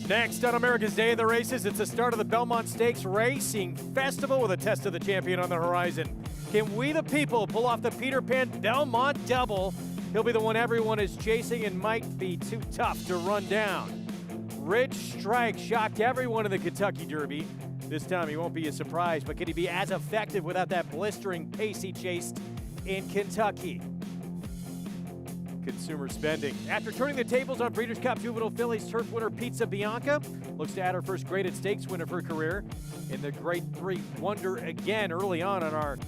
Next on America's Day of the Races, it's the start of the Belmont Stakes Racing Festival with a test of the champion on the horizon. Can we the people pull off the Peter Pan Belmont double? He'll be the one everyone is chasing and might be too tough to run down. Rich Strike shocked everyone in the Kentucky Derby. This time he won't be a surprise, but can he be as effective without that blistering pace he chased in Kentucky? Consumer spending. After turning the tables on Breeders' Cup Juvenile Fillies turf winner Pizza Bianca, looks to add her first graded stakes win of her career in the Grade 3 Wonder again early on our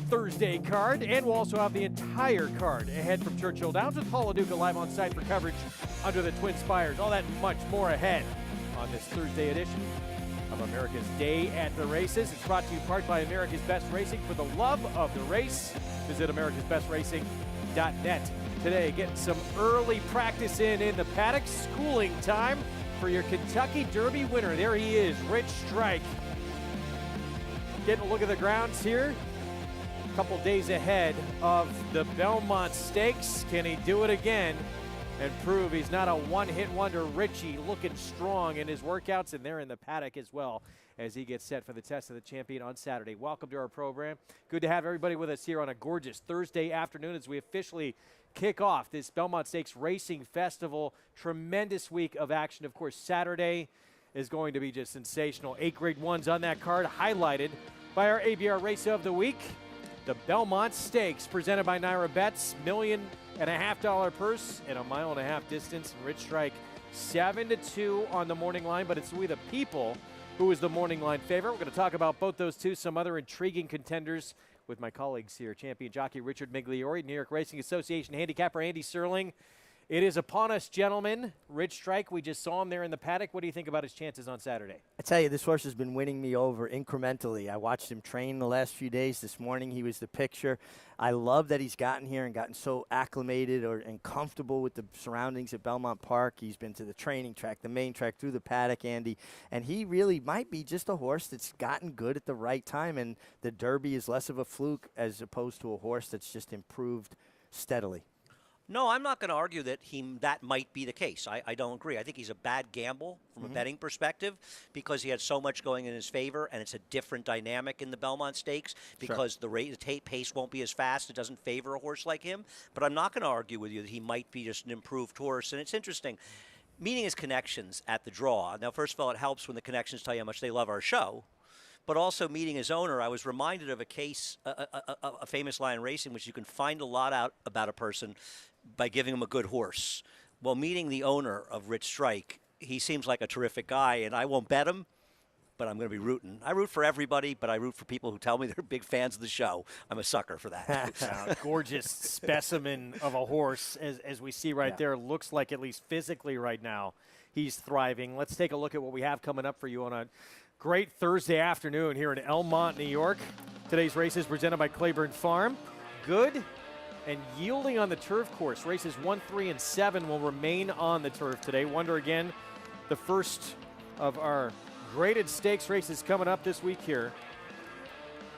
Thursday card. And we'll also have the entire card ahead from Churchill Downs with Paul LaDuca live on site for coverage under the Twin Spires. All that and much more ahead on this Thursday edition of America's Day at the Races. It's brought to you in part by America's Best Racing. For the love of the race, visit americasbestracing.net. Today, getting some early practice in the paddock. Schooling time for your Kentucky Derby winner. There he is, Rich Strike. Getting a look at the grounds here. A couple days ahead of the Belmont Stakes. Can he do it again and prove he's not a one-hit wonder? Richie looking strong in his workouts, and they're in the paddock as well as he gets set for the test of the champion on Saturday. Welcome to our program. Good to have everybody with us here on a gorgeous Thursday afternoon as we officially kick off this Belmont Stakes Racing Festival. Tremendous week of action. Of course, Saturday is going to be just sensational. 8 Grade 1s on that card, highlighted by our ABR Race of the Week, the Belmont Stakes, presented by Naira Bets. $1.5 million purse and a 1.5 mile distance. And Rich Strike 7-2 on the morning line, but it's We the People who is the morning line favorite. We're going to talk about both those two, some other intriguing contenders with my colleagues here. Champion jockey Richard Migliori, New York Racing Association handicapper Andy Serling. It is upon us, gentlemen. Rich Strike, we just saw him there in the paddock. What do you think about his chances on Saturday? I tell you, this horse has been winning me over incrementally. I watched him train the last few days. This morning he was the picture. I love that he's gotten here and gotten so acclimated and comfortable with the surroundings at Belmont Park. He's been to the training track, the main track, through the paddock, Andy. And he really might be just a horse that's gotten good at the right time. And the Derby is less of a fluke as opposed to a horse that's just improved steadily. No, I'm not going to argue that that might be the case. I don't agree. I think he's a bad gamble from a betting perspective because he had so much going in his favor, and it's a different dynamic in the Belmont Stakes because the pace won't be as fast. It doesn't favor a horse like him. But I'm not going to argue with you that he might be just an improved horse. And it's interesting, meeting his connections at the draw. Now, first of all, it helps when the connections tell you how much they love our show. But also meeting his owner, I was reminded of a case, a famous line in racing, which you can find a lot out about a person by giving him a good horse. Well, meeting the owner of Rich Strike, he seems like a terrific guy, and I won't bet him, but I'm going to be rooting. I root for everybody, but I root for people who tell me they're big fans of the show. I'm a sucker for that. Gorgeous specimen of a horse, as we see right there. Looks like, at least physically right now, he's thriving. Let's take a look at what we have coming up for you on a great Thursday afternoon here in Elmont, New York. Today's race is presented by Claiborne Farm. Good and yielding on the turf course. Races 1, 3, and 7 will remain on the turf today. Wonder again, the first of our graded stakes races coming up this week here.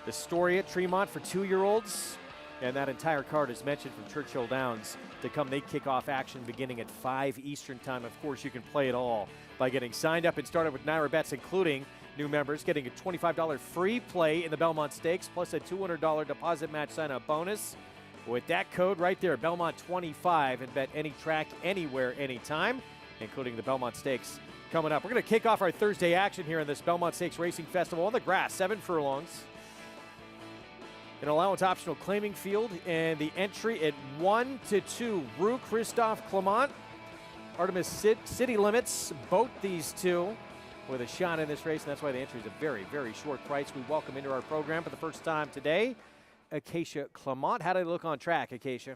The Story at Tremont for 2-year-olds. And that entire card is mentioned from Churchill Downs to come. They kick off action beginning at 5 Eastern time. Of course, you can play it all by getting signed up and started with Naira Bets, including new members getting a $25 free play in the Belmont Stakes, plus a $200 deposit match sign-up bonus. With that code right there, Belmont25, and bet any track, anywhere, anytime, including the Belmont Stakes coming up. We're going to kick off our Thursday action here in this Belmont Stakes Racing Festival on the grass, 7 furlongs. An allowance optional claiming field, and the entry at 1-2, Rue Christophe Clement. Artemis City Limits, both these two with a shot in this race, and that's why the entry is a very, very short price. We welcome into our program for the first time today, Acacia Clement. How do they look on track, Acacia?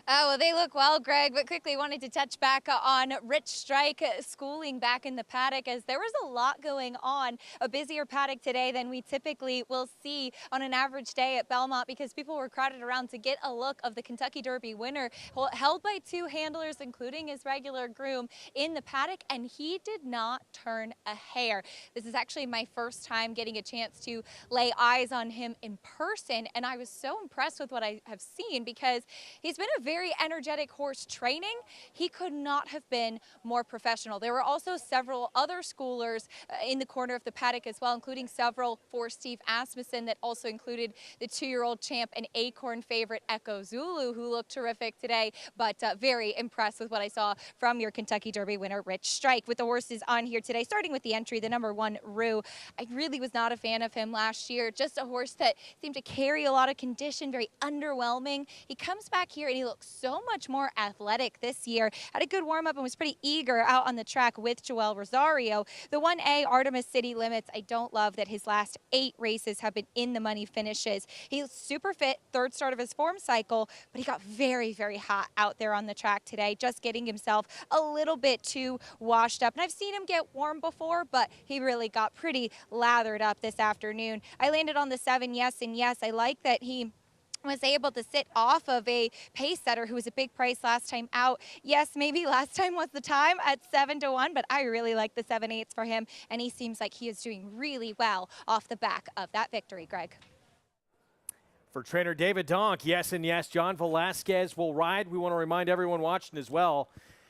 Oh, well, they look well, Greg, but quickly wanted to touch back on Rich Strike schooling back in the paddock, as there was a lot going on. A busier paddock today than we typically will see on an average day at Belmont, because people were crowded around to get a look of the Kentucky Derby winner, held by 2 handlers, including his regular groom, in the paddock, and he did not turn a hair. This is actually my first time getting a chance to lay eyes on him in person, and I was so impressed with what I have seen, because he's been a very very energetic horse training. He could not have been more professional. There were also several other schoolers in the corner of the paddock as well, including several for Steve Asmussen that also included the 2-year-old champ and Acorn favorite Echo Zulu, who looked terrific today, but very impressed with what I saw from your Kentucky Derby winner, Rich Strike. With the horses on here today, starting with the entry, the number 1, Rue. I really was not a fan of him last year. Just a horse that seemed to carry a lot of condition, very underwhelming. He comes back here and he looks so much more athletic this year. Had a good warm-up and was pretty eager out on the track with Joel Rosario. The 1A, Artemis City Limits, I don't love that his last 8 races have been in the money finishes. He's super fit, 3rd start of his form cycle, but he got very, very hot out there on the track today, just getting himself a little bit too washed up. And I've seen him get warm before, but he really got pretty lathered up this afternoon. I landed on the 7, Yes and Yes. I like that he was able to sit off of a pace setter who was a big price last time out. Yes, maybe last time was the time at 7-1, but I really like the 7/8 for him, and he seems like he is doing really well off the back of that victory, Greg. For trainer David Donk, Yes and Yes, John Velasquez will ride. We want to remind everyone watching as well,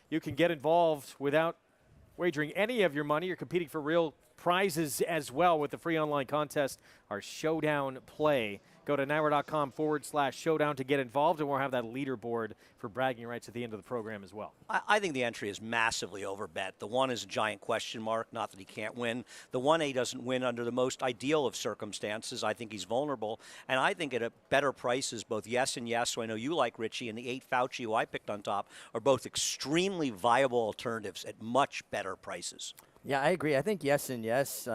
you can get involved without wagering any of your money. You're competing for real prizes as well with the free online contest, our Showdown Play. Go to NYRA.com/showdown to get involved, and we'll have that leaderboard for bragging rights at the end of the program as well. I think the entry is massively overbet. The 1 is a giant question mark, not that he can't win. The 1A doesn't win under the most ideal of circumstances. I think he's vulnerable, and I think at better prices, both Yes and Yes, so I know you like Richie, and the 8 Fauci, who I picked on top, are both extremely viable alternatives at much better prices. Yeah, I agree. I think Yes and Yes,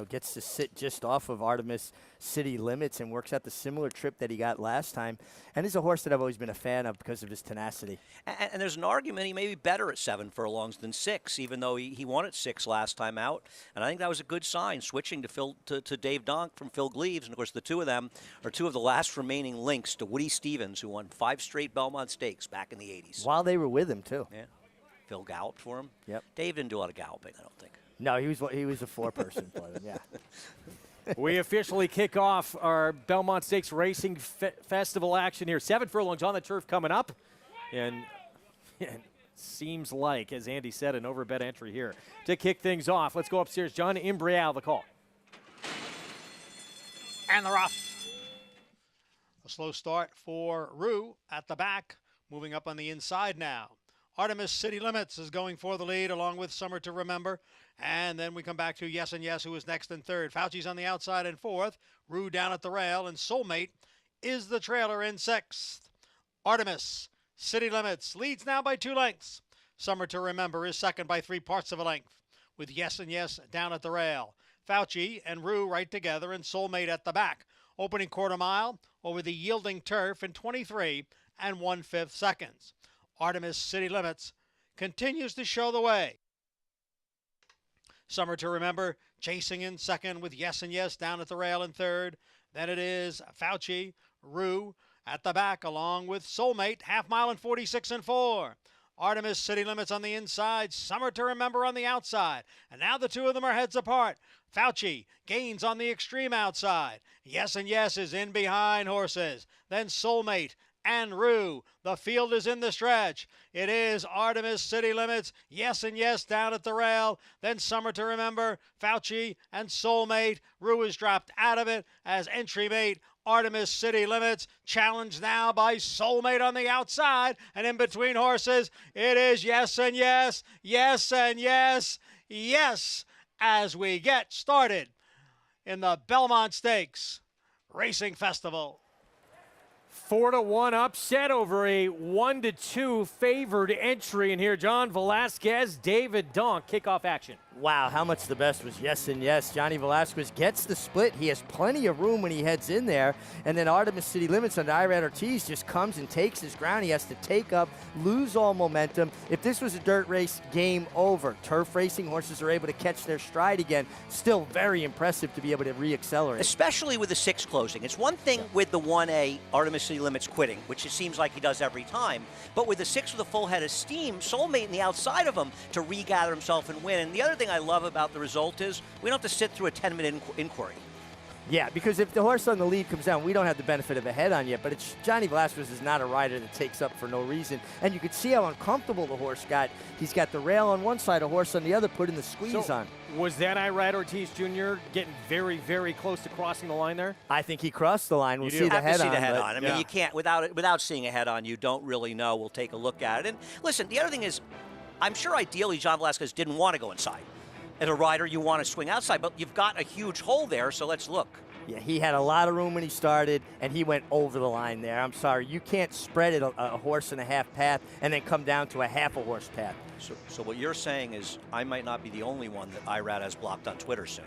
gets to sit just off of Artemis City Limits and works out the similar trip that he got last time. And is a horse that I've always been a fan of because of his tenacity. And there's an argument he may be better at 7 furlongs than 6, even though he won at 6 last time out. And I think that was a good sign, switching to Dave Donk from Phil Gleaves. And, of course, the 2 of them are 2 of the last remaining links to Woody Stevens, who won 5 straight Belmont Stakes back in the 80s. While they were with him, too. Yeah. Phil galloped for him. Yep. Dave didn't do a lot of galloping, I don't think. No, he was a 4-person for them, yeah. We officially kick off our Belmont Stakes Racing Festival action here. 7 furlongs on the turf coming up. And it seems like, as Andy said, an overbet entry here. To kick things off, let's go upstairs. John Imbrial, the call. And the rough. A slow start for Rue at the back, moving up on the inside now. Artemis City Limits is going for the lead, along with Summer to Remember. And then we come back to Yes and Yes, who is next in 3rd. Fauci's on the outside in 4th. Rue down at the rail, and Soulmate is the trailer in 6th. Artemis City Limits leads now by 2 lengths. Summer to Remember is second by 3/4 of a length, with Yes and Yes down at the rail. Fauci and Rue right together, and Soulmate at the back. Opening quarter mile over the yielding turf in 23 1/5 seconds. Artemis City Limits continues to show the way. Summer to Remember chasing in second, with Yes and Yes down at the rail in 3rd. Then it is Fauci, Rue at the back, along with Soulmate, 1/2 mile in 46 4. Artemis City Limits on the inside, Summer to Remember on the outside. And now the 2 of them are heads apart. Fauci gains on the extreme outside. Yes and Yes is in behind horses. Then Soulmate and Rue. The field is in the stretch. It is Artemis City Limits, Yes and Yes down at the rail. Then Summer to Remember, Fauci and Soulmate. Rue is dropped out of it as entry mate. Artemis City Limits, challenged now by Soulmate on the outside. And in between horses, it is Yes and Yes, Yes and Yes, Yes, as we get started in the Belmont Stakes Racing Festival. 4-1 upset over a 1-2 favored entry. And here, John Velasquez, David Donk, kickoff action. Wow, how much the best was Yes and Yes. Johnny Velasquez gets the split. He has plenty of room when he heads in there. And then Artemis City Limits under Iran Ortiz just comes and takes his ground. He has to take up, lose all momentum. If this was a dirt race, game over. Turf racing, horses are able to catch their stride again. Still very impressive to be able to re-accelerate. Especially with the 6 closing. It's one thing with the 1A, Artemis City Limits quitting, which it seems like he does every time. But with the 6 with a full head of steam, Soulmate in the outside of him to regather himself and win. And the other thing I love about the result is we don't have to sit through a 10-minute inquiry. Yeah, because if the horse on the lead comes down, we don't have the benefit of a head-on yet, but Johnny Velasquez is not a rider that takes up for no reason. And you could see how uncomfortable the horse got. He's got the rail on one side, a horse on the other, putting the squeeze on. Was that Irad Ortiz Jr. getting very, very close to crossing the line there? I think he crossed the line. We'll see the have to head-on. see the head-on. I mean, yeah. you can't, without seeing a head-on, you don't really know. We'll take a look at it. And listen, the other thing is, I'm sure ideally John Velasquez didn't want to go inside. As a rider, you want to swing outside, but you've got a huge hole there, so let's look. Yeah, he had a lot of room when he started, and he went over the line there. I'm sorry, you can't spread it a horse and a half path and then come down to a half a horse path. So what you're saying is I might not be the only one that Irad has blocked on Twitter soon.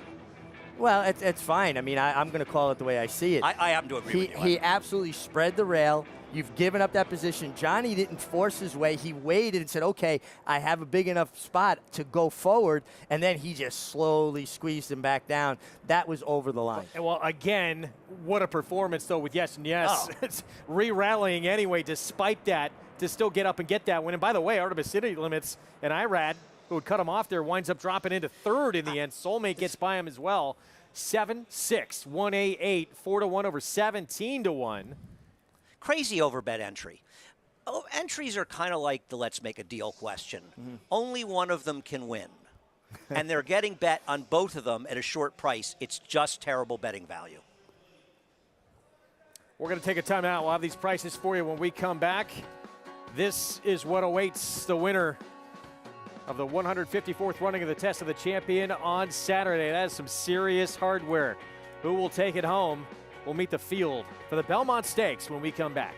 Well, it's fine. I mean, I'm going to call it the way I see it. I happen to agree with you. He absolutely spread the rail. You've given up that position. Johnny didn't force his way. He waited and said, okay, I have a big enough spot to go forward, and then he just slowly squeezed him back down. That was over the line. Well, again, what a performance, though, with Yes and Yes. Oh. It's re-rallying anyway, despite that, to still get up and get that win. And by the way, Artemis City Limits and Irad, who would cut him off there, winds up dropping into third in the end. Soulmate gets by him as well. 7-6, 1-8, 4-1 over 17-1. Crazy overbet entry. Oh, entries are kind of like the let's make a deal question. Only one of them can win. And they're getting bet on both of them at a short price. It's just terrible betting value. We're going to take a timeout. We'll have these prices for you when we come back. This is what awaits the winner of the 154th running of the Test of the Champion on Saturday. That is some serious hardware. Who will take it home? We'll meet the field for the Belmont Stakes when we come back.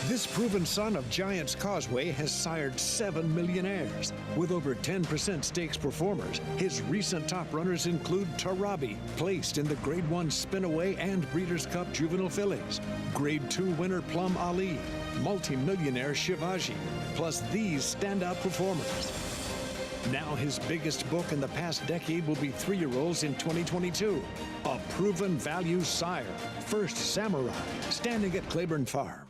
This proven son of Giants Causeway has sired 7 millionaires. With over 10% stakes performers, his recent top runners include Tarabi, placed in the Grade 1 Spinaway and Breeders' Cup Juvenile Fillies, Grade 2 winner Plum Ali, multi-millionaire Shivaji, plus these standout performers. Now his biggest book in the past decade will be 3-year-olds in 2022. A proven value sire, First Samurai, standing at Claiborne Farm.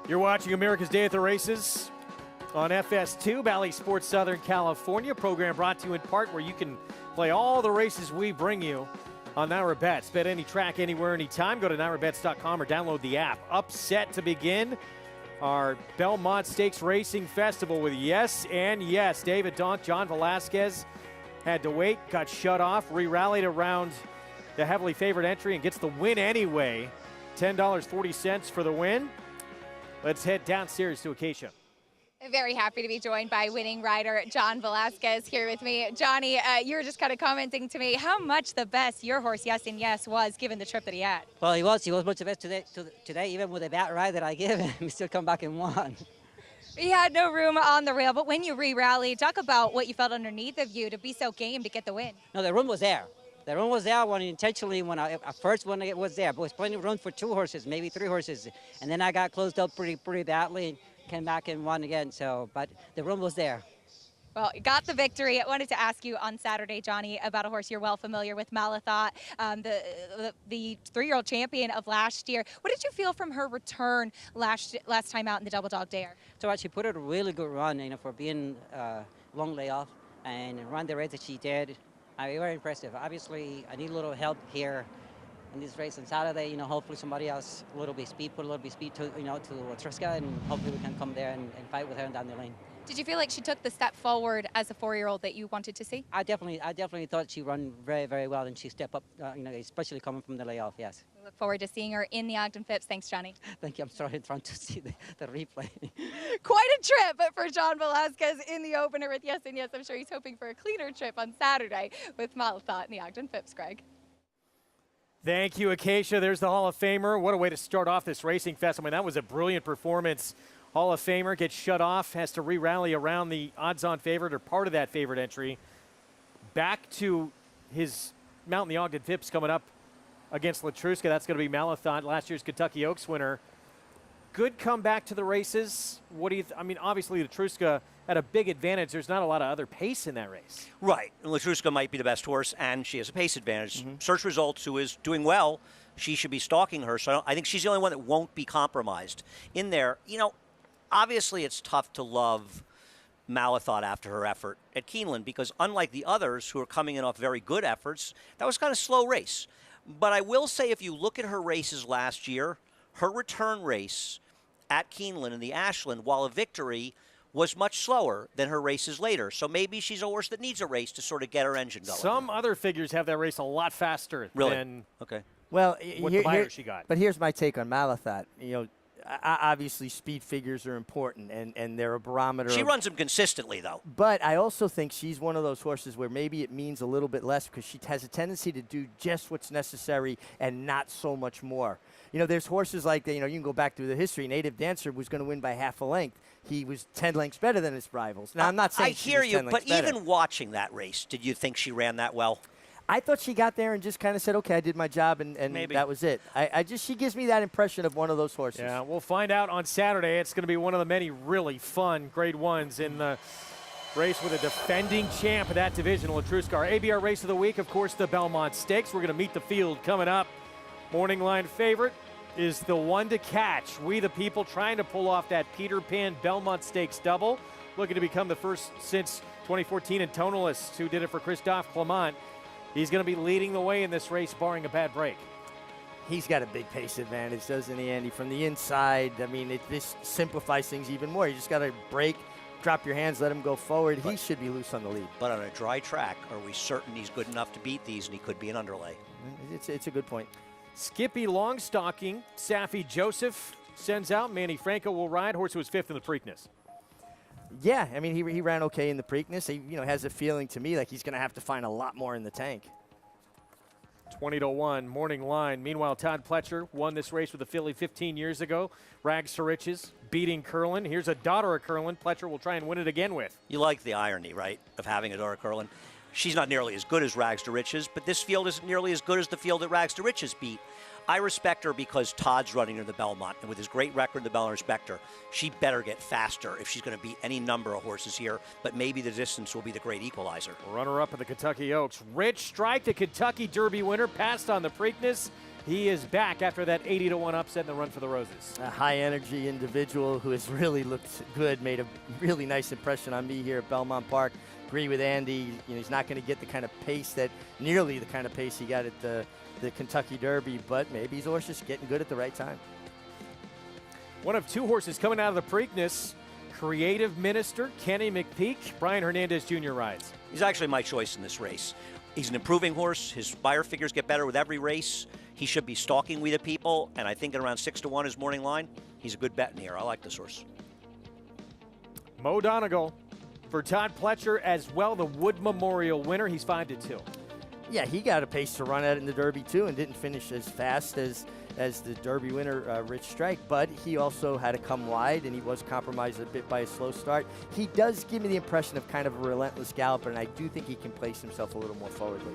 You're watching America's Day at the Races on FS2, Bally Sports Southern California. Program brought to you in part where you can play all the races we bring you on Naira Bets. Bet any track, anywhere, anytime. Go to nairabets.com or download the app. Upset to begin our Belmont Stakes Racing Festival with Yes and Yes. David Donk, John Velasquez had to wait, got shut off, re-rallied around the heavily favored entry and gets the win anyway. $10.40 for the win. Let's head downstairs to Acacia. Very happy to be joined by winning rider John Velasquez here with me. Johnny, you were just kind of commenting to me how much the best your horse Yes and Yes was given the trip that he had. Well, he was much the best today even with the bad ride that I gave him, he still come back and won. He had no room on the rail, but when you re-rallied, talk about what you felt underneath of you to be so game to get the win. No, the room was there. The room was there when it was there. But there was plenty of room for 2 horses, maybe 3 horses. And then I got closed up pretty badly and came back and won again. So, but the room was there. Well, you got the victory. I wanted to ask you on Saturday, Johnny, about a horse you're well familiar with, Malathot, the 3-year-old champion of last year. What did you feel from her return last time out in the Double Dog Dare? So she put a really good run, for being long layoff and run the race that she did. Very impressive. Obviously, I need a little help here in this race on Saturday. Hopefully somebody else put a little bit of speed to Trisca, and hopefully we can come there and fight with her down the lane. Did you feel like she took the step forward as a 4-year-old that you wanted to see? I definitely thought she run very, very well, and she stepped up, especially coming from the layoff, yes. We look forward to seeing her in the Ogden Phipps. Thanks, Johnny. Thank you. I'm sorry, trying to see the replay. Quite a trip for John Velasquez in the opener with Yes and Yes. I'm sure he's hoping for a cleaner trip on Saturday with Malathot in the Ogden Phipps, Greg. Thank you, Acacia. There's the Hall of Famer. What a way to start off this racing fest. I mean, that was a brilliant performance. Hall of Famer gets shut off, has to re-rally around the odds-on favorite or part of that favorite entry. Back to his mount in the Ogden Phipps coming up against Latruska. That's going to be Malathot, last year's Kentucky Oaks winner. Good comeback to the races. What do you I mean, obviously Latruska had a big advantage. There's not a lot of other pace in that race. Right. And Latruska might be the best horse, and she has a pace advantage. Search Results, who is doing well, she should be stalking her. So I think she's the only one that won't be compromised in there. Obviously, it's tough to love Malathot after her effort at Keeneland because unlike the others who are coming in off very good efforts, that was kind of a slow race. But I will say if you look at her races last year, her return race at Keeneland in the Ashland, while a victory, was much slower than her races later. So maybe she's a horse that needs a race to sort of get her engine going. Some other figures have that race a lot faster than well, what the buyer she got. But here's my take on Malathot. Obviously speed figures are important, and they're a barometer. She runs them consistently, though. But I also think she's one of those horses where maybe it means a little bit less because she has a tendency to do just what's necessary and not so much more. There's horses like, you can go back through the history. Native Dancer was going to win by half a length. He was 10 lengths better than his rivals. Now, I'm not saying I hear you, but better. even watching that race, did you think she ran that well? I thought she got there and just kind of said, okay, I did my job, and that was it. She gives me that impression of one of those horses. Yeah, we'll find out on Saturday. It's going to be one of the many really fun Grade 1s in the race with a defending champ of that division, Latruska. Our ABR race of the week, of course, the Belmont Stakes. We're going to meet the field coming up. Morning line favorite is the one to catch. We the people trying to pull off that Peter Pan Belmont Stakes double. Looking to become the first since 2014 in Tonalist, who did it for Christophe Clement. He's going to be leading the way in this race, barring a bad break. He's got a big pace advantage, doesn't he, Andy? From the inside, I mean, this simplifies things even more. You just got to break, drop your hands, let him go forward. He should be loose on the lead. But on a dry track, are we certain he's good enough to beat these, and he could be an underlay? It's a good point. Skippy Longstocking, Safi Joseph sends out. Manny Franco will ride. Horse who was 5th in the Preakness. Yeah, I mean, he ran okay in the Preakness. He has a feeling to me like he's going to have to find a lot more in the tank. 20-1, morning line. Meanwhile, Todd Pletcher won this race with a filly 15 years ago. Rags to Riches, beating Curlin. Here's a daughter of Curlin. Pletcher will try and win it again with. You like the irony, right, of having a daughter of Curlin. She's not nearly as good as Rags to Riches, but this field isn't nearly as good as the field that Rags to Riches beat. I respect her because Todd's running her the Belmont, and with his great record in the Belmont, I respect her. She better get faster if she's going to beat any number of horses here, but maybe the distance will be the great equalizer. Runner-up in the Kentucky Oaks. Rich Strike, the Kentucky Derby winner, passed on the Preakness. He is back after that 80-1 upset in the Run for the Roses. A high-energy individual who has really looked good, made a really nice impression on me here at Belmont Park. Agree with Andy. He's not going to get the kind of pace nearly the kind of pace he got at the Kentucky Derby, but maybe his horse just getting good at the right time. One of 2 horses coming out of the Preakness, Creative Minister, Kenny McPeak. Brian Hernandez Jr. rides. He's actually my choice in this race. He's an improving horse. His buyer figures get better with every race. He should be stalking We the People, and I think at around 6-1 his morning line, he's a good bet in here. I like this horse. Mo Donegal for Todd Pletcher as well, the Wood Memorial winner. He's 5-2. Yeah, he got a pace to run at in the Derby too, and didn't finish as fast as as the Derby winner, Rich Strike, but he also had to come wide, and he was compromised a bit by a slow start. He does give me the impression of kind of a relentless galloper, and I do think he can place himself a little more forwardly.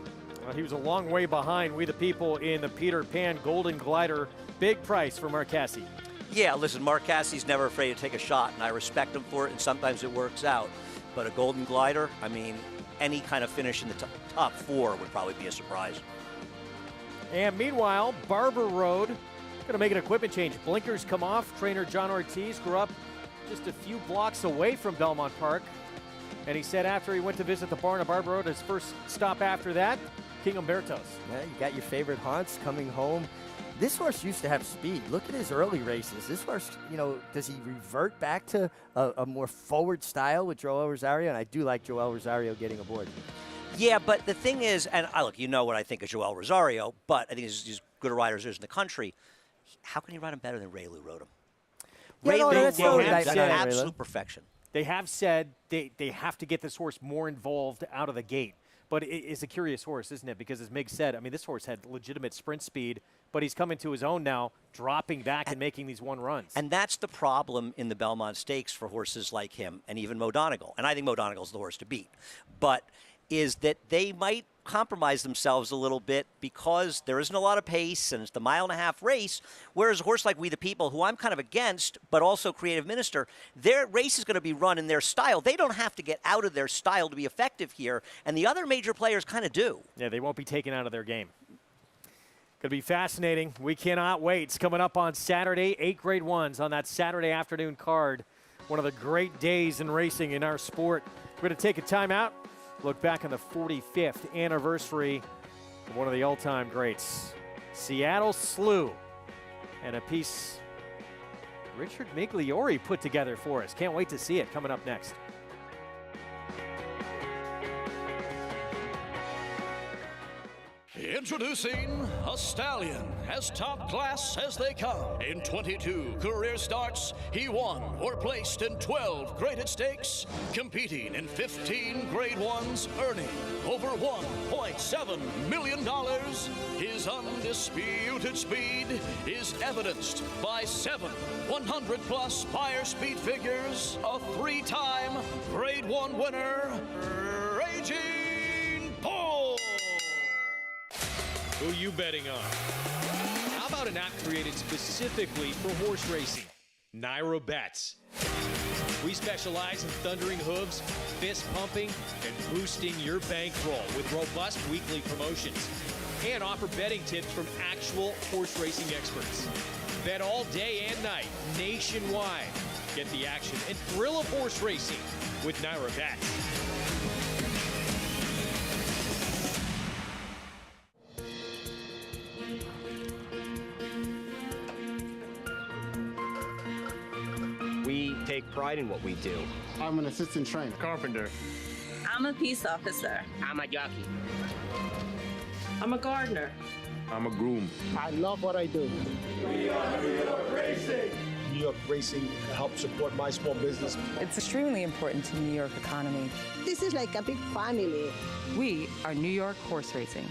He was a long way behind We the People in the Peter Pan Golden Glider. Big price for Marcassi. Yeah, listen, Mark Cassie's never afraid to take a shot, and I respect him for it, and sometimes it works out. But a Golden Glider, I mean, any kind of finish in the top 4 would probably be a surprise. And meanwhile, Barber Road going to make an equipment change. Blinkers come off. Trainer John Ortiz grew up just a few blocks away from Belmont Park. And he said after he went to visit the barn at Barber Road, his first stop after that, King Umberto's. Yeah, you got your favorite haunts coming home. This horse used to have speed. Look at his early races. This horse, you know, does he revert back to a more forward style with Joel Rosario? And I do like Joel Rosario getting aboard. Yeah, but the thing is, and look, you know what I think of Joel Rosario, but I think he's good a rider as there is in the country. How can you ride him better than Ray Lou rode him? Yeah, Ray no, Lou that's rode totally him right. to Yeah, absolute perfection. They have said they have to get this horse more involved out of the gate. But it's a curious horse, isn't it? Because as Mig said, I mean, this horse had legitimate sprint speed, but he's coming to his own now, dropping back and making these one runs. And that's the problem in the Belmont Stakes for horses like him and even Mo Donegal. And I think Mo Donegal's the horse to beat. But is that they might compromise themselves a little bit because there isn't a lot of pace and it's the 1.5-mile race, whereas a horse like We the People, who I'm kind of against, but also creative minister, their race is going to be run in their style. They don't have to get out of their style to be effective here, and the other major players kind of do. Yeah, they won't be taken out of their game. Going to be fascinating. We cannot wait. It's coming up on Saturday, 8 Grade 1s on that Saturday afternoon card. One of the great days in racing in our sport. We're going to take a timeout. Look back on the 45th anniversary of one of the all-time greats, Seattle Slew, and a piece Richard Migliori put together for us. Can't wait to see it coming up next. Introducing a stallion as top class as they come. In 22 career starts, he won or placed in 12 graded stakes, competing in 15 grade ones, earning over $1.7 million. His undisputed speed is evidenced by 7 100-plus Spire speed figures, a 3-time grade 1 winner, Raging Bull. Who you betting on? How about an app created specifically for horse racing? Naira Bets. We specialize in thundering hooves, fist pumping, and boosting your bankroll with robust weekly promotions. And offer betting tips from actual horse racing experts. Bet all day and night, nationwide. Get the action and thrill of horse racing with Naira Bets. We take pride in what we do. I'm an assistant trainer. Carpenter. I'm a peace officer. I'm a jockey. I'm a gardener. I'm a groom. I love what I do. We are New York Racing. New York Racing helps support my small business. It's extremely important to the New York economy. This is like a big family. We are New York Horse Racing.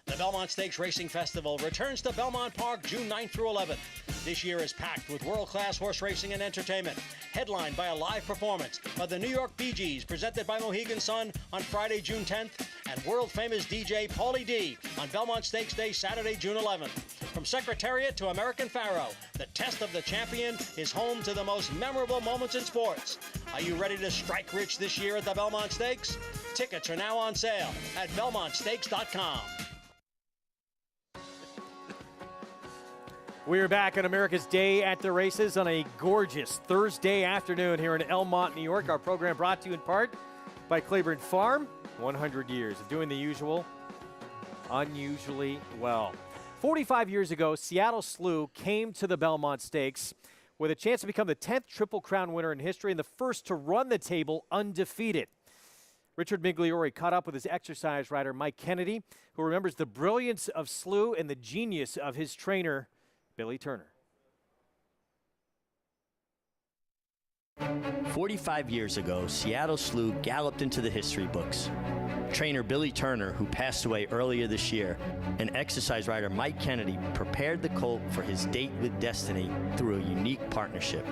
The Belmont Stakes Racing Festival returns to Belmont Park June 9th through 11th. This year is packed with world-class horse racing and entertainment, headlined by a live performance by the New York Bee Gees, presented by Mohegan Sun on Friday, June 10th, and world-famous DJ Paulie D on Belmont Stakes Day, Saturday, June 11th. From Secretariat to American Pharoah, the test of the champion is home to the most memorable moments in sports. Are you ready to strike rich this year at the Belmont Stakes? Tickets are now on sale at belmontstakes.com. We're back on America's Day at the Races on a gorgeous Thursday afternoon here in Elmont, New York. Our program brought to you in part by Claiborne Farm. 100 years of doing the usual unusually well. 45 years ago, Seattle Slew came to the Belmont Stakes with a chance to become the 10th Triple Crown winner in history and the first to run the table undefeated. Richard Migliori caught up with his exercise rider, Mike Kennedy, who remembers the brilliance of Slew and the genius of his trainer, Billy Turner. 45 years ago, Seattle Slew galloped into the history books. Trainer Billy Turner, who passed away earlier this year, and exercise rider Mike Kennedy prepared the colt for his date with destiny through a unique partnership.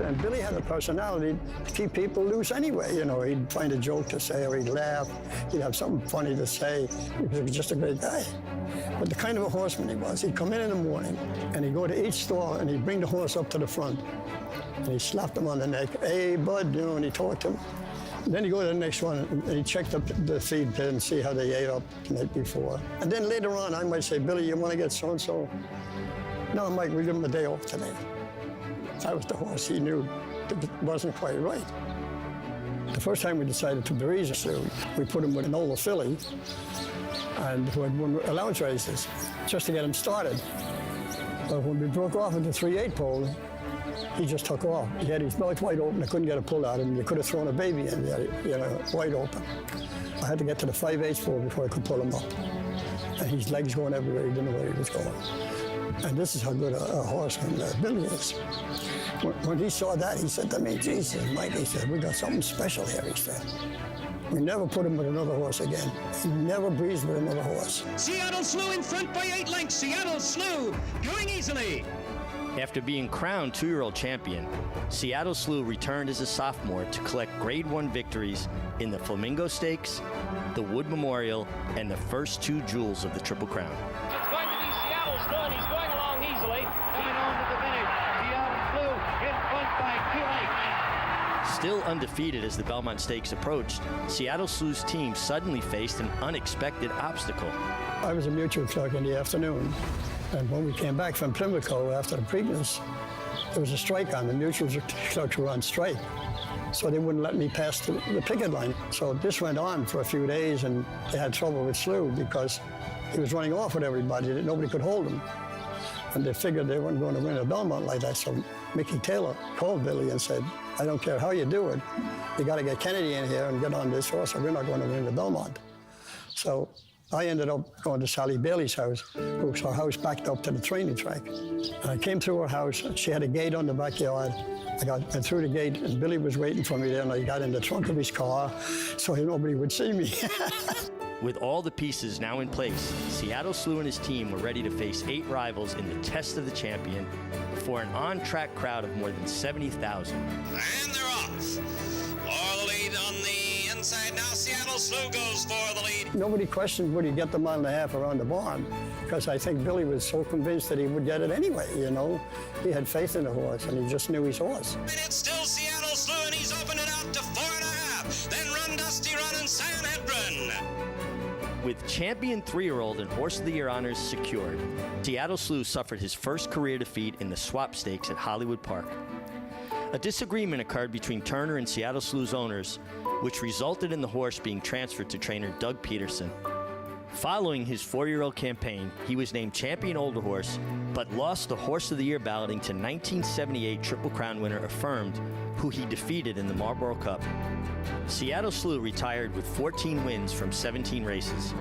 And Billy had a personality to keep people loose anyway. You know, he'd find a joke to say or he'd laugh. He'd have something funny to say. He was just a great guy. But the kind of a horseman he was, he'd come in the morning and he'd go to each stall and he'd bring the horse up to the front and he'd slap him on the neck. Hey, bud, you know, and he'd talk to him. Then you go to the next one, and he checked up the feed pit and see how they ate up the night before. And then later on, I might say, Billy, you want to get so-and-so? No, Mike, we'll give him a day off today. That was the horse he knew that wasn't quite right. The first time we decided to breeze a Slew, we put him with an older filly and who had won allowance races just to get him started. But when we broke off into 3/8 pole, he just took off. He had his mouth wide open. I couldn't get a pull out of him. You could have thrown a baby in there, you know, wide open. I had to get to the 5/8 pole before I could pull him up. And his legs going everywhere. He didn't know where he was going. And this is how good a horseman Billy is. When he saw that, he said to me, Jesus, Mike, he said, we got something special here, he said. We never put him with another horse again. He never breezed with another horse. Seattle Slew in front by 8 lengths. Seattle Slew going easily. After being crowned 2-year-old champion, Seattle Slew returned as a sophomore to collect Grade 1 victories in the Flamingo Stakes, the Wood Memorial, and the first 2 jewels of the Triple Crown. It's going to be Seattle Slew, and he's going along easily. Coming on to the finish. Seattle Slew in front by 2 lengths. Still undefeated as the Belmont Stakes approached, Seattle Slew's team suddenly faced an unexpected obstacle. I was a mutual clerk in the afternoon. And when we came back from Pimlico after the Preakness, there was a strike on. The mutual clerks were on strike. So they wouldn't let me pass the picket line. So this went on for a few days, and they had trouble with Slew because he was running off with everybody. That nobody could hold him. And they figured they weren't going to win a Belmont like that. So Mickey Taylor called Billy and said, I don't care how you do it. You got to get Kennedy in here and get on this horse, or we're not going to win the Belmont. So I ended up going to Sally Bailey's house, whose house backed up to the training track. And I came through her house, and she had a gate on the backyard. I went through the gate, and Billy was waiting for me there, and I got in the trunk of his car so nobody would see me. With all the pieces now in place, Seattle Slew and his team were ready to face 8 rivals in the test of the champion before an on-track crowd of more than 70,000. And they're off. For the lead on the inside now, Seattle Slew goes for the lead. Nobody questioned would he get the 1.5 miles around the barn, because I think Billy was so convinced that he would get it anyway, you know. He had faith in the horse, and he just knew his horse. And it's still Seattle Slew, and he's opened it out to 4.5. Then Run Dusty Run and Sanhedrin. With champion 3-year-old and Horse of the Year honors secured, Seattle Slew suffered his first career defeat in the Swap Stakes at Hollywood Park. A disagreement occurred between Turner and Seattle Slew's owners, which resulted in the horse being transferred to trainer Doug Peterson. Following his 4-year-old campaign, he was named champion older horse, but lost the Horse of the Year balloting to 1978 Triple Crown winner Affirmed, who he defeated in the Marlboro Cup. Seattle Slew retired with 14 wins from 17 races.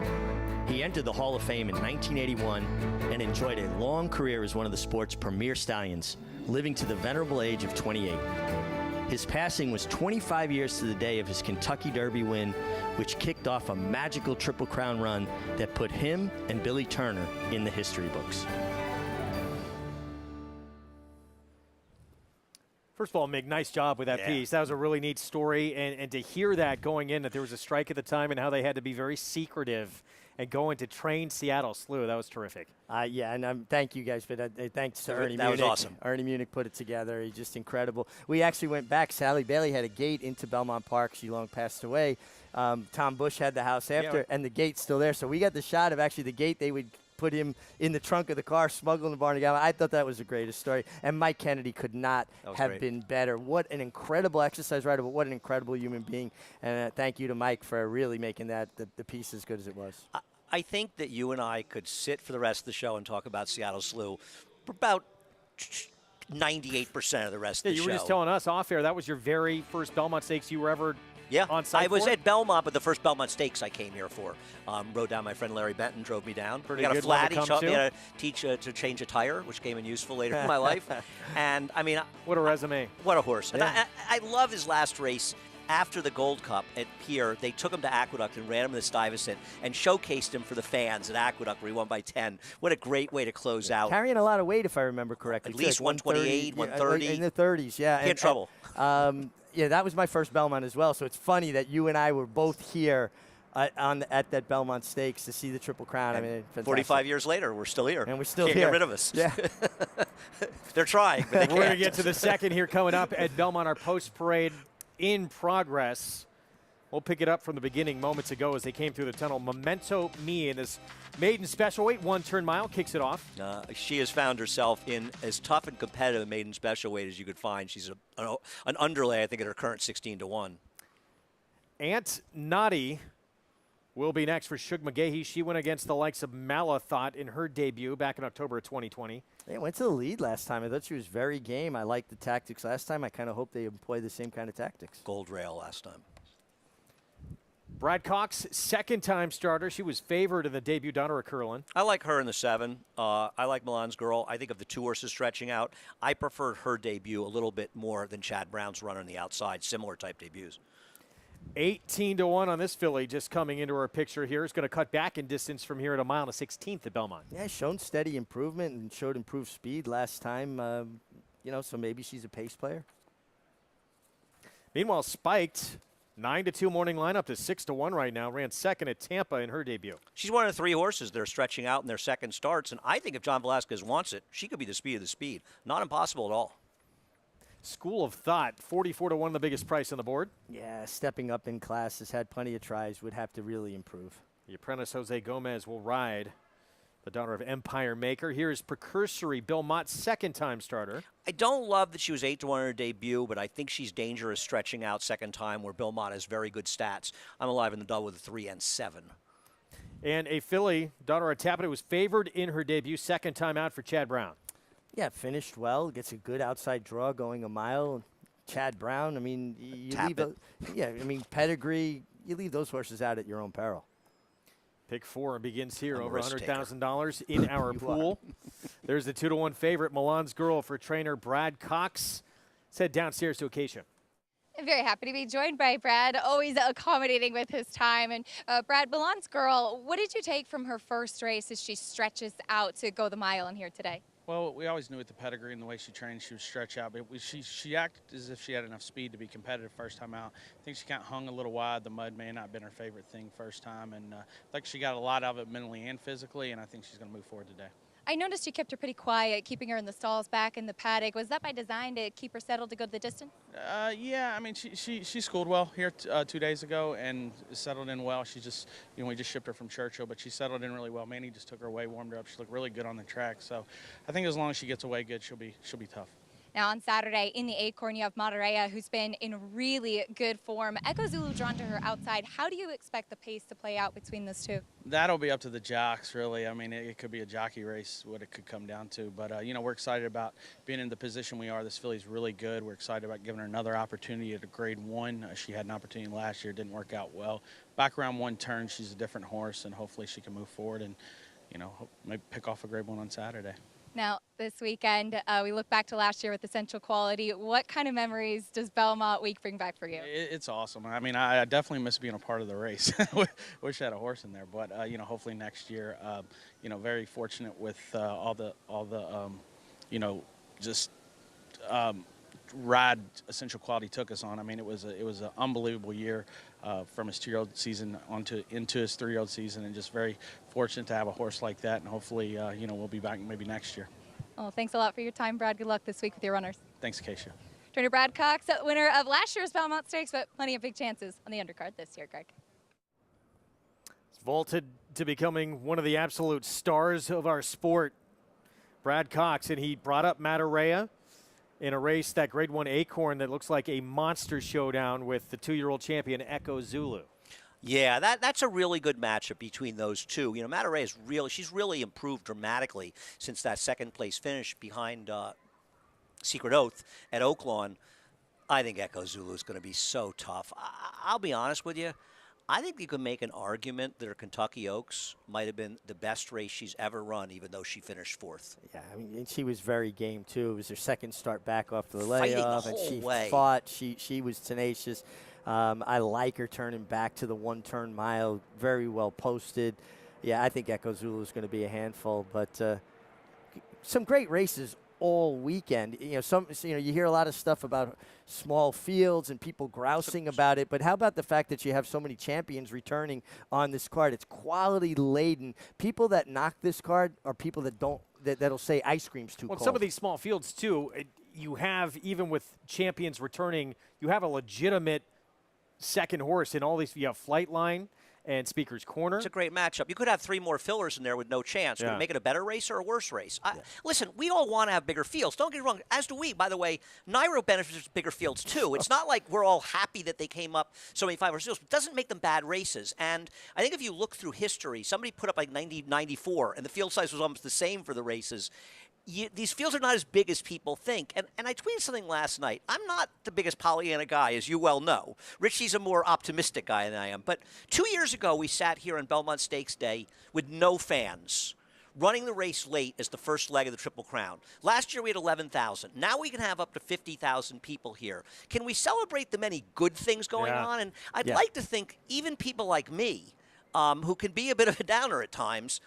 He entered the Hall of Fame in 1981 and enjoyed a long career as one of the sport's premier stallions, living to the venerable age of 28. His passing was 25 years to the day of his Kentucky Derby win, which kicked off a magical Triple Crown run that put him and Billy Turner in the history books. First of all, Mick, nice job with that piece. That was a really neat story, and to hear that going in, that there was a strike at the time and how they had to be very secretive and going to train Seattle Slew, that was terrific. Yeah, and thank you guys for that. Thanks to Ernie Munich. That was awesome. Ernie Munich put it together. He's just incredible. We actually went back. Sally Bailey had a gate into Belmont Park. She long passed away. Tom Bush had the house after, and the gate's still there. So we got the shot of actually the gate. They would put him in the trunk of the car, smuggle in the barn together. I thought that was the greatest story. And Mike Kennedy could not have been better. What an incredible exercise rider, but what an incredible human being. And thank you to Mike for really making that the piece as good as it was. I think that you and I could sit for the rest of the show and talk about Seattle Slew for about 98% of the rest of the show. You were just telling us off air that was your very first Belmont Stakes you were ever Yeah, on site I was for? at Belmont, but the first Belmont Stakes I came here for. Rode down, my friend Larry Benton drove me down. Pretty we got a good one to flat. He come taught me to. how to teach to change a tire, which came in useful later in my life. And, I mean, What a resume. what a horse. And Yeah. I love his last race. After the Gold Cup at Pier, they took him to Aqueduct and ran him to Stuyvesant and showcased him for the fans at Aqueduct, where he won by 10. What a great way to close out. Carrying a lot of weight, if I remember correctly. At too, least like 128, 130. In the 30s, yeah. He had trouble. Yeah, that was my first Belmont as well. So it's funny that you and I were both here at that Belmont Stakes to see the Triple Crown. I mean, fantastic. 45 years later, we're still here. And we're still Can't here. get rid of us. Yeah. They're trying, but they can't. We're going to get to the second here coming up at Belmont. Our post-parade in progress. We'll pick it up from the beginning moments ago as they came through the tunnel. Memento Me in this maiden special weight, 1 turn mile, kicks it off. She has found herself in as tough and competitive a maiden special weight as you could find. She's an underlay, I think, at her current 16-1. Aunt Naughty will be next for Shug McGahee. She went against the likes of Malathot in her debut back in October of 2020. They went to the lead last time. I thought she was very game. I liked the tactics last time. I kind of hope they employ the same kind of tactics. Gold rail last time. Brad Cox, second-time starter. She was favored in the debut, Donna Curlin. I like her in the 7. I like Milan's Girl. I think of the 2 horses stretching out, I preferred her debut a little bit more than Chad Brown's run on the outside. Similar type debuts. 18-1 on this filly just coming into our picture here. Is going to cut back in distance from here at a mile and a 16th at Belmont. Yeah, shown steady improvement and showed improved speed last time. So maybe she's a pace player. Meanwhile, Spiked, 9-2 morning lineup to 6-1 right now. Ran second at Tampa in her debut. She's one of the 3 horses that are stretching out in their second starts, and I think if John Velasquez wants it, she could be the speed of the speed. Not impossible at all. School of Thought, 44-1, the biggest price on the board. Yeah, stepping up in class, has had plenty of tries, would have to really improve. The apprentice Jose Gomez will ride the daughter of Empire Maker. Here is Precursory, Bill Mott's second-time starter. I don't love that she was 8-1 in her debut, but I think she's dangerous stretching out second time where Bill Mott has very good stats. I'm alive in the double with a 3 and 7. And a filly, daughter of Tappan, was favored in her debut, second time out for Chad Brown. Yeah, finished well, gets a good outside draw going a mile. Chad Brown, I mean, pedigree, you leave those horses out at your own peril. Pick 4 begins here, I'm a over risk $100,000 in our pool. There's the 2-1 favorite, Milan's Girl, for trainer Brad Cox. Let's head downstairs to Acacia. I'm very happy to be joined by Brad, always accommodating with his time. And Brad, Belmont's Girl, what did you take from her first race as she stretches out to go the mile in here today? Well, we always knew with the pedigree and the way she trained, she would stretch out. But she acted as if she had enough speed to be competitive first time out. I think she kind of hung a little wide. The mud may not have been her favorite thing first time. And I think she got a lot of it mentally and physically, and I think she's going to move forward today. I noticed you kept her pretty quiet, keeping her in the stalls back in the paddock. Was that by design to keep her settled to go the distance? Yeah, I mean, she schooled well here 2 days ago and settled in well. She just, we just shipped her from Churchill, but she settled in really well. Manny just took her away, warmed her up. She looked really good on the track. So I think as long as she gets away good, she'll be tough. Now on Saturday in the Acorn, you have Monterey, who's been in really good form. Echo Zulu drawn to her outside. How do you expect the pace to play out between those two? That'll be up to the jocks, really. I mean, it could be a jockey race, what it could come down to. But, we're excited about being in the position we are. This filly's really good. We're excited about giving her another opportunity at a grade 1. She had an opportunity last year. Didn't work out well. Back around 1 turn, she's a different horse, and hopefully she can move forward and, maybe pick off a grade 1 on Saturday. Now, this weekend, we look back to last year with Essential Quality. What kind of memories does Belmont Week bring back for you? It's awesome. I mean, I definitely miss being a part of the race. Wish I had a horse in there, but hopefully next year. Very fortunate with all the ride Essential Quality took us on. I mean, it was an unbelievable year from his 2-year-old season into his 3-year-old season, and just very fortunate to have a horse like that. And hopefully, we'll be back maybe next year. Well, thanks a lot for your time, Brad. Good luck this week with your runners. Thanks, Acacia. Trainer Brad Cox, winner of last year's Belmont Stakes, but plenty of big chances on the undercard this year, Greg. It's vaulted to becoming one of the absolute stars of our sport, Brad Cox, and he brought up Matarrea in a race, that grade 1 Acorn, that looks like a monster showdown with the 2-year-old champion Echo Zulu. Yeah, that's a really good matchup between those two. Matarrea she's really improved dramatically since that second place finish behind Secret Oath at Oaklawn. I think Echo Zulu is going to be so tough. I'll be honest with you. I think you can make an argument that her Kentucky Oaks might have been the best race she's ever run, even though she finished 4th. Yeah, I mean, and she was very game, too. It was her second start back off the Fighting layoff, the and whole she way. fought. She was tenacious. I like her turning back to the one-turn mile, very well posted. Yeah, I think Echo Zulu is going to be a handful, but some great races all weekend. You hear a lot of stuff about small fields and people grousing about it, but how about the fact that you have so many champions returning on this card? It's quality laden. People that knock this card are people that don't, that'll say ice cream's too cold. Some of these small fields too, you have, even with champions returning, you have a legitimate second horse in all these. You have Flightline and Speaker's Corner. It's a great matchup. You could have 3 more fillers in there with no chance. Would it make it a better race or a worse race? Listen, we all want to have bigger fields. Don't get me wrong. As do we, by the way. Nairo benefits from bigger fields, too. It's not like we're all happy that they came up so many 5-horse fields. It doesn't make them bad races. And I think if you look through history, somebody put up like 90, 94, and the field size was almost the same for the races. These fields are not as big as people think. And I tweeted something last night. I'm not the biggest Pollyanna guy, as you well know. Richie's a more optimistic guy than I am. But 2 years ago, we sat here on Belmont Stakes Day with no fans, running the race late as the first leg of the Triple Crown. Last year, we had 11,000. Now we can have up to 50,000 people here. Can we celebrate the many good things going on? And I'd like to think even people like me, who can be a bit of a downer at times,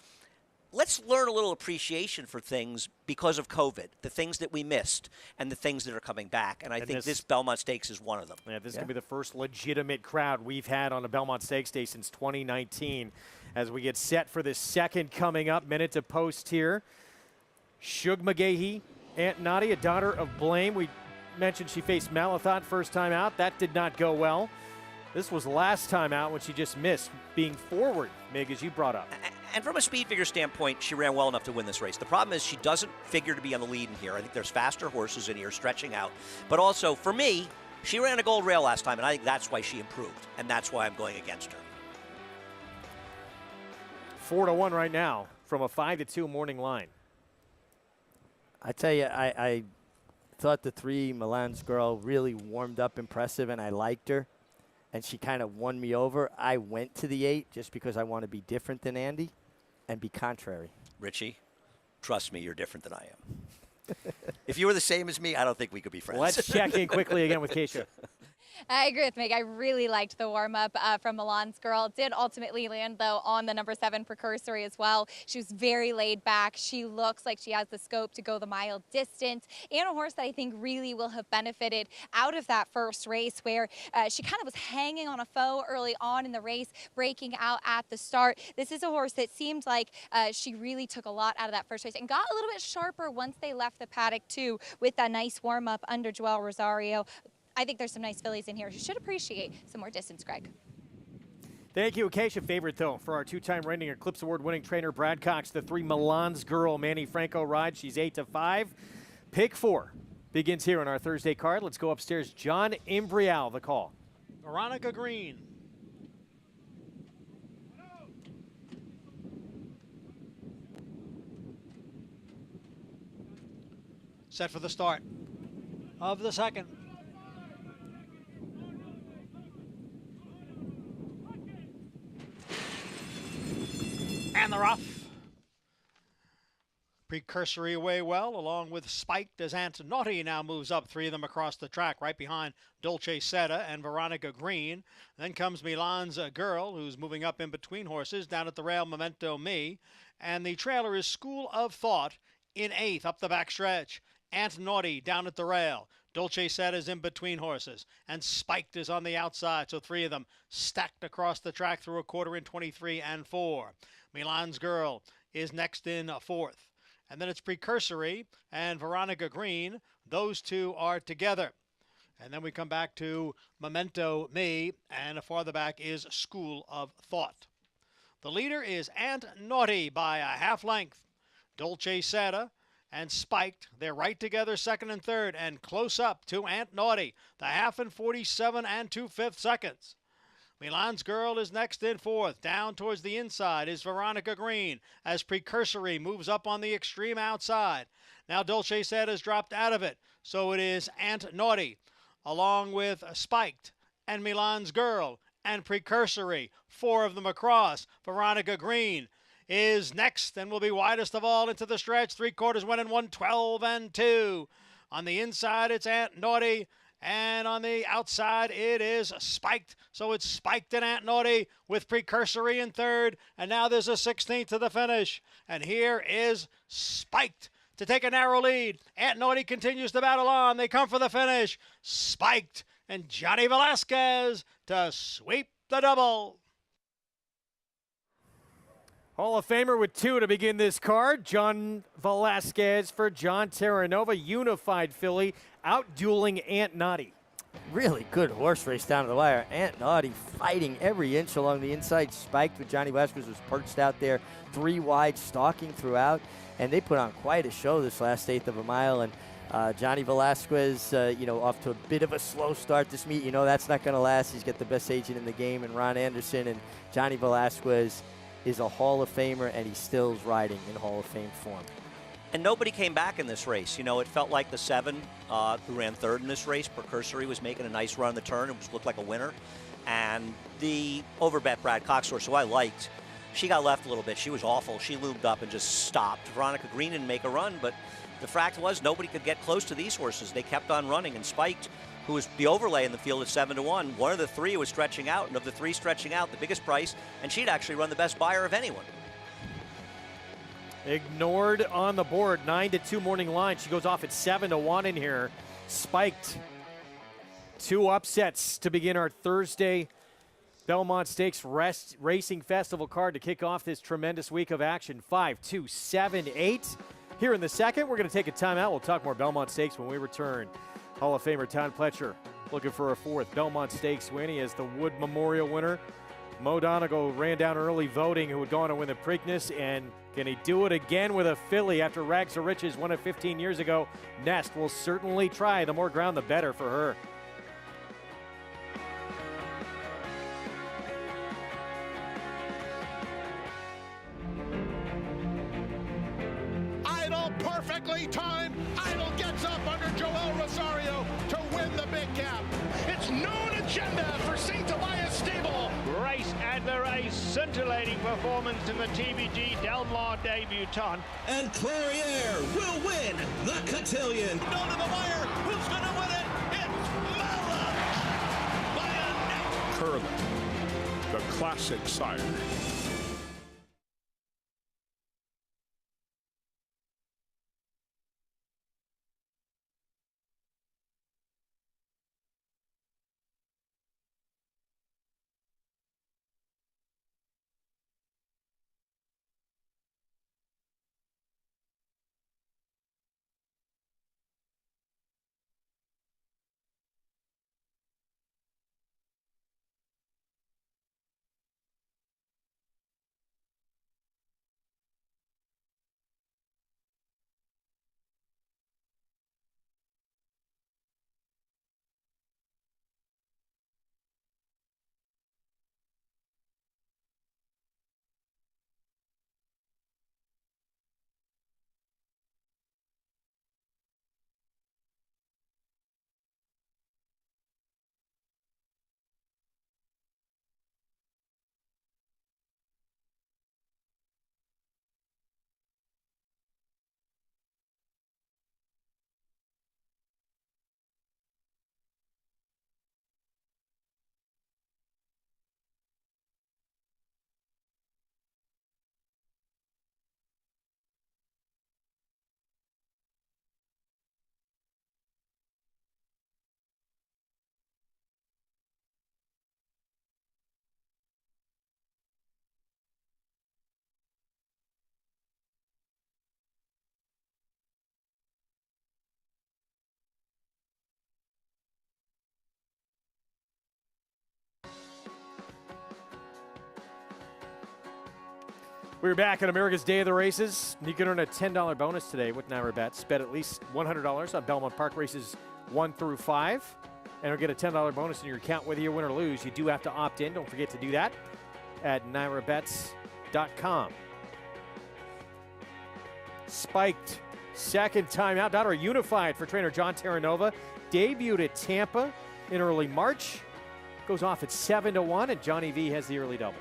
let's learn a little appreciation for things because of COVID, the things that we missed and the things that are coming back. And I think this Belmont Stakes is one of them. Yeah, this is going to be the first legitimate crowd we've had on a Belmont Stakes Day since 2019. As we get set for the second coming up, minute to post here. Shug McGahee, Aunt Noddy, a daughter of Blame. We mentioned she faced Malathot first time out. That did not go well. This was last time out when she just missed being forward, Mig, as you brought up. And from a speed figure standpoint, she ran well enough to win this race. The problem is she doesn't figure to be on the lead in here. I think there's faster horses in here stretching out. But also, for me, she ran a gold rail last time, and I think that's why she improved, and that's why I'm going against her. 4-1 right now from a 5-2 morning line. I tell you, I thought the 3 Milan's girl really warmed up impressive, and I liked her. And she kind of won me over. I went to the 8 just because I want to be different than Andy and be contrary. Richie, trust me, you're different than I am. If you were the same as me, I don't think we could be friends. Let's check in quickly again with Keisha. I agree with Meg. I really liked the warm-up from Milan's Girl. Did ultimately land, though, on the number 7 Precursory as well. She was very laid back. She looks like she has the scope to go the mile distance, and a horse that I think really will have benefited out of that first race where she kind of was hanging on a foe early on in the race, breaking out at the start. This is a horse that seemed like she really took a lot out of that first race and got a little bit sharper once they left the paddock, too, with that nice warm-up under Joel Rosario. I think there's some nice fillies in here. She should appreciate some more distance, Greg. Thank you, Acacia. Favorite, though, for our 2-time reigning Eclipse Award-winning trainer, Brad Cox. The 3 Milan's Girl, Manny Franco ride. She's 8-5. Pick 4 begins here on our Thursday card. Let's go upstairs. John Imbrial, the call. Veronica Green. Set for the start of the second. And the rough. Precursory away well, along with Spiked as Antonotti now moves up. 3 of them across the track, right behind Dolce Seta and Veronica Green. Then comes Milan's Girl, who's moving up in between horses. Down at the rail, Memento Me. And the trailer is School of Thought in 8th up the backstretch. Antonotti down at the rail. Dolce Seta is in between horses. And Spiked is on the outside. So 3 of them stacked across the track through a quarter in 23 and 4. Milan's Girl is next in 4th. And then it's Precursory and Veronica Green. Those 2 are together. And then we come back to Memento Me, and farther back is School of Thought. The leader is Aunt Naughty by a half length. Dolce Seta and Spiked, they're right together, 2nd and 3rd, and close up to Aunt Naughty, the half in 47 and 2/5 seconds. Milan's Girl is next in 4th. Down towards the inside is Veronica Green as Precursory moves up on the extreme outside. Now Dolce Seta has dropped out of it, so it is Aunt Naughty along with Spiked and Milan's Girl and Precursory, 4 of them across. Veronica Green is next and will be widest of all into the stretch. 3/4 went in 1:12 and 2. On the inside, it's Aunt Naughty, and on the outside, it is Spiked. So it's Spiked and Aunt Naughty with Precursory in third, and now there's a 16th to the finish. And here is Spiked to take a narrow lead. Aunt Naughty continues to battle on. They come for the finish. Spiked and Johnny Velasquez to sweep the double. Hall of Famer with 2 to begin this card. John Velasquez for John Terranova. Unified filly out-dueling Aunt Naughty. Really good horse race down to the wire. Aunt Naughty fighting every inch along the inside. Spiked with Johnny Velasquez was perched out there 3 wide, stalking throughout. And they put on quite a show this last 1/8 of a mile. And Johnny Velasquez, off to a bit of a slow start this meet. That's not going to last. He's got the best agent in the game, and Ron Anderson. And Johnny Velasquez is a Hall of Famer, and he still is riding in Hall of Fame form. And nobody came back in this race. It felt like the 7 who ran third in this race, Precursory, was making a nice run the turn. It looked like a winner. And the overbet Brad Cox horse, who I liked, she got left a little bit. She was awful. She loomed up and just stopped. Veronica Green didn't make a run, but the fact was nobody could get close to these horses. They kept on running, and Spiked, who was the overlay in the field at 7-1, one of the 3 was stretching out, and of the 3 stretching out, the biggest price, and she'd actually run the best buyer of anyone. Ignored on the board, 9-2 morning line. She goes off at 7-1 in here. Spiked. 2 upsets to begin our Thursday Belmont Stakes Racing Festival card to kick off this tremendous week of action. 5, 2, 7, 8. Here in the second, we're going to take a timeout. We'll talk more Belmont Stakes when we return. Hall of Famer Todd Pletcher looking for a 4th Belmont Stakes win. He is the Wood Memorial winner. Mo Donegal ran down early voting who would go on to win the Preakness, and can he do it again with a filly after Rags to Riches won it 15 years ago? Nest will certainly try. The more ground, the better for her. Idol perfectly timed. Idol gets up under Joel Rosario to win the big cap. It's known agenda for St. Elias Stable. Race at the race, scintillating performance in the TBG Del Mar debutante. And Clariere will win the cotillion. Down to the wire. Who's going to win it? It's Mala by a neck. Curling, the classic sire. We're back on America's Day of the Races. You can earn a $10 bonus today with NYRA Bets. Bet at least $100 on Belmont Park races 1 through 5. And you'll get a $10 bonus in your account whether you win or lose. You do have to opt in. Don't forget to do that at nyrabets.com. Spiked second time out. Daughter unified for trainer John Terranova. Debuted at Tampa in early March. Goes off at 7-1, and Johnny V has the early double.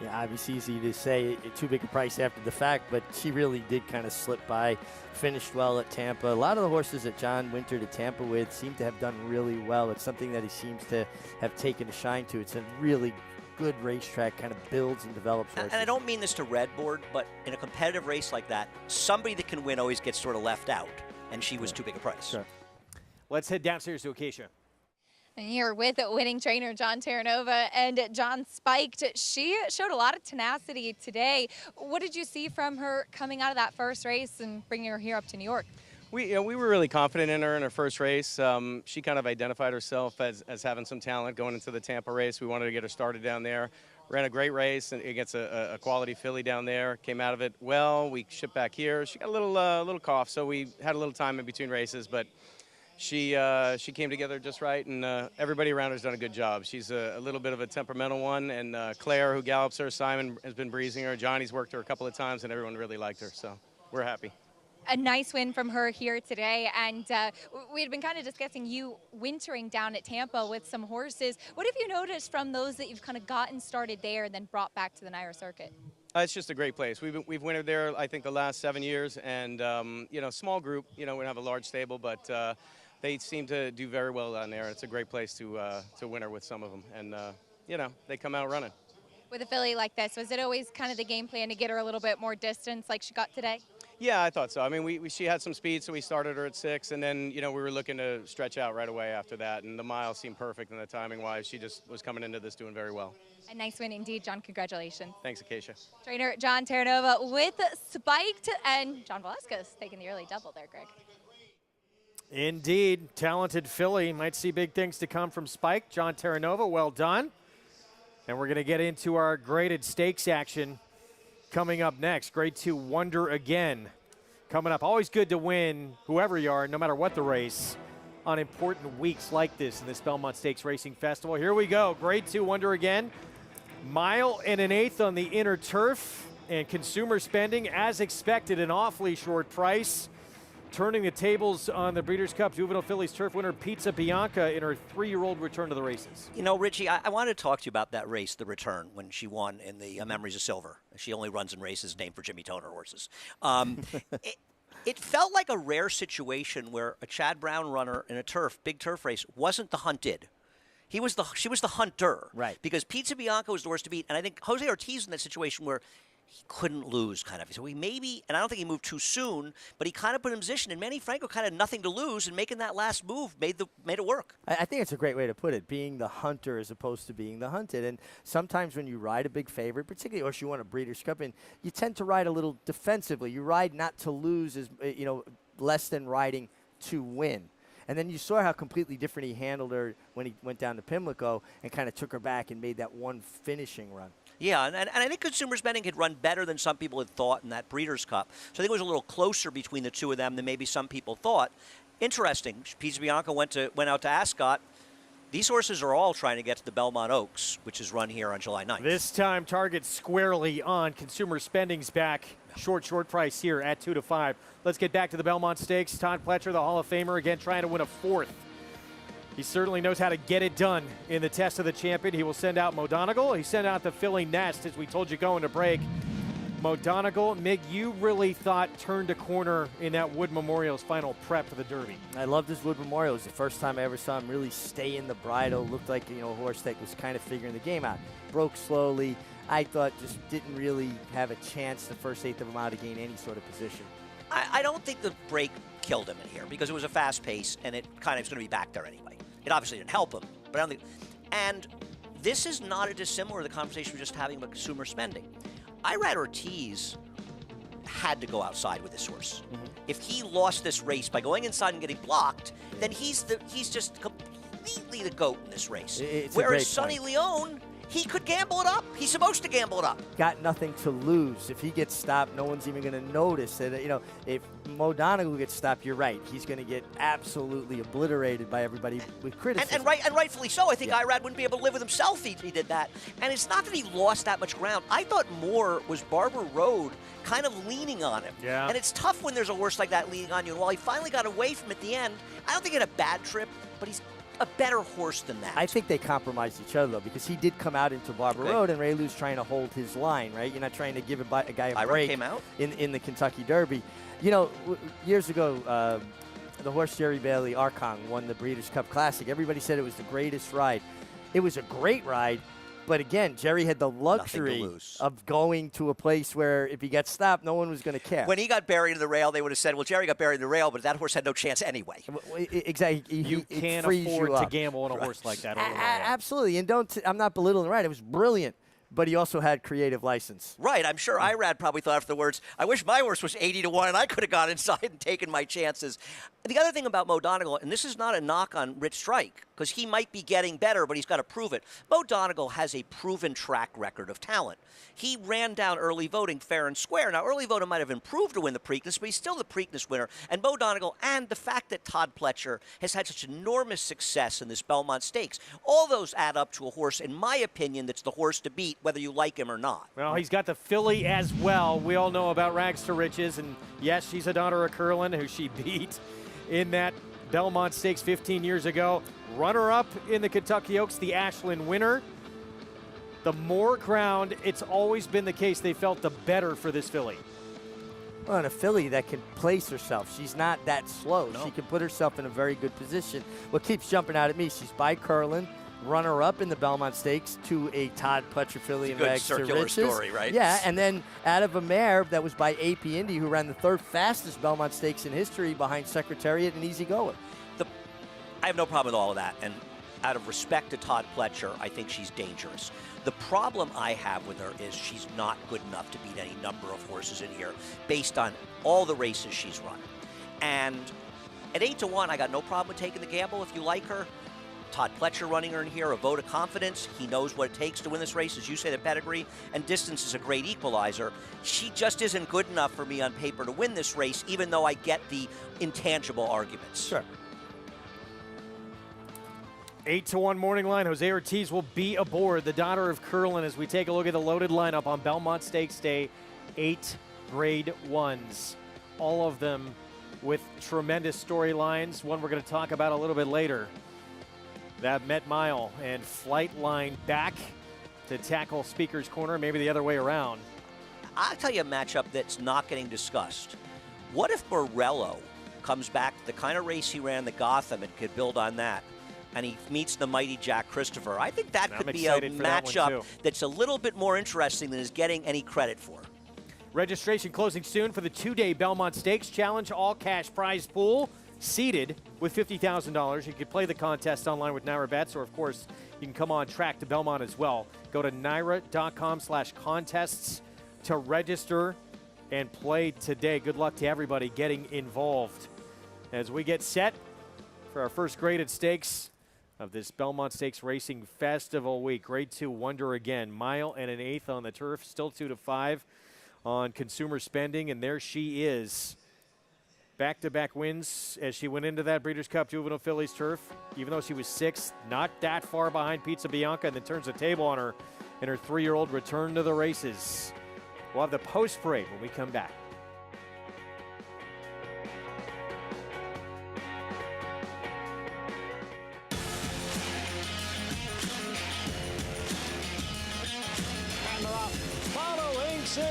Yeah, obviously easy to say too big a price after the fact, but she really did kind of slip by, finished well at Tampa. A lot of the horses that John wintered at Tampa with seem to have done really well. It's something that he seems to have taken a shine to. It's a really good racetrack, kind of builds and develops horses. And I don't mean this to Redboard, but in a competitive race like that, somebody that can win always gets sort of left out, and she was too big a price. Sure. Let's head downstairs to Acacia. And here with winning trainer John Terranova and John Spiked. She showed a lot of tenacity today. What did you see from her coming out of that first race and bringing her here up to New York? We were really confident in her first race. She kind of identified herself as having some talent going into the Tampa race. We wanted to get her started down there. Ran a great race against a quality filly down there. Came out of it well. We shipped back here. She got a little cough, so we had a little time in between races, but she came together just right, and everybody around her has done a good job. She's a little bit of a temperamental one, and Claire, who gallops her, Simon has been breezing her. Johnny's worked her a couple of times, and everyone really liked her, so we're happy. A nice win from her here today, and we had been kind of discussing you wintering down at Tampa with some horses. What have you noticed from those that you've kind of gotten started there and then brought back to the NYRA circuit? It's just a great place. We've wintered there, I think, the last 7 years, and small group. We don't have a large stable, but they seem to do very well down there. It's a great place to winter with some of them, and they come out running. With a filly like this, was it always kind of the game plan to get her a little bit more distance like she got today? Yeah, I thought so. I mean, she had some speed, so we started her at 6, and then we were looking to stretch out right away after that, and the mile seemed perfect, and the timing-wise, she just was coming into this doing very well. A nice win indeed, John. Congratulations. Thanks, Acacia. Trainer John Terranova with Spiked, and John Velasquez taking the early double there, Greg. Indeed, talented filly. Might see big things to come from Spike. John Terranova, well done. And we're going to get into our graded stakes action coming up next. Grade 2 Wonder Again coming up. Always good to win, whoever you are, no matter what the race, on important weeks like this in this Belmont Stakes Racing Festival. Here we go. Grade 2 Wonder Again. 1 1/8 on the inner turf, and consumer spending, as expected, an awfully short price. Turning the tables on the Breeders' Cup Juvenile Fillies Turf winner Pizza Bianca in her 3-year-old return to the races. Richie, I wanted to talk to you about that race, the return, when she won in the Memories of Silver. She only runs in races named for Jimmy Toner horses. It felt like a rare situation where a Chad Brown runner in a big turf race wasn't the hunted. She was the hunter. Right. Because Pizza Bianca was the worst to beat. And I think Jose Ortiz in that situation where he couldn't lose, kind of. So and I don't think he moved too soon, but he kind of put him in position, and Manny Franco kind of nothing to lose, and making that last move made it work. I think it's a great way to put it, being the hunter as opposed to being the hunted. And sometimes when you ride a big favorite, particularly or you want a Breeders' Cup, and you tend to ride a little defensively. You ride not to lose, as less than riding to win. And then you saw how completely different he handled her when he went down to Pimlico and kind of took her back and made that one finishing run. Yeah, and I think consumer spending had run better than some people had thought in that Breeders' Cup. So I think it was a little closer between the two of them than maybe some people thought. Interesting, Pizza Bianca went out to Ascot. These horses are all trying to get to the Belmont Oaks, which is run here on July 9th. This time, target squarely on consumer spending's back. Short price here at 2 to 5. Let's get back to the Belmont Stakes. Todd Pletcher, the Hall of Famer, again trying to win a 4th. He certainly knows how to get it done in the Test of the Champion. He will send out Modonegal. He sent out the filly Nest, as we told you going to break. Modonegal, Mig, you really thought turned a corner in that Wood Memorial's final prep for the Derby. I loved this Wood Memorial. It was the first time I ever saw him really stay in the bridle. Looked like a horse that was kind of figuring the game out. Broke slowly. I thought just didn't really have a chance the first 8th of a mile to gain any sort of position. I don't think the break killed him in here because it was a fast pace and it kind of was going to be back there anyway. It obviously didn't help him, but I don't think. And this is not a dissimilar to the conversation we're just having about consumer spending. Irad Ortiz had to go outside with this horse. Mm-hmm. If he lost this race by going inside and getting blocked, then he's just completely the GOAT in this race. Whereas Sonny Leone he could gamble it up. He's supposed to gamble it up. Got nothing to lose. If he gets stopped, no one's even going to notice that. You know, if Mo Donegal gets stopped, you're right. He's going to get absolutely obliterated by everybody with criticism. And rightfully so. I think Irad wouldn't be able to live with himself if he did that. And it's not that he lost that much ground. I thought more was Barber Road kind of leaning on him. Yeah. And it's tough when there's a horse like that leaning on you. And while he finally got away from it at the end, I don't think he had a bad trip, but he's a better horse than that. I think they compromised each other, though, because he did come out into Barber Road, and Ray Lou's trying to hold his line, right? You're not trying to give a guy a break came out? in the Kentucky Derby. You know, years ago, the horse Jerry Bailey, Arkong, won the Breeders' Cup Classic. Everybody said it was the greatest ride. It was a great ride, but again, Jerry had the luxury of going to a place where if he got stopped, no one was going to care. When he got buried in the rail, they would have said, well, Jerry got buried in the rail, but that horse had no chance anyway. Exactly. You can't afford to gamble on a horse like that. Absolutely. And I'm not belittling the ride. It was brilliant. But he also had creative license. Right. I'm sure Irad probably thought afterwards, I wish my horse was 80-1 and I could have gone inside and taken my chances. The other thing about Mo Donegal, and this is not a knock on Rich Strike, because he might be getting better, but he's got to prove it. Mo Donegal has a proven track record of talent. He ran down early voting fair and square. Now, early voting might have improved to win the Preakness, but he's still the Preakness winner. And Mo Donegal, and the fact that Todd Pletcher has had such enormous success in this Belmont Stakes, all those add up to a horse, in my opinion, that's the horse to beat, whether you like him or not. Well, he's got the filly as well. We all know about Rags to Riches, and yes, she's a daughter of Curlin, who she beat in that Belmont Stakes 15 years ago. Runner-up in the Kentucky Oaks, the Ashland winner. The more ground, it's always been the case, they felt the better for this filly. Well, and a filly that can place herself. She's not that slow. No. She can put herself in a very good position. What keeps jumping out at me, she's by Curlin, runner-up in the Belmont Stakes to a Todd Pletcher filly in Rags to Riches. Good circular story, right? Yeah, and then out of a mare that was by AP Indy, who ran the third fastest Belmont Stakes in history behind Secretariat and Easy Goer. I have no problem with all of that, and out of respect to Todd Pletcher, I think she's dangerous. The problem I have with her is she's not good enough to beat any number of horses in here based on all the races she's run. And at 8-1, I got no problem with taking the gamble if you like her. Todd Pletcher running her in here, a vote of confidence. He knows what it takes to win this race, as you say, the pedigree, and distance is a great equalizer. She just isn't good enough for me on paper to win this race, even though I get the intangible arguments. Sure. 8-1 morning line. Jose Ortiz will be aboard, the daughter of Curlin, as we take a look at the loaded lineup on Belmont Stakes Day. 8 Grade 1s, all of them with tremendous storylines. One we're going to talk about a little bit later. That Met Mile and Flightline back to tackle Speaker's Corner, maybe the other way around. I'll tell you a matchup that's not getting discussed. What if Morello comes back to the kind of race he ran the Gotham and could build on that, and he meets the mighty Jack Christopher? I think that could be a matchup that's a little bit more interesting than is getting any credit for. Registration closing soon for the 2-day Belmont Stakes Challenge all-cash prize pool, seeded with $50,000. You can play the contest online with Naira Bets, or of course, you can come on track to Belmont as well. Go to naira.com/contests to register and play today. Good luck to everybody getting involved as we get set for our first graded stakes of this Belmont Stakes Racing Festival Week. Grade 2 Wonder again. Mile and an eighth on the turf. Still 2-5 on consumer spending. And there she is. Back-to-back wins as she went into that Breeders' Cup Juvenile Fillies turf. Even though she was 6th, not that far behind Pizza Bianca, and then turns the table on her in her 3-year-old return to the races. We'll have the post-parade when we come back. Following C,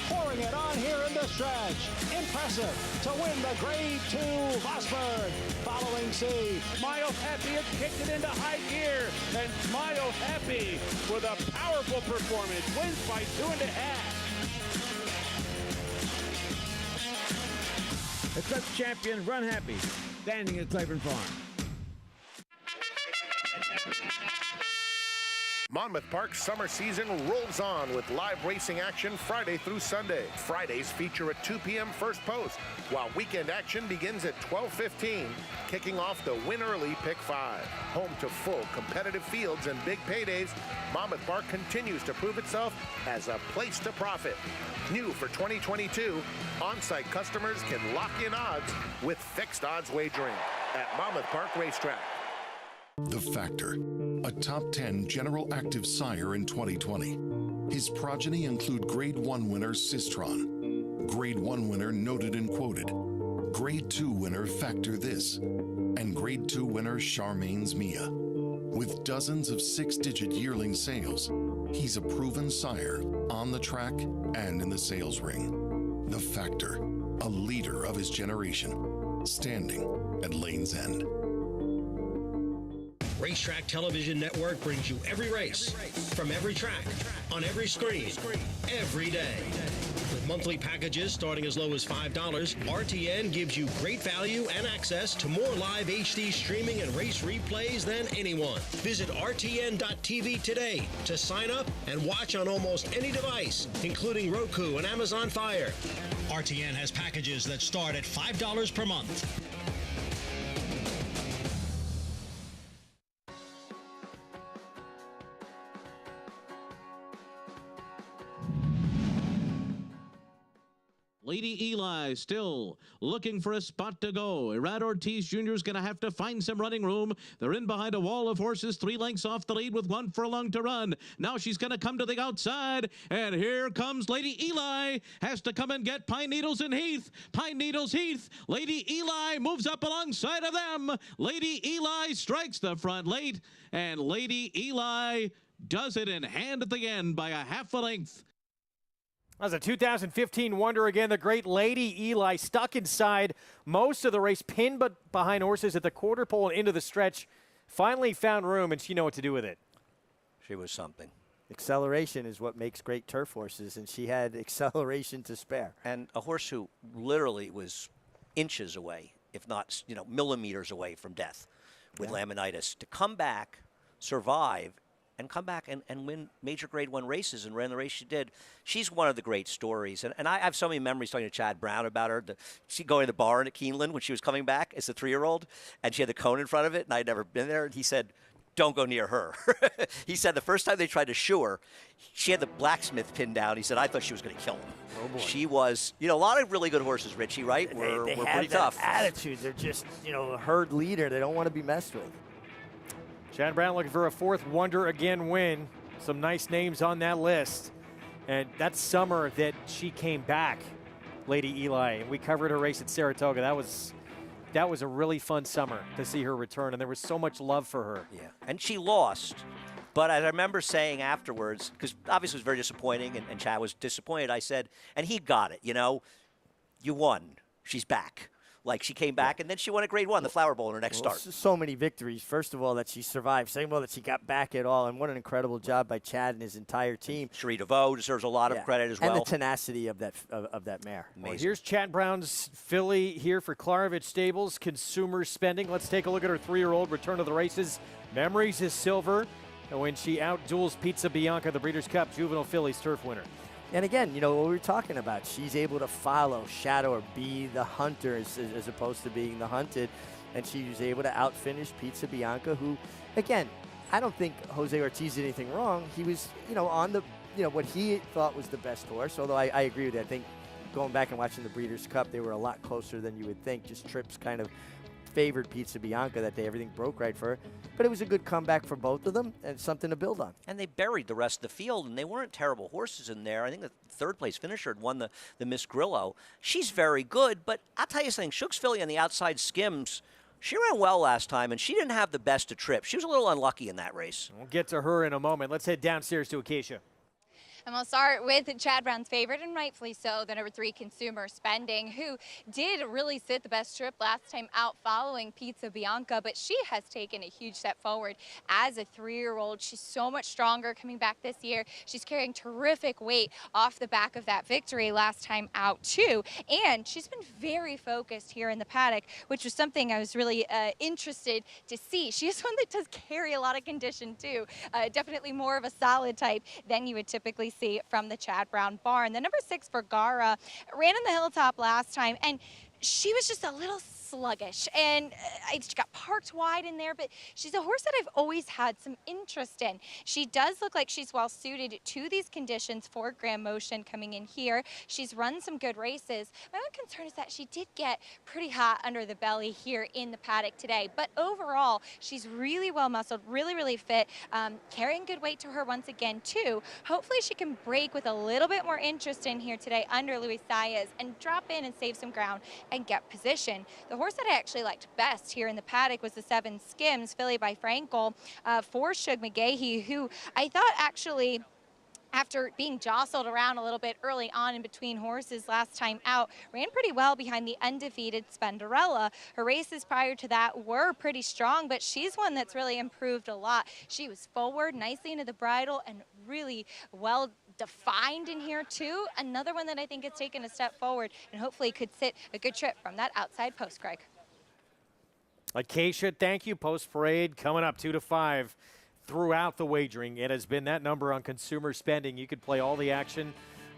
pouring it on here in the stretch. Impressive to win the Grade 2 Vosburg. Following C, Smile Happy has kicked it into high gear, and Smile Happy with a powerful performance wins by 2.5. The Cup champion Run Happy, standing at Claiborne Farm. Monmouth Park's summer season rolls on with live racing action Friday through Sunday. Fridays feature a 2 p.m. first post, while weekend action begins at 12:15, kicking off the Win Early Pick 5. Home to full competitive fields and big paydays, Monmouth Park continues to prove itself as a place to profit. New for 2022, on-site customers can lock in odds with fixed odds wagering at Monmouth Park Racetrack. The Factor, a top 10 General Active sire in 2020. His progeny include Grade 1 winner Sistron, Grade 1 winner Noted and Quoted, Grade 2 winner Factor This, and Grade 2 winner Charmaine's Mia. With dozens of 6-digit yearling sales, he's a proven sire on the track and in the sales ring. The Factor, a leader of his generation, standing at Lane's End. Racetrack Television Network brings you every race, from every track, on every screen, every day. With monthly packages starting as low as $5, RTN gives you great value and access to more live HD streaming and race replays than anyone. Visit RTN.tv today to sign up and watch on almost any device, including Roku and Amazon Fire. RTN has packages that start at $5 per month. Lady Eli still looking for a spot to go. Irad Ortiz Jr. is going to have to find some running room. They're in behind a wall of horses, 3 lengths off the lead with 1 furlong to run. Now she's going to come to the outside, and here comes Lady Eli. Has to come and get Pine Needles and Heath. Pine Needles, Heath. Lady Eli moves up alongside of them. Lady Eli strikes the front late, and Lady Eli does it in hand at the end by a half a length. That was a 2015 wonder again. The great Lady Eli stuck inside most of the race, pinned but behind horses at the quarter pole and into the stretch. Finally found room, and she knew what to do with it. She was something. Acceleration is what makes great turf horses, and she had acceleration to spare. And a horse who literally was inches away, if not millimeters away from death with laminitis, to come back, survive, and come back and win major Grade 1 races and ran the race she did. She's one of the great stories. And I have so many memories talking to Chad Brown about her. She going to the barn at Keeneland when she was coming back as a 3-year-old, and she had the cone in front of it, and I'd never been there. And he said, don't go near her. He said the first time they tried to shoe her, she had the blacksmith pinned down. He said, I thought she was going to kill him. Oh, boy. She was, a lot of really good horses, Richie, right? They Were have pretty that tough. attitude. They're just, a herd leader. They don't want to be messed with. Chad Brown looking for a 4th wonder again win. Some nice names on that list. And that summer that she came back, Lady Eli, and we covered her race at Saratoga. That was a really fun summer to see her return, and there was so much love for her. Yeah, and she lost. But I remember saying afterwards, because obviously it was very disappointing, and Chad was disappointed, I said, and he got it, you won. She's back. Like, she came back, and then she won a Grade 1, the Flower Bowl, in her next start. So many victories. First of all, that she survived. Second of all, that she got back at all. And what an incredible job by Chad and his entire team. Cherie DeVoe deserves a lot of credit as well. And the tenacity of that mare. Well, here's Chad Brown's filly here for Klarovich Stables, Consumer Spending. Let's take a look at her 3-year-old return to the races. Memories is silver. And when she outduels Pizza Bianca, the Breeders' Cup Juvenile Fillies Turf winner. And again, what we were talking about, she's able to follow, shadow, or be the hunter as opposed to being the hunted. And she was able to outfinish Pizza Bianca, who, again, I don't think Jose Ortiz did anything wrong. He was, on the, what he thought was the best horse, although I agree with that. I think going back and watching the Breeders' Cup, they were a lot closer than you would think. Just trips kind of favored Pizza Bianca that day. Everything broke right for her. But it was a good comeback for both of them and something to build on. And they buried the rest of the field, and they weren't terrible horses in there. I think the 3rd-place finisher had won the Miss Grillo. She's very good, but I'll tell you something. Shook's filly on the outside skims, she ran well last time, and she didn't have the best of trips. She was a little unlucky in that race. We'll get to her in a moment. Let's head downstairs to Acacia. And we'll start with Chad Brown's favorite, and rightfully so, the number 3 Consumer Spending, who did really sit the best trip last time out following Pizza Bianca, but she has taken a huge step forward as a 3-year-old. She's so much stronger coming back this year. She's carrying terrific weight off the back of that victory last time out too, and she's been very focused here in the paddock, which was something I was really interested to see. She is one that does carry a lot of condition too, definitely more of a solid type than you would typically see from the Chad Brown barn. The number 6 Vergara ran in the Hilltop last time, and she was just a little sluggish, and she got parked wide in there, but she's a horse that I've always had some interest in. She does look like she's well suited to these conditions for Grand Motion coming in here. She's run some good races. My only concern is that she did get pretty hot under the belly here in the paddock today, but overall, she's really well muscled, really fit, carrying good weight to her once again too. Hopefully she can break with a little bit more interest in here today under Luis Saez and drop in and save some ground and get position. The horse that I actually liked best here in the paddock was the 7 Skims, filly by Frankel, for Shug McGahee, who I thought actually, after being jostled around a little bit early on in between horses last time out, ran pretty well behind the undefeated Spenderella. Her races prior to that were pretty strong, but she's one that's really improved a lot. She was forward, nicely into the bridle, and really well defined in here too. Another one that I think has taken a step forward and hopefully could sit a good trip from that outside post, Greg. Acacia, thank you. Post parade coming up 2 to 5 throughout the wagering. It has been that number on Consumer Spending. You could play all the action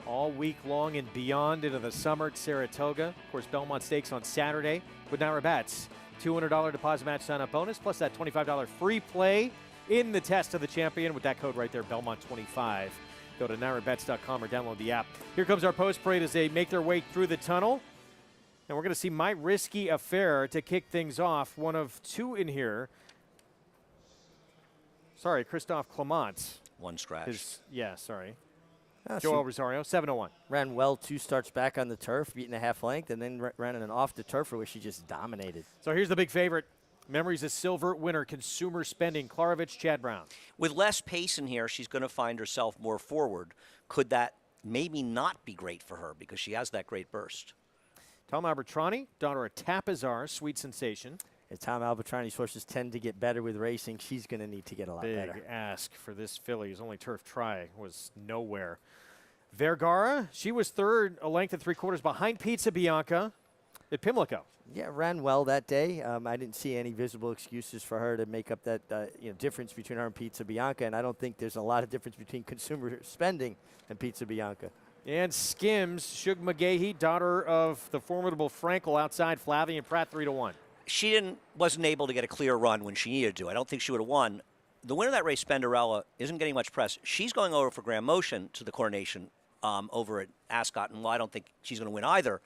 all week long and beyond into the summer at Saratoga. Of course, Belmont Stakes on Saturday with Naira Bets. $200 deposit match sign-up bonus, plus that $25 free play in the Test of the Champion with that code right there, Belmont25. Go to NairaBets.com or download the app. Here comes our post parade as they make their way through the tunnel. And we're going to see My Risky Affair to kick things off. One of 2 in here. Sorry, Christophe Clement. One scratch. Sorry. Oh, Joel Rosario, 7:01. Ran well 2 starts back on the turf, beating a half length, and then ran in an off the turf where she just dominated. So here's the big favorite. Memories of Silver winner, Consumer Spending, Klarovich, Chad Brown. With less pace in here, she's going to find herself more forward. Could that maybe not be great for her because she has that great burst? Tom Albertrani, daughter of Tapazar, Sweet Sensation. If Tom Albertrani's horses tend to get better with racing, she's going to need to get a lot better. Big ask for this filly. His only turf try was nowhere. Vergara, she was 3rd, a length and 3/4 behind Pizza Bianca at Pimlico. Yeah, ran well that day. I didn't see any visible excuses for her to make up that difference between her and Pizza Bianca, and I don't think there's a lot of difference between Consumer Spending and Pizza Bianca. And Skims, Shug McGahee, daughter of the formidable Frankel outside Flavian Pratt, 3-1. She wasn't able to get a clear run when she needed to. I don't think she would have won. The winner of that race, Spenderella, isn't getting much press. She's going over for Grand Motion to the Coronation over at Ascot, and while I don't think she's going to win either,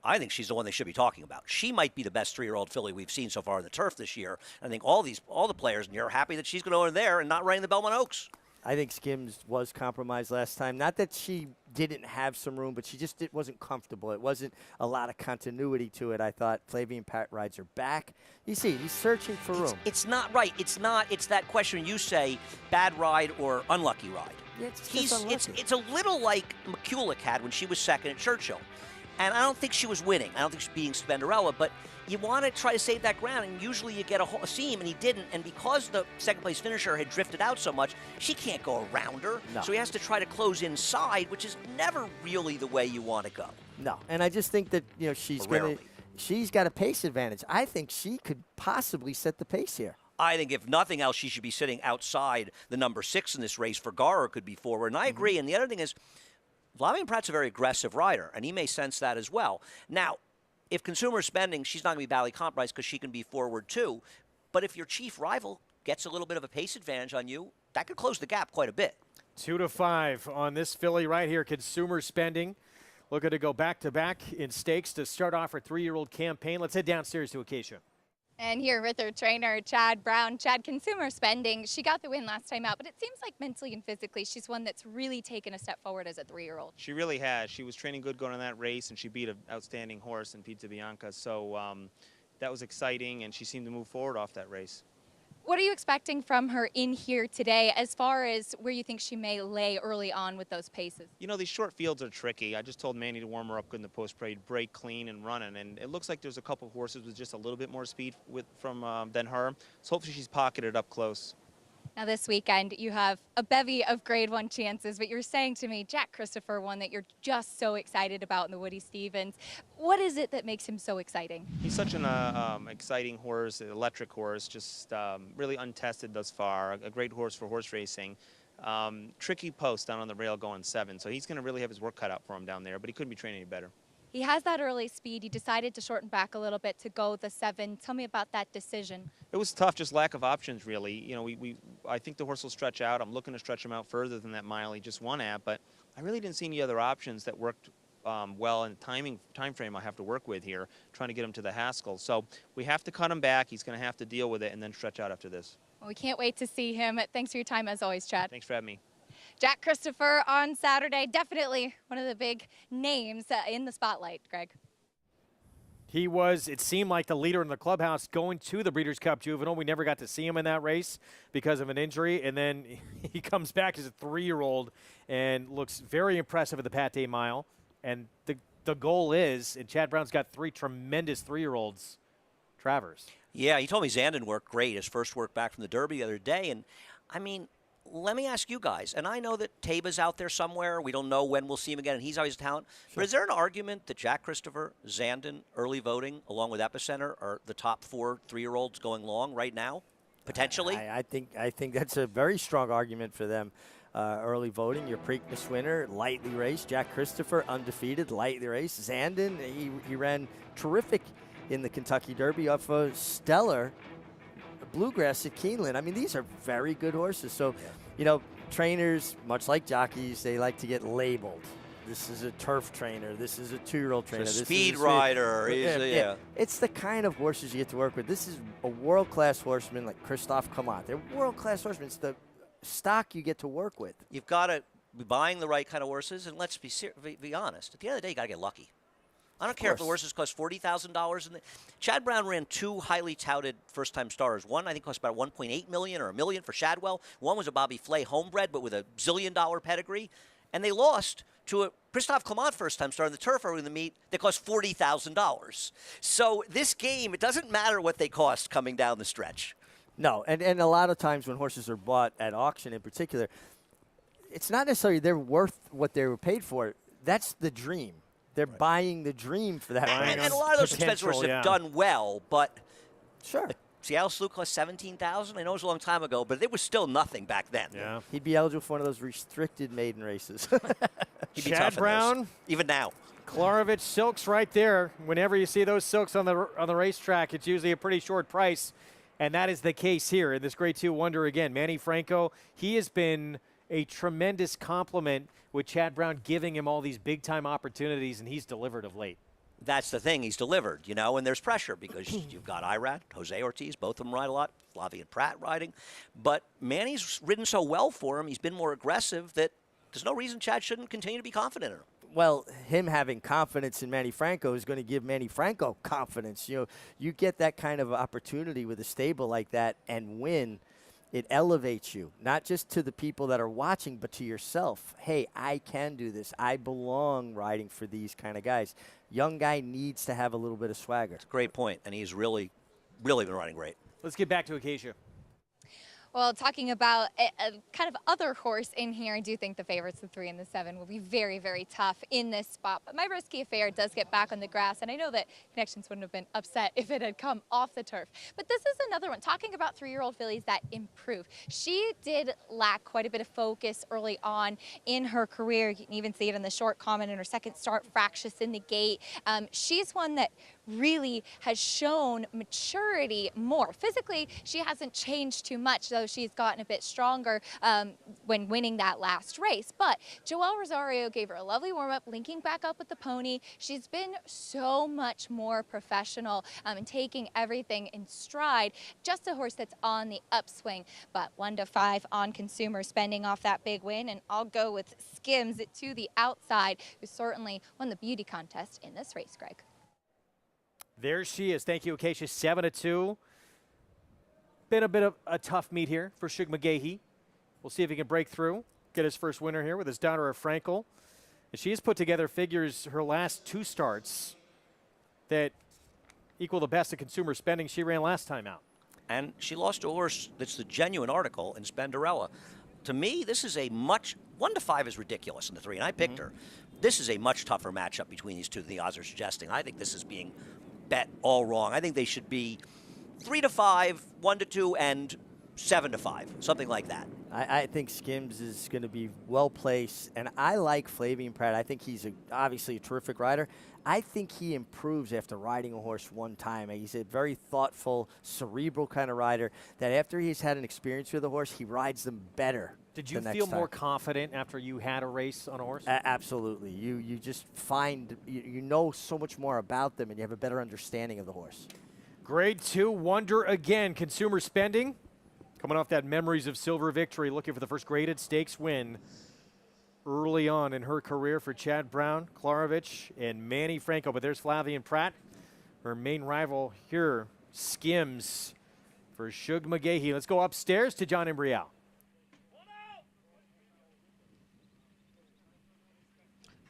I think she's the one they should be talking about. She might be the best 3-year-old filly we've seen so far in the turf this year. I think all the players in here are happy that she's going over there and not running the Belmont Oaks. I think Skims was compromised last time. Not that she didn't have some room, but she just wasn't comfortable. It wasn't a lot of continuity to it. I thought Flavian Pat rides her back. You see, he's searching for room. It's not right. It's that question you say, bad ride or unlucky ride. Yeah, it's a little like McCulloch had when she was 2nd at Churchill. And I don't think she was winning. I don't think she's beating Spenderella, but you want to try to save that ground, and usually you get a seam, and he didn't. And because the second-place finisher had drifted out so much, she can't go around her. No. So he has to try to close inside, which is never really the way you want to go. No, and I just think that she's got a pace advantage. I think she could possibly set the pace here. I think if nothing else, she should be sitting outside the number 6 in this race. Vergara could be forward, and I agree. And the other thing is, Flavian Pratt's a very aggressive rider, and he may sense that as well. Now, if Consumer Spending, she's not going to be badly compromised because she can be forward too. But if your chief rival gets a little bit of a pace advantage on you, that could close the gap quite a bit. 2 to 5 on this filly right here, Consumer Spending. Looking to go back-to-back in stakes to start off her 3-year-old campaign. Let's head downstairs to Acacia. And here with her trainer, Chad Brown. Chad, Consumer Spending, she got the win last time out, but it seems like mentally and physically she's one that's really taken a step forward as a 3-year-old. She really has. She was training good going on that race, and she beat an outstanding horse in Pizza Bianca. So that was exciting, and she seemed to move forward off that race. What are you expecting from her in here today as far as where you think she may lay early on with those paces? You know, these short fields are tricky. I just told Manny to warm her up good in the post parade, break clean and running. And it looks like there's a couple of horses with just a little bit more speed than her. So hopefully she's pocketed up close. Now this weekend you have a bevy of Grade 1 chances, but you're saying to me Jack Christopher, one that you're just so excited about in the Woody Stevens. What is it that makes him so exciting? He's such an exciting horse, an electric horse, just really untested thus far. A great horse for horse racing. Tricky post down on the rail going 7, so he's going to really have his work cut out for him down there, but he couldn't be training any better. He has that early speed. He decided to shorten back a little bit to go the 7. Tell me about that decision. It was tough, just lack of options, really. You know, I think the horse will stretch out. I'm looking to stretch him out further than that mile he just won at, but I really didn't see any other options that worked well in the time frame I have to work with here, trying to get him to the Haskell. So we have to cut him back. He's going to have to deal with it and then stretch out after this. Well, we can't wait to see him. Thanks for your time as always, Chad. Thanks for having me. Jack Christopher on Saturday, definitely one of the big names in the spotlight, Greg. He was, it seemed like, the leader in the clubhouse going to the Breeders' Cup Juvenile. We never got to see him in that race because of an injury, and then he comes back as a 3-year-old and looks very impressive at the Pate Mile. And the goal is, and Chad Brown's got 3 tremendous 3-year-olds. Travers. Yeah, he told me Zandon worked great, his first work back from the Derby the other day. And, I mean, let me ask you guys, and I know that Taba's out there somewhere. We don't know when we'll see him again, and he's always a talent. Sure. But is there an argument that Jack Christopher, Zandon, early voting, along with Epicenter, are the top 4 3-year-olds going long right now, potentially? I think that's a very strong argument for them. Early voting, your Preakness winner, lightly raced. Jack Christopher, undefeated, lightly raced. Zandon, he ran terrific in the Kentucky Derby off a stellar Bluegrass at Keeneland. I mean, these are very good horses. So, you know, trainers, much like jockeys, they like to get labeled. This is a turf trainer. This is a 2-year-old trainer. It's a this speed is rider. Yeah. It's the kind of horses you get to work with. This is a world-class horseman like Christophe Clement. They're world-class horsemen. It's the stock you get to work with. You've got to be buying the right kind of horses, and let's be honest. At the end of the day, you got to get lucky. I don't care if the horses cost $40,000. Chad Brown ran 2 highly touted first-time stars. One, I think, cost about $1.8 million or $1 million for Shadwell. One was a Bobby Flay homebred, but with a zillion-dollar pedigree. And they lost to a Christophe Clement first-time star in the turf over in the meet that cost $40,000. So this game, it doesn't matter what they cost coming down the stretch. No, and a lot of times when horses are bought at auction in particular, it's not necessarily they're worth what they were paid for. That's the dream. They're buying the dream for that. And a lot of those expensive horses have done well, but sure. Seattle Slew cost $17,000. I know it was a long time ago, but it was still nothing back then. Yeah, he'd be eligible for one of those restricted maiden races. He'd be Chad Brown, even now. Klarovich silks right there. Whenever you see those silks on the racetrack, it's usually a pretty short price, and that is the case here in this Grade 2 Wonder again. Manny Franco, he has been a tremendous compliment with Chad Brown giving him all these big-time opportunities, and he's delivered of late. That's the thing. He's delivered, you know, and there's pressure because you've got Irad, Jose Ortiz, both of them ride a lot, Flavie and Pratt riding. But Manny's ridden so well for him, he's been more aggressive that there's no reason Chad shouldn't continue to be confident in him. Well, him having confidence in Manny Franco is going to give Manny Franco confidence. You know, you get that kind of opportunity with a stable like that and win, it elevates you, not just to the people that are watching, but to yourself. Hey, I can do this. I belong riding for these kind of guys. Young guy needs to have a little bit of swagger. That's a great point, and he's really, really been riding great. Let's get back to Acacia. Well, talking about a kind of other horse in here, I do think the favorites, the 3 and the 7, will be very, very tough in this spot. But My Risky Affair does get back on the grass, and I know that Connections wouldn't have been upset if it had come off the turf. But this is another one. Talking about 3-year-old fillies that improve. She did lack quite a bit of focus early on in her career. You can even see it in the short comment in her second start, Fractious in the Gate. She's one that really has shown maturity more. Physically, she hasn't changed too much, though she's gotten a bit stronger when winning that last race. But Joelle Rosario gave her a lovely warm-up, linking back up with the pony. She's been so much more professional and taking everything in stride. Just a horse that's on the upswing. But 1-5 on Consumer, spending off that big win. And I'll go with Skims to the outside, who certainly won the beauty contest in this race, Greg. There she is. Thank you, Acacia. 7-2. been a bit of a tough meet here for Shug McGahee. We'll see if he can break through, get his first winner here with his daughter of Frankel. And she has put together figures her last 2 starts that equal the best of consumer spending she ran last time out. And she lost to a horse that's the genuine article in Spenderella. To me, this is a much, 1-5 is ridiculous in the 3, and I picked her. This is a much tougher matchup between these two than the odds are suggesting. I think this is being bet all wrong. I think they should be 3-5, 1-2, and 7-5, something like that. I think Skims is going to be well placed, and I like Flavian Pratt. I think he's obviously a terrific rider. I think he improves after riding a horse one time. He's a very thoughtful, cerebral kind of rider that after he's had an experience with a horse, he rides them better. Did you feel more confident after you had a race on a horse? Absolutely. You just find, you know so much more about them, and you have a better understanding of the horse. Grade 2 wonder again. Consumer spending. Coming off that Memories of Silver victory, looking for the first graded stakes win early on in her career for Chad Brown, Klarovich, and Manny Franco. But there's Flavian Pratt, her main rival here, Skims for Shug McGahee. Let's go upstairs to John Imbrial.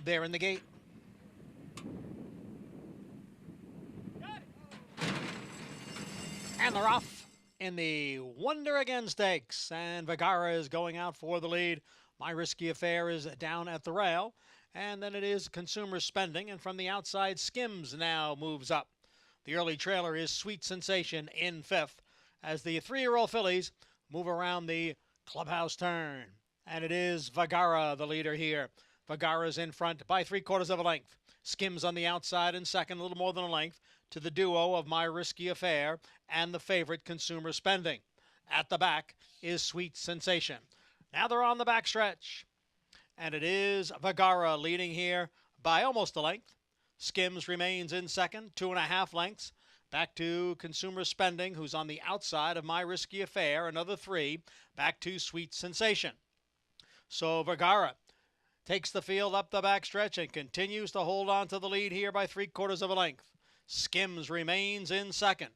There in the gate. And they're off in the Wonder Again Stakes, and Vergara is going out for the lead. My Risky Affair is down at the rail, and then it is Consumer Spending, and from the outside, Skims now moves up. The early trailer is Sweet Sensation in 5th as the 3-year-old fillies move around the clubhouse turn, and it is Vergara, the leader here. Vergara's in front by 3/4 of a length. Skims on the outside in second, a little more than a length, to the duo of My Risky Affair and the favorite Consumer Spending. At the back is Sweet Sensation. Now they're on the backstretch, and it is Vergara leading here by almost a length. Skims remains in second, 2.5 lengths. Back to Consumer Spending, who's on the outside of My Risky Affair, another 3. Back to Sweet Sensation. So Vergara takes the field up the backstretch and continues to hold on to the lead here by 3/4 of a length. Skims remains in second.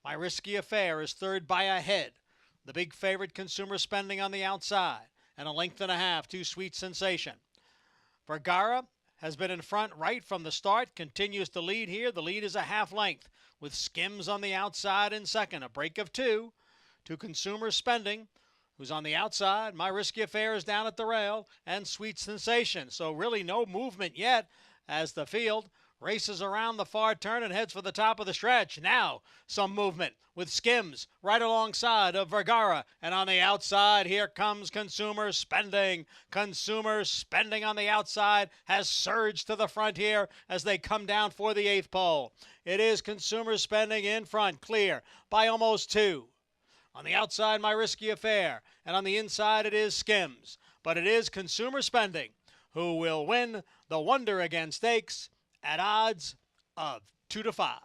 My Risky Affair is third by a head. The big favorite Consumer Spending on the outside, and 1.5 lengths to Sweet Sensation. Vergara has been in front right from the start, continues to lead here. The lead is a 1/2 length, with Skims on the outside in second. A break of 2 to Consumer Spending, who's on the outside. My Risky Affair is down at the rail, and Sweet Sensation. So really no movement yet as the field races around the far turn and heads for the top of the stretch. Now some movement with Skims right alongside of Vergara. And on the outside, here comes Consumer Spending. Consumer Spending on the outside has surged to the front here as they come down for the 8th pole. It is Consumer Spending in front, clear by almost 2. On the outside, My Risky Affair. And on the inside, it is Skims. But it is Consumer Spending who will win the Wonder Again Stakes at odds of 2-5.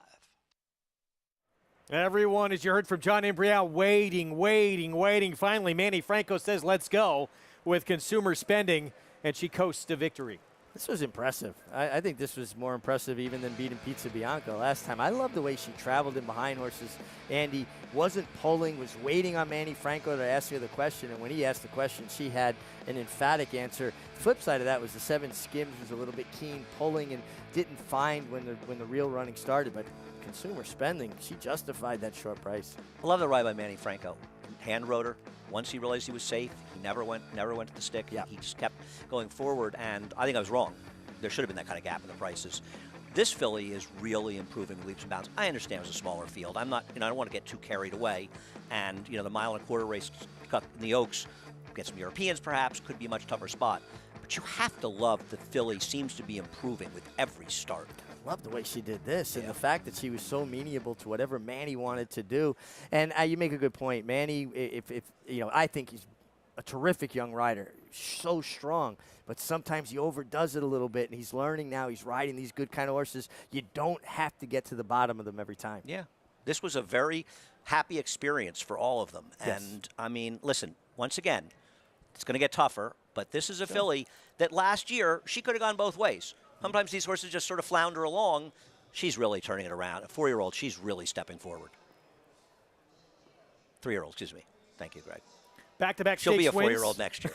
Everyone, as you heard from John Imbrial, waiting. Finally, Manny Franco says, let's go with Consumer Spending, and she coasts to victory. This was impressive. I think this was more impressive even than beating Pizza Bianca last time. I love the way she traveled in behind horses. Andy wasn't pulling, was waiting on Manny Franco to ask her the question, and when he asked the question, she had an emphatic answer. The flip side of that was the 7 Skims was a little bit keen, pulling, and didn't find when the real running started, but Consumer Spending, she justified that short price. I love the ride by Manny Franco. Hand rode her. Once he realized he was safe, he never went to the stick. Yeah. He just kept going forward, and I think I was wrong. There should have been that kind of gap in the prices. This filly is really improving leaps and bounds. I understand it was a smaller field. I'm not, I don't want to get too carried away. And, the 1.25 race cut in the Oaks, get some Europeans perhaps, could be a much tougher spot. But you have to love the filly seems to be improving with every start. I love the way she did this, and the fact that she was so amenable to whatever Manny wanted to do. And you make a good point. Manny, if I think he's a terrific young rider, so strong, but sometimes he overdoes it a little bit, and he's learning now. He's riding these good kind of horses. You don't have to get to the bottom of them every time. Yeah. This was a very happy experience for all of them. Yes. And, I mean, listen, once again, it's going to get tougher, but this is a filly that last year, she could have gone both ways. Sometimes these horses just sort of flounder along. She's really turning it around. A 4-year-old, she's really stepping forward. 3-year-old, excuse me. Thank you, Greg. Back-to-back She'll stakes be a wins. 4-year-old next year.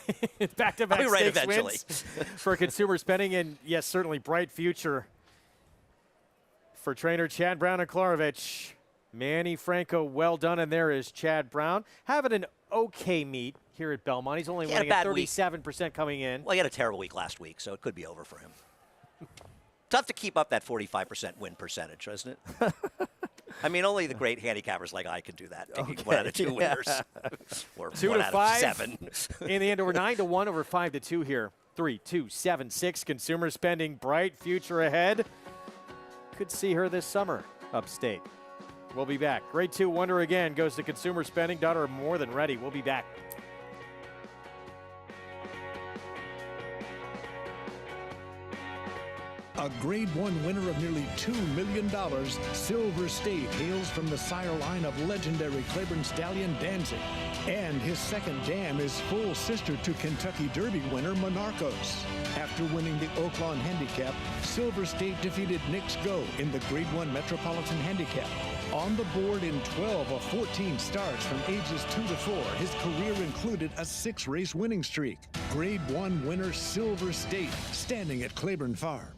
Back-to-back I'll be right stakes eventually. wins for consumer spending, and yes, certainly bright future for trainer Chad Brown and Klarovich. Manny Franco, well done, and there is Chad Brown having an okay meet here at Belmont. He's only winning at 37% coming in. Well, he had a terrible week last week, so it could be over for him. Tough to keep up that 45% win percentage, isn't it? I mean, only the great handicappers like I can do that. Taking 1 out of 2 winners. Or 2 1 to out 5. of 7. In the end, over 9-1, over 5-2 here. 3, 2, 7, 6. Consumer spending, bright future ahead. Could see her this summer upstate. We'll be back. Grade 2 wonder again goes to consumer spending. Daughter more than ready. We'll be back. A Grade 1 winner of nearly $2 million, Silver State hails from the sire line of legendary Claiborne stallion Danzig. And his second dam is full sister to Kentucky Derby winner Monarchos. After winning the Oaklawn Handicap, Silver State defeated Knicks Go in the Grade 1 Metropolitan Handicap. On the board in 12 of 14 starts from ages 2 to 4, his career included a 6-race winning streak. Grade 1 winner Silver State, standing at Claiborne Farm.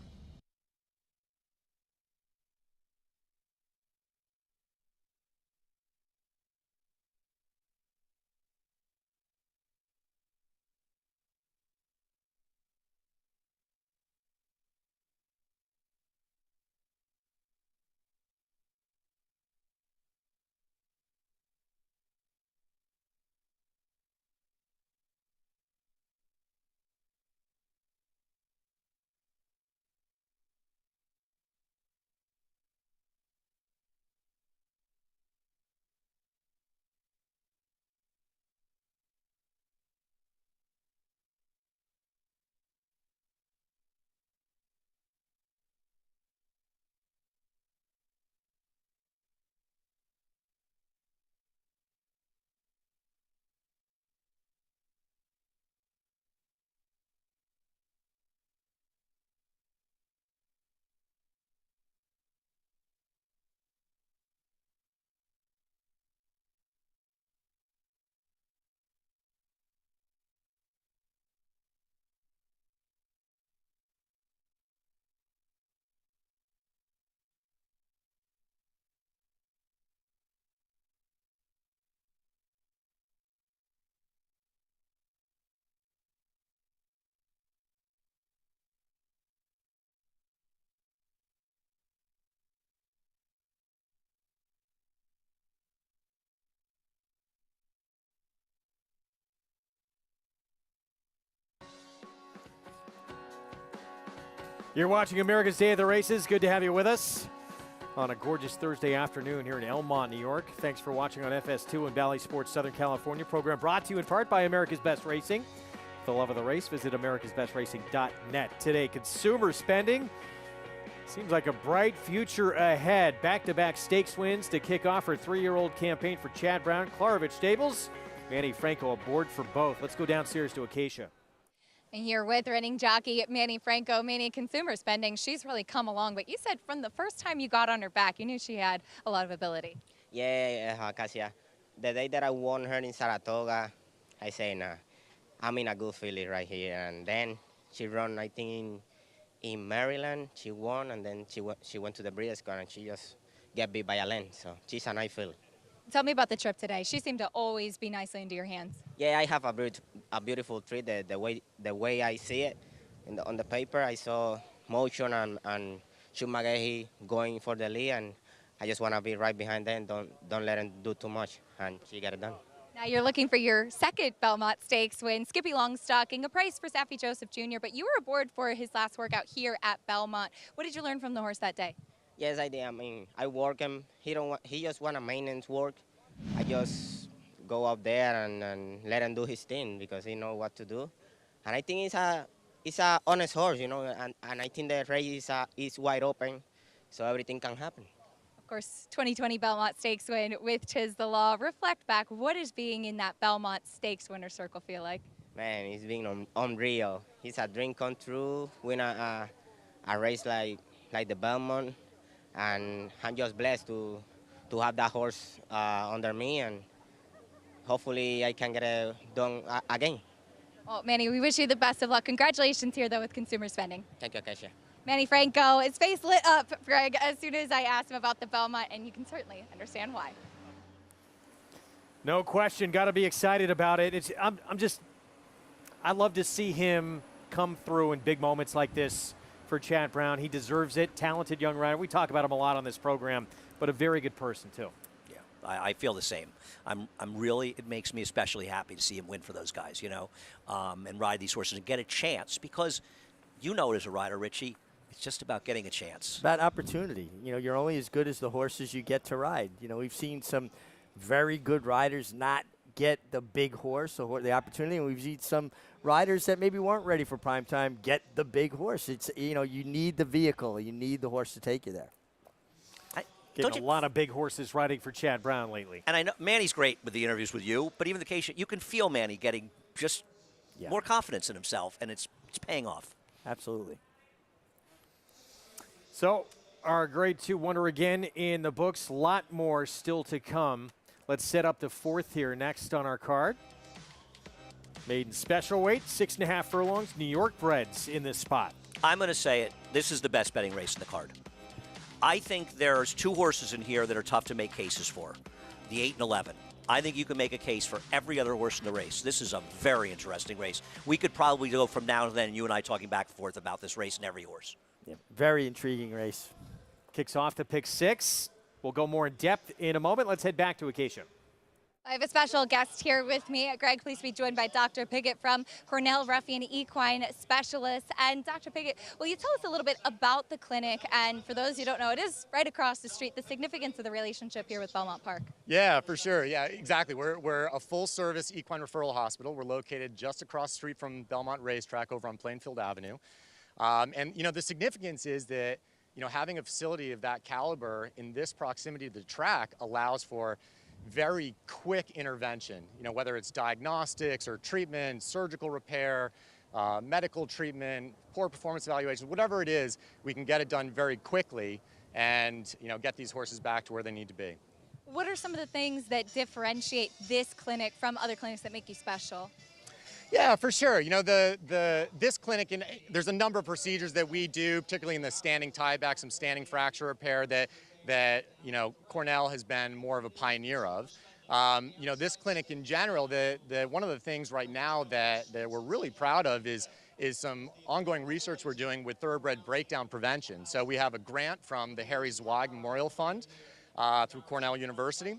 You're watching America's Day of the Races. Good to have you with us on a gorgeous Thursday afternoon here in Elmont, New York. Thanks for watching on FS2 and Bally Sports Southern California. Program brought to you in part by America's Best Racing. For the love of the race, visit americasbestracing.net. Today, consumer spending. Seems like a bright future ahead. Back-to-back stakes wins to kick off her 3-year-old campaign for Chad Brown. Klarovich Stables, Manny Franco aboard for both. Let's go downstairs to Acacia. And here with running jockey Manny Franco. Manny, consumer spending, she's really come along, but you said from the first time you got on her back, you knew she had a lot of ability. Yeah, Acacia. The day that I won her in Saratoga, I say, nah, I'm in a good feeling right here. And then she run, I think, in Maryland, she won, and then she went to the Breeders' Cup, and she just get beat by a length. So she's a nice field. Tell me about the trip today. She seemed to always be nicely into your hands. Yeah, I have a beautiful trip. The way I see it on the paper, I saw motion and Shoot McGahee going for the lead, and I just want to be right behind them. Don't let them do too much, and she got it done. Now you're looking for your second Belmont Stakes win. Skippy Longstocking, a price for Saffie Joseph Jr., but you were aboard for his last workout here at Belmont. What did you learn from the horse that day? Yes, I did. I mean, I work him. He just want a maintenance work. I just go up there and let him do his thing because he know what to do. And I think it's a honest horse, you know, and I think the race is wide open, so everything can happen. Of course, 2020 Belmont Stakes win with Tis the Law. Reflect back, what is being in that Belmont Stakes winner circle feel like? Man, it's been unreal. It's a dream come true, win a race like the Belmont, and I'm just blessed to have that horse under me, and hopefully I can get it done again. Well, Manny, we wish you the best of luck. Congratulations here, though, with consumer spending. Thank you, Acacia. Manny Franco, his face lit up, Greg, as soon as I asked him about the Belmont, and you can certainly understand why. No question. Got to be excited about it. I love to see him come through in big moments like this for Chad Brown. He deserves it. Talented young rider. We talk about him a lot on this program, but a very good person, too. Yeah, I feel the same. I'm really, it makes me especially happy to see him win for those guys, you know, and ride these horses and get a chance because you know it as a rider, Richie. It's just about getting a chance. About opportunity. You know, you're only as good as the horses you get to ride. You know, we've seen some very good riders not get the big horse or the opportunity, and we've seen some riders that maybe weren't ready for prime time get the big horse. It's, you know, you need the vehicle. You need the horse to take you there. Getting a lot of big horses riding for Chad Brown lately. And I know Manny's great with the interviews with you, but even the case, you can feel Manny getting just more confidence in himself, and it's paying off. Absolutely. So our Grade 2 wonder again in the books. A lot more still to come. Let's set up the fourth here next on our card. Maiden special weight, 6.5 furlongs. New York breds in this spot. I'm going to say it. This is the best betting race in the card. I think there's two horses in here that are tough to make cases for, the 8 and 11. I think you can make a case for every other horse in the race. This is a very interesting race. We could probably go from now to then, you and I talking back and forth about this race and every horse. Yeah, very intriguing race. Kicks off to pick 6. We'll go more in depth in a moment. Let's head back to Acacia. I have a special guest here with me. Greg, please be joined by Dr. Piggott from Cornell, Ruffian Equine Specialist. And Dr. Piggott, will you tell us a little bit about the clinic? And for those who don't know, it is right across the street, the significance of the relationship here with Belmont Park. Yeah, for sure. Yeah, exactly. We're a full-service equine referral hospital. We're located just across the street from Belmont Racetrack over on Plainfield Avenue. And, you know, the significance is that, you know, having a facility of that caliber in this proximity to the track allows for very quick intervention, you know, whether it's diagnostics or treatment, surgical repair, medical treatment, poor performance evaluation, whatever it is, we can get it done very quickly and, you know, get these horses back to where they need to be. What are some of the things that differentiate this clinic from other clinics that make you special? Yeah, for sure. You know, this clinic, and there's a number of procedures that we do, particularly in the standing tieback, some standing fracture repair that you know, Cornell has been more of a pioneer of. You know, this clinic in general, one of the things right now that we're really proud of is some ongoing research we're doing with thoroughbred breakdown prevention. So we have a grant from the Harry Zweig Memorial Fund through Cornell University.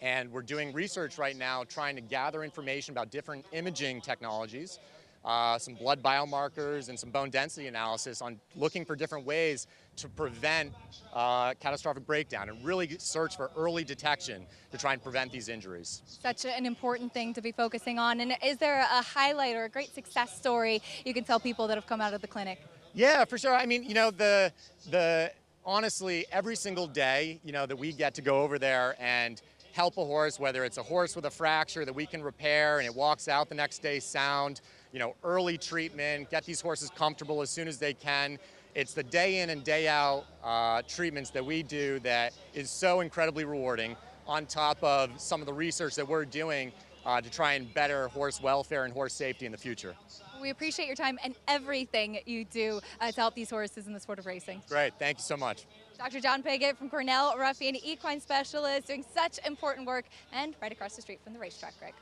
And we're doing research right now trying to gather information about different imaging technologies, some blood biomarkers and some bone density analysis on looking for different ways to prevent catastrophic breakdown and really search for early detection to try and prevent these injuries. Such an important thing to be focusing on. And is there a highlight or a great success story you can tell people that have come out of the clinic? Yeah, for sure. I mean, you know, honestly, every single day, you know, that we get to go over there and help a horse, whether it's a horse with a fracture that we can repair and it walks out the next day sound, you know, early treatment, get these horses comfortable as soon as they can. It's the day in and day out treatments that we do that is so incredibly rewarding, on top of some of the research that we're doing to try and better horse welfare and horse safety in the future. We appreciate your time and everything you do to help these horses in the sport of racing. Great, thank you so much. Dr. John Piggott from Cornell, Ruffian Equine Specialist, doing such important work, and right across the street from the racetrack, Greg.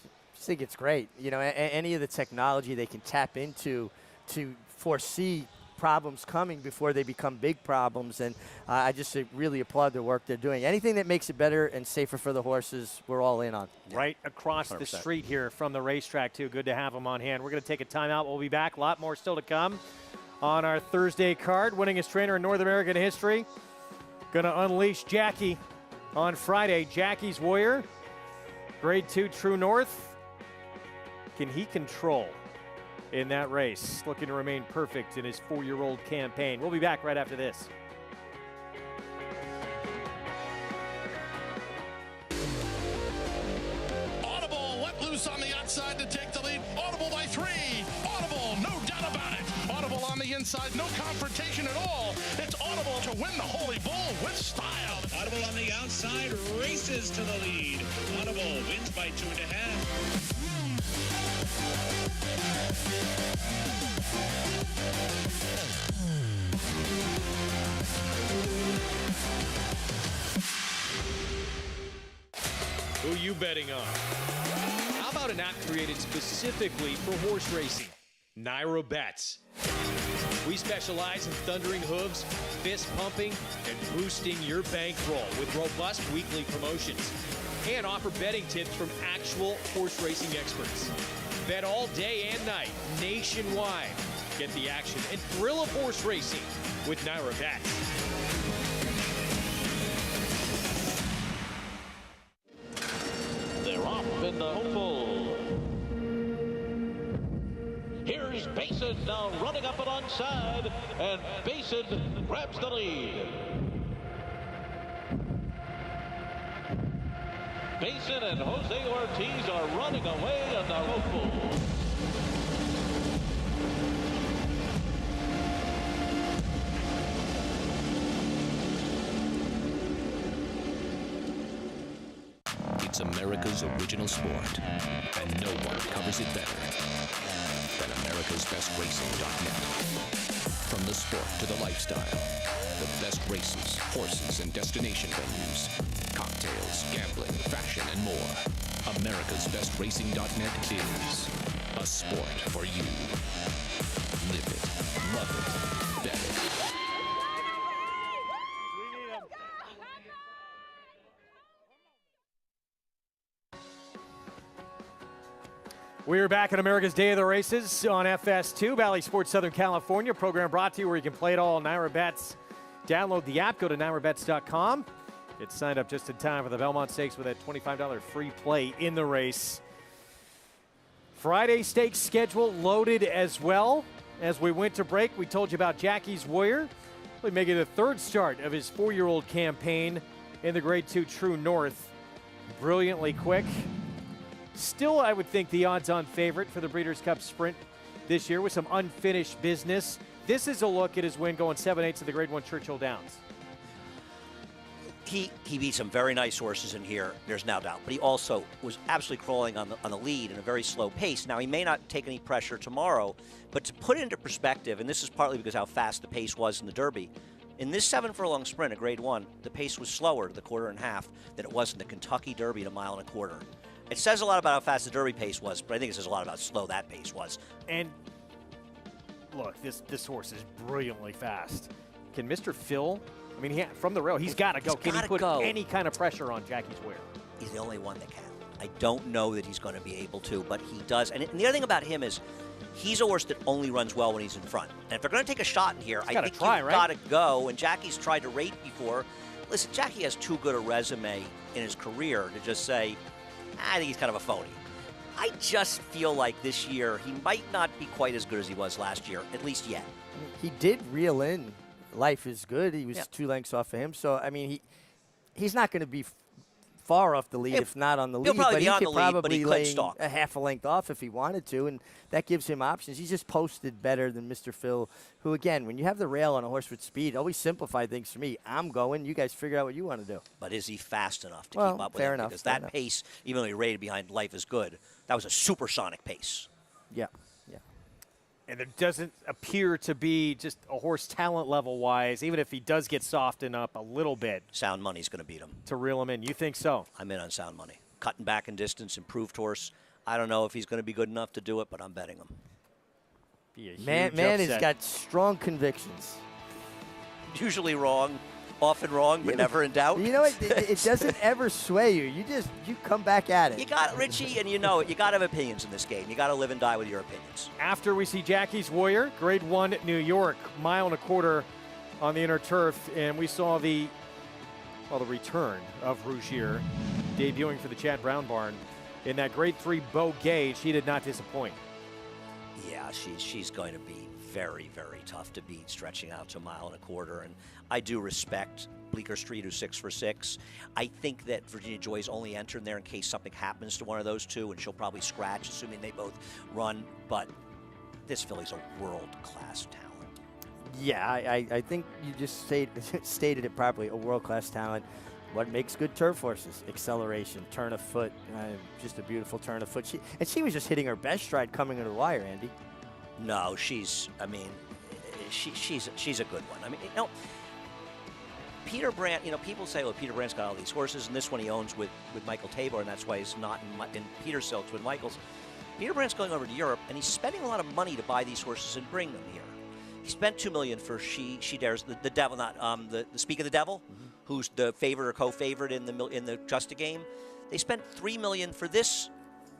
I think it's great. You know, any of the technology they can tap into to foresee problems coming before they become big problems, and I just really applaud the work they're doing. Anything that makes it better and safer for the horses, we're all in on. Right across 100%. The street here from the racetrack, too. Good to have them on hand. We're going to take a timeout. We'll be back. A lot more still to come on our Thursday card. Winningest trainer in North American history. Going to unleash Jackie on Friday. Jackie's Warrior, Grade 2 True North. Can he control in that race? Looking to remain perfect in his 4-year-old campaign. We'll be back right after this. Audible let loose on the outside to take the lead. Audible by 3. Audible, no doubt about it. Audible on the inside, no confrontation at all. It's Audible to win the Holy Bull with style. Audible on the outside races to the lead. Audible by 2.5. Who you betting on? How about an app created specifically for horse racing? Naira Bets. We specialize in thundering hooves, fist pumping, and boosting your bankroll with robust weekly promotions. And offer betting tips from actual horse racing experts. Bet all day and night, nationwide. Get the action and thrill of horse racing with Naira Bets. They're off in the hopeful. Here's Basin now running up alongside, and Basin grabs the lead. Basin and Jose Ortiz are running away in the hopeful. It's America's original sport, and no one covers it better than America'sBestRacing.net. From the sport to the lifestyle, the best races, horses, and destination venues, cocktails, gambling, fashion, and more. America'sBestRacing.net is a sport for you. Live it, love it, bet it. We're back at America's Day of the Races on FS2, Valley Sports Southern California. Program brought to you where you can play it all on Naira Bets. Download the app, go to NairaBets.com. Get signed up just in time for the Belmont Stakes with a $25 free play in the race. Friday Stakes schedule loaded as well. As we went to break, we told you about Jackie's Warrior. He'll make it the third start of his 4-year-old campaign in the Grade 2 True North. Brilliantly quick. Still, I would think the odds-on favorite for the Breeders' Cup Sprint this year with some unfinished business. This is a look at his win going 7/8 to the Grade 1 Churchill Downs. He beat some very nice horses in here, there's no doubt. But he also was absolutely crawling on the lead in a very slow pace. Now, he may not take any pressure tomorrow, but to put it into perspective, and this is partly because how fast the pace was in the Derby, in this 7-furlong sprint at Grade 1, the pace was slower to the 1/4.5 than it was in the Kentucky Derby at 1.25 miles. It says a lot about how fast the Derby pace was, but I think it says a lot about how slow that pace was. And look, this horse is brilliantly fast. Can Mr. Phil, I mean, from the rail, he's got to go. Can he put any kind of pressure on Jackie's Warrior? He's the only one that can. I don't know that he's going to be able to, but he does. And the other thing about him is he's a horse that only runs well when he's in front. And if they're going to take a shot in here, I think you've got to go. And Jackie's tried to rate before. Listen, Jackie has too good a resume in his career to just say, I think he's kind of a phony. I just feel like this year he might not be quite as good as he was last year, at least yet. He did reel in Life is Good. He was 2 lengths off of him. So, I mean, he's not going to be far off the lead, if not on the lead. But he could probably lay stalk a half a length off if he wanted to, and that gives him options. He's just posted better than Mr. Phil, who, again, when you have the rail on a horse with speed, always simplify things for me. I'm going. You guys figure out what you want to do. But is he fast enough to keep up with him? Because that pace, even though he rated behind Life is Good, that was a supersonic pace. Yeah. And there doesn't appear to be just a horse talent level-wise, even if he does get softened up a little bit. Sound Money's going to beat him. To reel him in. You think so? I'm in on Sound Money. Cutting back in distance, improved horse. I don't know if he's going to be good enough to do it, but I'm betting him. Man has got strong convictions. Usually wrong. Often wrong, but never in doubt. You know, it doesn't ever sway you. You come back at it. You got Richie, and you know it. You got to have opinions in this game. You got to live and die with your opinions. After we see Jackie's Warrior, Grade 1 New York, 1.25 miles on the inner turf, and we saw the return of Rougier debuting for the Chad Brown barn in that Grade 3 Beau Gage. He did not disappoint. Yeah, she's going to be very, very tough to beat, stretching out to 1.25 miles. And I do respect Bleecker Street, who's 6 for 6. I think that Virginia Joy's only entering there in case something happens to one of those two, and she'll probably scratch, assuming they both run. But this filly's a world-class talent. Yeah, I think you just stated it properly, a world-class talent. what makes good turf horses: acceleration, turn of foot, just a beautiful turn of foot. She was just hitting her best stride coming to the wire, Andy. No, she's a good one. I mean, Peter Brandt, people say, Peter Brandt's got all these horses, and this one he owns with Michael Tabor, and that's why he's not in Peter's silks with Michael's. Peter Brandt's going over to Europe, and he's spending a lot of money to buy these horses and bring them here. He spent $2 million for She Dares, the Devil, not the Speak of the Devil, who's the favorite or co-favorite in the Just a Game. They spent $3 million for this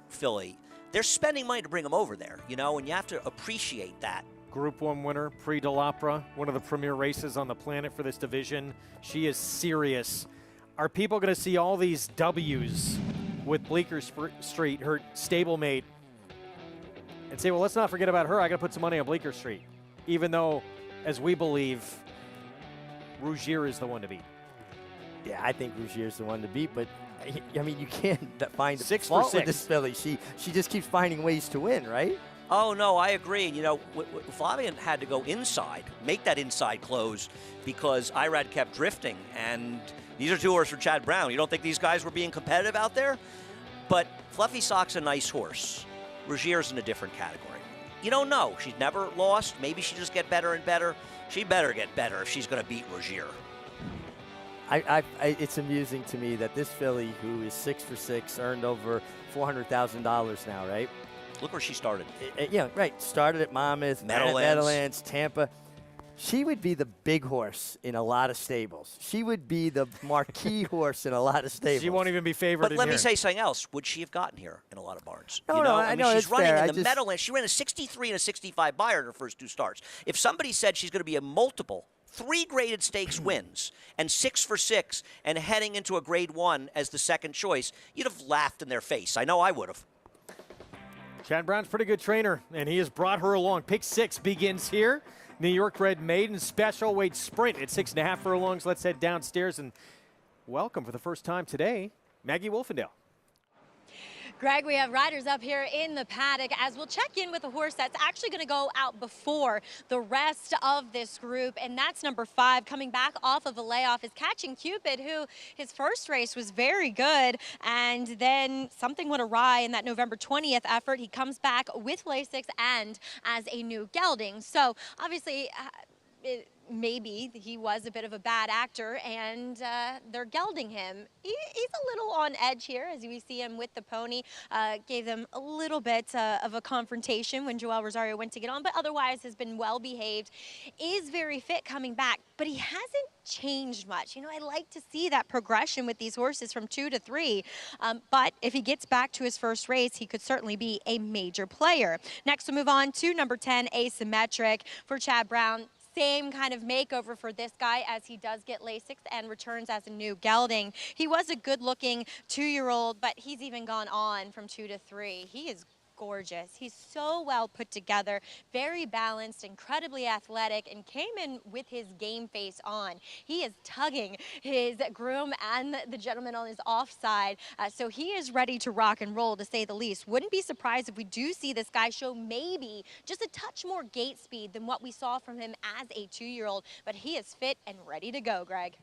filly. They're spending money to bring them over there, and you have to appreciate that. Group 1 winner, Prix de l'Opera, one of the premier races on the planet for this division. She is serious. Are people going to see all these W's with Bleecker Street, her stablemate, and say, well, let's not forget about her. I got to put some money on Bleecker Street, even though, as we believe, Rougier is the one to beat. Yeah, I think Rougier is the one to beat, but I mean, you can't find 6 fault for 6 with this filly. She just keeps finding ways to win, right? Oh, no, I agree. Flavian had to go inside, make that inside close, because Irad kept drifting. And these are 2 horses for Chad Brown. You don't think these guys were being competitive out there? But Fluffy Sock's a nice horse. Rougier's in a different category. You don't know. She's never lost. Maybe she just get better and better. She better get better if she's going to beat Rougier. It's amusing to me that this filly, who is 6 for 6, earned over $400,000 now, right? Look where she started. Yeah, right. Started at Monmouth, Meadowlands, Tampa. She would be the big horse in a lot of stables. She would be the marquee horse in a lot of stables. She won't even be favored. But let me say something else. Would she have gotten here in a lot of barns? No, I know she's running fair. in the Meadowlands. She ran a 63 and a 65 Beyer in her first 2 starts. If somebody said she's going to be a multiple 3 graded stakes wins and 6 for 6 and heading into a grade 1 as the second choice, you'd have laughed in their face. I know I would have. Chad Brown's a pretty good trainer, and he has brought her along. Pick 6 begins here. New York Bred Maiden Special Weight Sprint at 6.5 furlongs. Let's head downstairs and welcome for the first time today, Maggie Wolfendale. Greg, we have riders up here in the paddock as we'll check in with a horse that's actually going to go out before the rest of this group, and that's number 5, coming back off of a layoff, is Catching Cupid, who his first race was very good, and then something went awry in that November 20th effort. He comes back with Lasix and as a new gelding. So obviously, maybe he was a bit of a bad actor and they're gelding him. He's a little on edge here as we see him with the pony. Gave them a little bit of a confrontation when Joel Rosario went to get on, but otherwise has been well behaved. Is very fit coming back, but he hasn't changed much. I like to see that progression with these horses from 2 to 3. But if he gets back to his first race, he could certainly be a major player. Next, we'll move on to number 10, Asymmetric for Chad Brown. Same kind of makeover for this guy as he does get Lasix and returns as a new gelding. He was a good-looking 2-year-old, but he's even gone on from 2 to 3. He is gorgeous. He's so well put together, very balanced, incredibly athletic, and came in with his game face on. He is tugging his groom and the gentleman on his offside, so he is ready to rock and roll, to say the least. Wouldn't be surprised if we do see this guy show maybe just a touch more gate speed than what we saw from him as a 2-year-old, but he is fit and ready to go, Greg.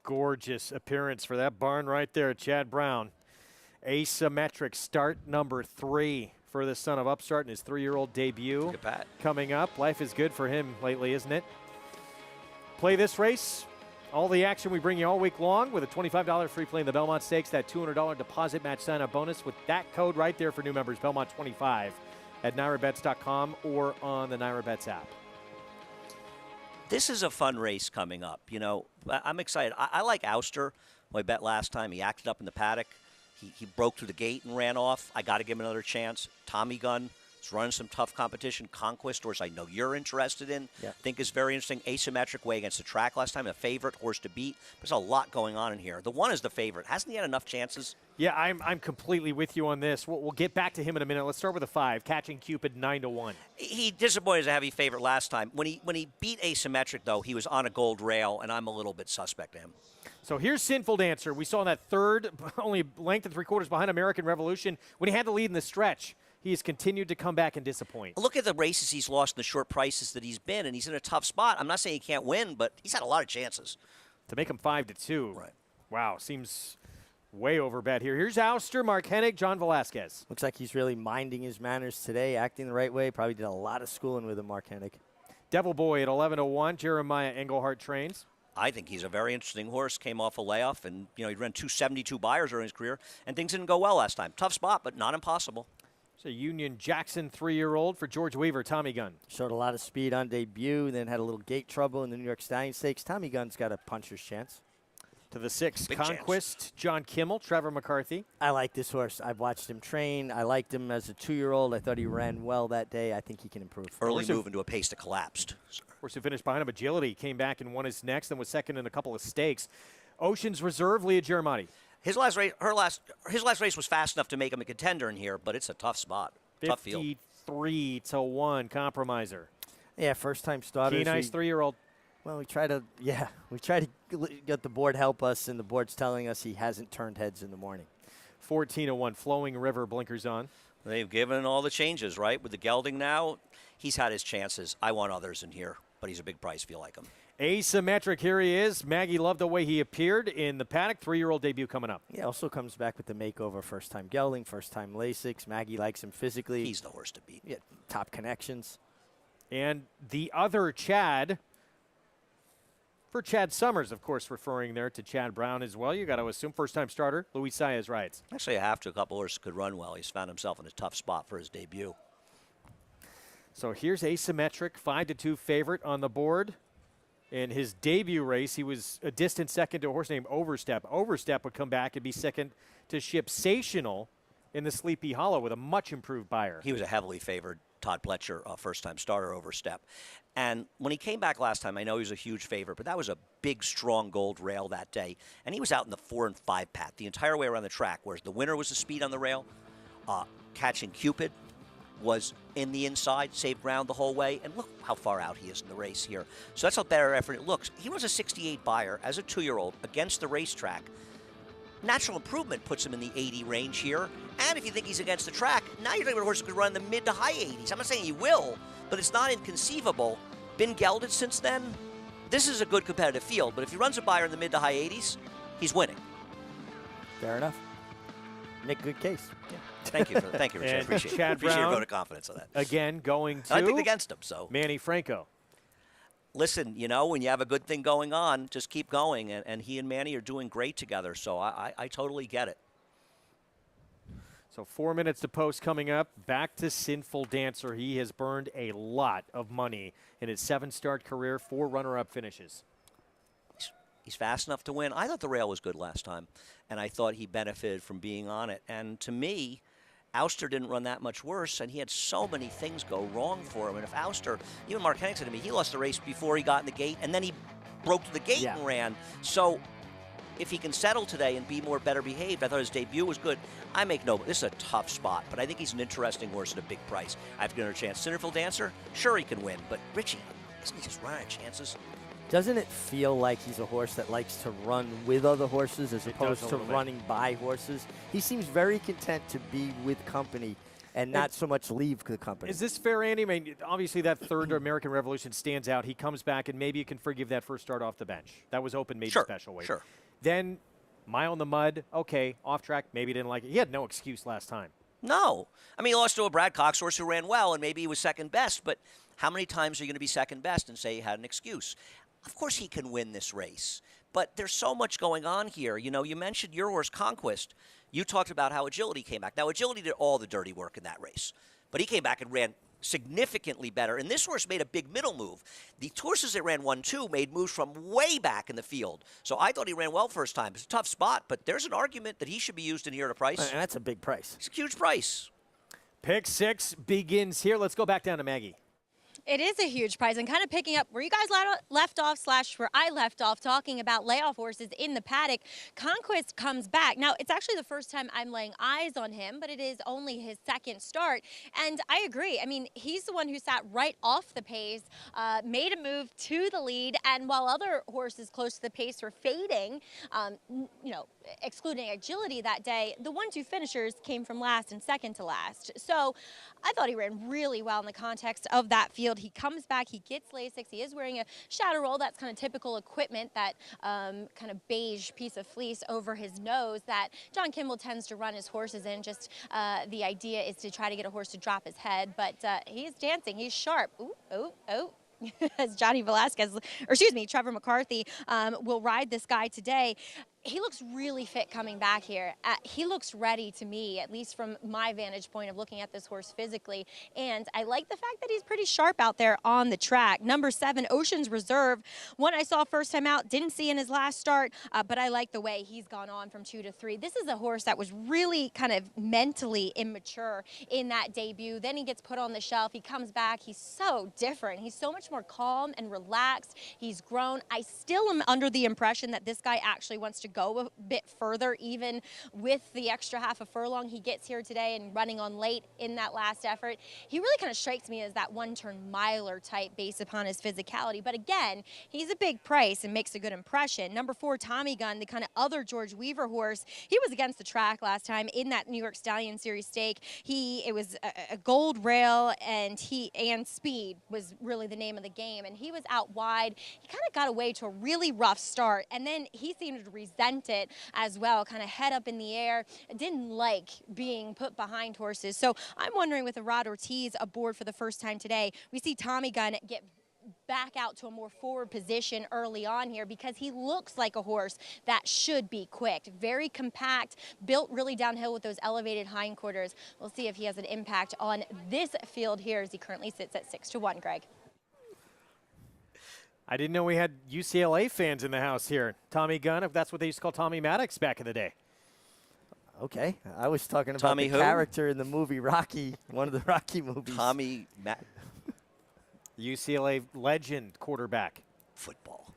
Gorgeous appearance for that barn right there, Chad Brown. Asymmetric, start number 3 for the son of Upstart in his 3-year-old debut. Coming up. Life is good for him lately, isn't it? Play this race. All the action we bring you all week long with a $25 free play in the Belmont Stakes, that $200 deposit match sign-up bonus with that code right there for new members, Belmont25 at NYRABets.com or on the NYRABets app. This is a fun race coming up. I'm excited. I like Ouster, who I bet last time. He acted up in the paddock. He broke through the gate and ran off. I got to give him another chance. Tommy Gunn is running some tough competition. Conquest, horse I know you're interested in. Yeah. Think is very interesting. Asymmetric way against the track last time. A favorite horse to beat. There's a lot going on in here. The 1 is the favorite. Hasn't he had enough chances? Yeah, I'm completely with you on this. We'll get back to him in a minute. Let's start with the 5, Catching Cupid, 9-1. He disappointed as a heavy favorite last time. When he beat Asymmetric, though, he was on a gold rail, and I'm a little bit suspect to him. So here's Sinful Dancer. We saw that third, only length and 3/4 behind American Revolution. When he had the lead in the stretch, he has continued to come back and disappoint. Look at the races he's lost and the short prices that he's been, and he's in a tough spot. I'm not saying he can't win, but he's had a lot of chances. To make him 5-2. Right. Wow, seems way over bet here. Here's Ouster, Mark Hennig, John Velasquez. Looks like he's really minding his manners today, acting the right way. Probably did a lot of schooling with him, Mark Hennig. Devil Boy at 11-1, Jeremiah Engelhart trains. I think he's a very interesting horse. Came off a layoff, and he ran 272 buyers during his career, and things didn't go well last time. Tough spot, but not impossible. So Union Jackson 3-year-old for George Weaver, Tommy Gunn. Showed a lot of speed on debut, then had a little gate trouble in the New York Stallion Stakes. Tommy Gunn's got a puncher's chance. To the 6, Big Conquest, chance. John Kimmel, Trevor McCarthy. I like this horse. I've watched him train. I liked him as a 2-year-old. I thought he ran well that day. I think he can improve. Early move into a pace that collapsed. Horse who finished behind him, Agility, came back and won his next and was second in a couple of stakes. Ocean's Reserve, Leah Giramati. His last race, his last race was fast enough to make him a contender in here, but it's a tough spot. Tough field. 53-1 compromiser. Yeah, first-time starters. Key nice 3-year-old. Well, we try to get the board help us, and the board's telling us he hasn't turned heads in the morning. 14-1, Flowing River, blinkers on. They've given all the changes, right? With the gelding now, he's had his chances. I want others in here, but he's a big price, feel like him. Asymmetric, here he is. Maggie loved the way he appeared in the paddock. 3-year-old debut coming up. Yeah, also comes back with the makeover. First-time gelding, first-time Lasix. Maggie likes him physically. He's the horse to beat. Yeah, top connections. And the other Chad, for Chad Summers, of course, referring there to Chad Brown as well. You got to assume first-time starter, Luis Saez rides. Actually, I have to. A couple horses could run well. He's found himself in a tough spot for his debut. So here's Asymmetric, 5-2 favorite on the board. In his debut race, he was a distant second to a horse named Overstep. Overstep would come back and be second to Shipsational in the Sleepy Hollow with a much improved buyer. He was a heavily favored Todd Pletcher, first-time starter, Overstep. And when he came back last time, I know he was a huge favorite, but that was a big, strong gold rail that day. And he was out in the 4 and 5 pat the entire way around the track, whereas the winner was the speed on the rail. Catching Cupid was in the inside, saved ground the whole way, and look how far out he is in the race here. So that's a better effort it looks. He was a 68 buyer as a 2-year-old against the racetrack. Natural improvement puts him in the 80 range here, and if you think he's against the track, now you're talking about a horse who could run in the mid to high 80s. I'm not saying he will, but it's not inconceivable. Been gelded since then. This is a good competitive field, but if he runs a buyer in the mid to high 80s, he's winning. Fair enough. Make good case. Yeah. Thank you, Richard. I appreciate it. Chad Appreciate your Brown, vote of confidence on that. Again, going to I picked against him, so. Manny Franco. Listen, when you have a good thing going on, just keep going. And he and Manny are doing great together, so I totally get it. So 4 minutes to post coming up. Back to Sinful Dancer. He has burned a lot of money in his 7-start career, 4 runner-up finishes. He's fast enough to win. I thought the rail was good last time, and I thought he benefited from being on it. And to me, Ouster didn't run that much worse, and he had so many things go wrong for him. And if Ouster, even Mark Hennig said to me, he lost the race before he got in the gate, and then he broke to the gate and ran. So if he can settle today and be better behaved, I thought his debut was good. I make no, this is a tough spot, but I think he's an interesting horse at a big price. I have to give him a chance. Sinful Dancer, sure he can win, but Richie, isn't he just running out of chances? Doesn't it feel like he's a horse that likes to run with other horses as opposed to running by horses? He seems very content to be with company and not so much leave the company. Is this fair, Andy? I mean, obviously that third American Revolution stands out. He comes back, and maybe you can forgive that first start off the bench. That was open, maybe special weight. Sure. Then Mile in the Mud, okay, off track, maybe didn't like it. He had no excuse last time. No. I mean, he lost to a Brad Cox horse who ran well, and maybe he was second best, but how many times are you going to be second best and say he had an excuse? Of course he can win this race, but there's so much going on here. You mentioned your horse, Conquest. You talked about how Agility came back. Now, Agility did all the dirty work in that race, but he came back and ran significantly better, and this horse made a big middle move. The horses that ran 1-2 made moves from way back in the field, so I thought he ran well first time. It's a tough spot, but there's an argument that he should be used in here at a price. And that's a big price. It's a huge price. Pick 6 begins here. Let's go back down to Maggie. It is a huge prize, and kind of picking up where you guys left off / where I left off talking about layoff horses in the paddock. Conquest comes back. Now, it's actually the first time I'm laying eyes on him, but it is only his second start. And I agree. I mean, he's the one who sat right off the pace, made a move to the lead, and while other horses close to the pace were fading, excluding Agility that day, the 1-2 finishers came from last and second to last. So I thought he ran really well in the context of that field. field. He comes back, he gets Lasix. He is wearing a shadow roll. That's kind of typical equipment, that kind of beige piece of fleece over his nose that John Kimball tends to run his horses in. Just the idea is to try to get a horse to drop his head, but he's dancing. He's sharp. Ooh, oh, oh. As Johnny Velasquez, or excuse me, Trevor McCarthy will ride this guy today. He looks really fit coming back here. He looks ready to me, at least from my vantage point of looking at this horse physically. And I like the fact that he's pretty sharp out there on the track. Number 7, Ocean's Reserve. One I saw first time out, didn't see in his last start, but I like the way he's gone on from 2 to 3. This is a horse that was really kind of mentally immature in that debut. Then he gets put on the shelf. He comes back. He's so different. He's so much more calm and relaxed. He's grown. I still am under the impression that this guy actually wants to go a bit further, even with the extra half a furlong he gets here today and running on late in that last effort. He really kind of strikes me as that one-turn miler type based upon his physicality. But again, he's a big price and makes a good impression. Number 4, Tommy Gunn, the kind of other George Weaver horse. He was against the track last time in that New York Stallion Series stake. It was a gold rail, and speed was really the name of the game. And he was out wide. He kind of got away to a really rough start, and then he seemed to resent it as well, kind of head up in the air. Didn't like being put behind horses. So I'm wondering, with Rod Ortiz aboard for the first time today, we see Tommy Gunn get back out to a more forward position early on here, because he looks like a horse that should be quick. Very compact, built really downhill with those elevated hindquarters. We'll see if he has an impact on this field here, as he currently sits at 6 to 1, Greg. I didn't know we had UCLA fans in the house here. Tommy Gunn, if that's what they used to call Tommy Maddox back in the day. Okay, I was talking about Tommy the who? character in the movie Rocky, one of the Rocky movies. Tommy UCLA legend quarterback. Football.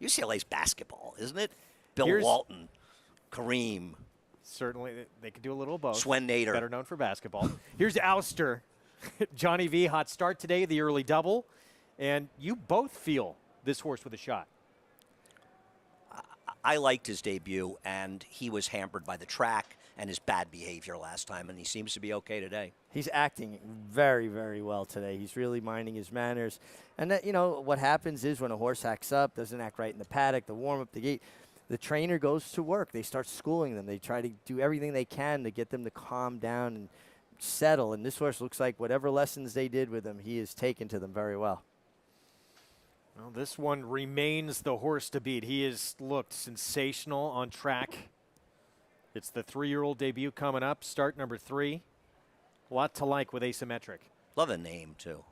UCLA's basketball, isn't it? Bill Here's Walton, Kareem. Certainly, they could do a little of both. Swen Nader. Better known for basketball. Here's Ouster. Johnny V, hot start today, the early double. And you both feel this horse with a shot. I liked his debut, and he was hampered by the track and his bad behavior last time, and he seems to be okay today. He's acting very, very well today. He's really minding his manners. And, that, what happens is when a horse acts up, doesn't act right in the paddock, the warm-up, the gate, the trainer goes to work. They start schooling them. They try to do everything they can to get them to calm down and settle. And this horse looks like whatever lessons they did with him, he has taken to them very well. Well, this one remains the horse to beat. He has looked sensational on track. It's the 3-year-old debut coming up, start number 3. A lot to like with Asymmetric. Love the name, too.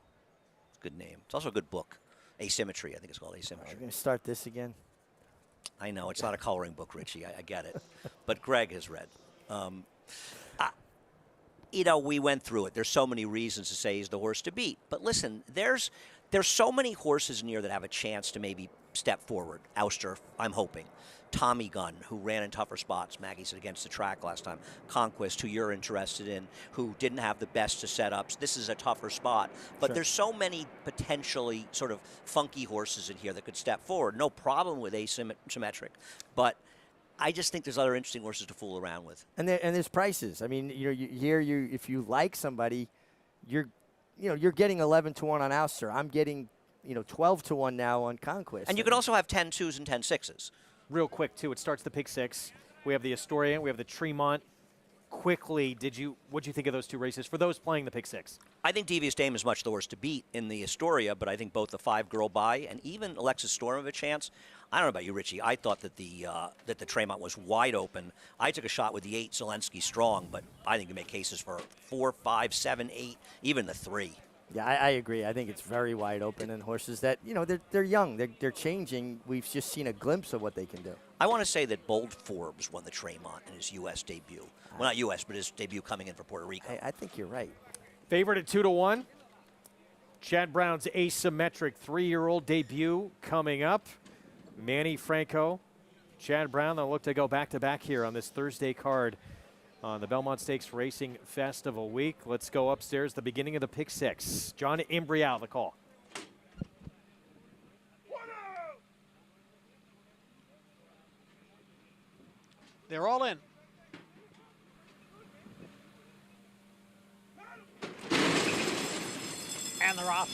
It's a good name. It's also a good book. Asymmetry, I think it's called Asymmetry. We're going to start this again. I know, it's not a coloring book, Richie. I get it. But Greg has read. We went through it. There's so many reasons to say he's the horse to beat. But listen, there's so many horses in here that have a chance to maybe step forward. Ouster, I'm hoping. Tommy Gunn, who ran in tougher spots, Maggie said, against the track last time. Conquest, who you're interested in, who didn't have the best of setups. This is a tougher spot. But Sure. There's so many potentially sort of funky horses in here that could step forward. No problem with Asymmetric. But I just think there's other interesting horses to fool around with. And there's prices. I mean, if you like somebody, you're getting 11 to 1 on Ouster. I'm getting, 12 to 1 now on Conquest. And you could also have 10 2s and 10 6s. Real quick, too, it starts the pick 6. We have the Astoria, we have the Tremont. Quickly, what'd you think of those 2 races for those playing the pick 6? I think Devious Dame is much the horse to beat in the Astoria, but I think both the 5-girl buy and even Alexis Storm have a chance. I don't know about you, Richie. I thought that the Tremont was wide open. I took a shot with the 8, Zelensky Strong, but I think you make cases for 4, 5, 7, 8, even the 3. Yeah, I agree. I think it's very wide open, and horses that, they're young. They're changing. We've just seen a glimpse of what they can do. I want to say that Bold Forbes won the Tremont in his U.S. debut. Well, not U.S., but his debut coming in for Puerto Rico. I think you're right. Favorite at 2 to 1. Chad Brown's Asymmetric 3-year-old debut coming up. Manny Franco, Chad Brown, they'll look to go back-to-back here on this Thursday card on the Belmont Stakes Racing Festival week. Let's go upstairs, the beginning of the pick 6. John Imbrial, the call. They're all in. And they're off.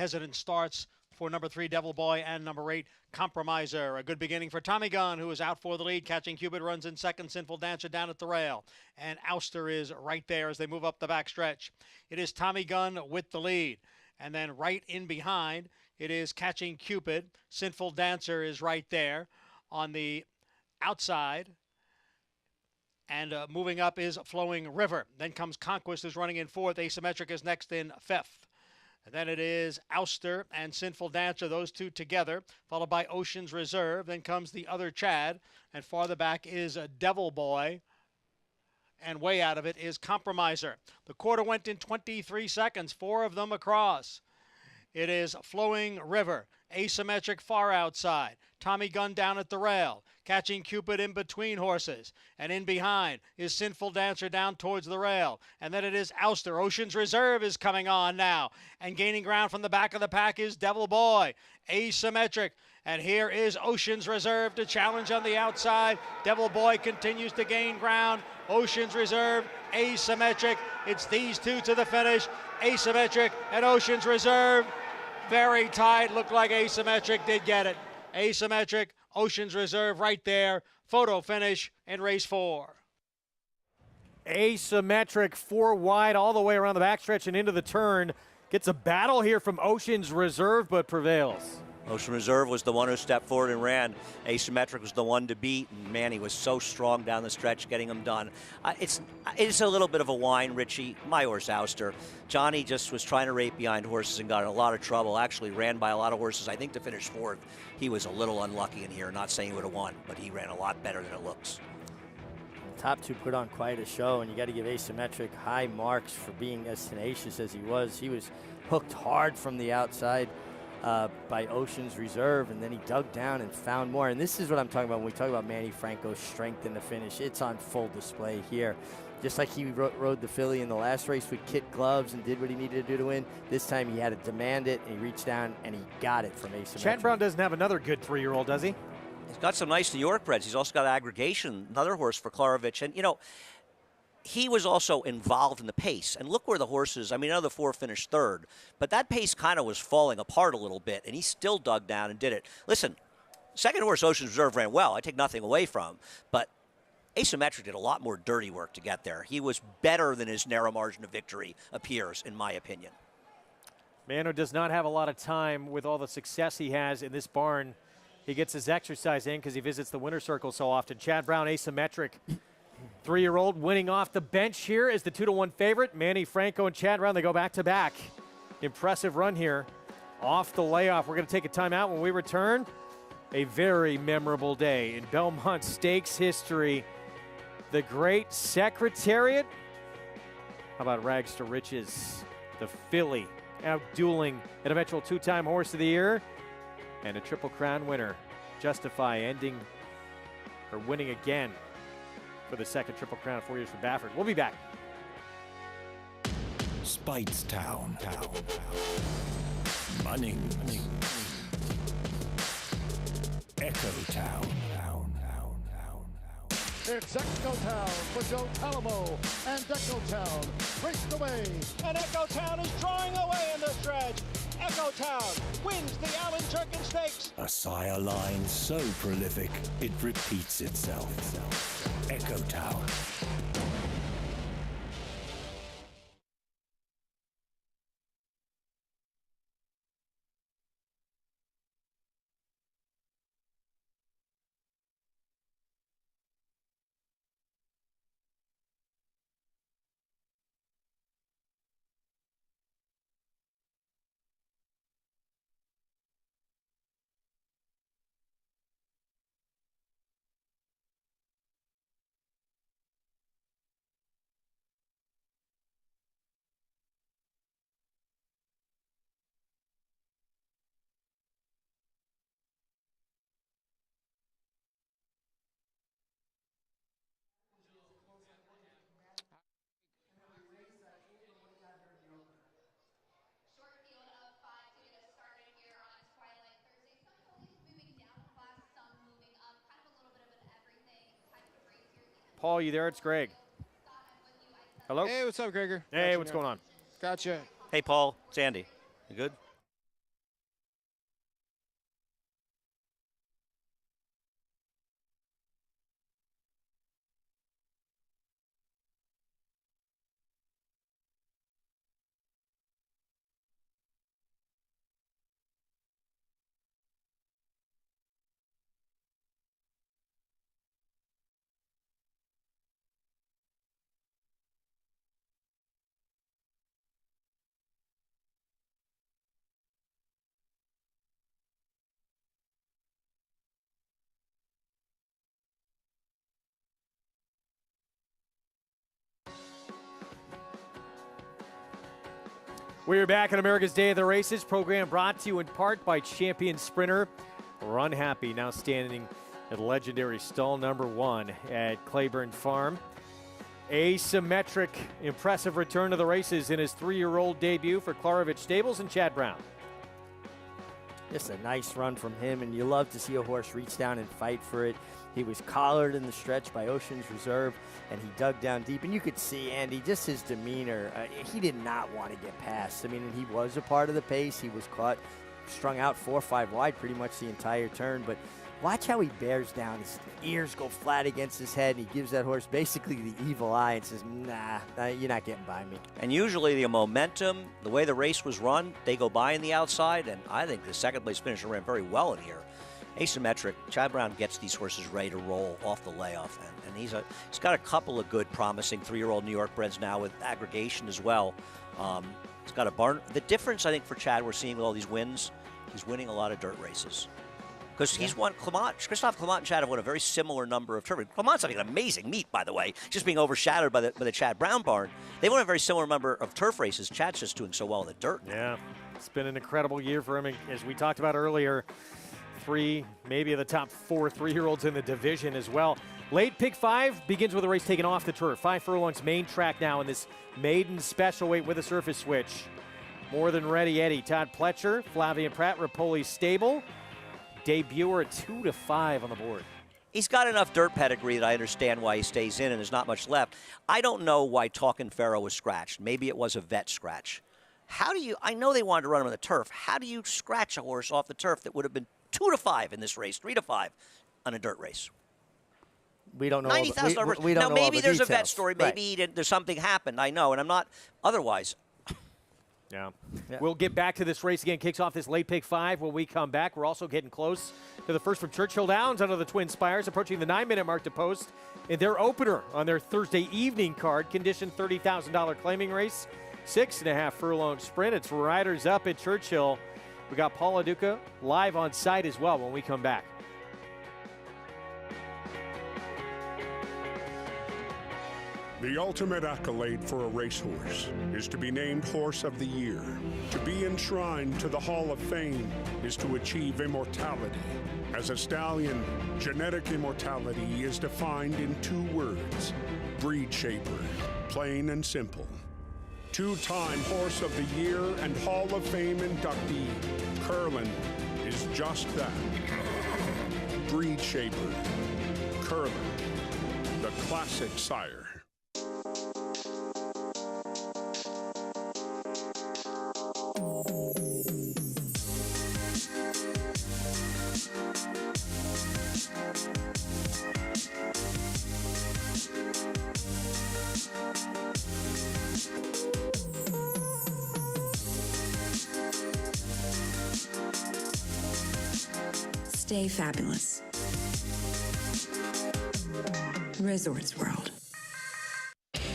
hesitant starts for number 3, Devil Boy, and number 8, Compromiser. A good beginning for Tommy Gunn, who is out for the lead. Catching Cupid runs in second. Sinful Dancer down at the rail. And Ouster is right there as they move up the backstretch. It is Tommy Gunn with the lead. And then right in behind, it is Catching Cupid. Sinful Dancer is right there on the outside. And moving up is Flowing River. Then comes Conquest, who's running in fourth. Asymmetric is next in fifth. And then it is Ouster and Sinful Dancer, those two together, followed by Ocean's Reserve. Then comes the other Chad, and farther back is Devil Boy, and way out of it is Compromiser. The quarter went in 23 seconds, 4 of them across. It is Flowing River, Asymmetric far outside, Tommy Gunn down at the rail, Catching Cupid in between horses, and in behind is Sinful Dancer down towards the rail, and then it is Ouster. Ocean's Reserve is coming on now, and gaining ground from the back of the pack is Devil Boy, Asymmetric, and here is Ocean's Reserve to challenge on the outside. Devil Boy continues to gain ground. Ocean's Reserve, Asymmetric. It's these two to the finish. Asymmetric and Ocean's Reserve. Very tight. Looked like Asymmetric did get it. Asymmetric, Ocean's Reserve right there. Photo finish in race 4. Asymmetric 4 wide all the way around the backstretch and into the turn. Gets a battle here from Ocean's Reserve, but prevails. Ocean Reserve was the one who stepped forward and ran. Asymmetric was the one to beat, and man, he was so strong down the stretch getting him done. It's a little bit of a whine, Richie. My horse, Ouster. Johnny just was trying to rate behind horses and got in a lot of trouble. Actually ran by a lot of horses, I think, to finish fourth. He was a little unlucky in here, not saying he would have won, but he ran a lot better than it looks. The top two put on quite a show, and you got to give Asymmetric high marks for being as tenacious as he was. He was hooked hard from the outside by Ocean's Reserve, and then he dug down and found more. And this is what I'm talking about when we talk about Manny Franco's strength in the finish. It's on full display here. Just like he rode the filly in the last race with kit gloves and did what he needed to do to win, this time he had to demand it, and he reached down and he got it from Asymmetric. Chad Brown doesn't have another good 3-year-old, does he? He's got some nice New York breds. He's also got Aggregation, another horse for Klarovich. And, you know, he was also involved in the pace. And look where the horses, I mean, another 4 finished third, but that pace kind of was falling apart a little bit, and he still dug down and did it. Listen, second horse, Ocean's Reserve, ran well. I take nothing away from him, but Asymmetric did a lot more dirty work to get there. He was better than his narrow margin of victory appears, in my opinion. Mano does not have a lot of time with all the success he has in this barn. He gets his exercise in because he visits the winner's circle so often. Chad Brown, Asymmetric, 3-year-old, winning off the bench here as the 2-1 favorite. Manny Franco and Chad Brown, they go back-to-back. Impressive run here off the layoff. We're going to take a timeout. When we return, a very memorable day in Belmont Stakes history. The Great Secretariat. How about Rags to Riches? The filly out dueling an eventual 2-time Horse of the Year and a Triple Crown winner. Justify ending or winning again for the second Triple Crown, 4 years for Baffert. We'll be back. Speightstown. Munning. Echo Town. It's Echo Town for Joe Talamo, and Echo Town raced away. And Echo Town is drawing away in the stretch. Echo Town wins the Allen Jerkin Stakes. A sire line so prolific, it repeats itself. Echo Town. Paul, you there? It's Greg. Hello? Hey, what's up, Gregor? Hey, what's going on? Gotcha. Hey, Paul. It's Andy. You good? We're back on America's Day of the Races, program brought to you in part by champion sprinter Run Happy, now standing at legendary stall number 1 at Claiborne Farm. Asymmetric, impressive return to the races in his 3-year-old debut for Klarovich Stables and Chad Brown. Just a nice run from him, and you love to see a horse reach down and fight for it. He was collared in the stretch by Ocean's Reserve, and he dug down deep. And you could see, Andy, just his demeanor. He did not want to get past. I mean, he was a part of the pace. He was caught, strung out 4 or 5 wide pretty much the entire turn. But watch how he bears down. His ears go flat against his head, and he gives that horse basically the evil eye and says, nah, you're not getting by me. And usually the momentum, the way the race was run, they go by in the outside, and I think the second-place finisher ran very well in here. Asymmetric, Chad Brown gets these horses ready to roll off the layoff, and he's got a couple of good, promising 3-year-old New York breds now with aggregation as well. He's got a barn. The difference, I think, for Chad, we're seeing with all these wins, he's winning a lot of dirt races. Because he's won, Christophe Clement and Chad have won a very similar number of turf. Clement's having an amazing meet, by the way, just being overshadowed by the Chad Brown barn. They've won a very similar number of turf races. Chad's just doing so well in the dirt. Yeah, it's been an incredible year for him. And as we talked about earlier, 3, maybe of the top 4 3-year-olds in the division as well. Late pick 5 begins with a race taken off the turf. 5 furlongs main track now in this maiden special weight with a surface switch. More Than Ready Eddie, Todd Pletcher, Flavia Pratt, Ripoli's stable. Debuter at 2 to 5 on the board. He's got enough dirt pedigree that I understand why he stays in, and there's not much left. I don't know why Talkin' Pharaoh was scratched. Maybe it was a vet scratch. How do you, I know they wanted to run him on the turf. How do you scratch a horse off the turf that would have been 2 to 5 in this race, 3 to 5 on a dirt race? We don't know. $90,000. We don't now, know maybe all the there's details. a vet story. Maybe there's something happened. I know, and I'm not otherwise. Yeah. We'll get back to this race again. Kicks off this late pick 5 when we come back. We're also getting close to the first from Churchill Downs under the Twin Spires, approaching the 9-minute mark to post in their opener on their Thursday evening card. Conditioned $30,000 claiming race, 6.5 furlong sprint. It's riders up at Churchill. We got Paula Duca live on site as well when we come back. The ultimate accolade for a racehorse is to be named Horse of the Year. To be enshrined to the Hall of Fame is to achieve immortality. As a stallion, genetic immortality is defined in 2 words: breed shaper, plain and simple. 2-time Horse of the Year and Hall of Fame inductee, Curlin, is just that. Breed shaper, Curlin, the classic sire. Stay fabulous. Resorts World.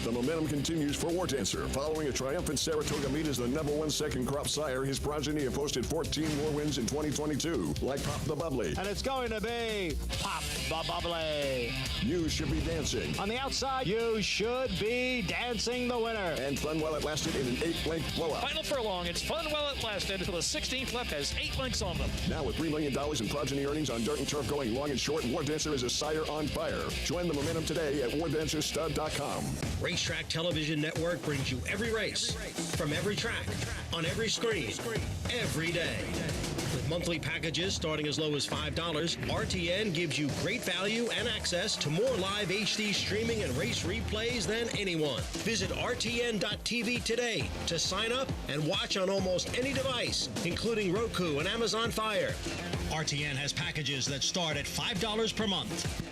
The momentum continues for War Dancer. Following a triumphant Saratoga meet as the #1 second crop sire, his progeny have posted 14 more wins in 2022, like Pop the Bubbly. And it's going to be Pop the Bubbly. You should be dancing. On the outside, you should be dancing the winner. And Fun While It Lasted in an 8-length blowout. Final furlong, it's Fun While It Lasted, till the 16th left has 8 lengths on them. Now with $3 million in progeny earnings on dirt and turf going long and short, War Dancer is a sire on fire. Join the momentum today at wardancerstud.com. Racetrack Television Network brings you every race, from every track, on every screen, every day. With monthly packages starting as low as $5, RTN gives you great value and access to more live HD streaming and race replays than anyone. Visit RTN.tv today to sign up and watch on almost any device, including Roku and Amazon Fire. RTN has packages that start at $5 per month.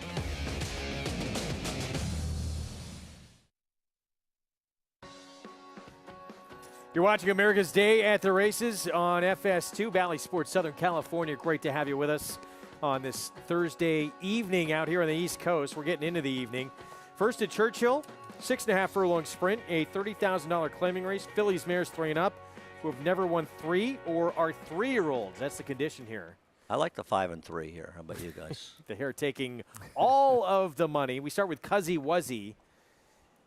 You're watching America's Day at the Races on FS2, Valley Sports, Southern California. Great to have you with us on this Thursday evening out here on the East Coast. We're getting into the evening. First at Churchill, 6.5 furlong sprint, a $30,000 claiming race. Fillies, mares 3 and up, who have never won 3 or are 3-year-olds. That's the condition here. I like the 5 and 3 here. How about you guys? The hare taking all of the money. We start with Cuzzy Wuzzy,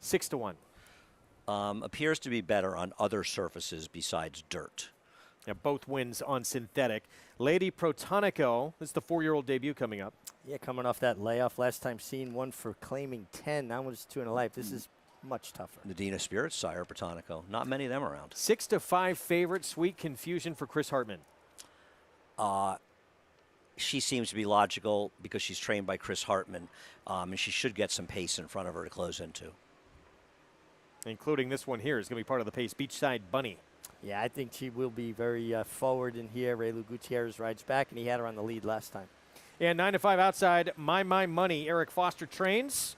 6 to 1. appears to be better on other surfaces besides dirt. Yeah, both wins on synthetic. Lady Protonico, this is the 4-year-old debut coming up. Yeah, coming off that layoff. Last time seen one for claiming 10. That one's 2 1/2. This is much tougher. Medina Spirit sire, Protonico. Not many of them around. 6-5 favorite. Sweet Confusion for Chris Hartman. She seems to be logical because she's trained by Chris Hartman, and she should get some pace in front of her to close into. Including this one here is going to be part of the pace. Beachside Bunny. Yeah, I think she will be very forward in here. Raylu Gutierrez rides back, and he had her on the lead last time. And 9-5 outside. My Money. Eric Foster trains.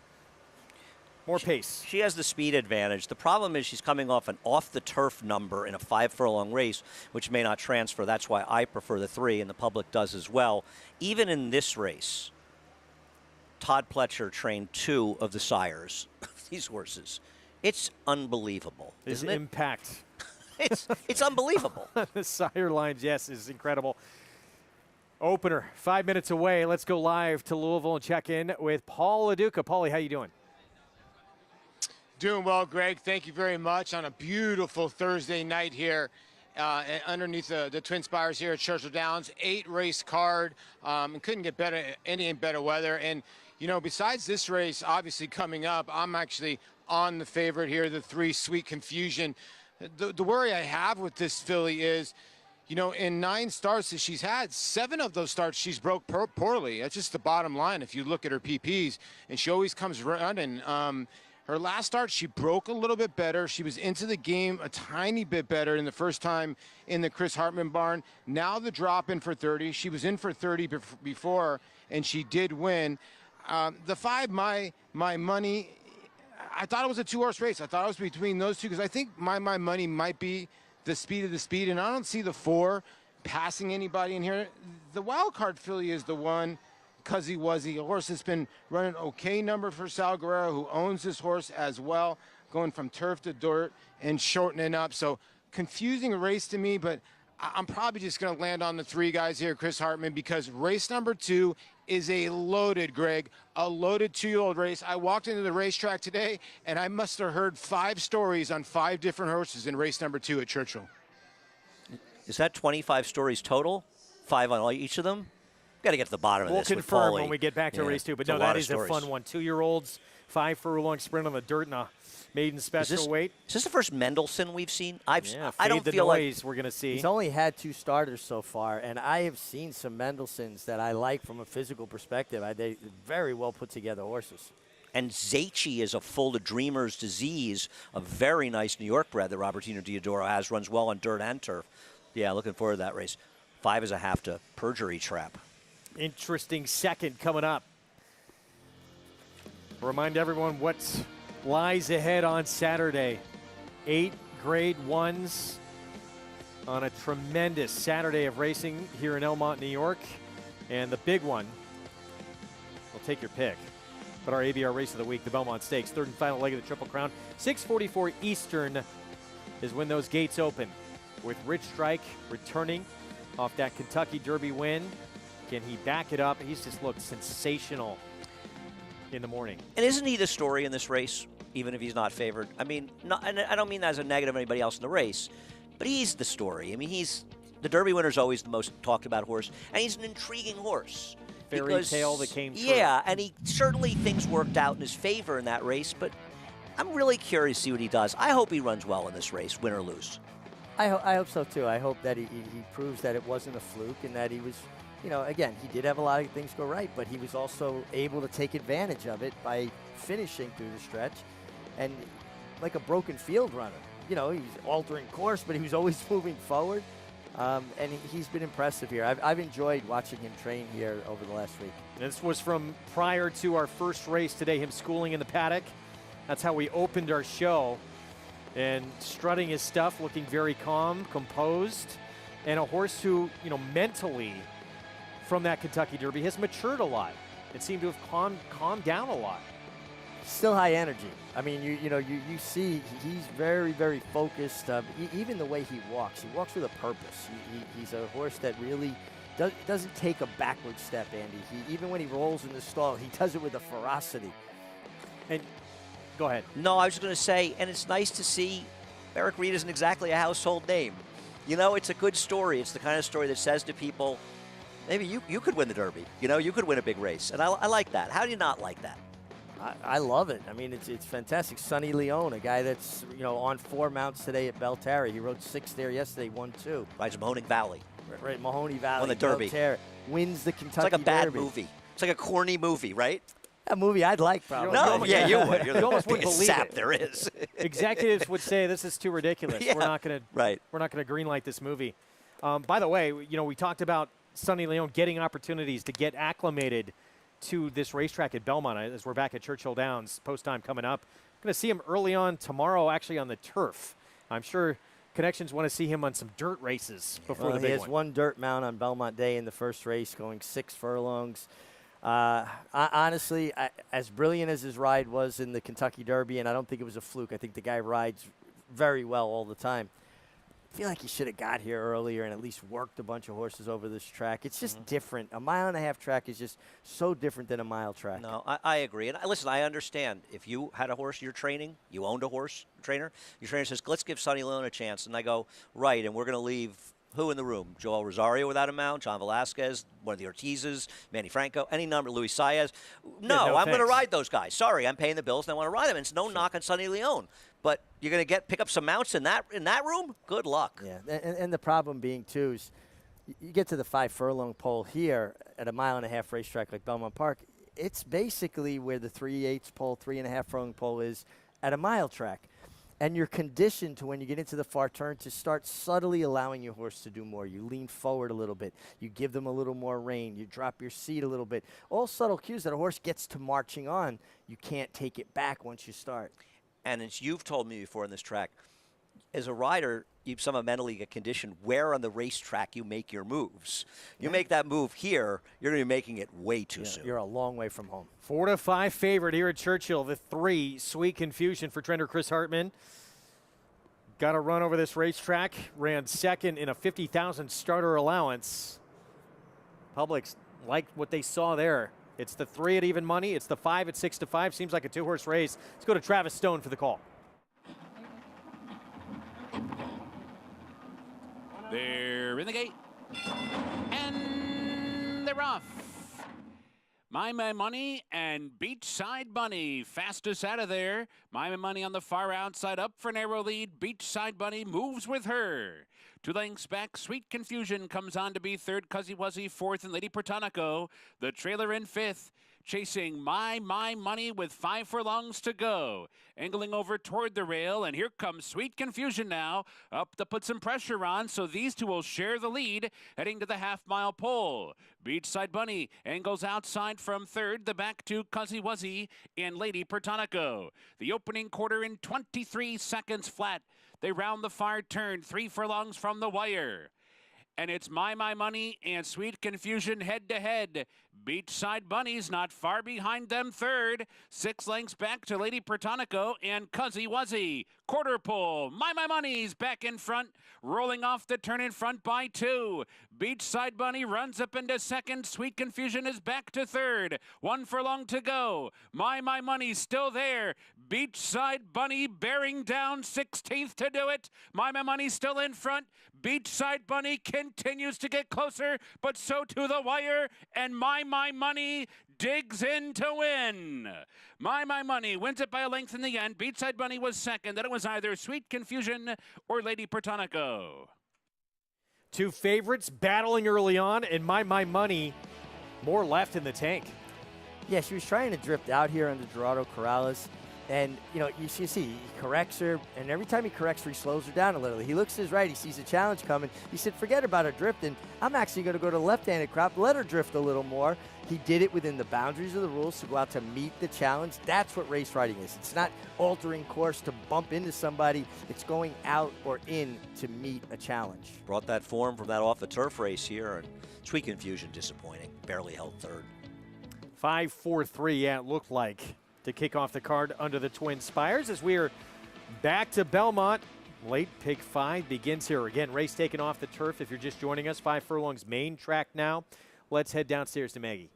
More pace. She has the speed advantage. The problem is she's coming off an off-the-turf number in a 5-furlong race, which may not transfer. That's why I prefer the 3, and the public does as well. Even in this race, Todd Pletcher trained 2 of the sires of these horses. It's unbelievable, isn't it? His impact. It's unbelievable. The sire lines, yes, is incredible. Opener, 5 minutes away. Let's go live to Louisville and check in with Paul LaDuca. Paulie, how you doing? Doing well, Greg. Thank you very much on a beautiful Thursday night here underneath the Twin Spires here at Churchill Downs. 8-race card. And couldn't get any better weather. And, you know, besides this race, obviously coming up, I'm actually on the favorite here, the 3 Sweet Confusion. The worry I have with this filly is, you know, in 9 starts that she's had, 7 of those starts she's broke poorly. That's just the bottom line if you look at her PPs. And she always comes running. Her last start, she broke a little bit better. She was into the game a tiny bit better in the first time in the Chris Hartman barn. Now the drop in for 30. She was in for 30 before, and she did win. The 5, My Money, I thought it was a 2-horse race. I thought it was between those 2 because I think My Money might be the speed of the speed, and I don't see the 4 passing anybody in here. The wild card filly is the one, Cuzzy Wuzzy, a horse that's been running okay number for Sal Guerrero, who owns this horse as well, going from turf to dirt and shortening up. So confusing race to me, but I'm probably just going to land on the 3 guys here, Chris Hartman, because race number 2 is a loaded, Greg, a loaded 2-year-old race. I walked into the racetrack today, and I must have heard 5 stories on 5 different horses in race number 2 at Churchill. Is that 25 stories total? 5 on each of them? Got to get to the bottom of this. We'll confirm with when we get back to race 2. But no, that is a fun one. 2-year-olds, 5-furlong sprint on the dirt and a maiden special weight. Is this the first Mendelssohn we've seen? I don't the feel noise like we're going to see. He's only had 2 starters so far, and I have seen some Mendelssohns that I like from a physical perspective. They very well put together horses. And Zachi is a full of Dreamer's Disease, a very nice New York bred that Robertino Diodoro has, runs well on dirt and turf. Yeah, looking forward to that race. 5 is a half to Perjury Trap. Interesting second coming up. Remind everyone what lies ahead on Saturday. 8 Grade 1s on a tremendous Saturday of racing here in Elmont, New York. And the big one, we'll take your pick, but our ABR race of the week, the Belmont Stakes, 3rd and final leg of the Triple Crown. 6:44 Eastern is when those gates open, with Rich Strike returning off that Kentucky Derby win. Can he back it up? He's just looked sensational in the morning. And isn't he the story in this race, even if he's not favored? I mean, and I don't mean that as a negative of anybody else in the race, but he's the story. I mean, the Derby winner's always the most talked about horse, and he's an intriguing horse. Fairy tale that came true. Yeah, and he certainly things worked out in his favor in that race, but I'm really curious to see what he does. I hope he runs well in this race, win or lose. I hope so, too. I hope that he proves that it wasn't a fluke and that he was, you know, again, he did have a lot of things go right, but he was also able to take advantage of it by finishing through the stretch and like a broken field runner. You know, he was altering course, but he was always moving forward. And he's been impressive here. I've enjoyed watching him train here over the last week. This was from prior to our first race today, him schooling in the paddock. That's how we opened our show. And strutting his stuff, looking very calm, composed. And a horse who, you know, mentally from that Kentucky Derby has matured a lot. It seemed to have calmed down a lot. Still high energy. I mean, you see he's very, very focused. Even the way he walks with a purpose. He's a horse that really doesn't take a backward step, Andy. Even when he rolls in the stall, he does it with a ferocity. And Go ahead. No, I was going to say, and it's nice to see Eric Reed isn't exactly a household name. You know, it's a good story. It's the kind of story that says to people, maybe you could win the Derby. You know, you could win a big race. And I like that. How do you not like that? I love it. I mean, it's fantastic. Sonny Leone, a guy that's, on 4 mounts today at Belterra. He rode 6 there yesterday, won 2. Rides Mahoning Valley. Right, Mahoney Valley. Won the Derby. Belterra, wins the Kentucky It's like a bad Derby. movie. It's like a corny movie, right? A movie I'd like, probably. No, yeah, you would. You're You the almost wouldn't biggest believe sap it. there is. Executives would say this is too ridiculous. Yeah, we're not going to greenlight this movie. By the way, we talked about Sonny Leone getting opportunities to get acclimated to this racetrack at Belmont as we're back at Churchill Downs. Post time coming up. Going to see him early on tomorrow, actually on the turf. I'm sure Connections want to see him on some dirt races before the big He has one. 1 dirt mount on Belmont Day in the first race, going 6 furlongs. Honestly, as brilliant as his ride was in the Kentucky Derby, and I don't think it was a fluke. I think the guy rides very well all the time. I feel like he should have got here earlier and at least worked a bunch of horses over this track. It's just different. A 1.5-mile track is just so different than a mile track. No, I agree. And listen, I understand. If you had a horse you're training, you owned a horse trainer, your trainer says, let's give Sonny Leone a chance. And I go, right, and we're going to leave who in the room? Joel Rosario without a mount, John Velasquez, one of the Ortizes, Manny Franco, any number, Luis Saez. No, I'm going to ride those guys. Sorry, I'm paying the bills and I want to ride them. And it's no knock on Sonny Leone. But you're going to pick up some mounts in that room? Good luck. Yeah, and the problem being, too, is you get to the 5 furlong pole here at a 1.5-mile racetrack like Belmont Park, it's basically where the 3/8 pole, 3.5 furlong pole is at a mile track. And you're conditioned to, when you get into the far turn, to start subtly allowing your horse to do more. You lean forward a little bit. You give them a little more rein. You drop your seat a little bit. All subtle cues that a horse gets to marching on. You can't take it back once you start. And as you've told me before in this track, as a rider, you somehow mentally get conditioned where on the racetrack you make your moves. You make that move here, you're going to be making it way too soon. You're a long way from home. 4-5 favorite here at Churchill. The 3, Sweet Confusion for trainer Chris Hartman. Got to run over this racetrack. Ran second in a 50,000 starter allowance. Publics liked what they saw there. It's the 3 at even money. It's the 5 at 6-5. Seems like a 2-horse race. Let's go to Travis Stone for the call. They're in the gate. And they're off. My Money and Beachside Bunny, fastest out of there. My Money on the far outside, up for narrow lead. Beachside Bunny moves with her. 2 lengths back, Sweet Confusion comes on to be third. Cuzzy Wuzzy fourth, and Lady Protonico, the trailer in fifth. Chasing My Money with 5 furlongs to go. Angling over toward the rail, and here comes Sweet Confusion now. Up to put some pressure on, so these two will share the lead, heading to the half-mile pole. Beachside Bunny angles outside from third, the back to Cuzzy Wuzzy and Lady Protonico. The opening quarter in 23 seconds flat. They round the far turn, 3 furlongs from the wire. And it's My Money and Sweet Confusion head-to-head. Beachside Bunny's not far behind them third. 6 lengths back to Lady Protonico and Cuzzy Wuzzy. Quarter pole. My Money's back in front. Rolling off the turn in front by 2. Beachside Bunny runs up into second. Sweet Confusion is back to third. 1 furlong to go. My Money's still there. Beachside Bunny bearing down 16th to do it. My Money's still in front. Beachside Bunny continues to get closer, but so to the wire, and My Money digs in to win. My Money wins it by a length in the end. Beachside Bunny was second. Then it was either Sweet Confusion or Lady Protonico. 2 favorites battling early on, and My Money more left in the tank. Yeah, she was trying to drift out here under Gerardo Corrales. And, you see, he corrects her, and every time he corrects her, he slows her down a little. He looks to his right. He sees a challenge coming. He said, forget about her drifting. I'm actually going to go to the left-handed crop, let her drift a little more. He did it within the boundaries of the rules to go out to meet the challenge. That's what race riding is. It's not altering course to bump into somebody. It's going out or in to meet a challenge. Brought that form from that off-the-turf race here, and Sweet Confusion disappointing. Barely held third. 5-4-3, yeah, it looked like, to kick off the card under the Twin Spires as we are back to Belmont. Late pick 5 begins here. Again, race taken off the turf if you're just joining us. 5 furlongs main track now. Let's head downstairs to Maggie.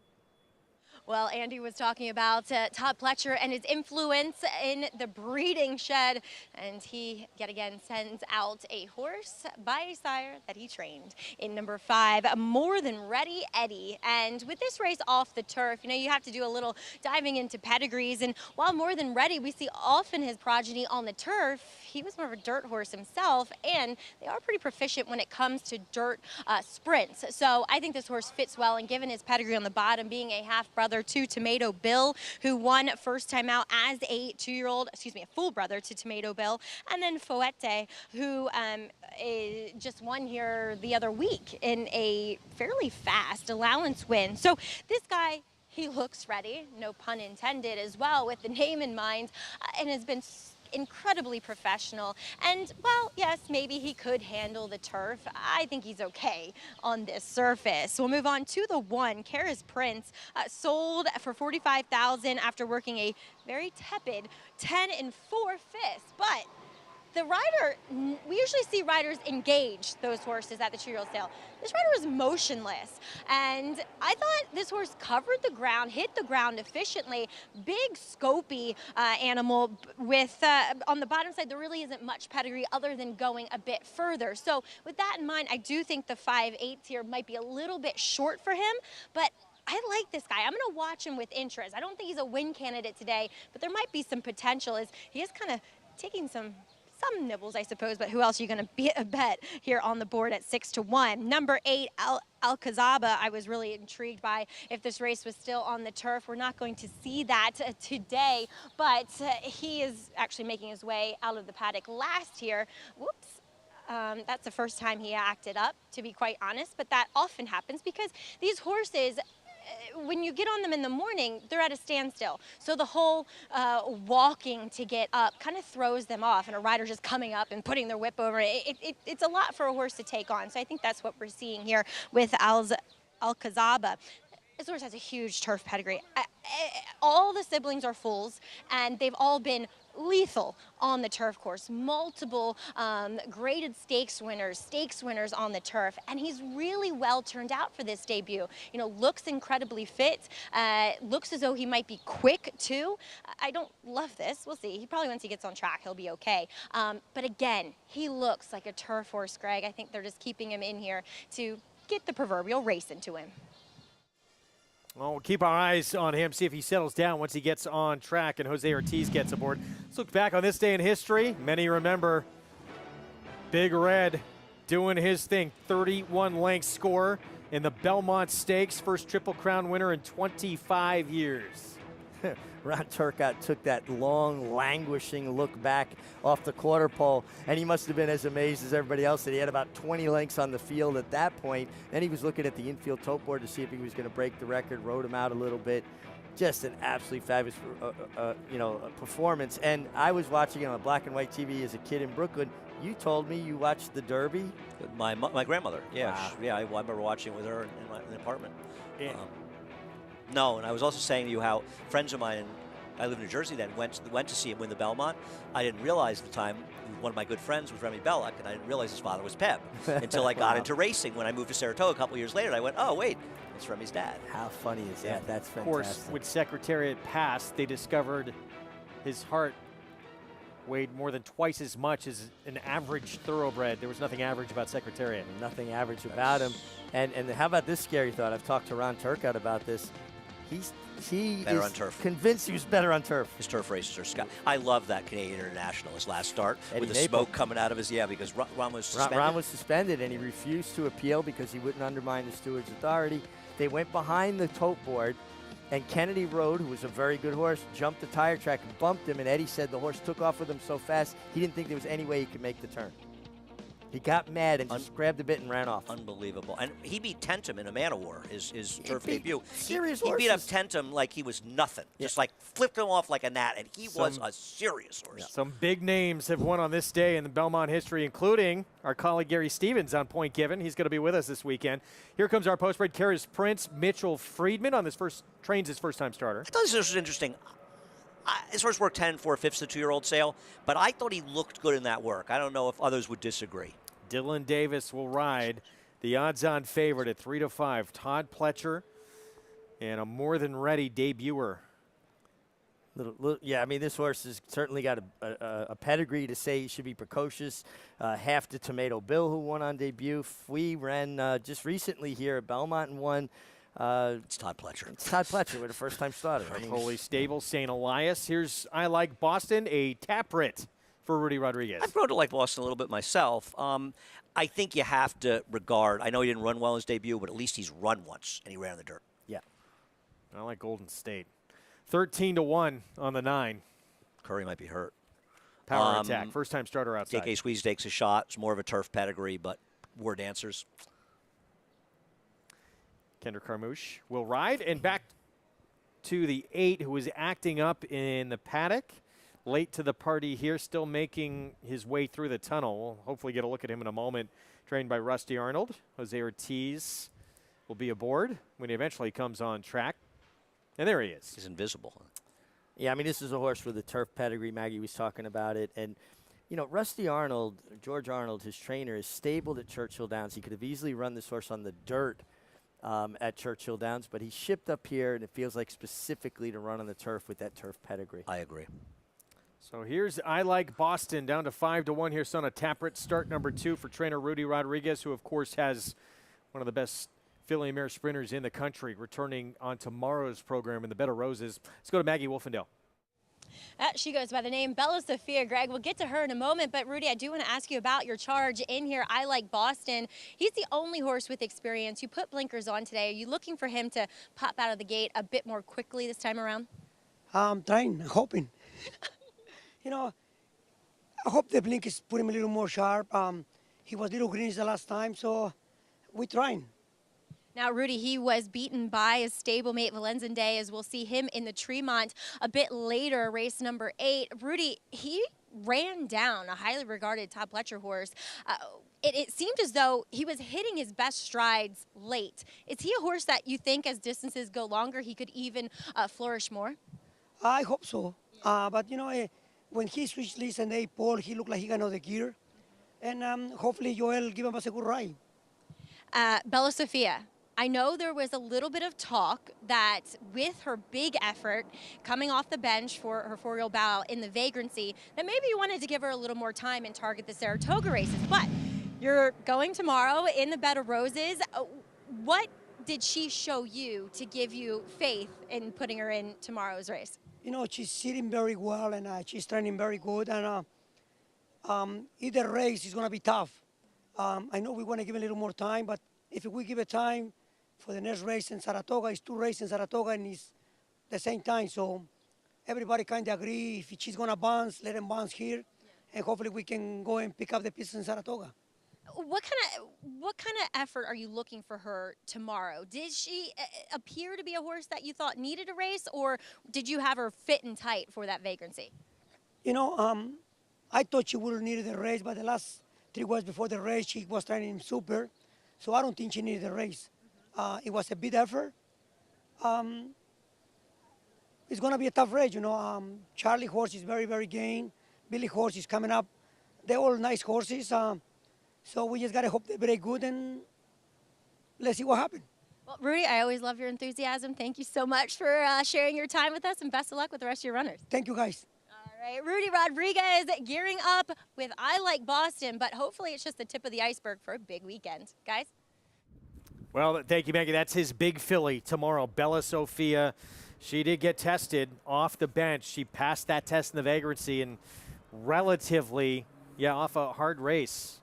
Well, Andy was talking about Todd Pletcher and his influence in the breeding shed, and he yet again sends out a horse by a sire that he trained in number 5, More Than Ready Eddie. And with this race off the turf, you know, you have to do a little diving into pedigrees, and while More Than Ready, we see often his progeny on the turf, he was more of a dirt horse himself, and they are pretty proficient when it comes to dirt sprints. So I think this horse fits well, and given his pedigree on the bottom, being a half-brother to Tomato Bill, who won first time out as a a full brother to Tomato Bill, and then Foete, who just won here the other week in a fairly fast allowance win. So this guy, he looks ready, no pun intended as well, with the name in mind, and has been incredibly professional. And, well, yes, maybe he could handle the turf. I think he's okay on this surface. We'll move on to the 1, Kara's Prince, sold for $45,000 after working a very tepid 10 4/5. But the rider, we usually see riders engage those horses at the 2-year-old sale. This rider was motionless, and I thought this horse covered the ground, hit the ground efficiently. Big, scopy animal with, on the bottom side, there really isn't much pedigree other than going a bit further. So with that in mind, I do think the 5/8 here might be a little bit short for him, but I like this guy. I'm going to watch him with interest. I don't think he's a win candidate today, but there might be some potential as he is kind of taking some nibbles, I suppose, but who else are you going to bet here on the board at 6-1? Number 8, Alcazaba, I was really intrigued by if this race was still on the turf. We're not going to see that today, but he is actually making his way out of the paddock last year. Whoops. That's the first time he acted up, to be quite honest, but that often happens because these horses, when you get on them in the morning, they're at a standstill. So the whole walking to get up kind of throws them off, and a rider just coming up and putting their whip over it. It's a lot for a horse to take on. So I think that's what we're seeing here with Alcazaba. This horse has a huge turf pedigree. All the siblings are foals, and they've all been lethal on the turf course. Multiple graded stakes winners on the turf, and he's really well turned out for this debut. You know, looks incredibly fit, looks as though he might be quick too. I don't love this. We'll see. He probably, once he gets on track, he'll be okay. But again, he looks like a turf horse, Greg. I think they're just keeping him in here to get the proverbial race into him. Well, we'll keep our eyes on him, see if he settles down once he gets on track and Jose Ortiz gets aboard. Let's look back on this day in history. Many remember Big Red doing his thing. 31-length score in the Belmont Stakes. First Triple Crown winner in 25 years. Ron Turcotte took that long, languishing look back off the quarter pole, and he must have been as amazed as everybody else that he had about 20 lengths on the field at that point. Then he was looking at the infield tote board to see if he was going to break the record, rode him out a little bit. Just an absolutely fabulous, performance. And I was watching it on black and white TV as a kid in Brooklyn. You told me you watched the Derby? My grandmother, yeah. Wow. Yeah, I remember watching it with her in the apartment. Yeah. No, and I was also saying to you how friends of mine, and I live in New Jersey then, went to see him win the Belmont. I didn't realize at the time one of my good friends was Remy Belloc, and I didn't realize his father was Peb until I got into racing when I moved to Saratoga a couple years later. And I went, oh, wait, it's Remy's dad. How funny is that? That's fantastic. Of course, with Secretariat passed, they discovered his heart weighed more than twice as much as an average thoroughbred. There was nothing average about Secretariat. Nothing average about him. And how about this scary thought? I've talked to Ron Turcotte about this. He better is on turf. Convinced he was better on turf. His turf races are Scott. I love that Canadian International, his last start, Eddie with the Maple. smoke coming out of his, because Ron was suspended. Ron was suspended, and he refused to appeal because he wouldn't undermine the steward's authority. They went behind the tote board, and Kennedy Road, who was a very good horse, jumped the tire track and bumped him, and Eddie said the horse took off with him so fast, he didn't think there was any way he could make the turn. He got mad and just grabbed a bit and ran off. Unbelievable. And he beat Tentum in a Man of War, his turf debut. Serious he beat up horses. Tentum like he was nothing. Just like flipped him off like a gnat, and he was a serious horse. Some big names have won on this day in the Belmont history, including our colleague Gary Stevens on Point Given. He's going to be with us this weekend. Here comes our postbred Kara's Prince, Mitchell Friedman, on trains his first-time starter. I thought this was interesting. His horse worked 10 4/5 the 2-year-old sale, but I thought he looked good in that work. I don't know if others would disagree. Dylan Davis will ride the odds-on favorite at 3-5. Todd Pletcher and a more than ready debuter. Yeah, I mean, this horse has certainly got a pedigree to say he should be precocious. Half the Tomato Bill, who won on debut. We ran just recently here at Belmont and won. It's Todd Pletcher. It's Todd Pletcher with a first-time starter. Holy Stable, St. Elias. Here's I Like Boston, a Taprit for Rudy Rodriguez. I've grown to like Boston a little bit myself. I think you have to regard, I know he didn't run well in his debut, but at least he's run once, and he ran in the dirt. Yeah. I like Golden State. 13-1 on the 9. Curry might be hurt. Power attack. First-time starter outside. KK Squeeze takes a shot. It's more of a turf pedigree, but word answers. Kendrick Carmouche will ride. And back to the 8, who is acting up in the paddock. Late to the party here, still making his way through the tunnel. We'll hopefully get a look at him in a moment. Trained by Rusty Arnold. Jose Ortiz will be aboard when he eventually comes on track. And there he is. He's invisible. Yeah, I mean, this is a horse with a turf pedigree. Maggie was talking about it. And, you know, Rusty Arnold, George Arnold, his trainer, is stabled at Churchill Downs. He could have easily run this horse on the dirt at Churchill Downs, but he shipped up here, and it feels like specifically to run on the turf with that turf pedigree. I agree. So here's I Like Boston down to 5-1 here. Son of Taprit, start number 2 for trainer Rudy Rodriguez, who, of course, has one of the best filly and mare sprinters in the country, returning on tomorrow's program in the Bed of Roses. Let's go to Maggie Wolfendale. She goes by the name Bella Sophia, Greg. We'll get to her in a moment, but Rudy, I do want to ask you about your charge in here. I Like Boston. He's the only horse with experience. You put blinkers on today. Are you looking for him to pop out of the gate a bit more quickly this time around? I'm trying, hoping. You know, I hope the blinkers put him a little more sharp. He was a little greenish the last time, so we're trying. Now, Rudy, he was beaten by his stablemate Valenzuela Day, as we'll see him in the Tremont a bit later, race number 8. Rudy, he ran down a highly regarded Todd Pletcher horse. It seemed as though he was hitting his best strides late. Is he a horse that you think as distances go longer, he could even flourish more? I hope so. But, you know, when he switched Liz and Day Paul, he looked like he got another gear. And hopefully Joel give him us a good ride. Bella Sophia. I know there was a little bit of talk that with her big effort coming off the bench for her 4-year-old battle in the vagrancy, that maybe you wanted to give her a little more time and target the Saratoga races. But you're going tomorrow in the Bed of Roses. What did she show you to give you faith in putting her in tomorrow's race? You know, she's sitting very well and she's training very good. And either race is going to be tough. I know we want to give a little more time, but if we give it time, for the next race in Saratoga, it's 2 races in Saratoga and it's the same time. So everybody kind of agree if she's going to bounce, let him bounce here. And hopefully we can go and pick up the pieces in Saratoga. What kind of effort are you looking for her tomorrow? Did she appear to be a horse that you thought needed a race, or did you have her fit and tight for that vagrancy? You know, I thought she would have needed a race, but the last 3 weeks before the race, she was training super. So I don't think she needed a race. It was a big effort. It's going to be a tough race, you know. Charlie horse is very, very game. Billy horse is coming up. They're all nice horses. So we just got to hope they break good and let's see what happens. Well, Rudy, I always love your enthusiasm. Thank you so much for sharing your time with us, and best of luck with the rest of your runners. Thank you, guys. All right, Rudy Rodriguez gearing up with I Like Boston, but hopefully it's just the tip of the iceberg for a big weekend. Guys? Well, thank you, Maggie. That's his big filly tomorrow, Bella Sophia. She did get tested off the bench. She passed that test in the vagrancy and relatively, off a hard race.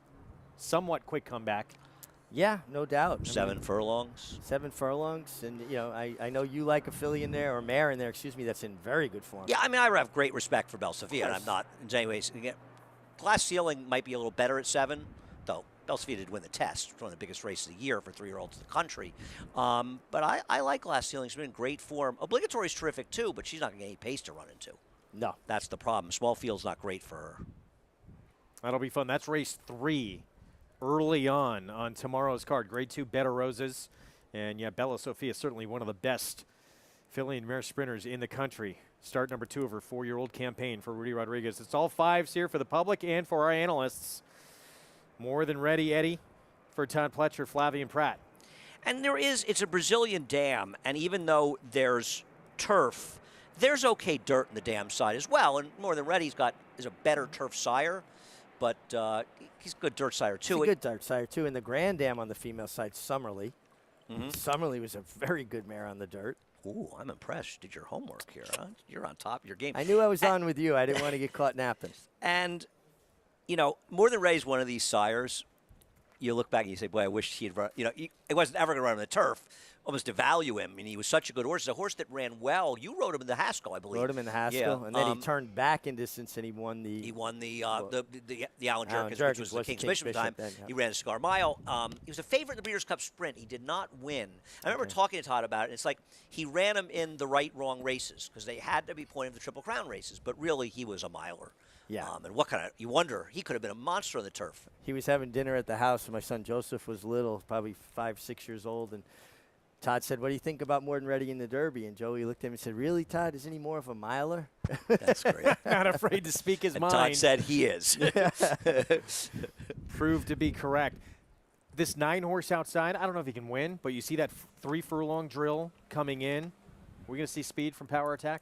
Somewhat quick comeback. Yeah, no doubt. 7 furlongs. 7 furlongs. And, you know, I know you like a filly in there, or mare in there, excuse me, that's in very good form. Yeah, I mean, I have great respect for Bella Sophia, and I'm not in any ways. Glass Ceiling might be a little better at 7, though. Bella Sophia did win the test. It's one of the biggest races of the year for 3-year-olds in the country. But I like Glass Ceiling. She's been in great form. Obligatory is terrific, too, but she's not going to get any pace to run into. No. That's the problem. Small field's not great for her. That'll be fun. That's race 3 early on tomorrow's card. Grade 2 Bed of Roses. And, Bella Sophia is certainly one of the best filly and mare sprinters in the country. Start number 2 of her 4-year-old campaign for Rudy Rodriguez. It's all 5s here for the public and for our analysts. More than ready, Eddie, for Todd Pletcher, Flavien Prat. And it's a Brazilian dam, and even though there's turf, there's okay dirt in the dam side as well. And More Than Ready is a better turf sire, but he's a good dirt sire too. He's a good dirt sire too. And the Grand Dam on the female side, Summerly. Summerly was a very good mare on the dirt. Ooh, I'm impressed. You did your homework here, huh? You're on top of your game. I knew I was on with you. I didn't want to get caught napping. And, More Than Ready's one of these sires. You look back and you say, boy, I wish he had run. He wasn't ever going to run on the turf. Almost devalue him. And he was such a good horse. He's a horse that ran well. You rode him in the Haskell, I believe. Rode him in the Haskell, yeah. and then he turned back in distance and he won the. He won the Allen Jerkins, which was the King's Bishop time. Then, yeah. He ran a Cigar Mile. He was a favorite in the Breeders' Cup Sprint. He did not win. I remember talking to Todd about it. And it's like he ran him in the right-wrong races because they had to be pointing to the Triple Crown races. But really, he was a miler. Yeah. And you wonder, he could have been a monster on the turf. He was having dinner at the house when my son Joseph was little, probably 5, 6 years old, and Todd said, "What do you think about More Than Ready in the Derby?" And Joey looked at him and said, "Really, Todd? Isn't he more of a miler?" That's great. Not afraid to speak his mind. Todd said he is. Proved to be correct. This 9-horse outside, I don't know if he can win, but you see that 3-furlong drill coming in. We're going to see speed from Power Attack?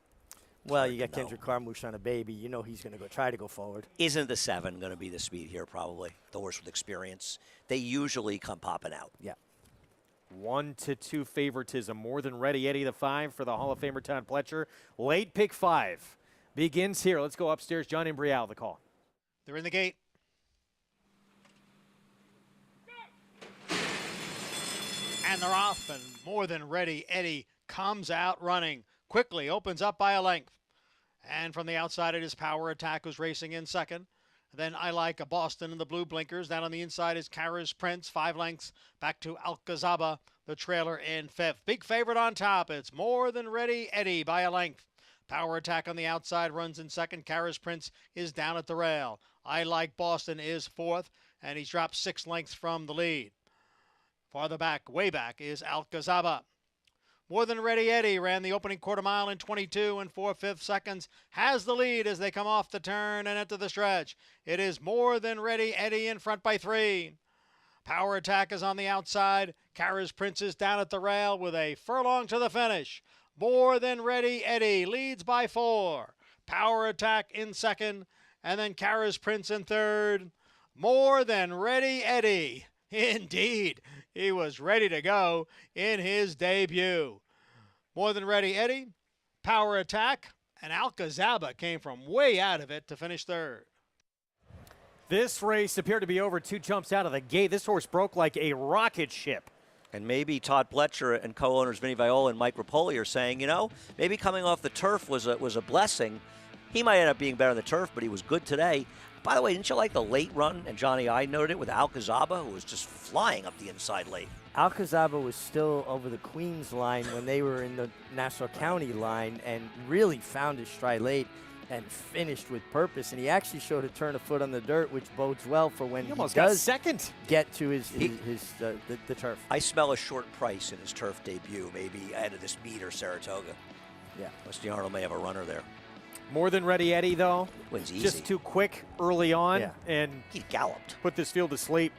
Well, you got Kendrick Carmouche on a baby. You know he's going to try to go forward. Isn't the 7 going to be the speed here, probably? The horse with experience. They usually come popping out. Yeah. 1-2 favoritism. More Than Ready, Eddie the 5 for the Hall of Famer Todd Pletcher. Late pick 5 begins here. Let's go upstairs. John Imbrial, the call. They're in the gate. And they're off, and More Than Ready, Eddie comes out running. Quickly opens up by a length. And from the outside, it is Power Attack who's racing in second. Then I Like a Boston in the blue blinkers. Down on the inside is Kara's Prince, 5 lengths. Back to Alcazaba, the trailer in 5th. Big favorite on top. It's More Than Ready, Eddie by a length. Power Attack on the outside runs in second. Kara's Prince is down at the rail. I Like Boston is 4th, and he's dropped 6 lengths from the lead. Farther back, way back, is Alcazaba. More Than Ready Eddie ran the opening quarter mile in 22 and 4/5 seconds. Has the lead as they come off the turn and into the stretch. It is More Than Ready Eddie in front by 3. Power Attack is on the outside. Kara's Prince is down at the rail with a furlong to the finish. More Than Ready Eddie leads by 4. Power Attack in second, and then Kara's Prince in third. More Than Ready Eddie. Indeed, he was ready to go in his debut. More Than Ready Eddie, Power Attack, and Alcazaba came from way out of it to finish third. This race appeared to be over 2 jumps out of the gate. This horse broke like a rocket ship. And maybe Todd Pletcher and co-owners Vinny Viola and Mike Rapoli are saying, maybe coming off the turf was a blessing. He might end up being better on the turf, but he was good today. By the way, didn't you like the late run? And Johnny I noted it with Alcazaba, who was just flying up the inside late. Alcazaba was still over the Queens line when they were in the Nassau County line and really found his stride late and finished with purpose. And he actually showed a turn of foot on the dirt, which bodes well for when he almost does got second. Get to the turf. I smell a short price in his turf debut, maybe ahead of this meet or Saratoga. Yeah. Westy Arnold may have a runner there. More Than Ready Eddie, though. Wins easy. Just too quick early on. And he galloped. Put this field to sleep.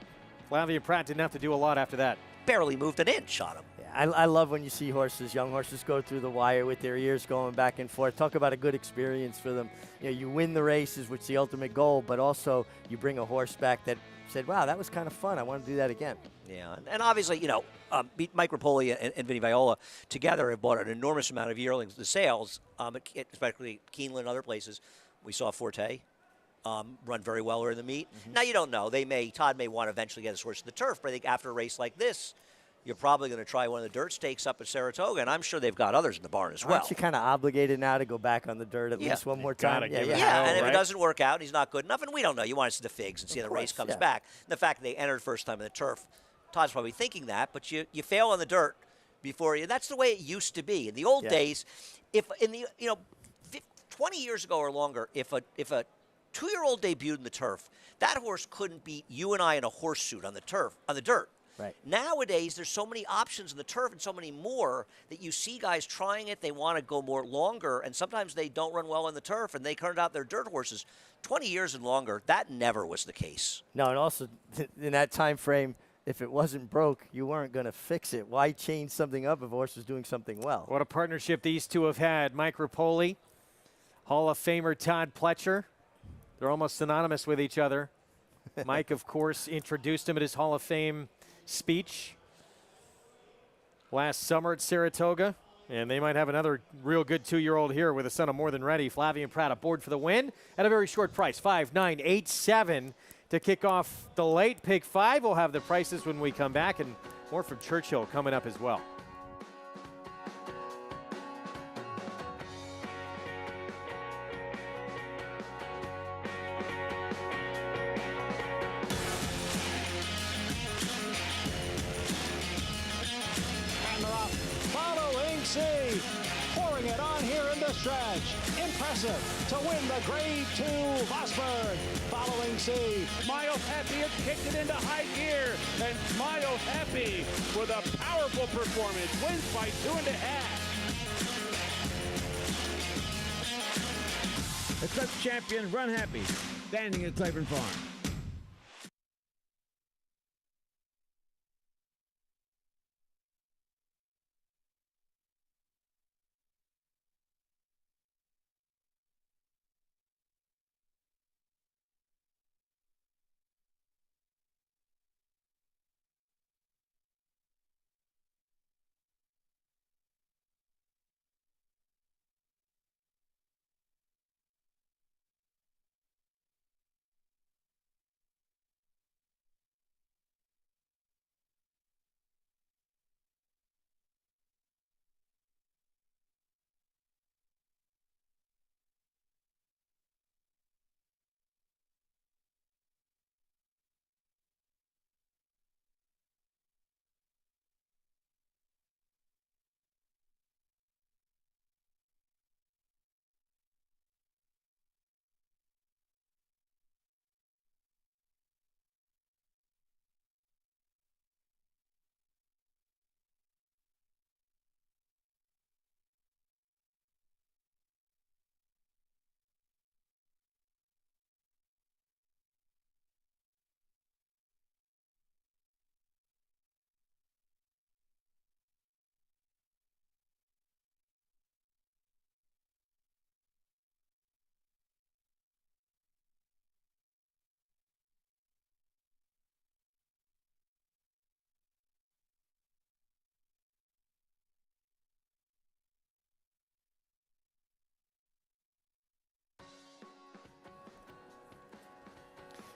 Flavia Pratt didn't have to do a lot after that. Barely moved an inch on him. Yeah, I love when you see young horses go through the wire with their ears going back and forth. Talk about a good experience for them. You win the races, which is the ultimate goal, but also you bring a horse back that said, wow, that was kind of fun. I want to do that again. Yeah, and obviously, Mike Rapoli and Vinny Viola together have bought an enormous amount of yearlings. The sales, especially Keeneland and other places, we saw Forte run very well in the meet. Now, you don't know. Todd may want to eventually get his horse to the turf, but I think after a race like this, you're probably going to try one of the dirt stakes up at Saratoga, and I'm sure they've got others in the barn as well. Aren't you kind of obligated now to go back on the dirt at least one more time? And if it doesn't work out, he's not good enough, and we don't know. You want to see the figs and see how the race comes back. And the fact that they entered first time in the turf, Todd's probably thinking that, but you fail on the dirt before you. That's the way it used to be. In the old days, 20 years ago or longer, if a 2-year-old debuted in the turf, that horse couldn't beat you and I in a horse suit on the dirt. Right. Nowadays, there's so many options in the turf and so many more that you see guys trying it. They want to go more longer, and sometimes they don't run well on the turf, and they turned out their dirt horses. 20 years and longer, that never was the case. No, and also in that time frame, if it wasn't broke, you weren't going to fix it. Why change something up if a horse was doing something well? What a partnership these two have had. Mike Rapoli, Hall of Famer Todd Pletcher. They're almost synonymous with each other. Mike, of course, introduced him at his Hall of Fame speech last summer at Saratoga. And they might have another real good 2-year-old here with a son of More Than Ready. Flavian Pratt aboard for the win at a very short price, $5,987 to kick off the late pick 5. We'll have the prices when we come back, and more from Churchill coming up as well. Pouring it on here in the stretch. Impressive to win the Grade 2 Vosburg. Following C. Smile Happy has kicked it into high gear, and Smile Happy with a powerful performance wins by 2.5. The Clutch champion Run Happy, standing at Claiborne Farm.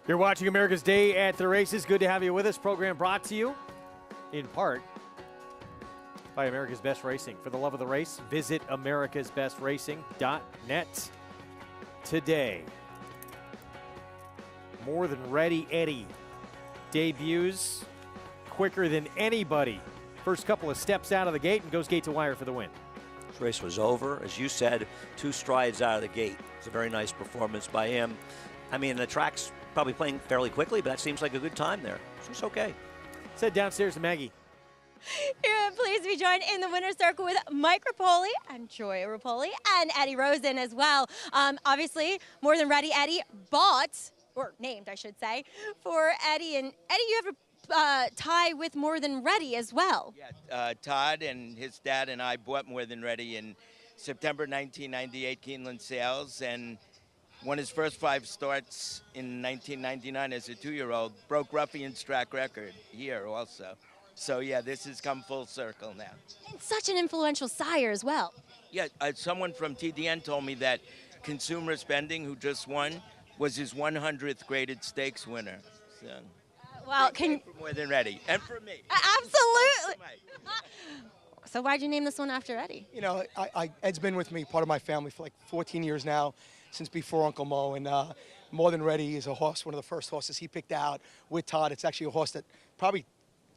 You're watching America's Day at the Races. Good to have you with us. Program brought to you in part by America's Best Racing. For the love of the race, visit americasbestracing.net today. More Than Ready Eddie debuts quicker than anybody. First couple of steps out of the gate and goes gate to wire for the win. This race was over. As you said, 2 strides out of the gate. It's a very nice performance by him. I mean, the track's probably playing fairly quickly, but that seems like a good time there. So it's okay. Let's head downstairs to Maggie. Pleased to be joined in the winner's circle with Mike Rapoli and Joy Rapoli and Eddie Rosen as well. Obviously, More Than Ready Eddie bought, or named, I should say, for Eddie. And Eddie, you have a tie with More Than Ready as well. Yeah, Todd and his dad and I bought More Than Ready in September 1998 Keeneland sales, and won his first 5 starts in 1999 as a 2-year-old, broke Ruffian's track record here also. So, yeah, this has come full circle now. And such an influential sire as well. Yeah, someone from TDN told me that Consumer Spending, who just won, was his 100th graded stakes winner. So, well, for More Than Ready, and for me. Absolutely. So why'd you name this one after Eddie? You know, Ed's been with me, part of my family, for like 14 years now, since before Uncle Mo. And More Than Ready is a horse, one of the first horses he picked out with Todd. It's actually a horse that probably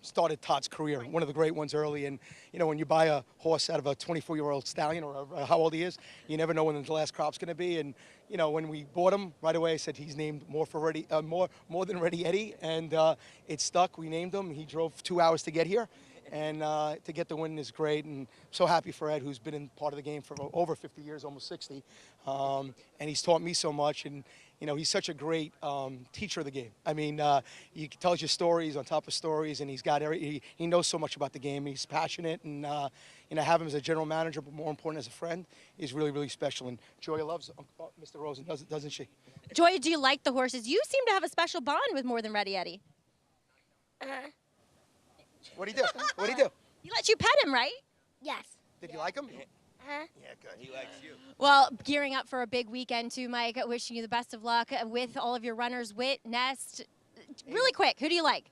started Todd's career, one of the great ones early. And, you know, when you buy a horse out of a 24-year-old stallion, or how old he is, you never know when the last crop's going to be. And, you know, when we bought him, right away I said he's named More Than Ready Eddie, and it stuck. We named him. He drove 2 hours to get here. And to get the win is great, and I'm so happy for Ed, who's been in part of the game for over 50 years, almost 60. And he's taught me so much, and you know, he's such a great teacher of the game. I mean, he tells you stories on top of stories, and he's got he knows so much about the game. He's passionate, and you know, have him as a general manager, but more important as a friend, is really, really special. And Joy loves Mr. Rosen, doesn't she? Joy, do you like the horses? You seem to have a special bond with More Than Ready Eddie. What'd he do? What'd he do? He let you pet him, right? Yes. Did you like him? Huh? Yeah, good. He likes you. Well, gearing up for a big weekend too, Mike. Wishing you the best of luck with all of your runners, Witt, Nest. Really quick, who do you like?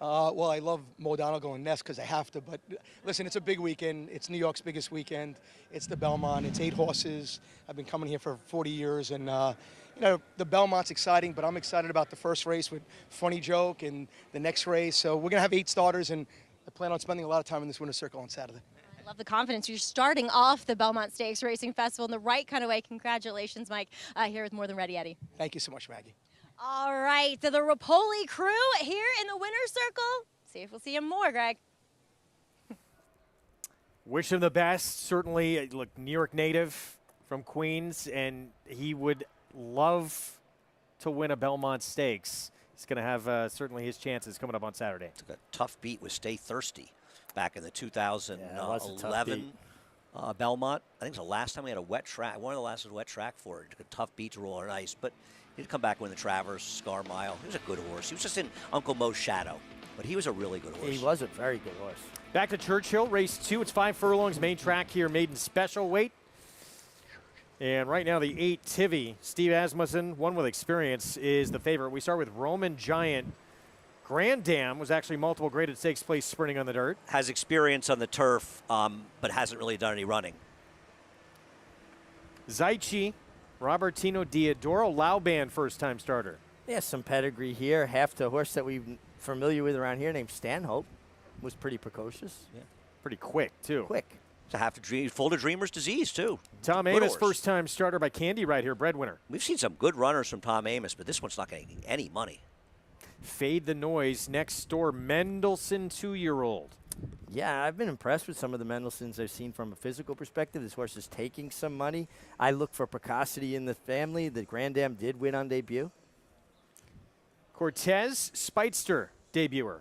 Well, I love Modano going Nest because I have to. But listen, it's a big weekend. It's New York's biggest weekend. It's the Belmont. It's 8 horses. I've been coming here for 40 years, and you know, the Belmont's exciting. But I'm excited about the first race with Funny Joke and the next race. So we're gonna have 8 starters, and I plan on spending a lot of time in this winner's circle on Saturday. I love the confidence. You're starting off the Belmont Stakes Racing Festival in the right kind of way. Congratulations, Mike, here with More Than Ready Eddie. Thank you so much, Maggie. All right, so the Rapoli crew here in the winner's circle. See if we'll see him more, Greg. Wish him the best. Certainly, look, New York native from Queens, and he would love to win a Belmont Stakes. He's going to have certainly his chances coming up on Saturday. Took a tough beat with Stay Thirsty back in the 2011 Belmont. I think it was the last time we had a wet track. One of the last wet track for it. Took a tough beat to roll on ice, but he'd come back and win the Travers, Scar Mile. He was a good horse. He was just in Uncle Mo's shadow, but he was a really good horse. He was a very good horse. Back to Churchill, race 2. It's 5 furlongs, main track here, maiden special weight. And right now, the 8 Tivy, Steve Asmussen, one with experience, is the favorite. We start with Roman Giant. Grand Dam was actually multiple graded stakes place sprinting on the dirt. Has experience on the turf, but hasn't really done any running. Zaichi, Robertino Diodoro, Lauban, first-time starter. Yeah, some pedigree here. Half the horse that we're familiar with around here, named Stanhope, was pretty precocious. Yeah. Pretty quick, too. Quick. It's a full of dreamer's disease, too. Tom Amos, first-time starter by Candy right here, breadwinner. We've seen some good runners from Tom Amos, but this one's not getting any money. Fade the Noise, next door, Mendelssohn 2-year-old. Yeah, I've been impressed with some of the Mendelssohns I've seen from a physical perspective. This horse is taking some money. I look for precocity in the family. The Grand Dam did win on debut. Cortez, Speightster, debuter.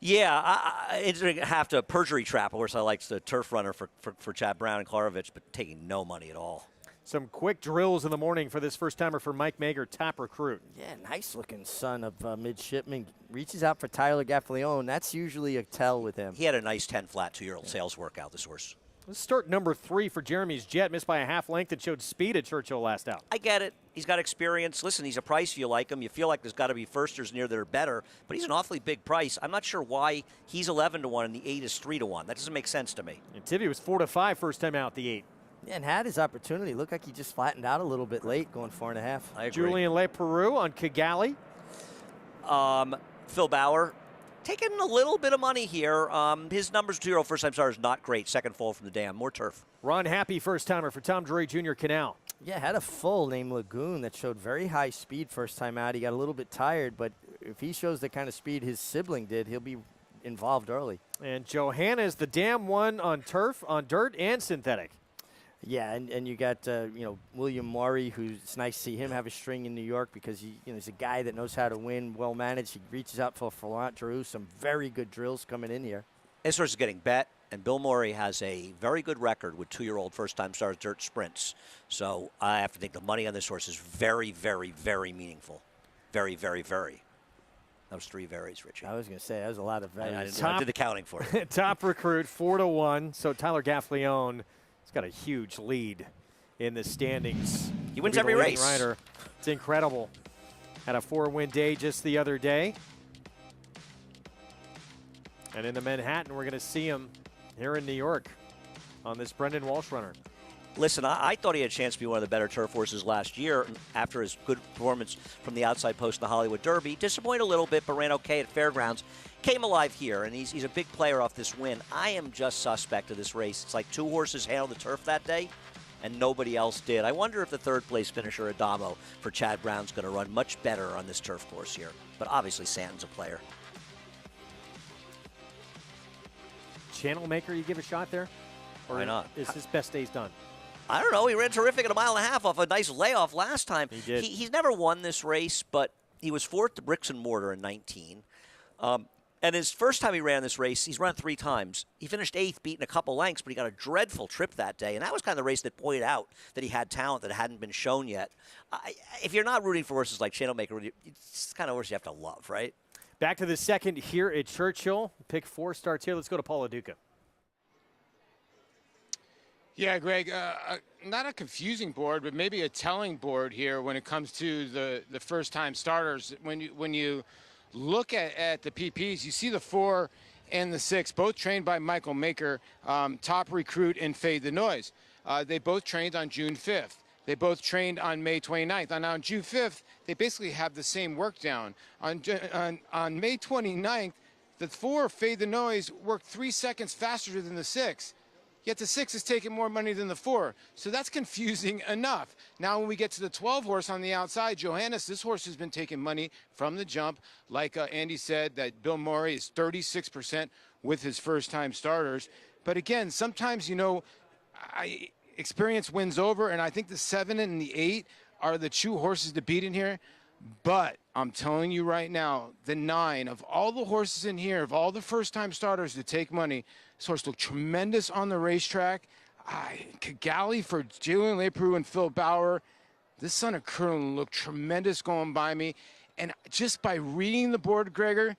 Yeah, it's going to have to perjury trap. Of course, I like the turf runner for Chad Brown and Klarovich, but taking no money at all. Some quick drills in the morning for this first-timer for Mike Mager, top recruit. Yeah, nice-looking son of midshipman. Reaches out for Tyler Gaffleone. That's usually a tell with him. He had a nice 10-flat 2-year-old sales workout, this horse. Let's start number 3 for Jeremy's Jet. Missed by a half length and showed speed at Churchill last out. I get it. He's got experience. Listen, he's a price you like him. You feel like there's got to be firsters near that are better, but he's an awfully big price. I'm not sure why he's 11-1 and the 8 is 3-1. That doesn't make sense to me. And Tivy was 4-5 first time out, the 8. Yeah, and had his opportunity. Looked like he just flattened out a little bit late, going 4.5. I agree. Julian Leperoux on Kigali. Phil Bauer, taking a little bit of money here. His numbers 2-year-old first-time starter is not great. Second fall from the dam. More turf. Ron Happy, first-timer for Tom Drury Jr. Canal. Yeah, had a full named Lagoon that showed very high speed first time out. He got a little bit tired, but if he shows the kind of speed his sibling did, he'll be involved early. And Johanna is the dam one on turf, on dirt, and synthetic. Yeah, and you got William Maury, who's nice to see him have a string in New York because he's a guy that knows how to win, well managed. He reaches out for Florent Giroux. Some very good drills coming in here. This horse is getting bet, and Bill Maury has a very good record with 2-year-old first-time stars dirt sprints. So I have to think the money on this horse is very, very, very meaningful. Very, very, very. That was 3 varies, Richie. I was going to say, that was a lot of varies. I did the counting for you. Top recruit, 4-1. So Tyler Gaffleone has got a huge lead in the standings. He wins every race. Rider. It's incredible. Had a 4-win day just the other day. And in the Manhattan, we're going to see him here in New York on this Brendan Walsh runner. Listen, I thought he had a chance to be one of the better turf horses last year after his good performance from the outside post in the Hollywood Derby. Disappointed a little bit, but ran okay at Fairgrounds. Came alive here, and he's a big player off this win. I am just suspect of this race. It's like 2 horses handled the turf that day, and nobody else did. I wonder if the third-place finisher, Adamo, for Chad Brown's going to run much better on this turf course here. But obviously, Santon's a player. Channel Maker, you give a shot there? Or Why not? Is his best days done? I don't know. He ran terrific at 1.5 miles off a nice layoff last time. He did. He's never won this race, but he was fourth to Bricks and Mortar in 19. And his first time he ran this race, he's run 3 times. He finished 8th, beating a couple lengths, but he got a dreadful trip that day. And that was kind of the race that pointed out that he had talent that hadn't been shown yet. If you're not rooting for horses like Channelmaker, it's the kind of horse you have to love, right? Back to the second here at Churchill. Pick 4 starts here. Let's go to Paula Duca. Yeah, Greg, not a confusing board, but maybe a telling board here when it comes to the first-time starters. When you look at the PPs, you see the 4 and the 6, both trained by Michael Maker, Top Recruit and Fade the Noise. They both trained on June 5th. They both trained on May 29th. And on June 5th, they basically have the same work down. On May 29th, the 4, Fade the Noise, worked 3 seconds faster than the 6. Yet the 6 is taking more money than the 4. So that's confusing enough. Now when we get to the 12 horse on the outside, Johannes, this horse has been taking money from the jump. Like Andy said, that Bill Murray is 36% with his first-time starters. But again, sometimes, experience wins over, and I think the 7 and the 8 are the 2 horses to beat in here. But I'm telling you right now, the 9, of all the horses in here, of all the first-time starters to take money, this horse looked tremendous on the racetrack. Kigali for Julian Leperoux and Phil Bauer. This Son of Curlin looked tremendous going by me. And just by reading the board, Gregor,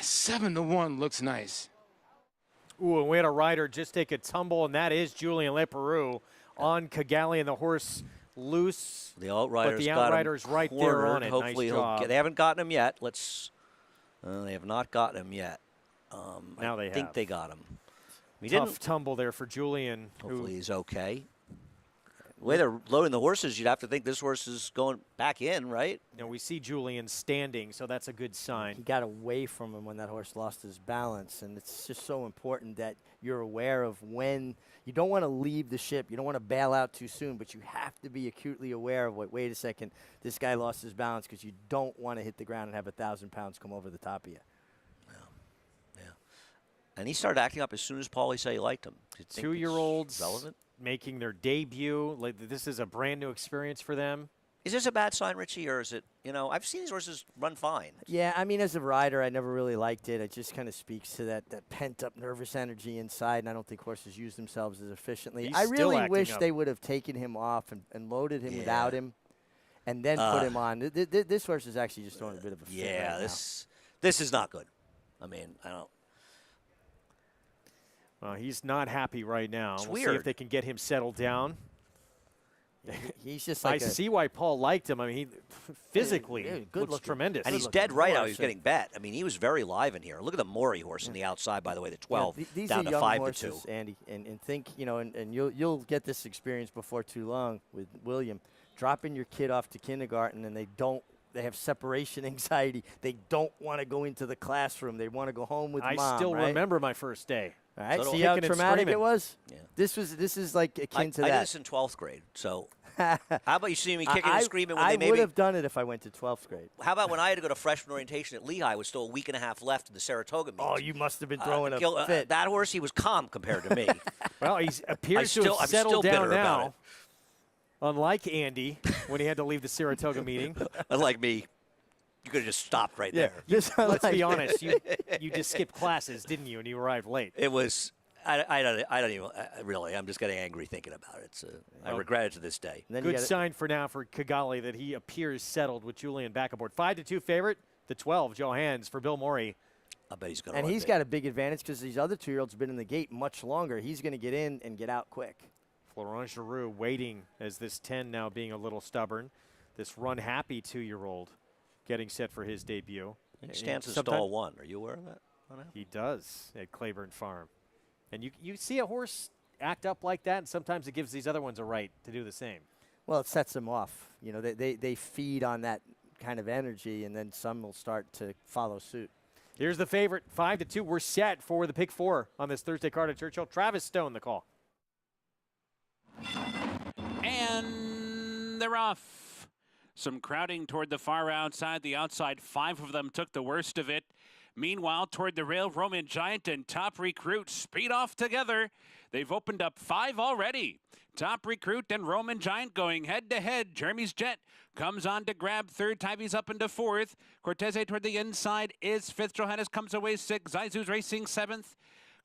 7-1 looks nice. Ooh, and we had a rider just take a tumble, and that is Julian Leperoux on Kigali, and the horse loose. The outrider's but the outrider's right there on it. Hopefully nice job. They haven't gotten him yet. They have not gotten him yet. Now they think they got him. Tough tumble there for Julian. Hopefully he's okay. The way they're loading the horses, you'd have to think this horse is going back in, right? We see Julian standing, so that's a good sign. He got away from him when that horse lost his balance, and it's just so important that you're aware of when you don't want to leave the ship. You don't want to bail out too soon, but you have to be acutely aware of, wait a second, this guy lost his balance, because you don't want to hit the ground and have 1,000 pounds come over the top of you. And he started acting up as soon as Paulie said he liked him. 2-year-olds making their debut. This is a brand new experience for them. Is this a bad sign, Richie, or is it, I've seen these horses run fine. Yeah, as a rider, I never really liked it. It just kind of speaks to that pent-up nervous energy inside, and I don't think horses use themselves as efficiently. I really wish they would have taken him off and loaded him without him and then put him on. This horse is actually just throwing a bit of a fit right this is not good. I don't. Well, he's not happy right now. It's we'll weird. see if they can get him settled down. He's just like I see why Paul liked him. He physically looks tremendous. And he's dead right how he's getting bet. He was very live in here. Look at the Maury horse on the outside, by the way, the 12, these down are to young 5 horses, to 2. Andy, and think, and you'll get this experience before too long with William. Dropping your kid off to kindergarten, and they have separation anxiety. They don't want to go into the classroom. They want to go home with mom. I still remember my first day. All right, see how traumatic it was? Yeah. This is like akin to that. I did this in 12th grade, so how about you see me kicking and screaming when they I would have done it if I went to 12th grade. How about when I had to go to freshman orientation at Lehigh with still a week and a half left in the Saratoga meet? Oh, you must have been throwing a fit. That horse, he was calm compared to me. Well, he appears to have settled down now. Unlike Andy, when he had to leave the Saratoga meeting. Unlike me. You could have just stopped right there. Let's be honest. You just skipped classes, didn't you, and you arrived late. It was I don't even really. I'm just getting angry thinking about it. I regret it to this day. Good sign for now for Kigali that he appears settled with Julian back aboard. 5-2 favorite, the 12, Johannes for Bill Maury. I bet he's going to. And he's got a big advantage because these other 2-year-olds have been in the gate much longer. He's going to get in and get out quick. Florent Giroux waiting as this 10 now being a little stubborn. This run happy 2-year-old getting set for his debut. He stands in stall 1. Are you aware of that? He does at Claiborne Farm. And you see a horse act up like that, and sometimes it gives these other ones a right to do the same. Well, it sets them off. They feed on that kind of energy, and then some will start to follow suit. Here's the favorite, 5-2. We're set for the pick 4 on this Thursday card at Churchill. Travis Stone, the call. And they're off. Some crowding toward the far outside. The outside 5 of them took the worst of it. Meanwhile, toward the rail, Roman Giant and Top Recruit speed off together. They've opened up 5 already. Top Recruit and Roman Giant going head-to-head. Jeremy's Jet comes on to grab third. Tyvee's up into fourth. Cortese toward the inside is fifth. Johannes comes away sixth. Zaizu's racing seventh.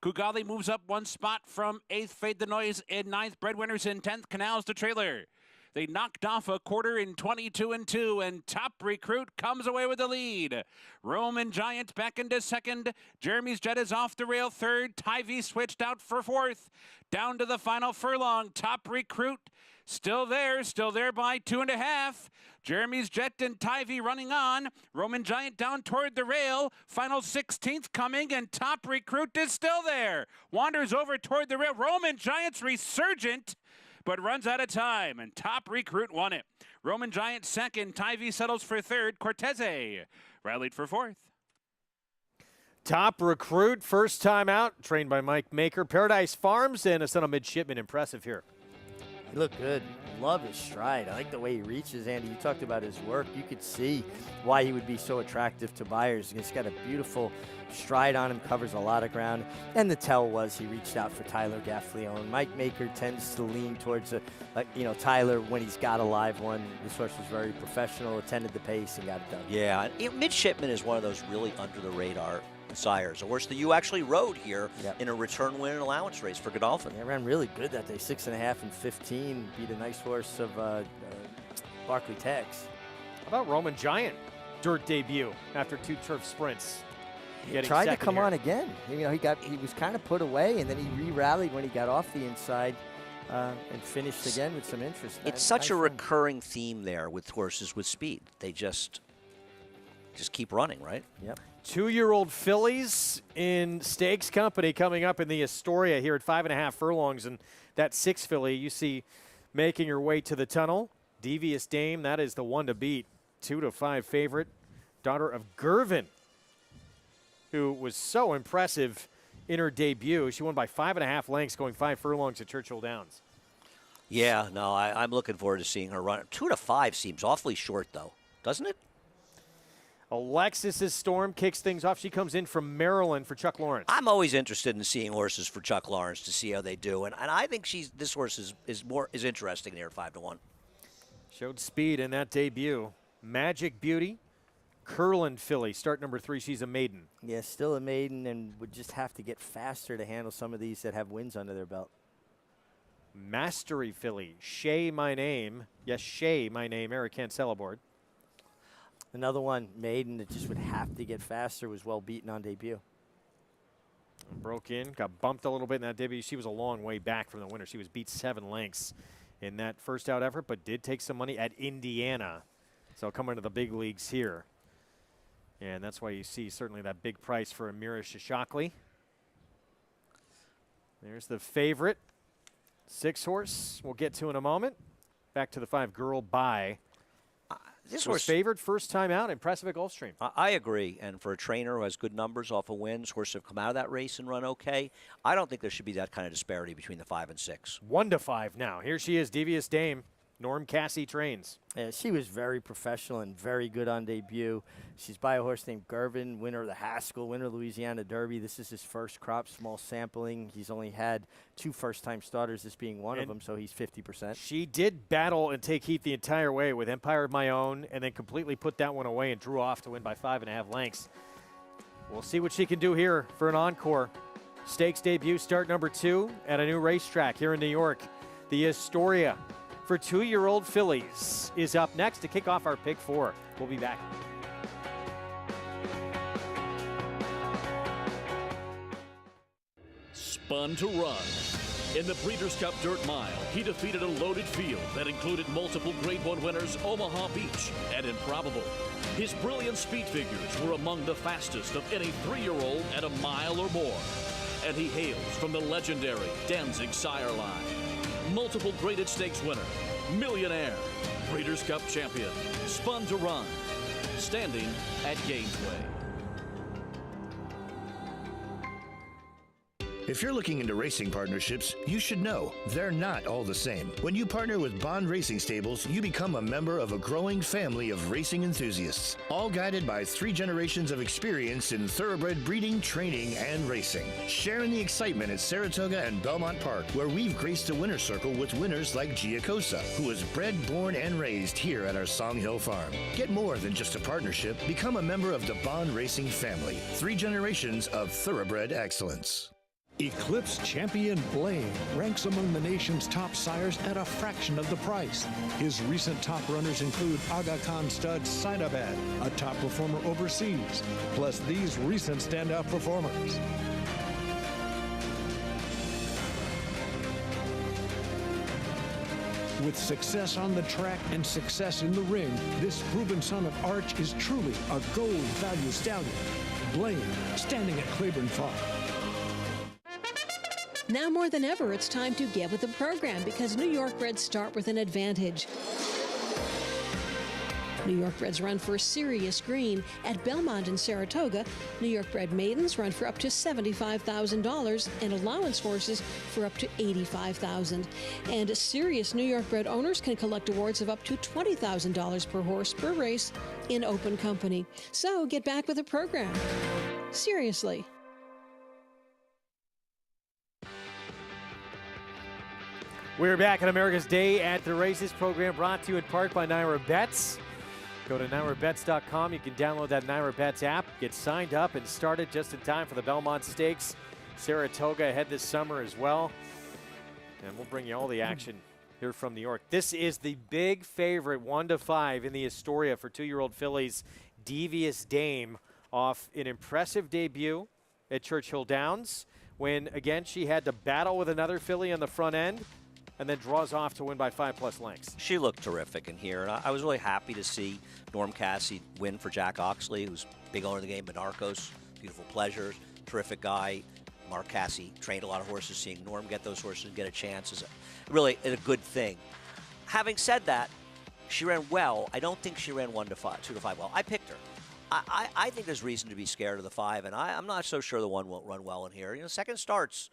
Kugali moves up one spot from eighth. Fade the Noise in ninth. Breadwinners in 10th. Canals the trailer. They knocked off a quarter in 22 and 2, and Top Recruit comes away with the lead. Roman Giant back into second. Jeremy's Jet is off the rail third. Tyvee switched out for fourth. Down to the final furlong. Top Recruit still there by 2.5. Jeremy's Jet and Tyvee running on. Roman Giant down toward the rail. Final 16th coming, and Top Recruit is still there. Wanders over toward the rail. Roman Giant's resurgent, but runs out of time, and Top Recruit won it. Roman Giant second. Tyvee settles for third. Cortese rallied for fourth. Top Recruit, first time out, trained by Mike Maker. Paradise Farms and a son of midshipman. Impressive here. He looked good. Love his stride. I like the way he reaches, Andy. You talked about his work. You could see why he would be so attractive to buyers. He's got a beautiful stride on him, covers a lot of ground. And the tell was he reached out for Tyler Gaffleone. Mike Maker tends to lean towards, Tyler when he's got a live one. This horse was very professional, attended the pace, and got it done. Yeah, Midshipman is one of those really under-the-radar sires, a horse that you actually rode here in a return win and allowance race for Godolphin. They ran really good that day, 6.5 and 15, beat a nice horse of Barclay Tex. How about Roman Giant? Dirt debut after 2 turf sprints. He tried to come on again. He was kind of put away, and then he re-rallied when he got off the inside and finished again with some interest. It's such a recurring theme there with horses with speed. They just keep running, right? Yep. 2-year-old fillies in stakes company coming up in the Astoria here at 5.5 furlongs. And that 6 filly you see making her way to the tunnel. Devious Dame, that is the one to beat. 2-5 favorite. Daughter of Gervin, who was so impressive in her debut. She won by 5.5 lengths, going 5 furlongs at Churchill Downs. Yeah, no, I'm looking forward to seeing her run. 2-5 seems awfully short, though, doesn't it? Alexis's Storm kicks things off. She comes in from Maryland for Chuck Lawrence. I'm always interested in seeing horses for Chuck Lawrence to see how they do, and I think this horse is interesting there at 5-1. Showed speed in that debut. Magic Beauty, Curland filly, start number 3. She's a maiden. Yeah, still a maiden, and would just have to get faster to handle some of these that have wins under their belt. Mastery filly, Shay My Name. Yes, Shay My Name. Eric Cancel aboard. Another one, maiden, that just would have to get faster, was well beaten on debut. Broke in, got bumped a little bit in that debut. She was a long way back from the winner. She was beat 7 lengths in that first out effort, but did take some money at Indiana. So coming to the big leagues here. And that's why you see certainly that big price for Amira Shishakli. There's the favorite. 6 horse we'll get to in a moment. Back to the 5 Girl Bye. This was horse favored first time out, impressive at Gulfstream. I agree, and for a trainer who has good numbers off of wins, horses have come out of that race and run okay. I don't think there should be that kind of disparity between the 5 and 6. 1-5 now. Here she is, Devious Dame. Norm Cassie trains. Yeah, she was very professional and very good on debut. She's by a horse named Gervin, winner of the Haskell, winner of Louisiana Derby. This is his first crop, small sampling. He's only had 2 first-time starters, this being one of them, so he's 50%. She did battle and take heat the entire way with Empire of My Own, and then completely put that one away and drew off to win by 5.5 lengths. We'll see what she can do here for an encore. Stakes debut, start number 2 at a new racetrack here in New York. The Astoria for 2-year-old fillies is up next to kick off our Pick 4. We'll be back. Spun to Run. In the Breeders' Cup Dirt Mile, he defeated a loaded field that included multiple Grade 1 winners Omaha Beach and Improbable. His brilliant speed figures were among the fastest of any 3-year-old at a mile or more. And he hails from the legendary Danzig sire line. Multiple graded stakes winner, millionaire, Breeders' Cup champion, Spun to Run, standing at Gainesway. If you're looking into racing partnerships, you should know they're not all the same. When you partner with Bond Racing Stables, you become a member of a growing family of racing enthusiasts, all guided by 3 generations of experience in thoroughbred breeding, training, and racing. Share in the excitement at Saratoga and Belmont Park, where we've graced the winner's circle with winners like Giacosa, who was bred, born, and raised here at our Song Hill Farm. Get more than just a partnership. Become a member of the Bond Racing family. 3 generations of thoroughbred excellence. Eclipse champion Blaine ranks among the nation's top sires at a fraction of the price. His recent top runners include Aga Khan stud Saidabad, a top performer overseas, plus these recent standout performers. With success on the track and success in the ring, this proven son of Arch is truly a gold value stallion. Blaine, standing at Claiborne Farm. Now more than ever, it's time to get with the program because New York Reds start with an advantage. New York Reds run for serious green at Belmont and Saratoga. New York bred maidens run for up to $75,000 and allowance horses for up to $85,000. And serious New York bred owners can collect awards of up to $20,000 per horse per race in open company. So get back with the program. Seriously. We're back on America's Day at the Races program, brought to you in part by Naira Bets. Go to NairaBets.com. You can download that Naira Bets app, get signed up, and started just in time for the Belmont Stakes. Saratoga ahead this summer as well. And we'll bring you all the action here from New York. This is the big favorite, 1-5 in the Astoria for 2-year-old fillies, Devious Dame, off an impressive debut at Churchill Downs when, again, she had to battle with another filly on the front end, and then draws off to win by 5+ lengths. She looked terrific in here, and I was really happy to see Norm Cassie win for Jack Oxley, who's big owner of the game, Monarchos, Beautiful Pleasures, terrific guy. Mark Cassie trained a lot of horses. Seeing Norm get those horses and get a chance is really a good thing. Having said that, she ran well. I don't think she ran 1-5, 2-5 well. I picked her. I think there's reason to be scared of the 5, and I'm not so sure the 1 won't run well in here. You know, second starts.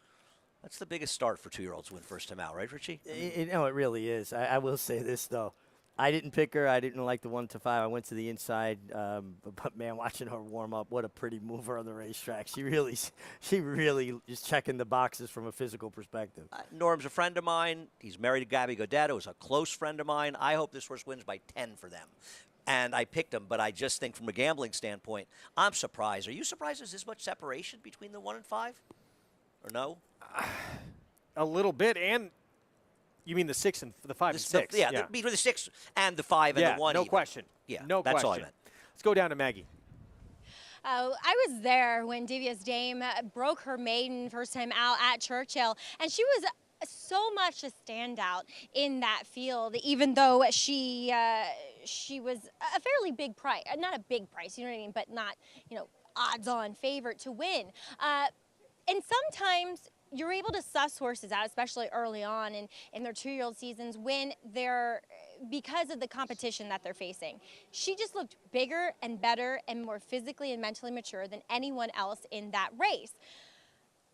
That's the biggest start for 2-year-olds to win first time out, right, Richie? It really is. I will say this, though. I didn't pick her. I didn't like the 1-5. I went to the inside. But, man, watching her warm up, what a pretty mover on the racetrack. She really is checking the boxes from a physical perspective. Norm's a friend of mine. He's married to Gabby Godet, who's a close friend of mine. I hope this horse wins by 10 for them. And I picked him, but I just think from a gambling standpoint, I'm surprised. Are you surprised there's this much separation between the 1 and 5? Or no? A little bit, and you mean the 6 and the 5 and 6? Yeah. Between the 6 and the 5 and the 1. No even. question. Yeah, no that's question. all I meant. Let's go down to Maggie. I was there when Devious Dame broke her maiden first time out at Churchill, and she was so much a standout in that field, even though she was a fairly big price, not a big price, you know what I mean, but not, odds-on favorite to win. And sometimes you're able to suss horses out, especially early on in their 2-year-old seasons when because of the competition that they're facing. She just looked bigger and better and more physically and mentally mature than anyone else in that race.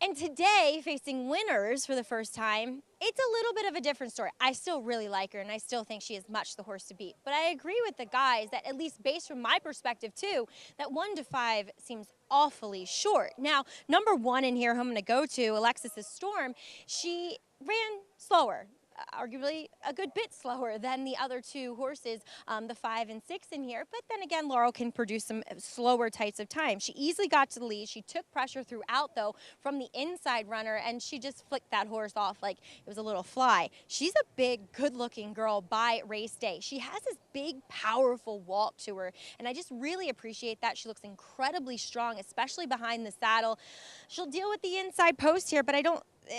And today, facing winners for the first time, it's a little bit of a different story. I still really like her, and I still think she is much the horse to beat. But I agree with the guys that, at least based from my perspective, too, that 1-5 seems awfully short. Now, number 1 in here, who I'm going to go to, Alexis's Storm, she ran slower. Arguably a good bit slower than the other 2 horses, the 5 and 6 in here. But then again, Laurel can produce some slower types of time. She easily got to the lead. She took pressure throughout, though, from the inside runner, and she just flicked that horse off like it was a little fly. She's a big, good-looking girl by race day. She has this big, powerful walk to her, and I just really appreciate that. She looks incredibly strong, especially behind the saddle. She'll deal with the inside post here, but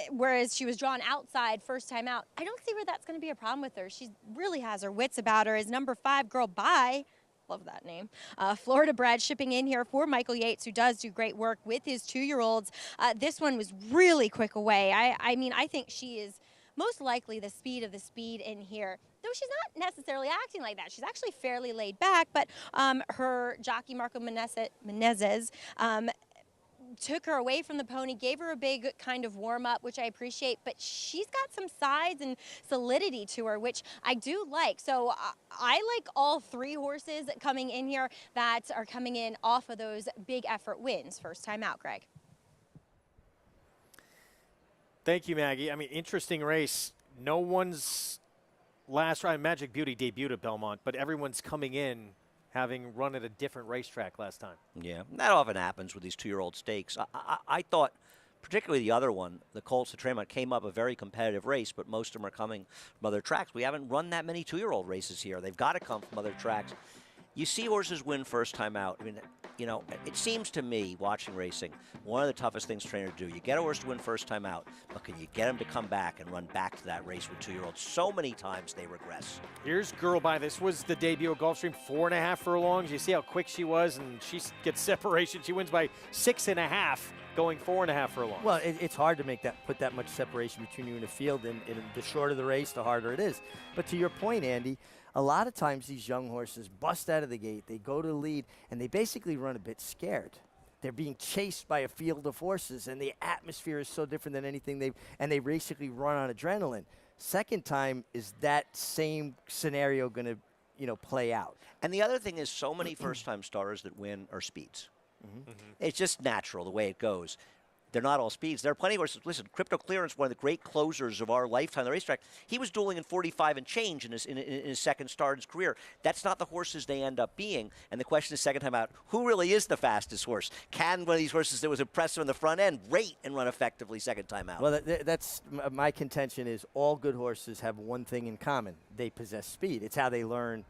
whereas she was drawn outside first time out, I don't see where that's going to be a problem with her. She really has her wits about her. As number 5 girl by, love that name, Florida bred, shipping in here for Michael Yates, who does do great work with his 2-year-olds. This one was really quick away. I mean, I think she is most likely the speed of the speed in here. Though she's not necessarily acting like that. She's actually fairly laid back, but her jockey, Marco Menezes, took her away from the pony, gave her a big kind of warm-up, which I appreciate, but she's got some size and solidity to her, which I do like. So I like all 3 horses coming in here that are coming in off of those big effort wins. First time out, Greg. Thank you, Maggie. I mean, interesting race. No one's last ride, Magic Beauty debuted at Belmont, but everyone's coming in having run at a different racetrack last time. Yeah, that often happens with these 2-year-old stakes. I thought, particularly the other one, the Colts at Tremont, came up a very competitive race, but most of them are coming from other tracks. We haven't run that many 2-year-old races here. They've got to come from other tracks. You see horses win first time out. I mean, you know, it seems to me, watching racing, one of the toughest things trainers do. You get a horse to win first time out, but can you get him to come back and run back to that race with 2-year-olds? So many times they regress. Here's Girl By. This was the debut of Gulfstream, 4.5 furlongs. You see how quick she was, and she gets separation. She wins by 6.5, going 4.5 furlongs. Well, it's hard to put that much separation between you and the field, and the shorter the race, the harder it is. But to your point, Andy, a lot of times these young horses bust out of the gate, they go to the lead, and they basically run a bit scared. They're being chased by a field of horses, and the atmosphere is so different than anything they basically run on adrenaline. Second time, is that same scenario going to, play out? And the other thing is, so many first-time starters that win are speeds. It's just natural the way it goes. They're not all speeds. There are plenty of horses. Listen, Crypto Clearance, one of the great closers of our lifetime on the racetrack, he was dueling in 45 and change in his second start in his career. That's not the horses they end up being. And the question is, second time out, who really is the fastest horse? Can one of these horses that was impressive in the front end rate and run effectively second time out? Well, that's my contention is all good horses have one thing in common. They possess speed. It's how they learn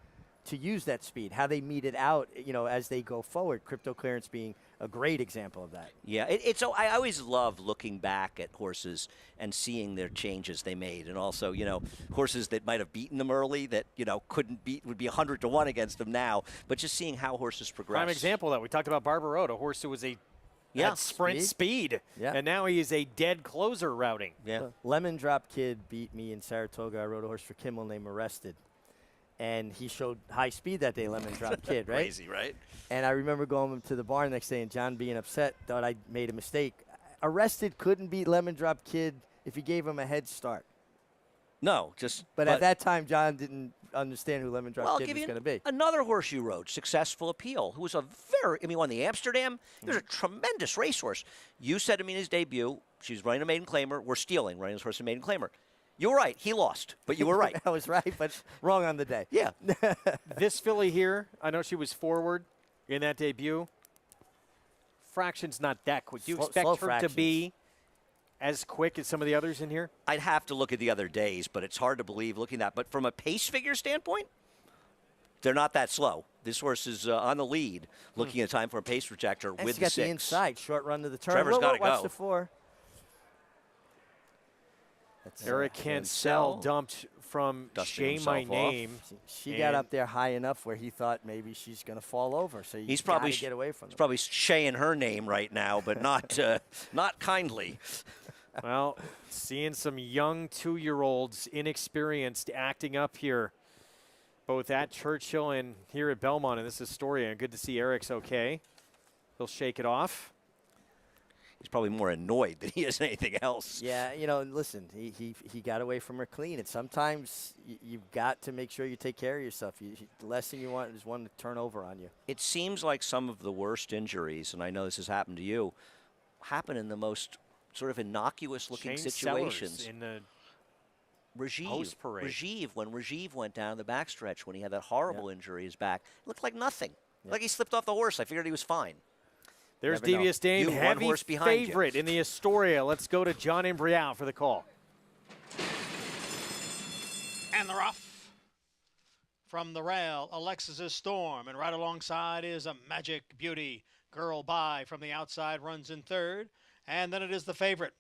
to use that speed, how they meet it out, as they go forward. Crypto Clearance being a great example of that. Yeah, I always love looking back at horses and seeing their changes they made, and also, horses that might have beaten them early that, couldn't beat, would be 100-1 against them now, but just seeing how horses progress. Prime example that we talked about Barber Road, a horse who was had sprint speed, and now he is a dead closer routing. Yeah. Lemon Drop Kid beat me in Saratoga. I rode a horse for Kimmel named Arrested. And he showed high speed that day, Lemon Drop Kid, right? Crazy, right? And I remember going to the barn the next day and John being upset, thought I made a mistake. Arrested couldn't beat Lemon Drop Kid if he gave him a head start. No, But at that time, John didn't understand who Lemon Drop Kid was going to be. Another horse you rode, Successful Appeal, who was won the Amsterdam. He was a tremendous racehorse. You said to me in his debut, she was running a maiden claimer. We're stealing, running this horse a maiden claimer. You were right. He lost, but you were right. I was right, but wrong on the day. Yeah. This filly here, I know she was forward in that debut. Fraction's not that quick. Do you expect her to be as quick as some of the others in here? I'd have to look at the other days, but it's hard to believe looking at that. But from a pace figure standpoint, they're not that slow. This horse is on the lead, looking at time for a pace projector And with she's the got 6. the inside, short run to the turn. Trevor's got to Watch go. the 4. Eric Cancel dumped from Say My Name. She got up there high enough where he thought maybe she's going to fall over, so He's probably get away from He's probably shaying her name right now, but not not kindly. Well, seeing some young 2-year-olds, inexperienced, acting up here, both at Churchill and here at Belmont, and this is Astoria. And good to see Eric's okay. He'll shake it off. He's probably more annoyed than he is anything else. Yeah, listen, he got away from her clean, and sometimes you've got to make sure you take care of yourself. The last thing you want is one to turn over on you. It seems like some of the worst injuries, and I know this has happened to you, happen in the most sort of innocuous-looking situations. Sellers in the Rajiv, post parade. when Rajiv went down the backstretch when he had that horrible injury in his back, it looked like nothing. Like he slipped off the horse. I figured he was fine. There's Never know. Devious Dame, You, one heavy horse behind favorite in the Astoria. Let's go to John Embrial for the call. And the rough. From the rail, Alexis's Storm, and right alongside is a Magic Beauty. Girl By from the outside runs in 3rd, and then it is the favorite,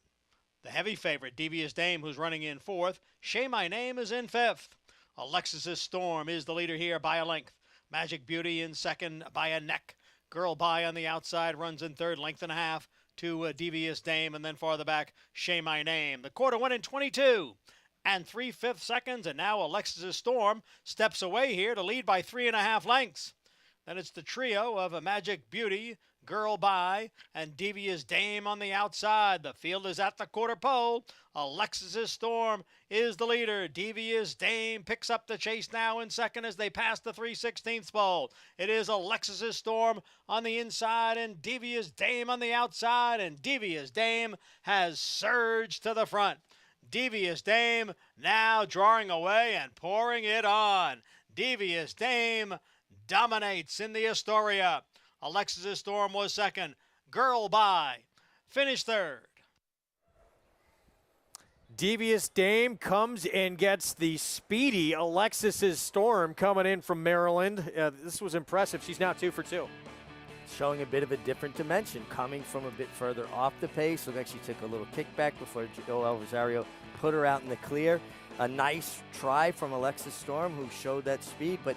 the heavy favorite, Devious Dame, who's running in 4th. Say My Name is in 5th. Alexis's Storm is the leader here by a length. Magic Beauty in 2nd by a neck. Girl By on the outside runs in 3rd, length and a half to Devious Dame, and then farther back, Say My Name. The quarter went in 22 and 3/5 seconds, and now Alexis's Storm steps away here to lead by 3.5 lengths. Then it's the trio of a Magic Beauty, Girl By, and Devious Dame on the outside. The field is at the quarter pole. Alexis's Storm is the leader. Devious Dame picks up the chase now in second as they pass the 3/16 pole. It is Alexis's Storm on the inside and Devious Dame on the outside, and Devious Dame has surged to the front. Devious Dame now drawing away and pouring it on. Devious Dame dominates in the Astoria. Alexis's Storm was second. Girl By finished third. Devious Dame comes and gets the speedy Alexis's Storm coming in from Maryland. This was impressive. She's now 2 for 2. Showing a bit of a different dimension, coming from a bit further off the pace. Looked like she took a little kickback before Joel Rosario put her out in the clear. A nice try from Alexis Storm, who showed that speed, but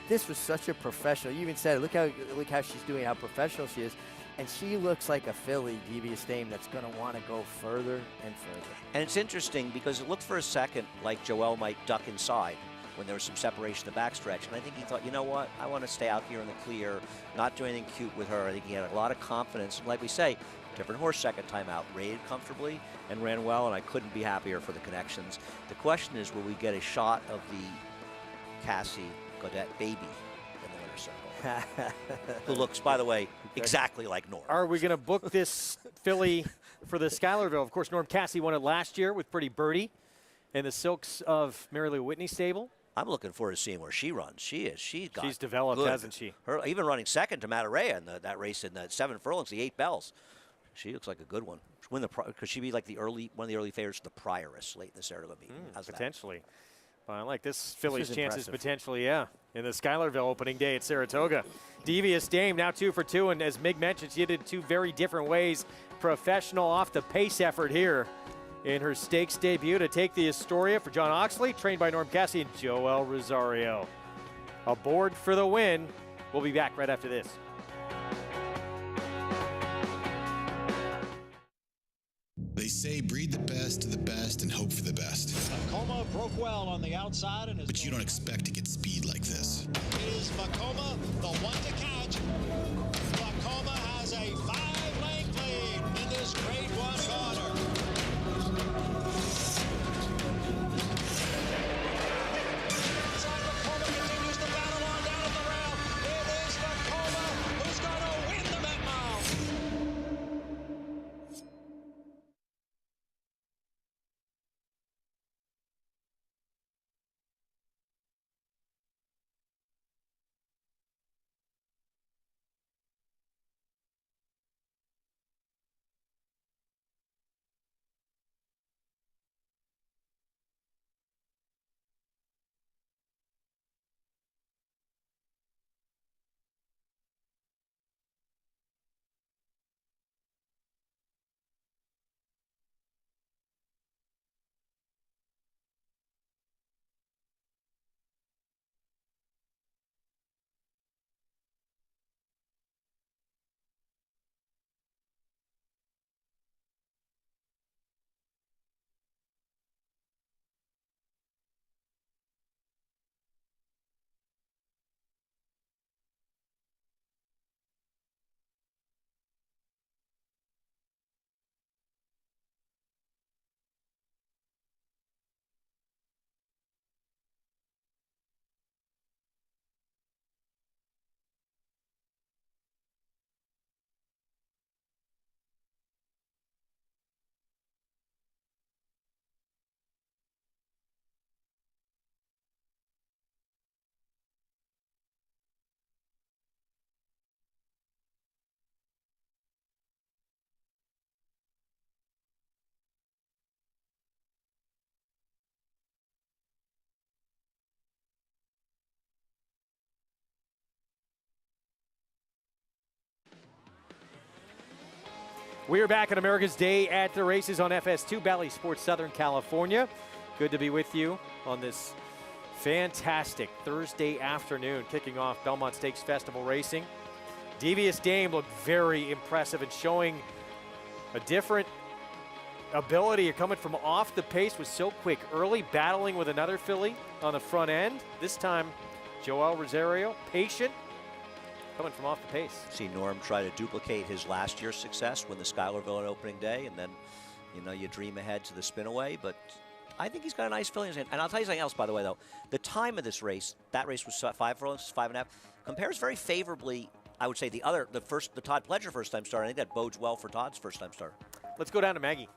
this was such a professional. You even said it. Look how she's doing, how professional she is. And she looks like a filly, Devious Dame, that's going to want to go further and further. And it's interesting because it looked for a second like Joel might duck inside when there was some separation in the backstretch. And I think he thought, you know what, I want to stay out here in the clear, not do anything cute with her. I think he had a lot of confidence. And like we say, different horse second time out, rated comfortably and ran well, and I couldn't be happier for the connections. The question is, will we get a shot of the Cassie Godet baby in the winner's circle? Who looks, by the way, exactly like Norm. Are we going to book this filly for the Schuylerville? Of course, Norm Cassie won it last year with Pretty Birdie and the Silks of Mary Lou Whitney stable. I'm looking forward to seeing where she runs. She's developed, good. hasn't she? Her even running second to Matarea in that race in the 7 furlongs, the 8 bells. She looks like a good one. Could she be like one of the early favorites to the Prioress late in the Saratoga meeting? Potentially. Well, I like this filly's chances impressive. potentially, in the Schuylerville opening day at Saratoga. Devious Dame now 2 for 2, and as Mig mentioned, she did 2 very different ways. Professional off the pace effort here in her stakes debut to take the Astoria for John Oxley, trained by Norm Cassie and Joel Rosario. Aboard for the win. We'll be back right after this. They say breed the best of the best and hope for the best. Vacoma broke well on the outside and is. But you don't expect to get speed like this. Is Vacoma the one to catch? Vacoma has a 5-length lead in this Grade 1 corner. Vacoma continues to battle on down at the rail. It is Vacoma who's going to win the Met Mile. We are back on America's Day at the Races on FS2 Bally Sports Southern California. Good to be with you on this fantastic Thursday afternoon, kicking off Belmont Stakes Festival Racing. Devious Dame looked very impressive and showing a different ability coming from off the pace, was so quick early, battling with another filly on the front end. This time, Joel Rosario, patient, coming from off the pace. See Norm try to duplicate his last year's success, win the Schuylerville on opening day, and then, you know, you dream ahead to the spinaway. But I think he's got a nice feeling in his hand. And I'll tell you something else, by the way, though. The time of this race, that race was 5 furlongs, 5.5, compares very favorably, I would say, the Todd Pletcher first-time start. I think that bodes well for Todd's first-time start. Let's go down to Maggie.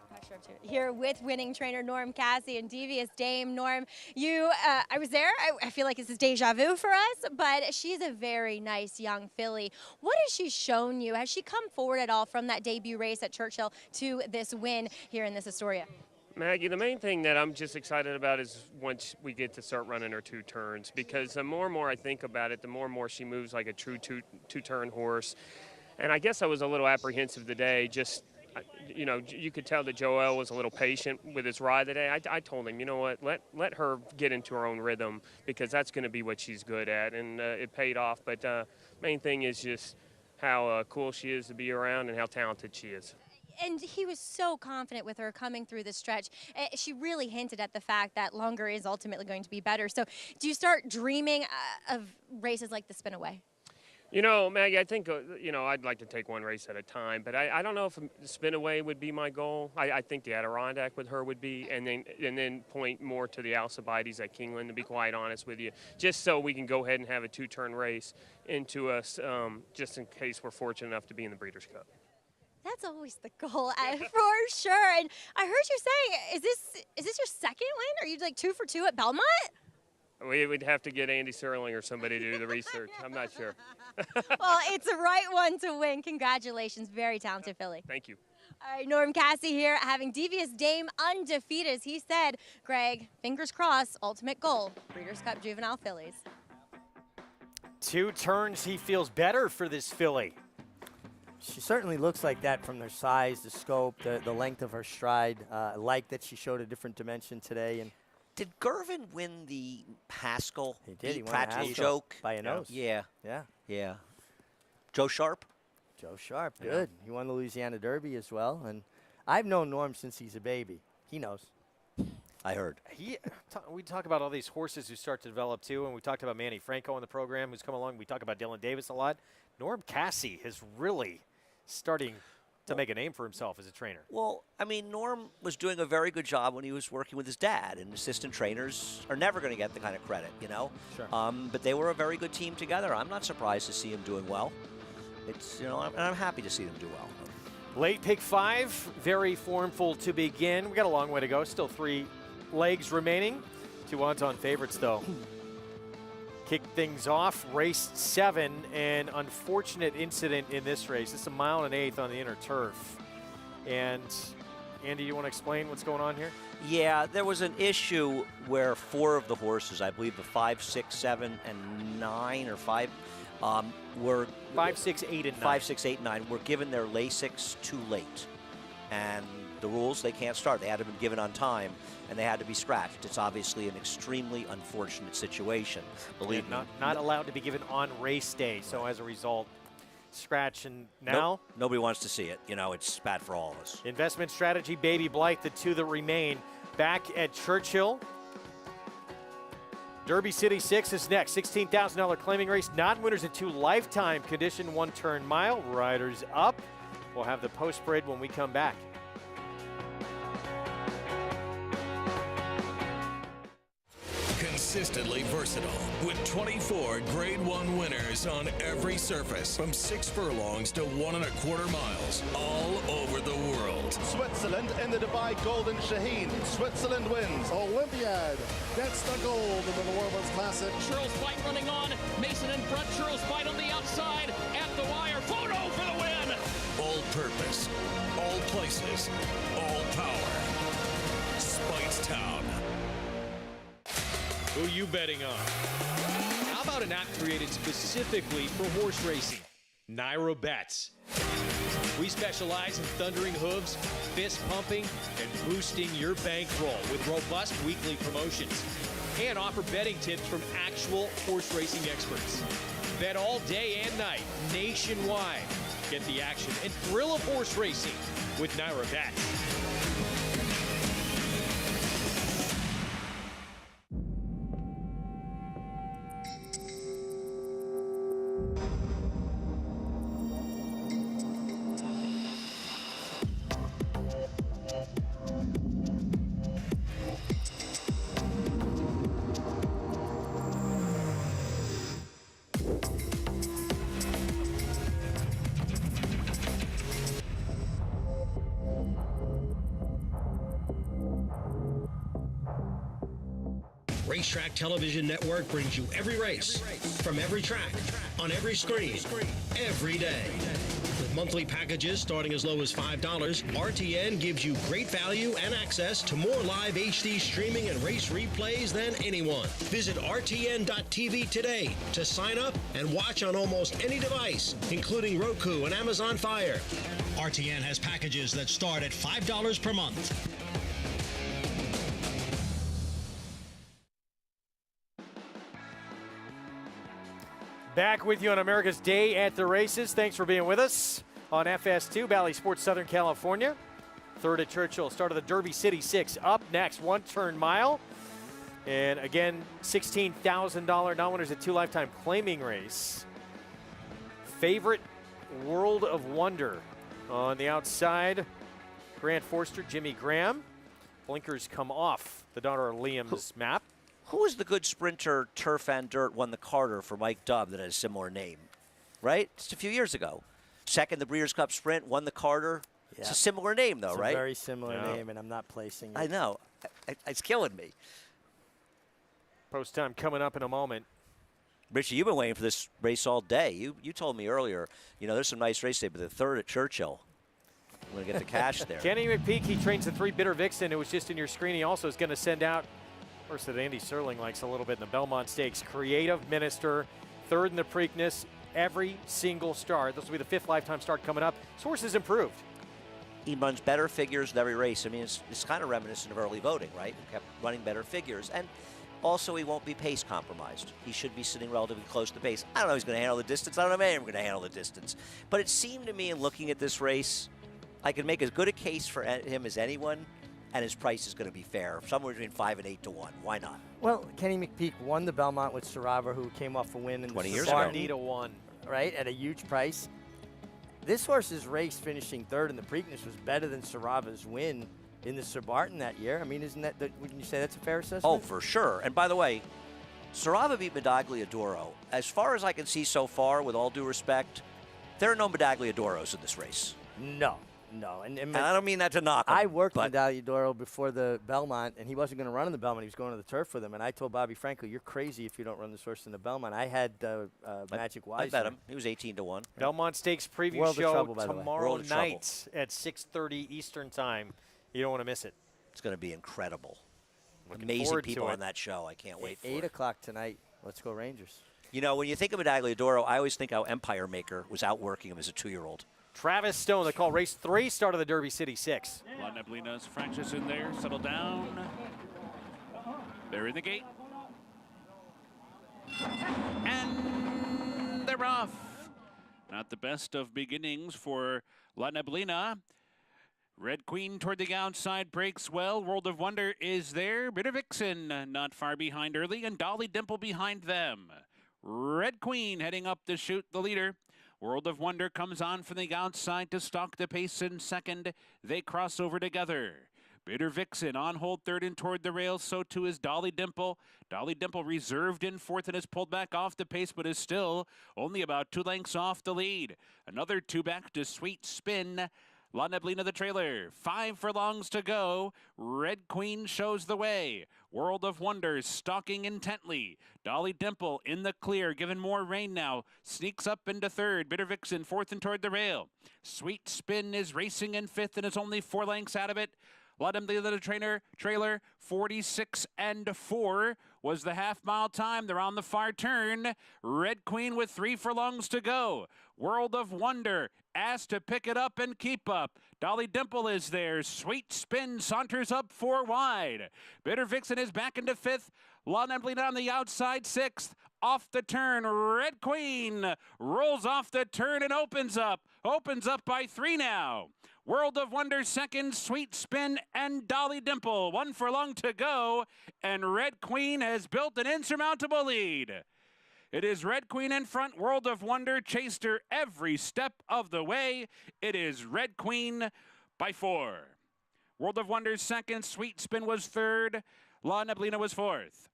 Here with winning trainer Norm Cassie and Devious Dame. Norm, I was there. I feel like this is deja vu for us, but she's a very nice young filly. What has she shown you? Has she come forward at all from that debut race at Churchill to this win here in this Astoria? Maggie, the main thing that I'm just excited about is once we get to start running her 2 turns, because the more and more I think about it, the more and more she moves like a true two-turn horse. And I guess I was a little apprehensive today, just, you know, you could tell that Joel was a little patient with his ride today. I told him, you know what, let her get into her own rhythm, because that's going to be what she's good at, and it paid off. But main thing is just how cool she is to be around and how talented she is. And he was so confident with her coming through the stretch. She really hinted at the fact that longer is ultimately going to be better. So do you start dreaming of races like the Spinaway? You know, Maggie, I think, you know, I'd like to take one race at a time, but I don't know if Spinaway would be my goal. I think the Adirondack with her would be, and then point more to the Alcibiades at Kingland, to be quite honest with you, just so we can go ahead and have a 2-turn race into us, just in case we're fortunate enough to be in the Breeders' Cup. That's always the goal, for sure. And I heard you saying, is this your second win? Are you like 2 for 2 at Belmont? We would have to get Andy Serling or somebody to do the research. I'm not sure. Well, it's the right one to win. Congratulations. Very talented filly. Thank you. All right, Norm Cassie here, having Devious Dame undefeated. As he said, Greg, fingers crossed, ultimate goal, Breeders' Cup Juvenile fillies. 2 turns, he feels better for this filly. She certainly looks like that from her size, the scope, the length of her stride. I like that she showed a different dimension today. And did Gervin win the Haskell? He did. He won Practical Haskell Joke by a nose. Yeah. Yeah. Yeah. Joe Sharp? Joe Sharp, good. He won the Louisiana Derby as well. And I've known Norm since he's a baby. He knows. I heard. We talk about all these horses who start to develop too, and we talked about Manny Franco in the program who's come along. We talk about Dylan Davis a lot. Norm Cassie is really starting to make a name for himself as a trainer. Well, I mean, Norm was doing a very good job when he was working with his dad, and assistant trainers are never going to get the kind of credit, you know? Sure. But they were a very good team together. I'm not surprised to see him doing well. It's, you know, and I'm happy to see them do well. Late pick 5, very formful to begin. We got a long way to go, still 3 legs remaining. 2 odds-on favorites, though. Kick things off, race 7, an unfortunate incident in this race. It's 1 mile and 1/8 on the inner turf. And Andy, you want to explain what's going on here? Yeah, there was an issue where 4 of the horses, I believe the 5, 6, 7, and 9, or 5, were 5, 6, 8, and 9. 5, 6, 8, and 9 were given their Lasix too late. And the rules, they can't start. They had to be given on time, and they had to be scratched. It's obviously an extremely unfortunate situation. Believe me. Not allowed to be given on race day, so as a result, scratch. And now? Nobody wants to see it. You know, it's bad for all of us. Investment strategy, Baby Blight, the 2 that remain. Back at Churchill. Derby City 6 is next. $16,000 claiming race. Non-winners at 2 lifetime condition 1-turn mile. Riders up. We'll have the post-parade when we come back. Consistently versatile with 24 Grade 1 winners on every surface from 6 furlongs to 1 1/4 miles all over the world. Switzerland in the Dubai Golden Shaheen. Switzerland wins. Olympiad gets the gold in the New Orleans Classic. Churls Fight running on. Mason in front. Churls Fight on the outside. At the wire. Photo for the win. All purpose, all places, all power. Speightstown. Who you betting on? How about an app created specifically for horse racing? Naira Bets. We specialize in thundering hooves, fist pumping, and boosting your bankroll with robust weekly promotions. And offer betting tips from actual horse racing experts. Bet all day and night, nationwide. Get the action and thrill of horse racing with Naira Bets. Racetrack Television Network brings you every race, from every track, on every screen, every day. With monthly packages starting as low as $5, RTN gives you great value and access to more live HD streaming and race replays than anyone. Visit RTN.tv today to sign up and watch on almost any device, including Roku and Amazon Fire. RTN has packages that start at $5 per month. Back with you on America's Day at the Races. Thanks for being with us on FS2, Bally Sports Southern California. Third at Churchill, start of the Derby City 6. Up next, one-turn mile. And again, $16,000 non-winners at 2 lifetime claiming race. Favorite World of Wonder on the outside. Grant Forster, Jimmy Graham. Blinkers come off the daughter Liam's map. Who was the good sprinter, turf and dirt, won the Carter for Mike Dubb that had a similar name? Right? Just a few years ago. Second, the Breeders' Cup Sprint, won the Carter. Yeah. It's a similar name, though, it's right? A very similar name, and I'm not placing it. I know. It's killing me. Post time coming up in a moment. Richie, you've been waiting for this race all day. You told me earlier, there's some nice race day, but the third at Churchill, I'm going to get the cash there. Kenny McPeak, he trains the 3 Bitter Vixen. It was just in your screen. He also is going to send out, of course, that Andy Serling likes a little bit in the Belmont Stakes. Creative Minister, third in the Preakness, every single start. This will be the 5th lifetime start coming up. His horse has improved. He runs better figures in every race. I mean, it's kind of reminiscent of early voting, right? He kept running better figures. And also, he won't be pace compromised. He should be sitting relatively close to pace. I don't know if he's going to handle the distance. I don't know if I'm going to handle the distance. But it seemed to me in looking at this race, I could make as good a case for him as anyone, and his price is going to be fair, somewhere between 5 and 8 to 1. Why not? Well, Kenny McPeak won the Belmont with Sarava, who came off a win in 20 the years Spartan, ago. 70 to 1. Right, at a huge price. This horse's race finishing third in the Preakness was better than Sarava's win in the Spartan that year. I mean, isn't that, wouldn't you say that's a fair assessment? Oh, for sure. And by the way, Sarava beat Medaglia d'Oro. As far as I can see so far, with all due respect, there are no Medaglia d'Oros in this race. No. And I don't mean that to knock him. I worked with Medaglia d'Oro before the Belmont, and he wasn't going to run in the Belmont. He was going to the turf with him. And I told Bobby Franco, you're crazy if you don't run this horse in the Belmont. I had Magic Wise. I bet him. He was 18 to 1. Belmont Stakes preview World of show Trouble, by the way. tomorrow night at 6:30 Eastern Time. You don't want to miss it. It's going to be incredible. Looking Amazing forward people to on that show. I can't wait for 8 it. o'clock tonight. Let's go Rangers. When you think of Medaglia d'Oro, I always think how Empire Maker was outworking him as a 2-year-old. Travis Stone, they call race 3, start of the Derby City 6. La Neblina's Francis in there, settle down. They're in the gate. And they're off. Not the best of beginnings for La Neblina. Red Queen toward the outside breaks well. World of Wonder is there. Bitter Vixen not far behind early, and Dolly Dimple behind them. Red Queen heading up to shoot the leader. World of Wonder comes on from the outside to stalk the pace in second. They cross over together. Bitter Vixen on hold third and toward the rails. So too is Dolly Dimple. Dolly Dimple reserved in fourth and has pulled back off the pace, but is still only about 2 lengths off the lead. Another 2 back to Sweet Spin. La Neblina the trailer. 5 furlongs to go. Red Queen shows the way. World of Wonders stalking intently. Dolly Dimple in the clear, given more rain now. Sneaks up into third. Bitter Vixen fourth and toward the rail. Sweet Spin is racing in fifth and is only 4 lengths out of it. La Neblina the trailer, 46 and 4 was the half-mile time. They're on the far turn. Red Queen with 3 furlongs to go. World of Wonder asked to pick it up and keep up. Dolly Dimple is there. Sweet Spin saunters up 4 wide. Bitter Vixen is back into 5th. La Neblina on the outside 6th. Off the turn, Red Queen rolls off the turn and opens up. Opens up by 3 now. World of Wonder second, Sweet Spin and Dolly Dimple. 1 furlong to go, and Red Queen has built an insurmountable lead. It is Red Queen in front. World of Wonder chased her every step of the way. It is Red Queen by 4. World of Wonder second, Sweet Spin was third, La Neblina was 4th.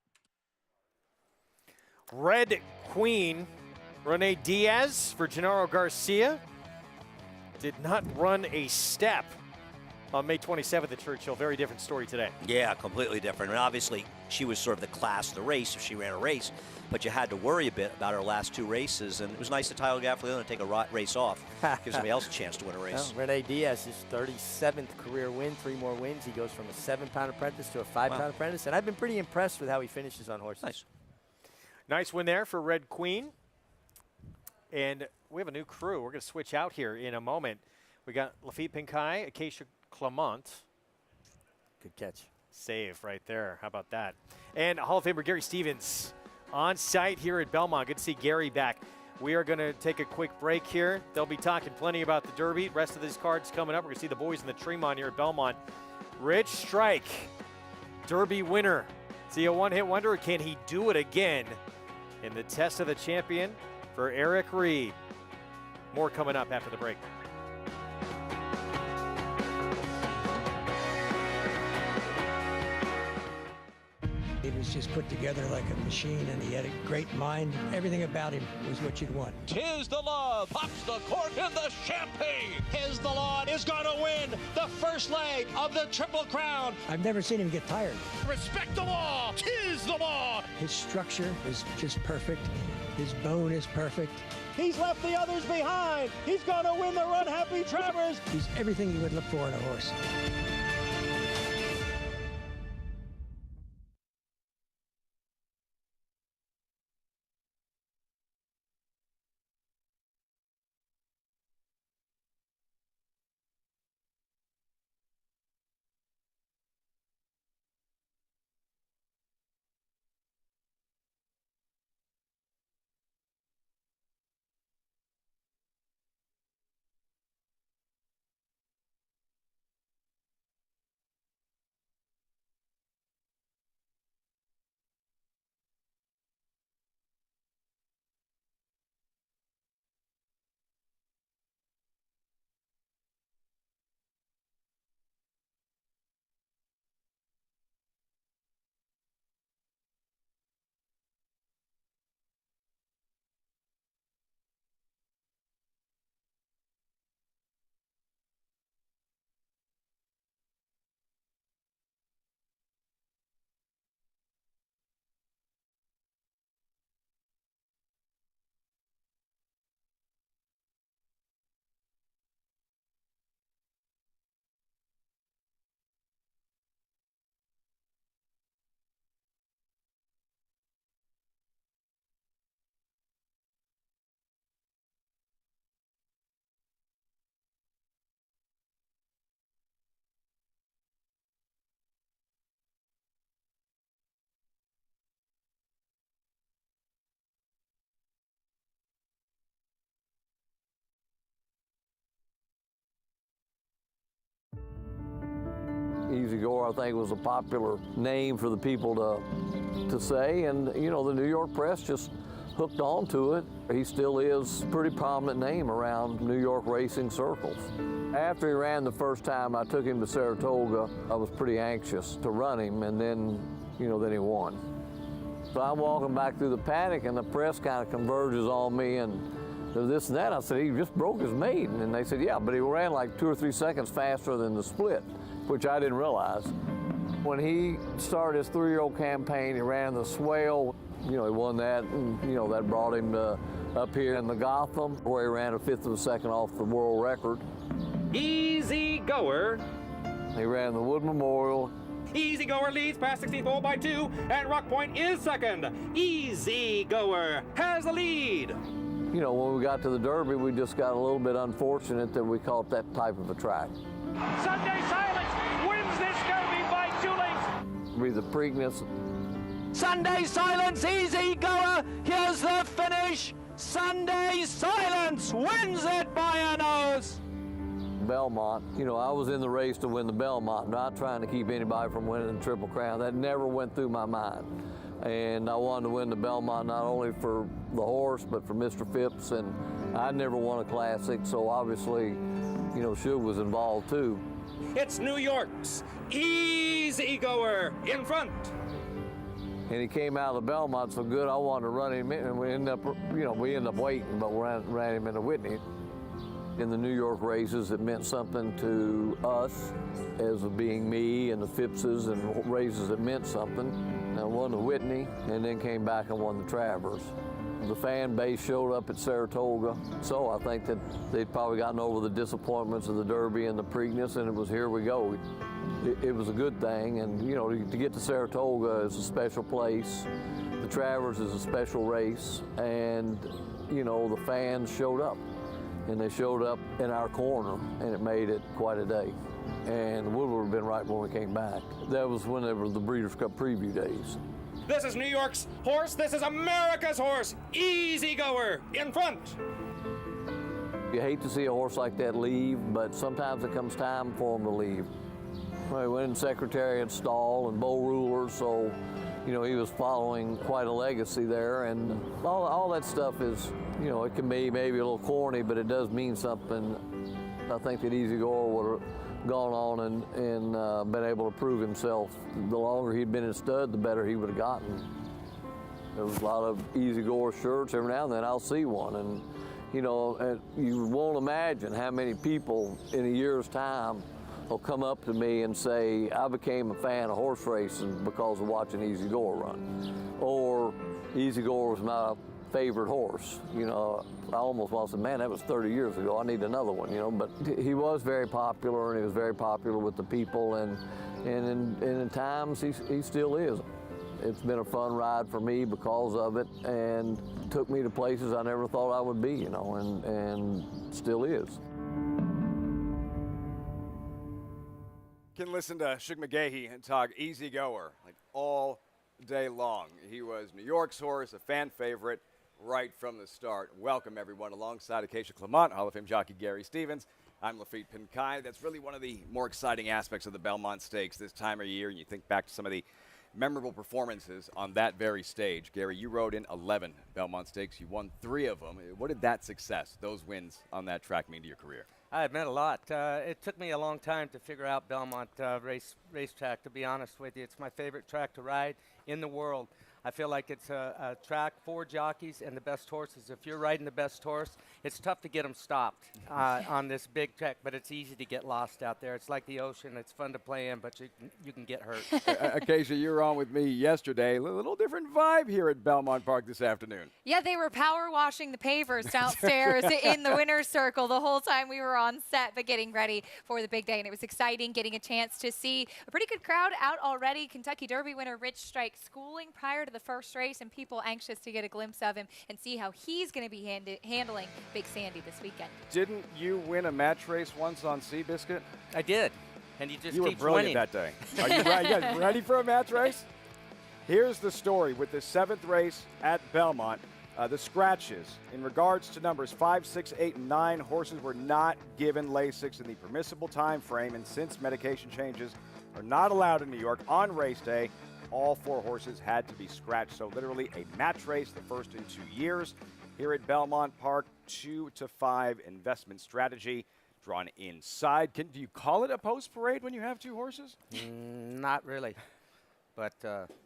Red Queen, Rene Diaz for Gennaro Garcia. Did not run a step on May 27th at Churchill. Very different story today. Yeah, completely different. I mean, obviously, she was sort of the class of the race if she ran a race, but you had to worry a bit about her last 2 races, and it was nice to Tyler Gaffalione to take a race off. Give somebody else a chance to win a race. Well, Rene Diaz, his 37th career win, 3 more wins. He goes from a 7-pound apprentice to a 5-pound apprentice, and I've been pretty impressed with how he finishes on horses. Nice. Nice win there for Red Queen. And we have a new crew. We're going to switch out here in a moment. We got Lafitte Pinkai, Acacia Clement. Good catch. Save right there. How about that? And Hall of Famer Gary Stevens on site here at Belmont. Good to see Gary back. We are going to take a quick break here. They'll be talking plenty about the Derby. Rest of these cards coming up. We're going to see the boys in the Tremont here at Belmont. Rich Strike, Derby winner. Is he a one-hit wonder, or can he do it again in the Test of the Champion for Eric Reed? More coming up after the break. He was just put together like a machine, and he had a great mind. Everything about him was what you'd want. Tis the Law pops the cork in the champagne. Tis the Law is going to win the first leg of the Triple Crown. I've never seen him get tired. Respect the law. Tis the law. His structure is just perfect. His bone is perfect. He's left the others behind. He's going to win the Run Happy Travers. He's everything you would look for in a horse. Easy Goer, I think, was a popular name for the people to say, and you know, the New York press just hooked on to it. He still is a pretty prominent name around New York racing circles. After he ran the first time, I took him to Saratoga. I was pretty anxious to run him, and then, you know, then he won. So I'm walking back through the paddock, and the press kind of converges on me, and this and that. I said, he just broke his maiden. And they said, yeah, but he ran like 2 or 3 seconds faster than the split, which I didn't realize. When he started his 3-year-old campaign, he ran the Swale. You know, he won that, and, you know, that brought him to up here in the Gotham, where he ran a 1/5 of a second off the world record. Easy Goer. He ran the Wood Memorial. Easy Goer leads past 16-4 by 2, and Rock Point is second. Easy Goer has the lead. You know, when we got to the Derby, we just got a little bit unfortunate that we caught that type of a track. Sunday Silence wins this Derby by 2 lengths. Be the Preakness. Sunday Silence, Easy Goer. Here's the finish. Sunday Silence wins it by a nose. Belmont, you know, I was in the race to win the Belmont, not trying to keep anybody from winning the Triple Crown. That never went through my mind. And I wanted to win the Belmont not only for the horse, but for Mr. Phipps, and I never won a Classic, so obviously, you know, Shug was involved too. It's New York's Easy Goer in front. And he came out of the Belmont so good, I wanted to run him in, and we ended up, you know, we ended up waiting, but we ran him into Whitney. In the New York races, it meant something to us as of being me, and the Phippses and races that meant something. I won the Whitney and then came back and won the Travers. The fan base showed up at Saratoga, so I think that they'd probably gotten over the disappointments of the Derby and the Preakness, and it was here we go. It was a good thing, and you know, to get to Saratoga is a special place. The Travers is a special race, and you know, the fans showed up, and they showed up in our corner, and it made it quite a day. And Woodward would have been right when we came back. That was whenever the Breeders' Cup preview days. This is New York's horse. This is America's horse. Easy Goer in front. You hate to see a horse like that leave, but sometimes it comes time for him to leave. Well, he went in Secretariat stall and Bow Ruler, so you know, he was following quite a legacy there, and all that stuff is, you know, it can be maybe a little corny, but it does mean something. I think that Easy Goer would have gone on and been able to prove himself. The longer he'd been in stud, the better he would have gotten. There was a lot of Easy Goer shirts. Every now and then I'll see one, and you know, you won't imagine how many people in a year's time will come up to me and say, I became a fan of horse racing because of watching Easy Goer run. Or Easy Goer was my favorite horse. You know, I almost want to say, man, that was 30 years ago. I need another one, you know. But he was very popular, and he was very popular with the people, and in times he still is. It's been a fun ride for me because of it, and took me to places I never thought I would be, you know, and still is. Can listen to Shug McGahee and talk Easy Goer like all day long. He was New York's horse, a fan favorite right from the start. Welcome, everyone, alongside Acacia Clement, Hall of Fame jockey Gary Stevens. I'm Lafitte Pinkai. That's really one of the more exciting aspects of the Belmont Stakes this time of year, and you think back to some of the memorable performances on that very stage. Gary, you rode in 11 Belmont Stakes. You won 3 of them. What did that success, those wins on that track, mean to your career? It meant a lot. It took me a long time to figure out Belmont racetrack, to be honest with you. It's my favorite track to ride in the world. I feel like it's a track for jockeys and the best horses. If you're riding the best horse, it's tough to get them stopped on this big track, but it's easy to get lost out there. It's like the ocean. It's fun to play in, but you can get hurt. Acacia, you were on with me yesterday. A little different vibe here at Belmont Park this afternoon. Yeah, they were power washing the pavers downstairs in the winner's circle the whole time we were on set, but getting ready for the big day. And it was exciting getting a chance to see a pretty good crowd out already. Kentucky Derby winner Rich Strike schooling prior to the first race, and people anxious to get a glimpse of him and see how he's going to be handling Big Sandy this weekend. Didn't you win a match race once on Seabiscuit? I did, and he just You were keeps brilliant winning. that day. Are you ready? You guys ready for a match race? Here's the story with the 7th race at Belmont. The scratches in regards to numbers 5, 6, 8, and 9. Horses were not given Lasix in the permissible time frame, and since medication changes are not allowed in New York on race day, all 4 horses had to be scratched. So literally a match race, the first in 2 years. Here at Belmont Park, 2 to 5 investment strategy drawn inside. Do you call it a post parade when you have 2 horses? Not really, but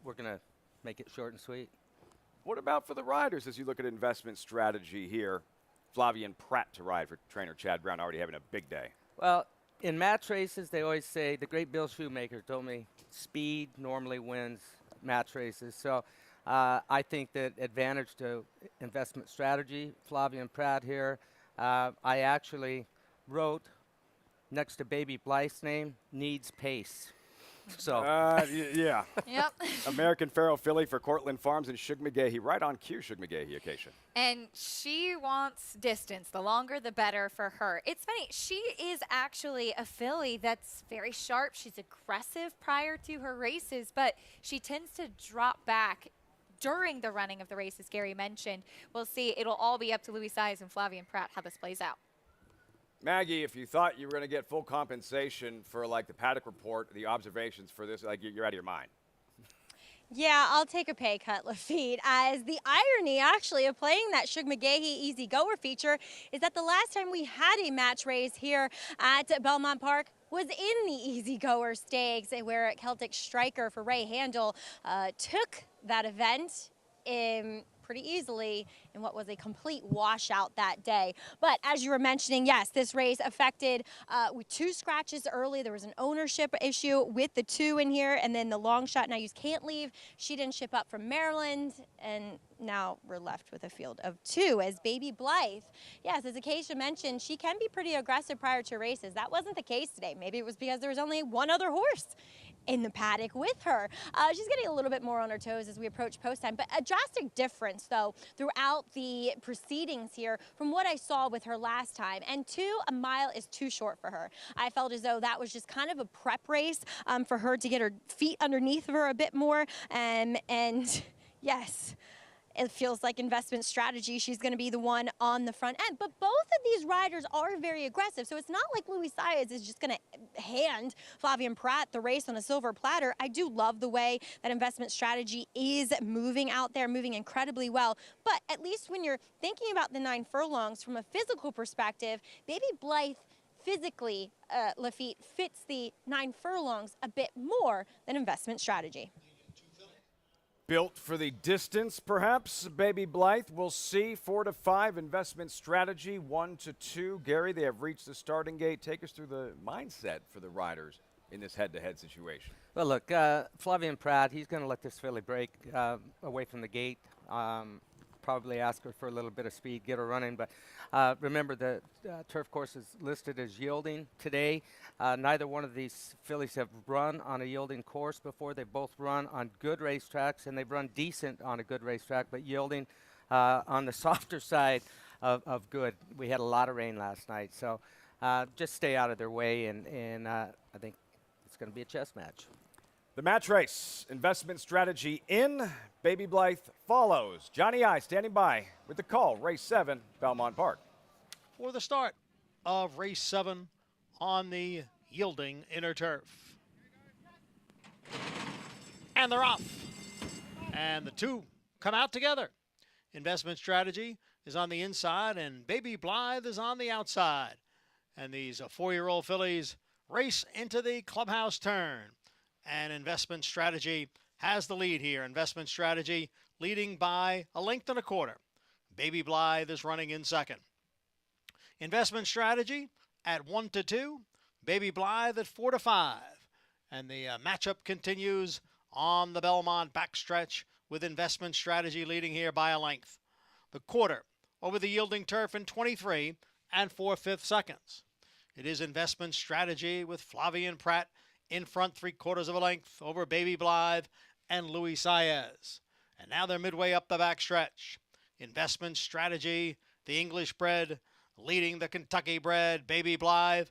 we're going to make it short and sweet. What about for the riders as you look at investment strategy here? Flavien Prat to ride for trainer Chad Brown, already having a big day. Well, in match races, they always say, the great Bill Shoemaker told me, speed normally wins match races. So I think that advantage to investment strategy, Flavien Prat here. I actually wrote next to Baby Blythe's name, needs pace. So yeah. Yep. American Pharaoh filly for Cortland Farms and Shug McGahee. Right on cue, Shug McGahee, Acacia. And she wants distance. The longer, the better for her. It's funny. She is actually a filly that's very sharp. She's aggressive prior to her races, but she tends to drop back during the running of the races Gary mentioned. We'll see. It'll all be up to Louis Size and Flavien Prat how this plays out. Maggie, if you thought you were going to get full compensation for like the paddock report, the observations for this, like you're out of your mind. Yeah, I'll take a pay cut, Lafitte, as the irony actually of playing that Shug McGahee Easy Goer feature is that the last time we had a match race here at Belmont Park was in the Easy Goer Stakes, where Celtic Striker for Ray Handel took that event pretty easily in what was a complete washout that day. But as you were mentioning, yes, this race affected with 2 scratches early. There was an ownership issue with the 2 in here, and then the long shot Now You Can't Leave. She didn't ship up from Maryland, and now we're left with a field of 2 as Baby Blythe. Yes, as Acacia mentioned, she can be pretty aggressive prior to races. That wasn't the case today. Maybe it was because there was only one other horse in the paddock with her. She's getting a little bit more on her toes as we approach post time, but a drastic difference though throughout the proceedings here from what I saw with her last time. And 2 miles is too short for her. I felt as though that was just kind of a prep race for her to get her feet underneath of her a bit more. And yes, it feels like Investment Strategy, she's going to be the one on the front end. But both of these riders are very aggressive, so it's not like Louis Saez is just going to hand Flavien Prat the race on a silver platter. I do love the way that Investment Strategy is moving out there, moving incredibly well. But at least when you're thinking about the 9 furlongs from a physical perspective, Baby Blythe physically, Lafitte, fits the 9 furlongs a bit more than Investment Strategy. Built for the distance, perhaps. Baby Blythe, we'll see. 4 to 5, Investment Strategy. 1 to 2. Gary, they have reached the starting gate. Take us through the mindset for the riders in this head-to-head situation. Well, look, Flavien Prat, he's going to let this filly break away from the gate. Probably ask her for a little bit of speed, get her running. But remember, the turf course is listed as yielding today. Neither one of these fillies have run on a yielding course before. They both run on good racetracks, and they've run decent on a good racetrack, but yielding on the softer side of good. We had a lot of rain last night, so just stay out of their way, and I think it's going to be a chess match. The match race, Investment Strategy in, Baby Blythe follows. Johnny I standing by with the call, race 7, Belmont Park. For the start of race 7 on the yielding inner turf. And they're off. And the 2 come out together. Investment Strategy is on the inside, and Baby Blythe is on the outside. And these 4-year-old fillies race into the clubhouse turn. And Investment Strategy has the lead here. Investment Strategy leading by 1.25 lengths. Baby Blythe is running in second. Investment Strategy at 1 to 2. Baby Blythe at 4 to 5. And the matchup continues on the Belmont backstretch with Investment Strategy leading here by 1 length. The quarter over the yielding turf in 23 4/5 seconds. It is Investment Strategy with Flavien Prat in front 3/4 of a length over Baby Blythe and Louis Saez. And now they're midway up the backstretch. Investment Strategy, the English bred, leading the Kentucky bred Baby Blythe.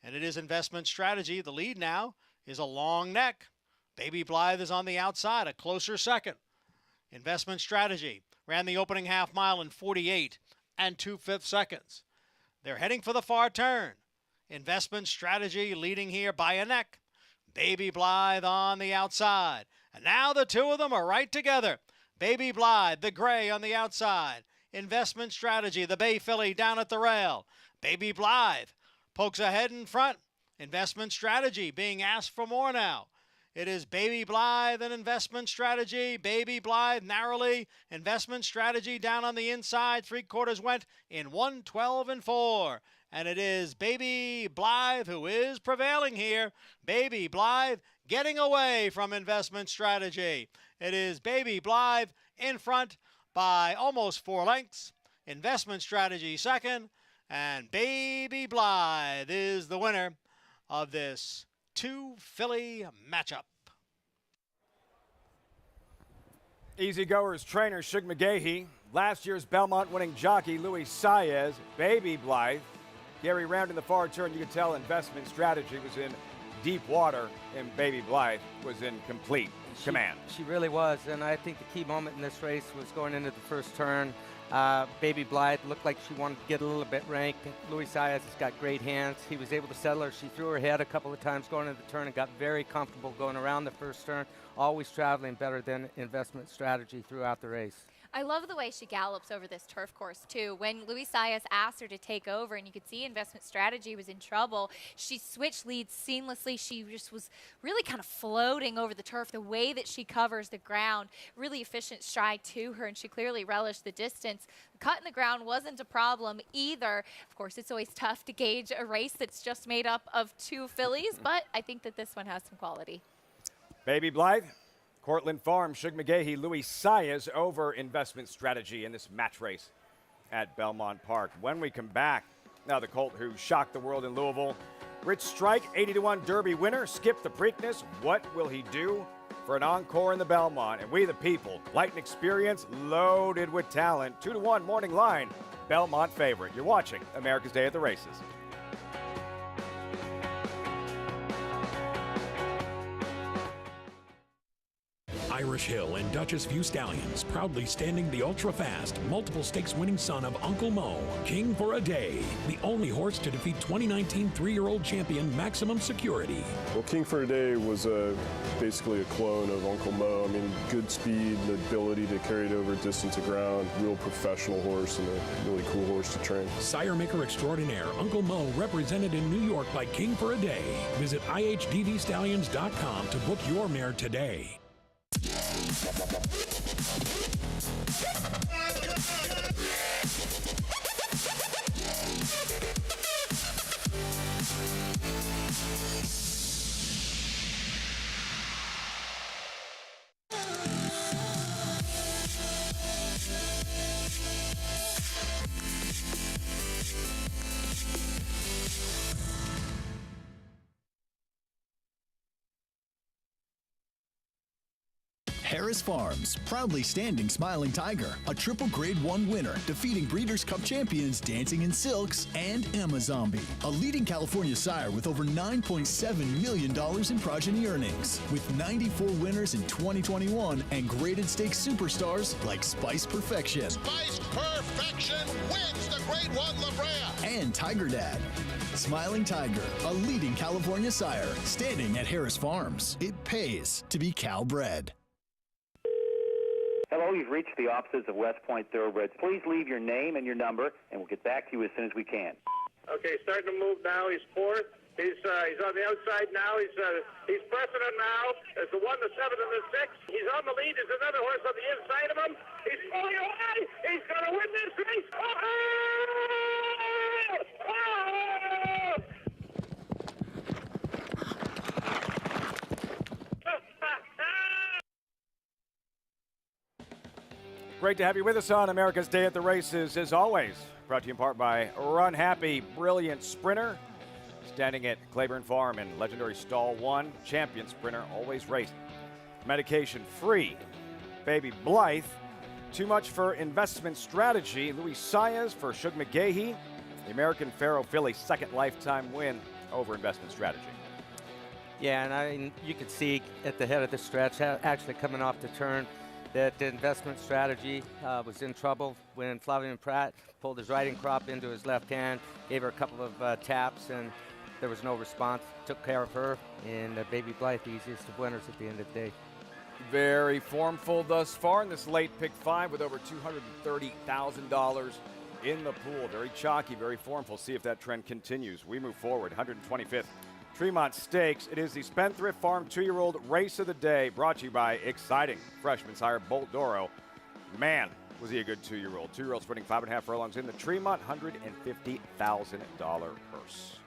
And it is Investment Strategy. The lead now is a long neck. Baby Blythe is on the outside, a closer second. Investment Strategy ran the opening half mile in 48 2/5 seconds. They're heading for the far turn. Investment Strategy leading here by a neck. Baby Blythe on the outside. And now the 2 of them are right together. Baby Blythe, the gray on the outside. Investment Strategy, the bay filly down at the rail. Baby Blythe pokes ahead in front. Investment Strategy being asked for more now. It is Baby Blythe and Investment Strategy. Baby Blythe narrowly. Investment Strategy down on the inside. 3/4 went in 1:12 4. And it is Baby Blythe who is prevailing here. Baby Blythe getting away from Investment Strategy. It is Baby Blythe in front by almost 4 lengths. Investment Strategy second. And Baby Blythe is the winner of this 2-filly matchup. Easy Goers trainer Shug McGahee. Last year's Belmont winning jockey Louis Saez. Baby Blythe. Gary rounding the far turn, you could tell Investment Strategy was in deep water, and Baby Blythe was in complete command. She really was, and I think the key moment in this race was going into the first turn. Baby Blythe looked like she wanted to get a little bit ranked. Louis Saez has got great hands. He was able to settle her. She threw her head a couple of times going into the turn and got very comfortable going around the first turn, always traveling better than Investment Strategy throughout the race. I love the way she gallops over this turf course, too. When Luis Saez asked her to take over, and you could see Investment Strategy was in trouble, she switched leads seamlessly. She just was really kind of floating over the turf, the way that she covers the ground. Really efficient stride to her, and she clearly relished the distance. The cut in the ground wasn't a problem either. Of course, it's always tough to gauge a race that's just made up of 2 fillies, but I think that this one has some quality. Baby Blythe, Cortland Farm, Shug McGahee, Luis Saez over Investment Strategy in this match race at Belmont Park. When we come back, now the colt who shocked the world in Louisville, Rich Strike, 80-1 Derby winner, skipped the Preakness. What will he do for an encore in the Belmont? And we the people, light and experience, loaded with talent. 2-1 morning line, Belmont favorite. You're watching America's Day at the Races. Irish Hill and Duchess View Stallions, proudly standing the ultra-fast, multiple stakes winning son of Uncle Mo, King for a Day, the only horse to defeat 2019 3-year-old champion Maximum Security. Well, King for a Day was basically a clone of Uncle Mo. I mean, good speed, the ability to carry it over distance of ground, real professional horse and a really cool horse to train. Sire maker extraordinaire Uncle Mo, represented in New York by King for a Day. Visit ihdvstallions.com to book your mare today. Harris Farms, proudly standing Smiling Tiger, a triple Grade 1 winner, defeating Breeders' Cup champions Dancing in Silks and Amazombie, a leading California sire with over $9.7 million in progeny earnings, with 94 winners in 2021 and graded stakes superstars like Spice Perfection. Spice Perfection wins the Grade 1 La Brea. And Tiger Dad. Smiling Tiger, a leading California sire, standing at Harris Farms. It pays to be Cal-bred. Hello, you've reached the offices of West Point Thoroughbreds. Please leave your name and your number, and we'll get back to you as soon as we can. Okay, starting to move now. He's fourth. He's on the outside now. He's pressing him now. There's the 1, the 7, and the 6. He's on the lead. There's another horse on the inside of him. He's pulling away. He's going to win this race. Oh! Oh! Great to have you with us on America's Day at the Races, as always. Brought to you in part by Run Happy, brilliant sprinter, standing at Claiborne Farm and legendary Stall 1, champion sprinter, always raced. Medication free. Baby Blythe, too much for Investment Strategy. Luis Saez for Shug McGahee, the American Pharaoh filly, second lifetime win over Investment Strategy. Yeah, and I mean, you could see at the head of the stretch, actually coming off the turn, that the Investment Strategy was in trouble when Flavien Prat pulled his riding crop into his left hand, gave her a couple of taps, and there was no response. Took care of her, and Baby Blythe, the easiest of winners at the end of the day. Very formful thus far in this late pick 5 with over $230,000 in the pool. Very chalky, very formful. See if that trend continues. We move forward. 125th Tremont Stakes. It is the Spendthrift Farm 2-year-old race of the day, brought to you by exciting freshman sire Bolt Doro. Man, was he a good 2-year-old. 2-year-old sprinting 5.5 furlongs in the Tremont $150,000 purse.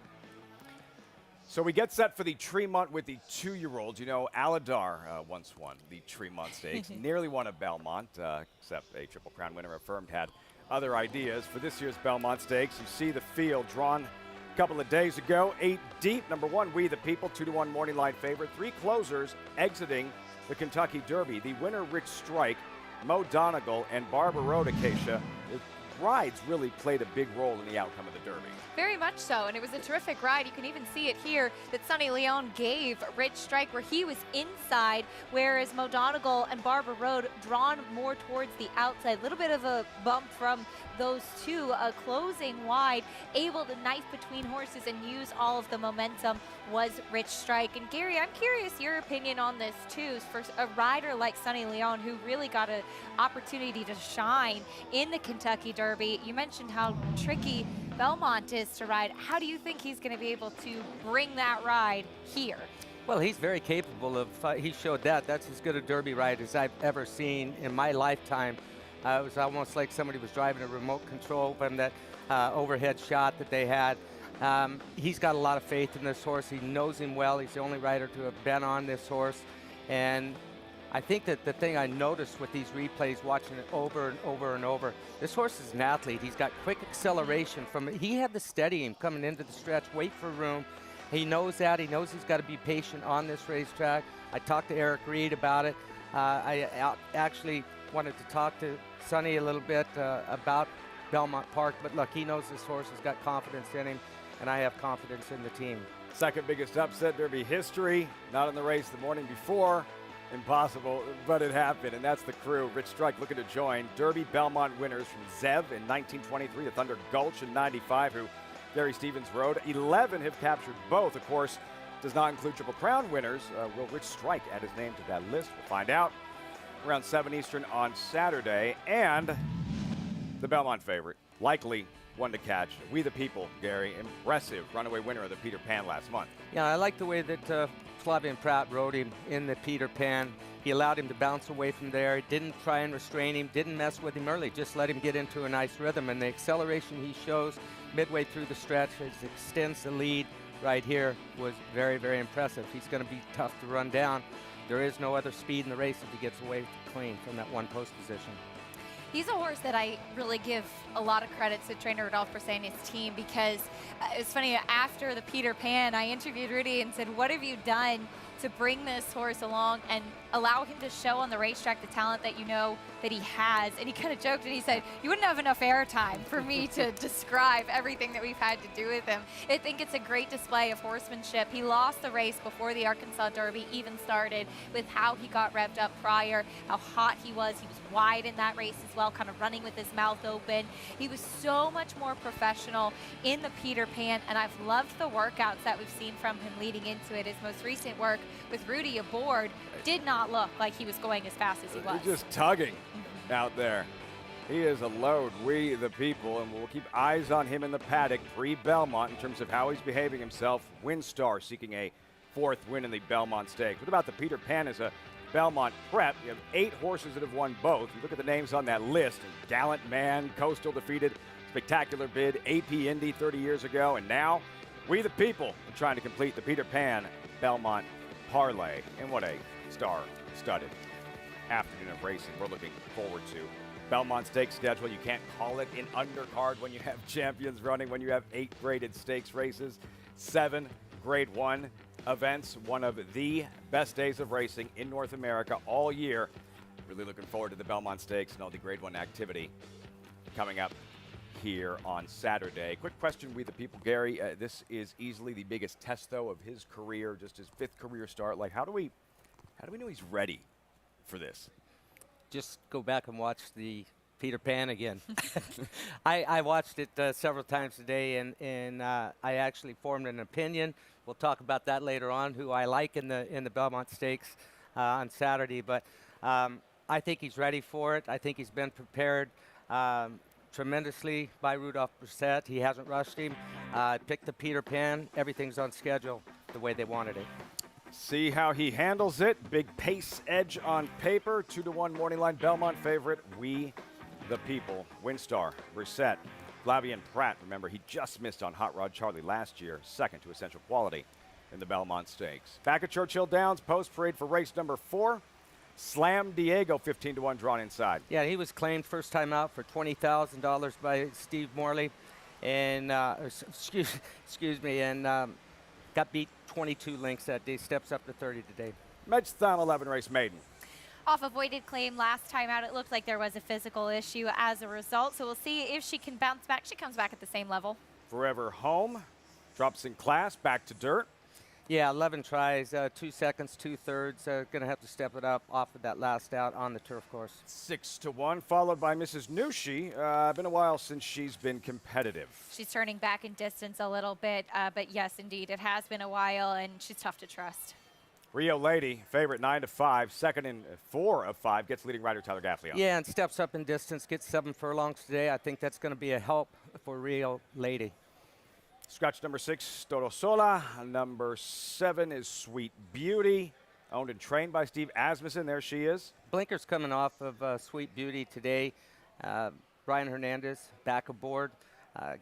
So we get set for the Tremont with the 2-year-olds. You know, Aladar once won the Tremont Stakes, nearly won a Belmont, except a Triple Crown winner affirmed had other ideas. For this year's Belmont Stakes, you see the field drawn a couple of days ago, 8 deep. Number 1, We the People, 2-1 morning line favorite. 3 closers exiting the Kentucky Derby. The winner, Rich Strike, Mo Donegal, and Barbara Road Acacia. The rides really played a big role in the outcome of the Derby. Very much so, and it was a terrific ride. You can even see it here that Sonny Leon gave Rich Strike, where he was inside, whereas Mo Donegal and Barbara Road drawn more towards the outside. A little bit of a bump from those two closing wide, able to knife between horses and use all of the momentum was Rich Strike. And Gary, I'm curious your opinion on this too. For a rider like Sonny Leon, who really got an opportunity to shine in the Kentucky Derby, you mentioned how tricky Belmont is to ride. How do you think he's going to be able to bring that ride here? Well, he's very capable of, he showed that. That's as good a Derby ride as I've ever seen in my lifetime. It was almost like somebody was driving a remote control from that overhead shot that they had. He's got a lot of faith in this horse. He knows him well. He's the only rider to have been on this horse. And I think that the thing I noticed with these replays, watching it over and over and over, this horse is an athlete. He's got quick acceleration from it. He had to steady him coming into the stretch, wait for room. He knows that. He knows he's got to be patient on this racetrack. I talked to Eric Reed about it. I actually wanted to talk to Sonny a little bit about Belmont Park, but look, he knows this horse has got confidence in him, and I have confidence in the team. Second biggest upset Derby history, not in the race the morning before. Impossible, but it happened, and that's the crew. Rich Strike looking to join Derby Belmont winners from Zev in 1923, the Thunder Gulch in 95, who Gary Stevens rode. 11 have captured both. Of course, does not include Triple Crown winners. Will Rich Strike add his name to that list? We'll find out around 7 Eastern on Saturday. And the Belmont favorite, likely one to catch. We the People, Gary, impressive runaway winner of the Peter Pan last month. Yeah, I like the way that Flavien Prat rode him in the Peter Pan. He allowed him to bounce away from there. Didn't try and restrain him, didn't mess with him early, just let him get into a nice rhythm. And the acceleration he shows midway through the stretch as it extends the lead right here was very, very impressive. He's going to be tough to run down. There is no other speed in the race if he gets away clean from that one post position. He's a horse that I really give a lot of credit to trainer Rodolphe Brisset and his team, because it's funny, after the Peter Pan, I interviewed Rudy and said, what have you done to bring this horse along and allow him to show on the racetrack the talent that you know that he has? And he kind of joked and he said, you wouldn't have enough airtime for me to describe everything that we've had to do with him. I think it's a great display of horsemanship. He lost the race before the Arkansas Derby even started, with how he got revved up prior, how hot he was. He was wide in that race as well, kind of running with his mouth open. He was so much more professional in the Peter Pan, and I've loved the workouts that we've seen from him leading into it. His most recent work with Rudy aboard did not look like he was going as fast as he was. He's just tugging out there. He is a load, We the People, and we'll keep eyes on him in the paddock pre-Belmont in terms of how he's behaving himself. Windstar seeking a 4th win in the Belmont Stakes. What about the Peter Pan as a Belmont prep? You have 8 horses that have won both. You look at the names on that list: Gallant Man, Coastal defeated Spectacular Bid, AP Indy 30 years ago, and now We the People are trying to complete the Peter Pan Belmont parlay. And what a star-studded afternoon of racing we're looking forward to. Belmont Stakes schedule, you can't call it an undercard when you have champions running, when you have 8 graded stakes races, 7 grade 1 events, one of the best days of racing in North America all year. Really looking forward to the Belmont Stakes and all the grade 1 activity coming up here on Saturday. Quick question, We the People, Gary. This is easily the biggest test, though, of his career, just his 5th career start. Like, how do we know he's ready for this? Just go back and watch the Peter Pan again. I watched it several times today, and I actually formed an opinion. We'll talk about that later on, who I like in the Belmont Stakes on Saturday. But I think he's ready for it. I think he's been prepared tremendously by Rodolphe Brisset. He hasn't rushed him. Picked the Peter Pan. Everything's on schedule the way they wanted it. See how he handles it. Big pace edge on paper. 2-1 morning line Belmont favorite. We the People. Windstar, Brisset, Flavien Prat. Remember, he just missed on Hot Rod Charlie last year. 2nd to Essential Quality in the Belmont Stakes. Back at Churchill Downs, post parade for race number 4. Slam Diego, 15-1 drawn inside. Yeah, he was claimed first time out for $20,000 by Steve Morley, and excuse me, and got beat 22 lengths that day. Steps up to 30 today. Medstyle 11 race maiden. Off a voided claim last time out, it looked like there was a physical issue as a result, so we'll see if she can bounce back. She comes back at the same level. Forever Home drops in class, back to dirt. Yeah, 11 tries, 2 seconds, 2/3. Going to have to step it up off of that last out on the turf course. 6-1, followed by Mrs. Nushi. Been a while since she's been competitive. She's turning back in distance a little bit, but yes, indeed, it has been a while, and she's tough to trust. Rio Lady, favorite 9-5, second in 4 of 5, gets leading rider Tyler Gaffley on. Yeah, and steps up in distance, gets 7 furlongs today. I think that's going to be a help for Rio Lady. Scratch number 6, Torosola. Number 7 is Sweet Beauty, owned and trained by Steve Asmussen. There she is. Blinker's coming off of Sweet Beauty today. Brian Hernandez back aboard.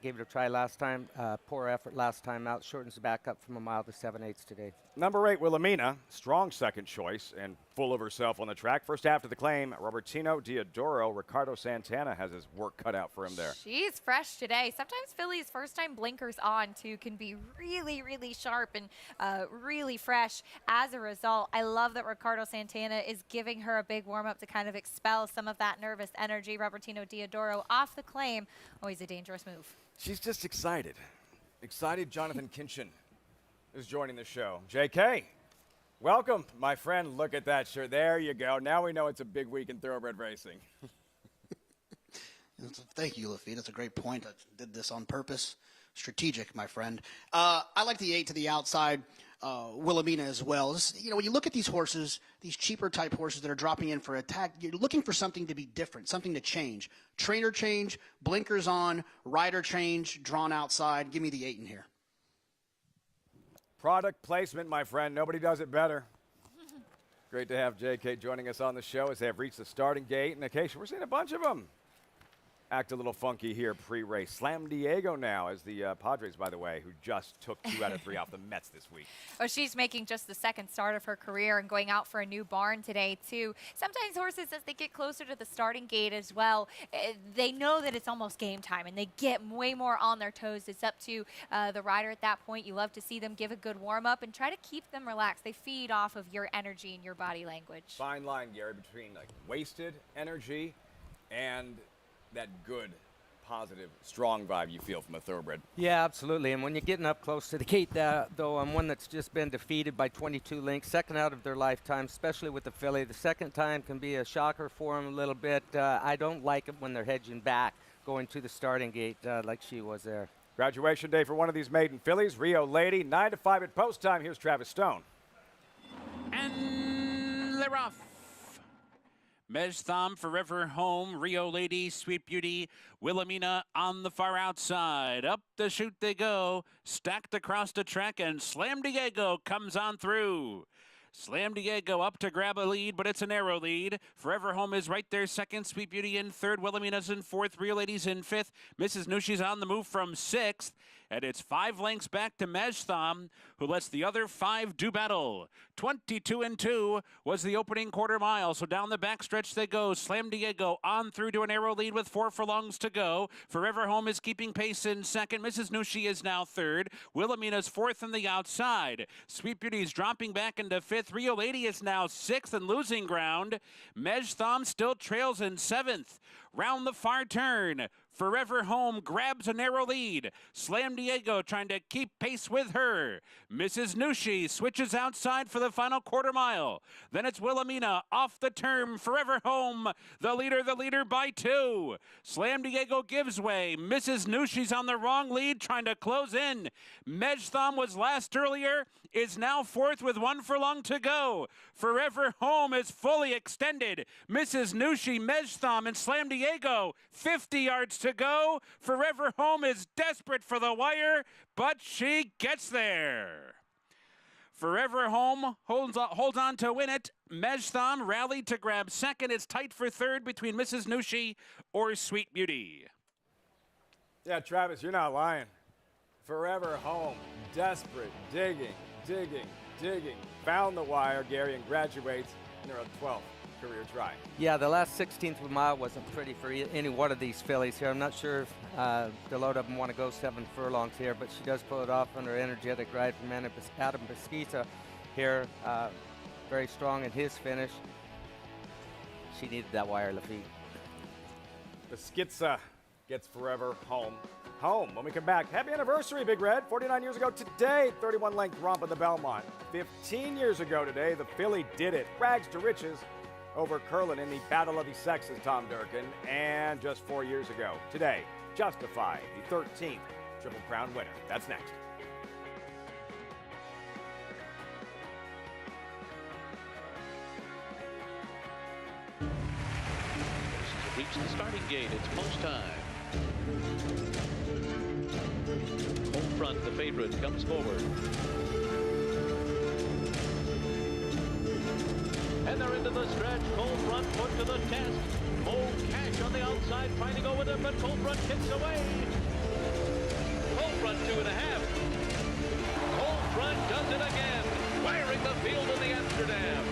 Gave it a try last time. Poor effort last time out. Shortens the back up from a mile to 7/8 today. Number 8, Wilhelmina, strong second choice and full of herself on the track. First after the claim, Robertino Diodoro. Ricardo Santana has his work cut out for him there. She's fresh today. Sometimes Philly's first time blinkers on, too, can be really, really sharp and really fresh. As a result, I love that Ricardo Santana is giving her a big warm-up to kind of expel some of that nervous energy. Robertino Diodoro off the claim. Always a dangerous move. She's just excited. Excited Jonathan Kinchin is joining the show. JK, welcome, my friend. Look at that shirt. There you go. Now we know it's a big week in thoroughbred racing. Thank you, Lafitte. That's a great point. I did this on purpose. Strategic, my friend. I like the 8 to the outside, Wilhelmina as well. When you look at these horses, these cheaper type horses that are dropping in for attack, you're looking for something to be different, something to change. Trainer change, blinkers on, rider change, drawn outside. Give me the 8 in here. Product placement, my friend. Nobody does it better. Great to have JK joining us on the show as they have reached the starting gate. And occasionally, we're seeing a bunch of them act a little funky here pre-race. Slam Diego now as the Padres, by the way, who just took 2 out of 3 off the Mets this week. Oh, she's making just the second start of her career and going out for a new barn today, too. Sometimes horses, as they get closer to the starting gate as well, they know that it's almost game time, and they get way more on their toes. It's up to the rider at that point. You love to see them give a good warm-up and try to keep them relaxed. They feed off of your energy and your body language. Fine line, Gary, between like wasted energy and that good, positive, strong vibe you feel from a thoroughbred. Yeah, absolutely. And when you're getting up close to the gate, though, I'm one that's just been defeated by 22 lengths, second out of their lifetime, especially with the filly. The second time can be a shocker for them a little bit. I don't like it when they're hedging back, going to the starting gate like she was there. Graduation day for one of these maiden fillies, Rio Lady, 9-5 at post time. Here's Travis Stone. And they're off. Mej Thom, Forever Home, Rio Lady, Sweet Beauty, Wilhelmina on the far outside. Up the chute they go, stacked across the track, and Slam Diego comes on through. Slam Diego up to grab a lead, but it's a narrow lead. Forever Home is right there second, Sweet Beauty in third, Wilhelmina's in fourth, Rio Lady's in fifth. Mrs. Nushi's on the move from sixth. And it's 5 lengths back to Mej Thom, who lets the other 5 do battle. 22-2 was the opening quarter mile. So down the backstretch they go. Slam Diego on through to a narrow lead with 4 furlongs to go. Forever Home is keeping pace in second. Mrs. Nushi is now third. Wilhelmina's fourth on the outside. Sweet Beauty's dropping back into fifth. Rio Lady is now sixth and losing ground. Mej Thom still trails in seventh. Round the far turn, Forever Home grabs a narrow lead. Slam Diego trying to keep pace with her. Mrs. Nushi switches outside for the final quarter mile. Then it's Wilhelmina off the turn. Forever Home, the leader by 2. Slam Diego gives way. Mrs. Nushi's on the wrong lead, trying to close in. Mej Thom was last earlier, is now fourth with 1 furlong to go. Forever Home is fully extended. Mrs. Nushi, Mej Thom, and Slam Diego, 50 yards to go. Forever Home is desperate for the wire, but she gets there. Forever Home holds on to win it. Mej Thom rallied to grab second. It's tight for third between Mrs. Nushi or Sweet Beauty. Yeah, Travis, you're not lying. Forever Home, desperate, digging. Found the wire, Gary, and graduates in their 12th career try. Yeah, the last 16th of a mile wasn't pretty for any one of these fillies here. I'm not sure if the load of them want to go 7 furlongs here, but she does pull it off on her energetic ride from Adam Pesquisa here. Very strong in his finish. She needed that wire, Lafitte. Pesquisa gets Forever Home home. When we come back, happy anniversary, Big Red. 49 years ago today, 31 length romp at the Belmont. 15 years ago today, the filly did it. Rags to riches over Curlin in the Battle of the Sexes, Tom Durkin. And just 4 years ago today, Justify, the 13th Triple Crown winner. That's next. Reach the starting gate. It's post time. Home front, the favorite comes forward. And they're into the stretch. Cold front put to the test. Old Cash on the outside trying to go with it, but Cold front kicks away. Cold front 2.5. Cold front does it again. Wiring the field in the Amsterdam.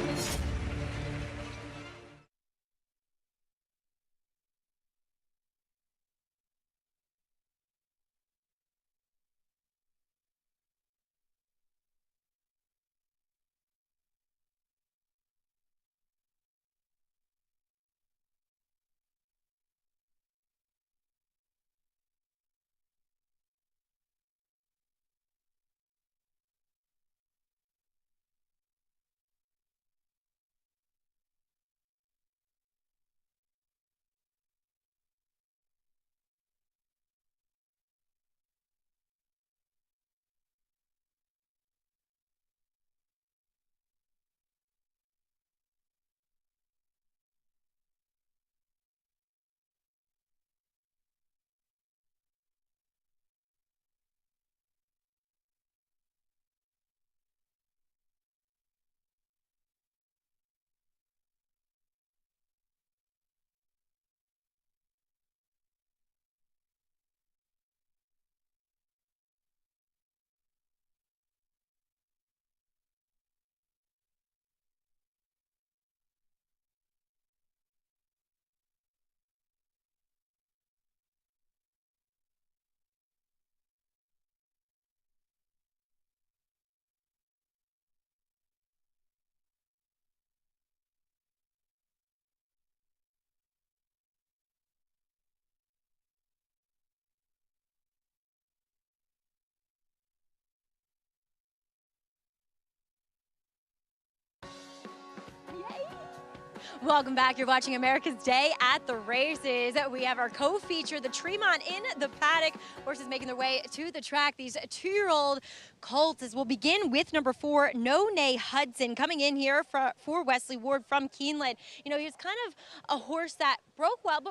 Welcome back. You're watching America's Day at the Races. We have our co-feature, the Tremont in the paddock. Horses making their way to the track. These 2-year-old colts, as we'll begin with number 4, No Nay Hudson, coming in here for Wesley Ward from Keeneland. You know, he was kind of a horse that broke well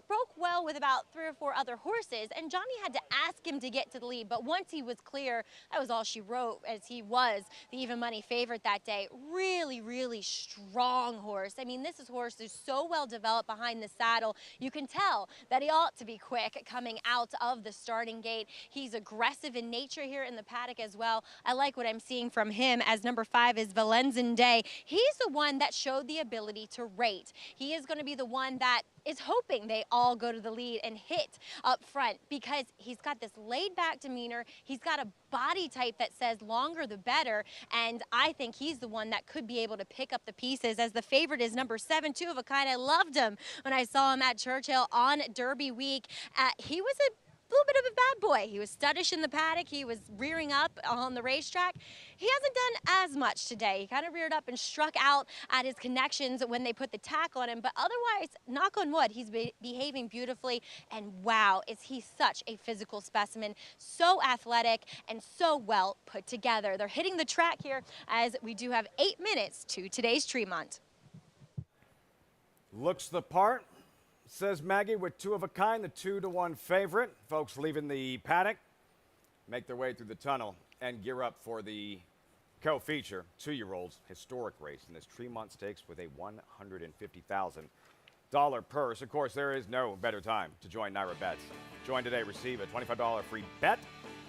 with about 3 or 4 other horses, and Johnny had to ask him to get to the lead, but once he was clear, that was all she wrote, as he was the even money favorite that day. Really, really strong horse. I mean, this is horse who's so well developed behind the saddle. You can tell that he ought to be quick coming out of the starting gate. He's aggressive in nature here in the paddock as well. I like what I'm seeing from him, as number 5 is Valenzen Day. He's the one that showed the ability to rate. He is going to be the one that is hoping they all go to the lead and hit up front, because he's got this laid back demeanor. He's got a body type that says longer the better, and I think he's the one that could be able to pick up the pieces, as the favorite is number 7, Two of a Kind. I loved him when I saw him at Churchill on Derby week. He was a little bit of a bad boy. He was studdish in the paddock. He was rearing up on the racetrack. He hasn't done as much today. He kind of reared up and struck out at his connections when they put the tack on him. But otherwise, knock on wood, he's behaving beautifully. And wow, is he such a physical specimen. So athletic and so well put together. They're hitting the track here, as we do have 8 minutes to today's Tremont. Looks the part, says Maggie, with Two of a Kind, the 2-1 favorite. Folks leaving the paddock, make their way through the tunnel and gear up for the co-feature, 2-year-olds historic race in this Tremont Stakes with a $150,000 purse. Of course, there is no better time to join Naira Bets. Join today, receive a $25 free bet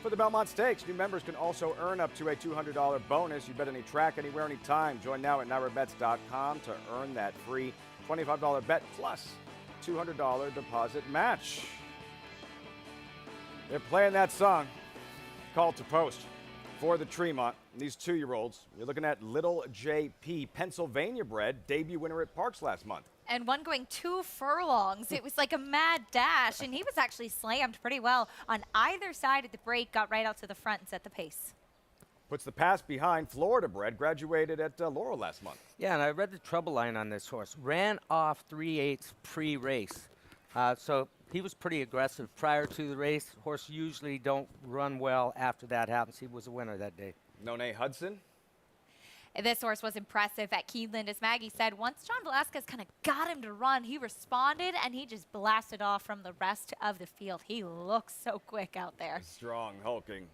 for the Belmont Stakes. New members can also earn up to a $200 bonus. You bet any track, anywhere, anytime. Join now at NairaBets.com to earn that free $25 bet plus $200 deposit match. They're playing that song, Call to Post, for the Tremont. And these 2-year-olds, you're looking at Little JP, Pennsylvania bred, debut winner at Parks last month. and one going 2 furlongs. It was like a mad dash, and he was actually slammed pretty well on either side of the break, got right out to the front and set the pace. Puts the pass behind Thoroughbred, graduated at Laurel last month. Yeah, and I read the trouble line on this horse. Ran off 3/8 pre-race. So he was pretty aggressive prior to the race. Horse usually don't run well after that happens. He was a winner that day. None Hudson. This horse was impressive at Keeneland. As Maggie said, once John Velasquez kind of got him to run, he responded, and he just blasted off from the rest of the field. He looks so quick out there. Strong, hulking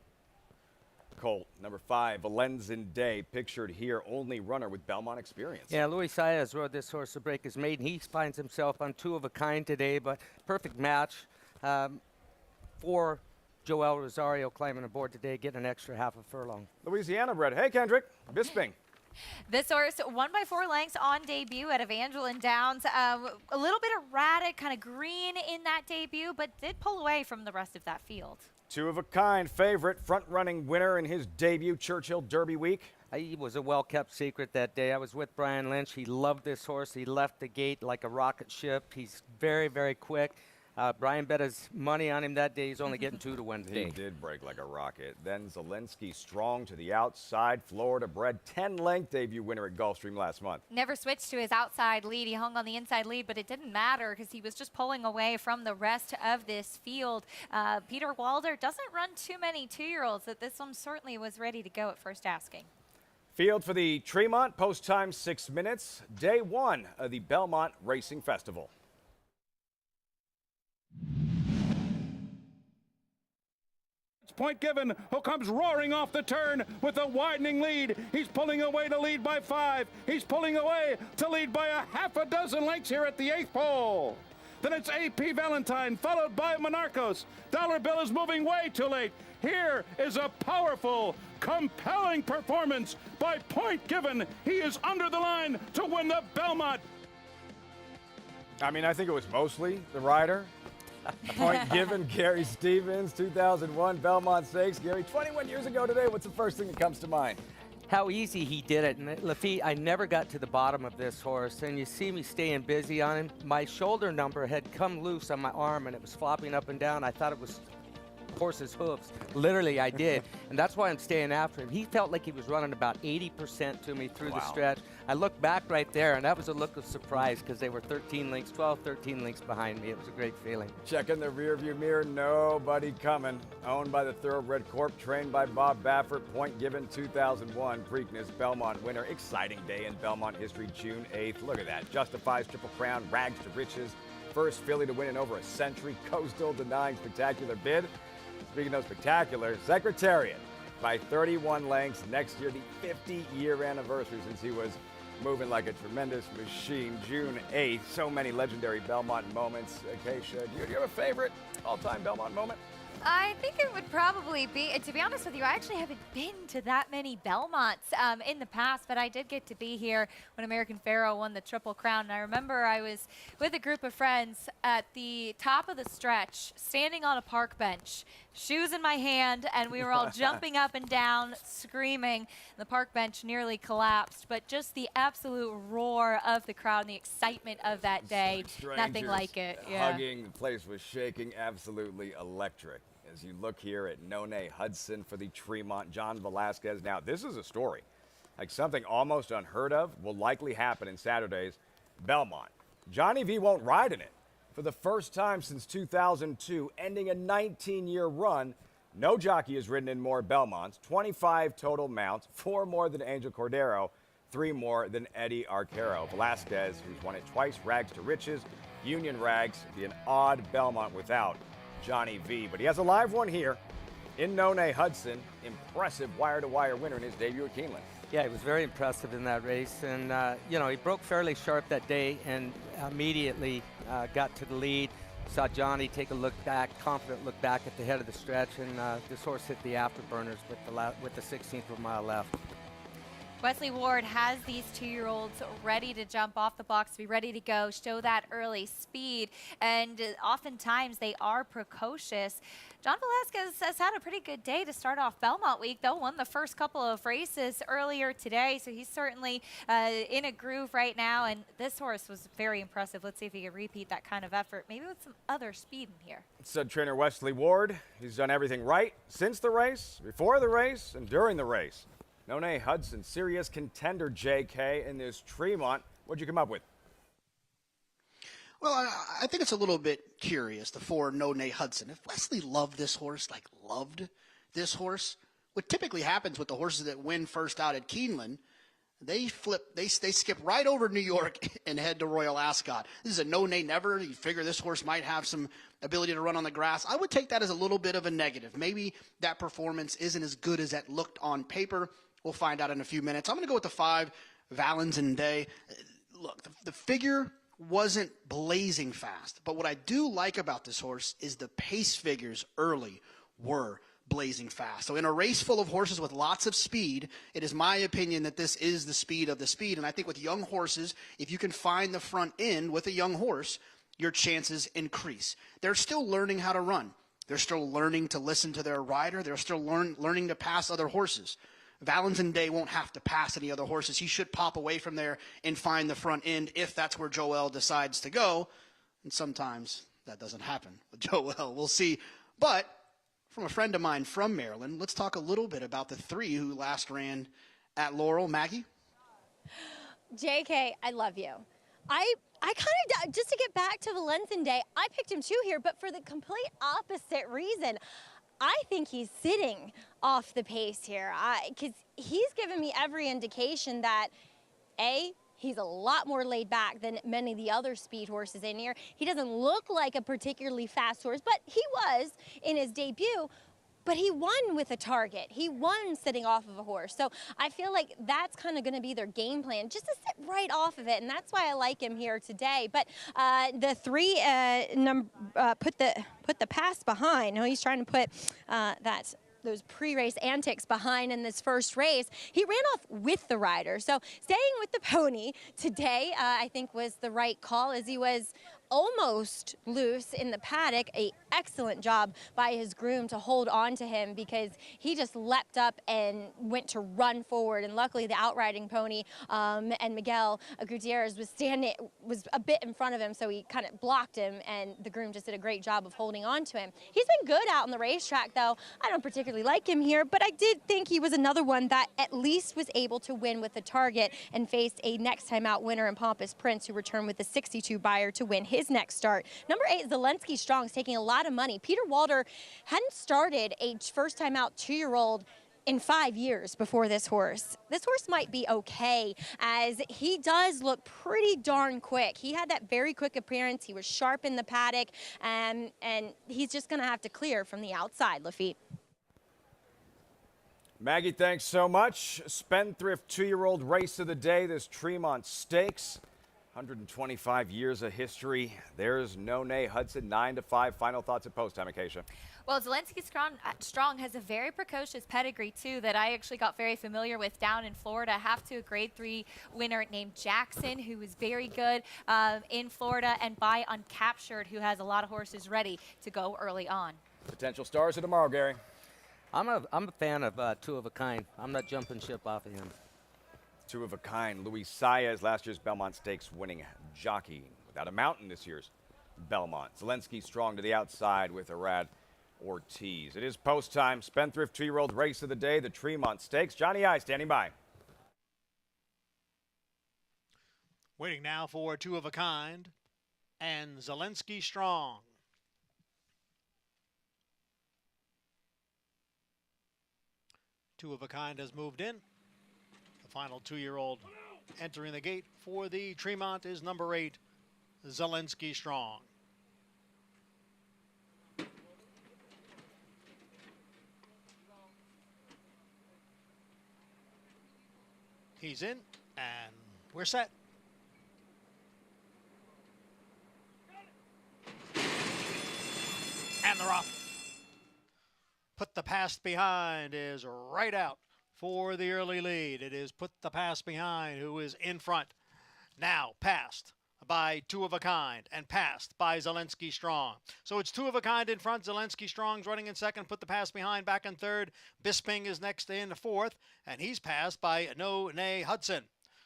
colt. Number 5, Valenzen Day, pictured here, only runner with Belmont experience. Yeah, Luis Saez rode this horse to break his maiden. He finds himself on 2 of a kind today, but perfect match for Joel Rosario climbing aboard today, getting an extra half a furlong. Louisiana bred. Hey, Kendrick. Bisping. This horse won by 4 lengths on debut at Evangeline Downs. A little bit erratic, kind of green in that debut, but did pull away from the rest of that field. 2 of a kind favorite, front-running winner in his debut Churchill Derby week. He was a well-kept secret that day. I was with Brian Lynch. He loved this horse. He left the gate like a rocket ship. He's very, very quick. Brian bet his money on him that day. He's only getting 2 to 1 today. He did break like a rocket. Then Zelensky strong to the outside. Florida bred 10-length debut winner at Gulfstream last month. Never switched to his outside lead. He hung on the inside lead, but it didn't matter because he was just pulling away from the rest of this field. Peter Walder doesn't run too many 2-year-olds, but this one certainly was ready to go at first asking. Field for the Tremont, post time 6 minutes. Day 1 of the Belmont Racing Festival. Point Given, who comes roaring off the turn with a widening lead. He's pulling away to lead by 5. He's pulling away to lead by a half a dozen lengths here at the 8th pole. Then it's AP Valentine, followed by Monarchos. Dollar Bill is moving way too late. Here is a powerful, compelling performance by Point Given. He is under the line to win the Belmont. I mean, I think it was mostly the rider. Point Given, Gary Stevens, 2001 Belmont Stakes. Gary, 21 years ago today, what's the first thing that comes to mind? How easy he did it. And Lafitte, I never got to the bottom of this horse, and you see me staying busy on him. My shoulder number had come loose on my arm, and it was flopping up and down. I thought it was horse's hooves. Literally, I did. And that's why I'm staying after him. He felt like he was running about 80% to me through the stretch. I looked back right there, and that was a look of surprise because they were 13 lengths, 12, 13 lengths behind me. It was a great feeling. Checking the rearview mirror, nobody coming. Owned by the Thoroughbred Corp, trained by Bob Baffert. Point Given, 2001 Preakness Belmont winner. Exciting day in Belmont history, June 8th. Look at that. Justifies Triple Crown, rags to riches. First filly to win in over a century. Coastal denying spectacular bid. Speaking of spectacular, Secretariat by 31 lengths. Next year, the 50-year anniversary since he was moving like a tremendous machine. June 8th. So many legendary Belmont moments. Acacia, do you have a favorite all-time Belmont moment? I think it would probably be, to be honest with you, I actually haven't been to that many Belmonts in the past, but I did get to be here when American Pharoah won the Triple Crown. And I remember I was with a group of friends at the top of the stretch, standing on a park bench, shoes in my hand, and we were all jumping up and down, screaming. The park bench nearly collapsed, but just the absolute roar of the crowd and the excitement of that day, nothing like it. Yeah. Hugging, the place was shaking, absolutely electric. As you look here at None Hudson for the Tremont, John Velasquez. Now, this is a story, like something almost unheard of will likely happen in Saturday's Belmont. Johnny V won't ride in it. For the first time since 2002, ending a 19-year run, no jockey has ridden in more Belmonts, 25 total mounts, 4 more than Angel Cordero, 3 more than Eddie Arcaro. Velasquez, who's won it twice, rags to riches, Union rags, be an odd Belmont without Johnny V. But he has a live one here in None Hudson. Impressive wire-to-wire winner in his debut at Keeneland. Yeah, he was very impressive in that race. And, you know, he broke fairly sharp that day and immediately got to the lead. Saw Johnny take a look back, confident look back at the head of the stretch. And this horse hit the afterburners with the 16th of a mile left. Wesley Ward has these 2-year-olds ready to jump off the box, to be ready to go, show that early speed, and oftentimes they are precocious. John Velasquez has had a pretty good day to start off Belmont Week, though. Won the first couple of races earlier today, so he's certainly in a groove right now. And this horse was very impressive. Let's see if he can repeat that kind of effort, maybe with some other speed in here. Said trainer Wesley Ward. He's done everything right since the race, before the race, and during the race. None Hudson, serious contender, JK, in this Tremont. What'd you come up with? Well, I think it's a little bit curious, the 4 None Hudson. If Wesley loved this horse, what typically happens with the horses that win first out at Keeneland, they skip right over New York and head to Royal Ascot. This is a no nay never. You figure this horse might have some ability to run on the grass. I would take that as a little bit of a negative. Maybe that performance isn't as good as that looked on paper. We'll find out in a few minutes. I'm going to go with the 5 Valens and Day. Look, the figure wasn't blazing fast, but what I do like about this horse is the pace figures early were blazing fast. So in a race full of horses with lots of speed, it is my opinion that this is the speed of the speed. And I think with young horses, if you can find the front end with a young horse, your chances increase. They're still learning how to run. They're still learning to listen to their rider. They're still learning to pass other horses. Valens and Day won't have to pass any other horses. He should pop away from there and find the front end if that's where Joel decides to go. And sometimes that doesn't happen with Joel. We'll see. But from a friend of mine from Maryland, let's talk a little bit about the 3 who last ran at Laurel. Maggie? JK, I love you. I kind of, just to get back to Valens and Day, I picked him too here, but for the complete opposite reason. I think he's sitting off the pace here because he's given me every indication that, A, he's a lot more laid back than many of the other speed horses in here. He doesn't look like a particularly fast horse, but he was in his debut. But he won with a target. He won sitting off of a horse. So I feel like that's kind of going to be their game plan, just to sit right off of it. And that's why I like him here today. But the 3 put the pass behind. No, he's trying to put those pre-race antics behind in this first race. He ran off with the rider. So staying with the pony today, I think, was the right call, as he was almost loose in the paddock. An excellent job by his groom to hold on to him, because he just leapt up and went to run forward. And luckily the outriding pony and Miguel Gutierrez was a bit in front of him, so he kind of blocked him, and the groom just did a great job of holding on to him. He's been good out on the racetrack, though. I don't particularly like him here, but I did think he was another one that at least was able to win with the target and faced a next time out winner in Pompous Prince, who returned with a 62 buyer to win his next start. Number 8, Zelensky Strong's taking a lot of money. Peter Walter hadn't started a first time out 2-year-old in 5 years before this horse. This horse might be okay, as he does look pretty darn quick. He had that very quick appearance. He was sharp in the paddock, and he's just going to have to clear from the outside, Lafitte. Maggie, thanks so much. Spendthrift 2-year-old race of the day, this Tremont Stakes. 125 years of history. There's None Hudson, 9-5. Final thoughts at post time, Acacia. Well, Zelensky Strong has a very precocious pedigree, too, that I actually got very familiar with down in Florida. Have to a grade 3 winner named Jackson, who is very good in Florida, and by Uncaptured, who has a lot of horses ready to go early on. Potential stars of tomorrow, Gary. I'm a fan of 2 of a Kind. I'm not jumping ship off of him. 2 of a Kind. Luis Saez, last year's Belmont Stakes winning jockey, without a mountain this year's Belmont. Zelensky Strong to the outside with Arad Ortiz. It is post time. Spendthrift 2-year-old race of the day, the Tremont Stakes. Johnny I standing by. Waiting now for 2 of a Kind and Zelensky Strong. Two of a Kind has moved in. The final 2-year-old entering the gate for the Tremont is number 8, Zelensky Strong. He's in, and we're set. And they're off. Put the Pass Behind is right out for the early lead. It is Put the Pass Behind who is in front. Now Past by Two of a Kind and passed by Zelensky Strong. So it's Two of a Kind in front. Zelensky Strong's running in second, put the pass behind, back in third. Bisping is next in fourth, and he's passed by No Nay Hudson.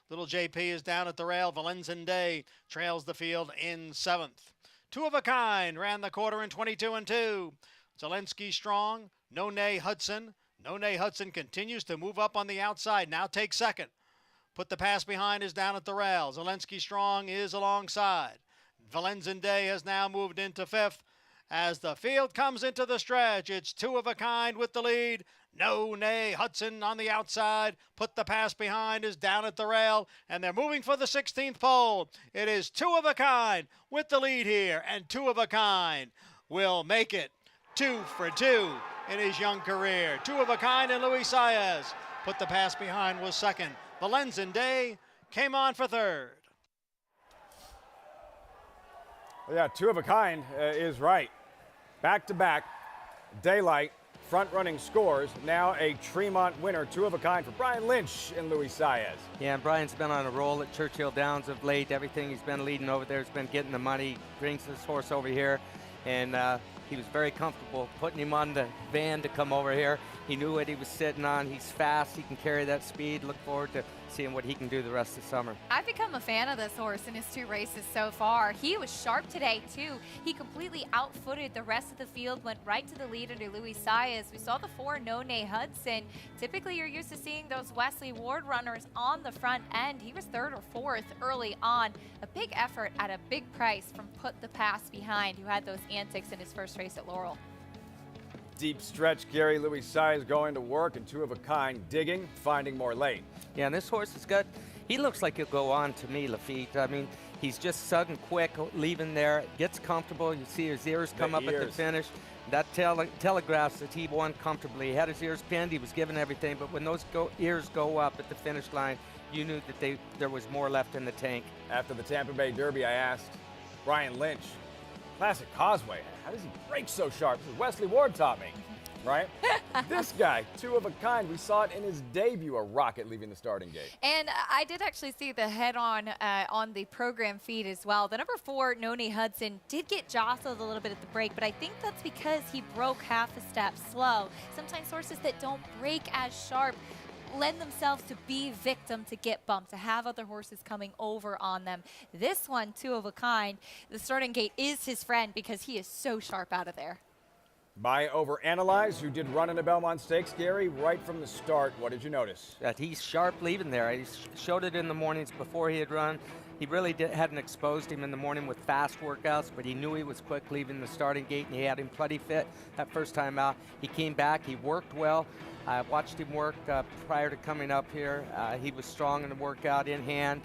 Little JP is down at the rail. Valenzen Day trails the field in seventh. Two of a Kind ran the quarter in 22-2. Zelensky Strong, No Nay Hudson. No Nay Hudson continues to move up on the outside. Now takes second. Put the pass behind is down at the rail. Zelensky Strong is alongside. Valenzen Day has now moved into fifth. As the field comes into the stretch, it's Two of a Kind with the lead. No Nay Hudson on the outside. Put the pass behind is down at the rail, and they're moving for the 16th pole. It is Two of a Kind with the lead here, and Two of a Kind will make it 2 for 2 in his young career. Two of a Kind and Luis Saez. Put the pass behind was second. Valenzen Day came on for third. Yeah, Two of a Kind is right. Back-to-back, daylight, front-running scores. Now a Tremont winner, Two of a Kind for Brian Lynch and Luis Saez. Yeah, and Brian's been on a roll at Churchill Downs of late. Everything he's been leading over there has been getting the money. Brings this horse over here, and he was very comfortable putting him on the van to come over here. He knew what he was sitting on. He's fast. He can carry that speed. Look forward to seeing what he can do the rest of the summer. I've become a fan of this horse in his 2 races so far. He was sharp today, too. He completely outfooted the rest of the field, went right to the lead under Luis Saez. We saw the 4 No Nay Hudson. Typically, you're used to seeing those Wesley Ward runners on the front end. He was 3rd or 4th early on. A big effort at a big price from Put the Pass Behind, who had those antics in his first race at Laurel. Deep stretch, Gary. Luis Saez going to work, and Two of a Kind digging, finding more lane. Yeah, and this horse has got, he looks like he'll go on to me, Lafitte. I mean, he's just sudden quick, leaving there, gets comfortable. You see his ears come up at the finish. That telegraphs that he won comfortably. He had his ears pinned, he was given everything, but when those ears go up at the finish line, you knew that there was more left in the tank. After the Tampa Bay Derby, I asked Brian Lynch, Classic Causeway, how does he break so sharp? This is Wesley Ward taught me, right? This guy, Two of a Kind, we saw it in his debut, a rocket leaving the starting gate. And I did actually see the head-on on the program feed as well. The number 4, No Nay Hudson, did get jostled a little bit at the break, but I think that's because he broke half a step slow. Sometimes horses that don't break as sharp lend themselves to be victim to get bumped, to have other horses coming over on them. This one, Two of a Kind, the starting gate is his friend because he is so sharp out of there. By Overanalyze, who did run in the Belmont Stakes, Gary, right from the start, what did you notice? That he's sharp leaving there. He showed it in the mornings before he had run. He really hadn't exposed him in the morning with fast workouts, but he knew he was quick leaving the starting gate, and he had him plenty fit that first time out. He came back, he worked well. I watched him work prior to coming up here. He was strong in the workout in hand.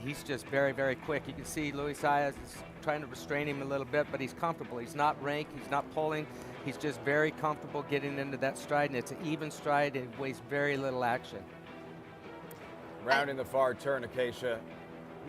He's just very, very quick. You can see Luis Saez is trying to restrain him a little bit, but he's comfortable. He's not rank, he's not pulling. He's just very comfortable getting into that stride, and it's an even stride and wastes very little action. Rounding the far turn, Acacia,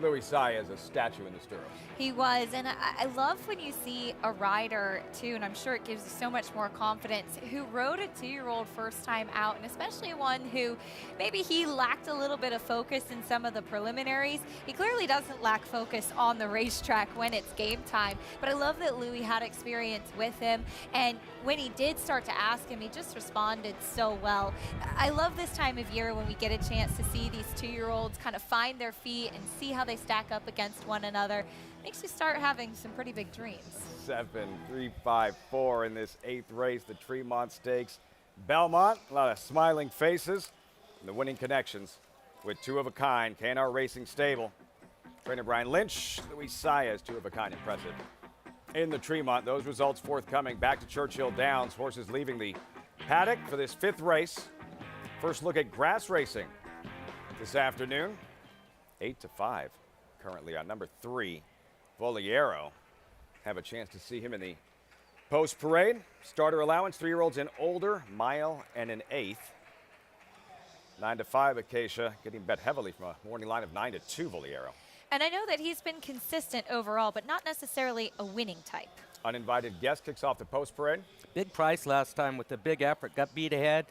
Luis Saez, a statue in the stirrups. He was, and I love when you see a rider, too, and I'm sure it gives you so much more confidence, who rode a 2-year-old first time out, and especially one who maybe he lacked a little bit of focus in some of the preliminaries. He clearly doesn't lack focus on the racetrack when it's game time, but I love that Louis had experience with him, and when he did start to ask him, he just responded so well. I love this time of year when we get a chance to see these 2-year-olds kind of find their feet and see how they stack up against one another. Makes you start having some pretty big dreams. 7, 3, 5, 4 in this 8th race, the Tremont Stakes. Belmont, a lot of smiling faces, and the winning connections with Two of a Kind, K&R Racing Stable. Trainer Brian Lynch, Luis Saez, Two of a Kind, impressive. In the Tremont, those results forthcoming. Back to Churchill Downs, horses leaving the paddock for this 5th race. First look at grass racing this afternoon. 8-5, currently on number 3. Voliero. Have a chance to see him in the post parade. Starter allowance, 3-year-olds and older, mile and an 1/8. 9-5, Acacia, getting bet heavily from a morning line of 9-2, Voliero. And I know that he's been consistent overall, but not necessarily a winning type. Uninvited guest kicks off the post parade. Big price last time with a big effort, got beat ahead.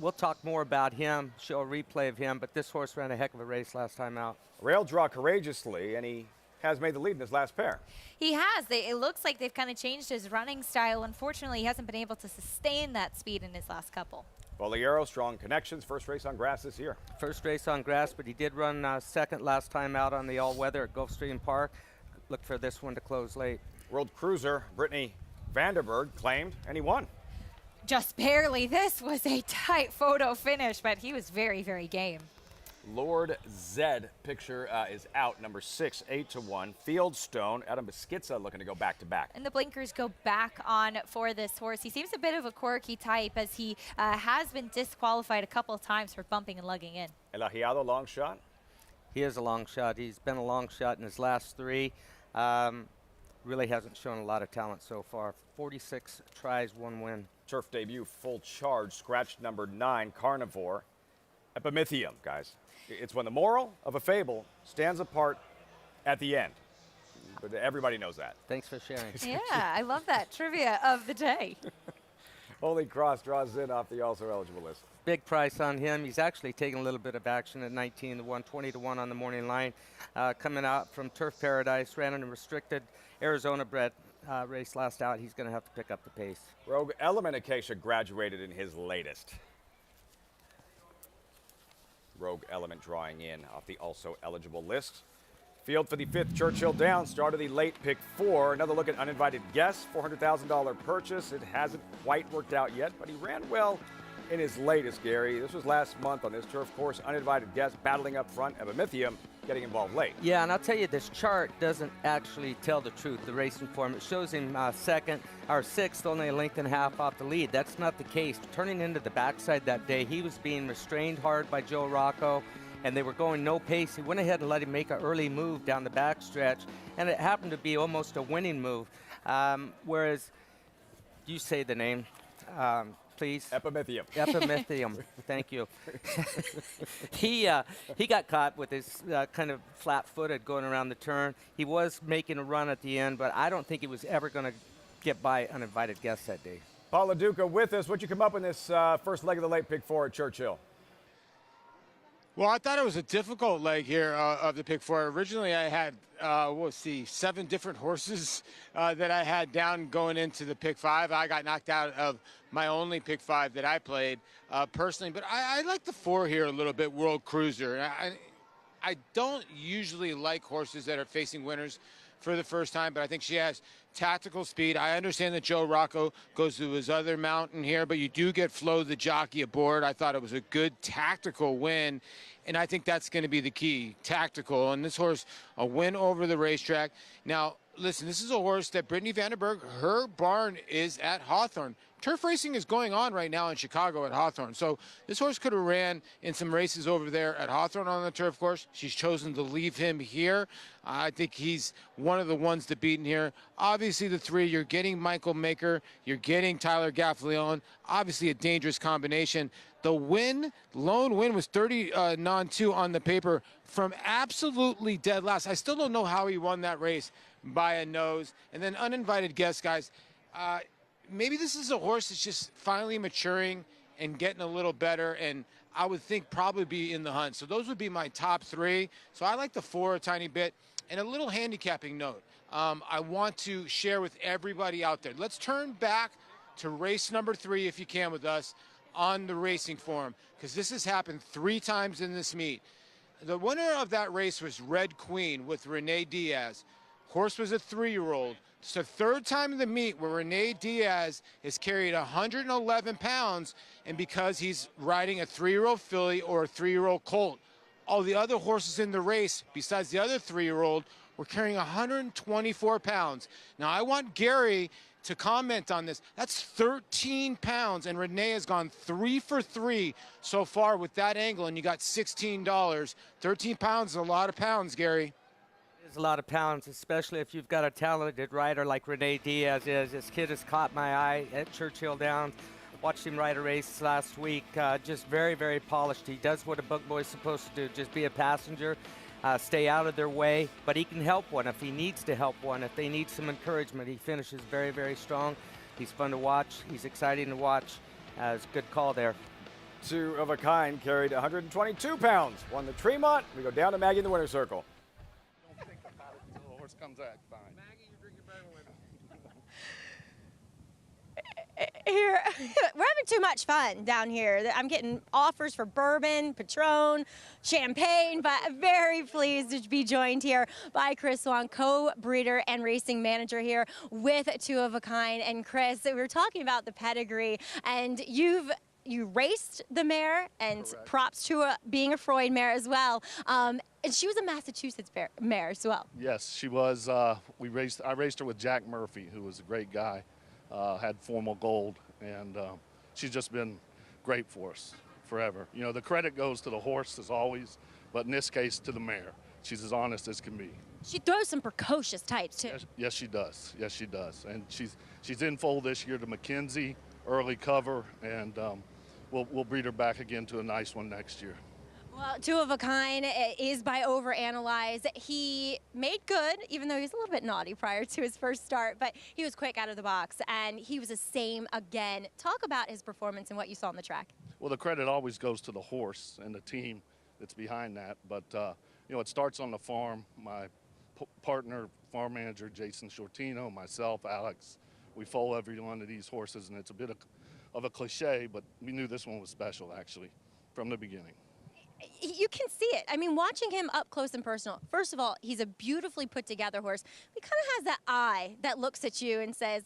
We'll talk more about him, show a replay of him, but this horse ran a heck of a race last time out. Rail draw courageously, and he has made the lead in this last pair. He has. It looks like they've kind of changed his running style. Unfortunately, he hasn't been able to sustain that speed in his last couple. Bolero, strong connections, first race on grass this year. First race on grass, but he did run second last time out on the all-weather at Gulfstream Park. Look for this one to close late. World Cruiser, Brittany Vanderberg claimed, and he won. Just barely. This was a tight photo finish, but he was very, very game. Lord Zed picture is out, number 6, 8-1. Fieldstone, Adam Beschizza looking to go back-to-back. And the blinkers go back on for this horse. He seems a bit of a quirky type, as he has been disqualified a couple of times for bumping and lugging in. El Ajiado, long shot? He is a long shot. He's been a long shot in his last 3. Really hasn't shown a lot of talent so far. 46 tries, 1 win. Turf debut, full charge, scratch number 9, Carnivore. Epimethium, guys. It's when the moral of a fable stands apart at the end. But everybody knows that. Thanks for sharing. Yeah, I love that trivia of the day. Holy Cross draws in off the also eligible list. Big price on him. He's actually taking a little bit of action at 19-1, 20-1 on the morning line. Coming out from Turf Paradise, ran in a restricted Arizona bred race last out. He's going to have to pick up the pace. Rogue Element Acacia graduated in his latest. Rogue Element drawing in off the also eligible list. Field for the 5th Churchill Downs, start of the late pick 4. Another look at uninvited guess, $400,000 purchase. It hasn't quite worked out yet, but he ran well in his latest, Gary. This was last month on this turf course. Uninvited guess, battling up front. Epimethium getting involved late. Yeah, and I'll tell you, this chart doesn't actually tell the truth, the racing form. It shows him second or 6th, only a length and a half off the lead. That's not the case. Turning into the backside that day, he was being restrained hard by Joe Rocco, and they were going no pace. He went ahead and let him make an early move down the backstretch, and it happened to be almost a winning move. Whereas, you say the name, please. Epimethium. Epimethium. Thank you. He got caught with his kind of flat-footed going around the turn. He was making a run at the end, but I don't think he was ever going to get by uninvited guests that day. Paul LaDuca with us. What'd you come up in this first leg of the late pick 4 at Churchill? Well, I thought it was a difficult leg here of the pick 4. Originally, I had, 7 different horses that I had down going into the pick 5. I got knocked out of my only pick 5 that I played personally. But I like the 4 here a little bit, World Cruiser. I don't usually like horses that are facing winners for the first time, but I think she has tactical speed. I understand that Joe Rocco goes to his other mountain here, but you do get Flo the jockey aboard. I thought it was a good tactical win, and I think that's going to be the key, tactical. And this horse, a win over the racetrack. Now, listen, this is a horse that Brittany Vanderberg, her barn is at Hawthorne. Turf racing is going on right now in Chicago at Hawthorne. So this horse could have ran in some races over there at Hawthorne on the turf course. She's chosen to leave him here. I think he's one of the ones to beat in here. Obviously, the 3, you're getting Michael Maker. You're getting Tyler Gaffleon. Obviously, a dangerous combination. The win, lone win, was 30-2 on the paper from absolutely dead last. I still don't know how he won that race by a nose. And then uninvited guest, guys. Maybe this is a horse that's just finally maturing and getting a little better, and I would think probably be in the hunt. So those would be my top 3. So I like the 4 a tiny bit. And a little handicapping note, I want to share with everybody out there. Let's turn back to race number 3, if you can, with us on the racing forum, because this has happened 3 times in this meet. The winner of that race was Red Queen with Renee Diaz. Horse was a 3-year-old. It's the 3rd time in the meet where Renee Diaz has carried 111 pounds, and because he's riding a 3-year-old filly or a 3-year-old colt. All the other horses in the race, besides the other 3-year-old, were carrying 124 pounds. Now, I want Gary to comment on this. That's 13 pounds, and Renee has gone 3 for 3 so far with that angle, and you got $16. 13 pounds is a lot of pounds, Gary. It's a lot of pounds, especially if you've got a talented rider like Renee Diaz is. This kid has caught my eye at Churchill Downs. Watched him ride a race last week. Just very, very polished. He does what a book boy's supposed to do, just be a passenger, stay out of their way. But he can help one if he needs to help one. If they need some encouragement, he finishes very, very strong. He's fun to watch. He's exciting to watch. It's a good call there. 2 of a kind carried 122 pounds. Won the Tremont. We go down to Maggie in the winner's circle. comes back fine. Here, we're having too much fun down here. I'm getting offers for bourbon, Patron, champagne, but very pleased to be joined here by Chris Swan, co-breeder and racing manager here with Two of a Kind. And Chris, we were talking about the pedigree, and you raced the mare, and Correct. props to being a Freud mare as well. And she was a Massachusetts mare as well. Yes, she was. I raced her with Jack Murphy, who was a great guy. Had formal gold, and she's just been great for us forever. You know, the credit goes to the horse as always, but in this case to the mare. She's as honest as can be. She throws some precocious types too. Yes, she does. Yes, she does. And she's in foal this year to McKenzie, early cover, and we'll breed her back again to a nice one next year. Well, Two of a Kind is by overanalyze. He made good, even though he was a little bit naughty prior to his first start, but he was quick out of the box, and he was the same again. Talk about his performance and what you saw on the track. Well, the credit always goes to the horse and the team that's behind that, but you know, it starts on the farm. My partner, farm manager Jason Shortino, myself, Alex, we foal every one of these horses, and it's a bit of a cliche, but we knew this one was special actually from the beginning. You can see it. I mean, watching him up close and personal, first of all, he's a beautifully put together horse. He kind of has that eye that looks at you and says,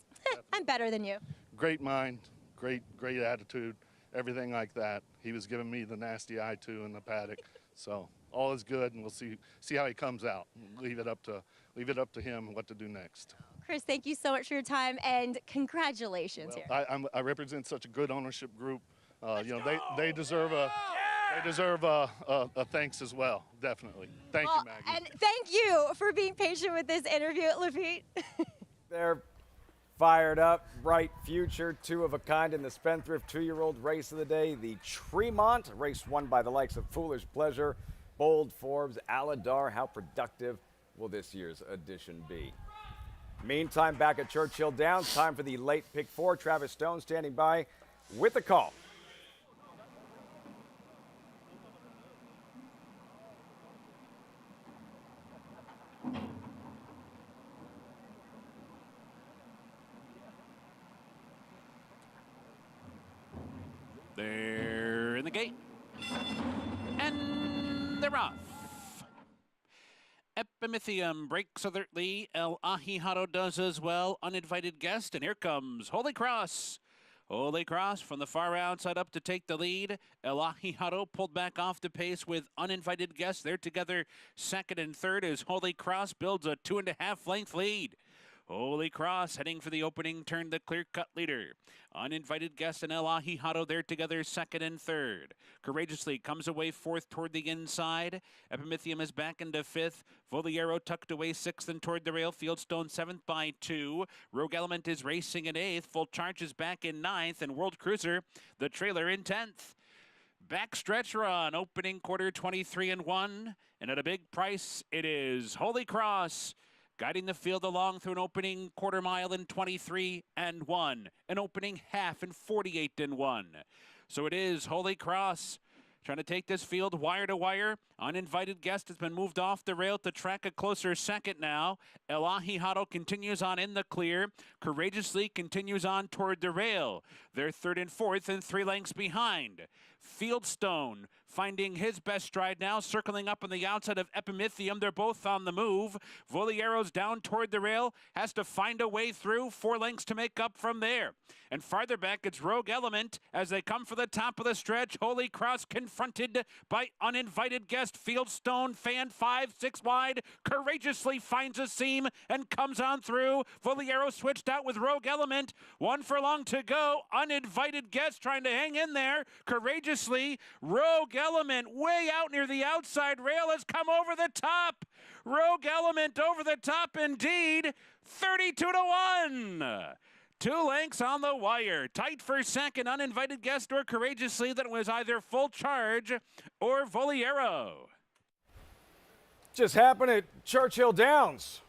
I'm better than you. Great mind, great attitude, everything like that. He was giving me the nasty eye too in the paddock. So all is good, and we'll see how he comes out. Leave it up to him what to do next. Chris, thank you so much for your time, and congratulations here. I represent such a good ownership group. You know, they deserve a thanks as well, definitely. Thank you, Maggie. And thank you for being patient with this interview, Lafitte. They're fired up, bright future, Two of a Kind in the Spendthrift 2-year-old race of the day. The Tremont, race won by the likes of Foolish Pleasure, Bold Forbes, Aladar. How productive will this year's edition be? Meantime, back at Churchill Downs, time for the late pick 4. Travis Stone standing by with the call. They're in the gate. And they're off. Epimethium breaks alertly. El Ahijado does as well. Uninvited guest. And here comes Holy Cross. Holy Cross from the far outside up to take the lead. El Ahijado pulled back off the pace with Uninvited guest. They're together second and third as Holy Cross builds a 2.5 length lead. Holy Cross heading for the opening turn, the clear-cut leader. Uninvited guest and El Ahijado there together second and third. Courageously comes away fourth toward the inside. Epimethium is back into fifth. Voliero tucked away sixth and toward the rail. Fieldstone seventh by 2. Rogue Element is racing in eighth. Full Charge is back in ninth. And World Cruiser, the trailer, in 10th. Backstretch run, opening quarter 23-1. And at a big price, it is Holy Cross. Guiding the field along through an opening quarter mile in 23-1, an opening half in 48-1. So it is Holy Cross trying to take this field wire to wire. Uninvited guest has been moved off the rail to track a closer second now. El Ahijado continues on in the clear. Courageously continues on toward the rail. They're third and fourth and 3 lengths behind. Fieldstone finding his best stride now, circling up on the outside of Epimethium. They're both on the move. Voliero's down toward the rail, has to find a way through, 4 lengths to make up from there. And farther back, it's Rogue Element as they come for the top of the stretch. Holy Cross confronted by Uninvited guest. Fieldstone fan 5-6 wide, courageously finds a seam and comes on through. Voliero switched out with Rogue Element. 1 furlong to go. Uninvited guest trying to hang in there. Courageously, Rogue Element way out near the outside rail has come over the top. Rogue Element over the top indeed. 32-1. 2 lengths on the wire. Tight for second. Uninvited guest or Courageously. That was either Full Charge or Voliero. Just happened at Churchill Downs.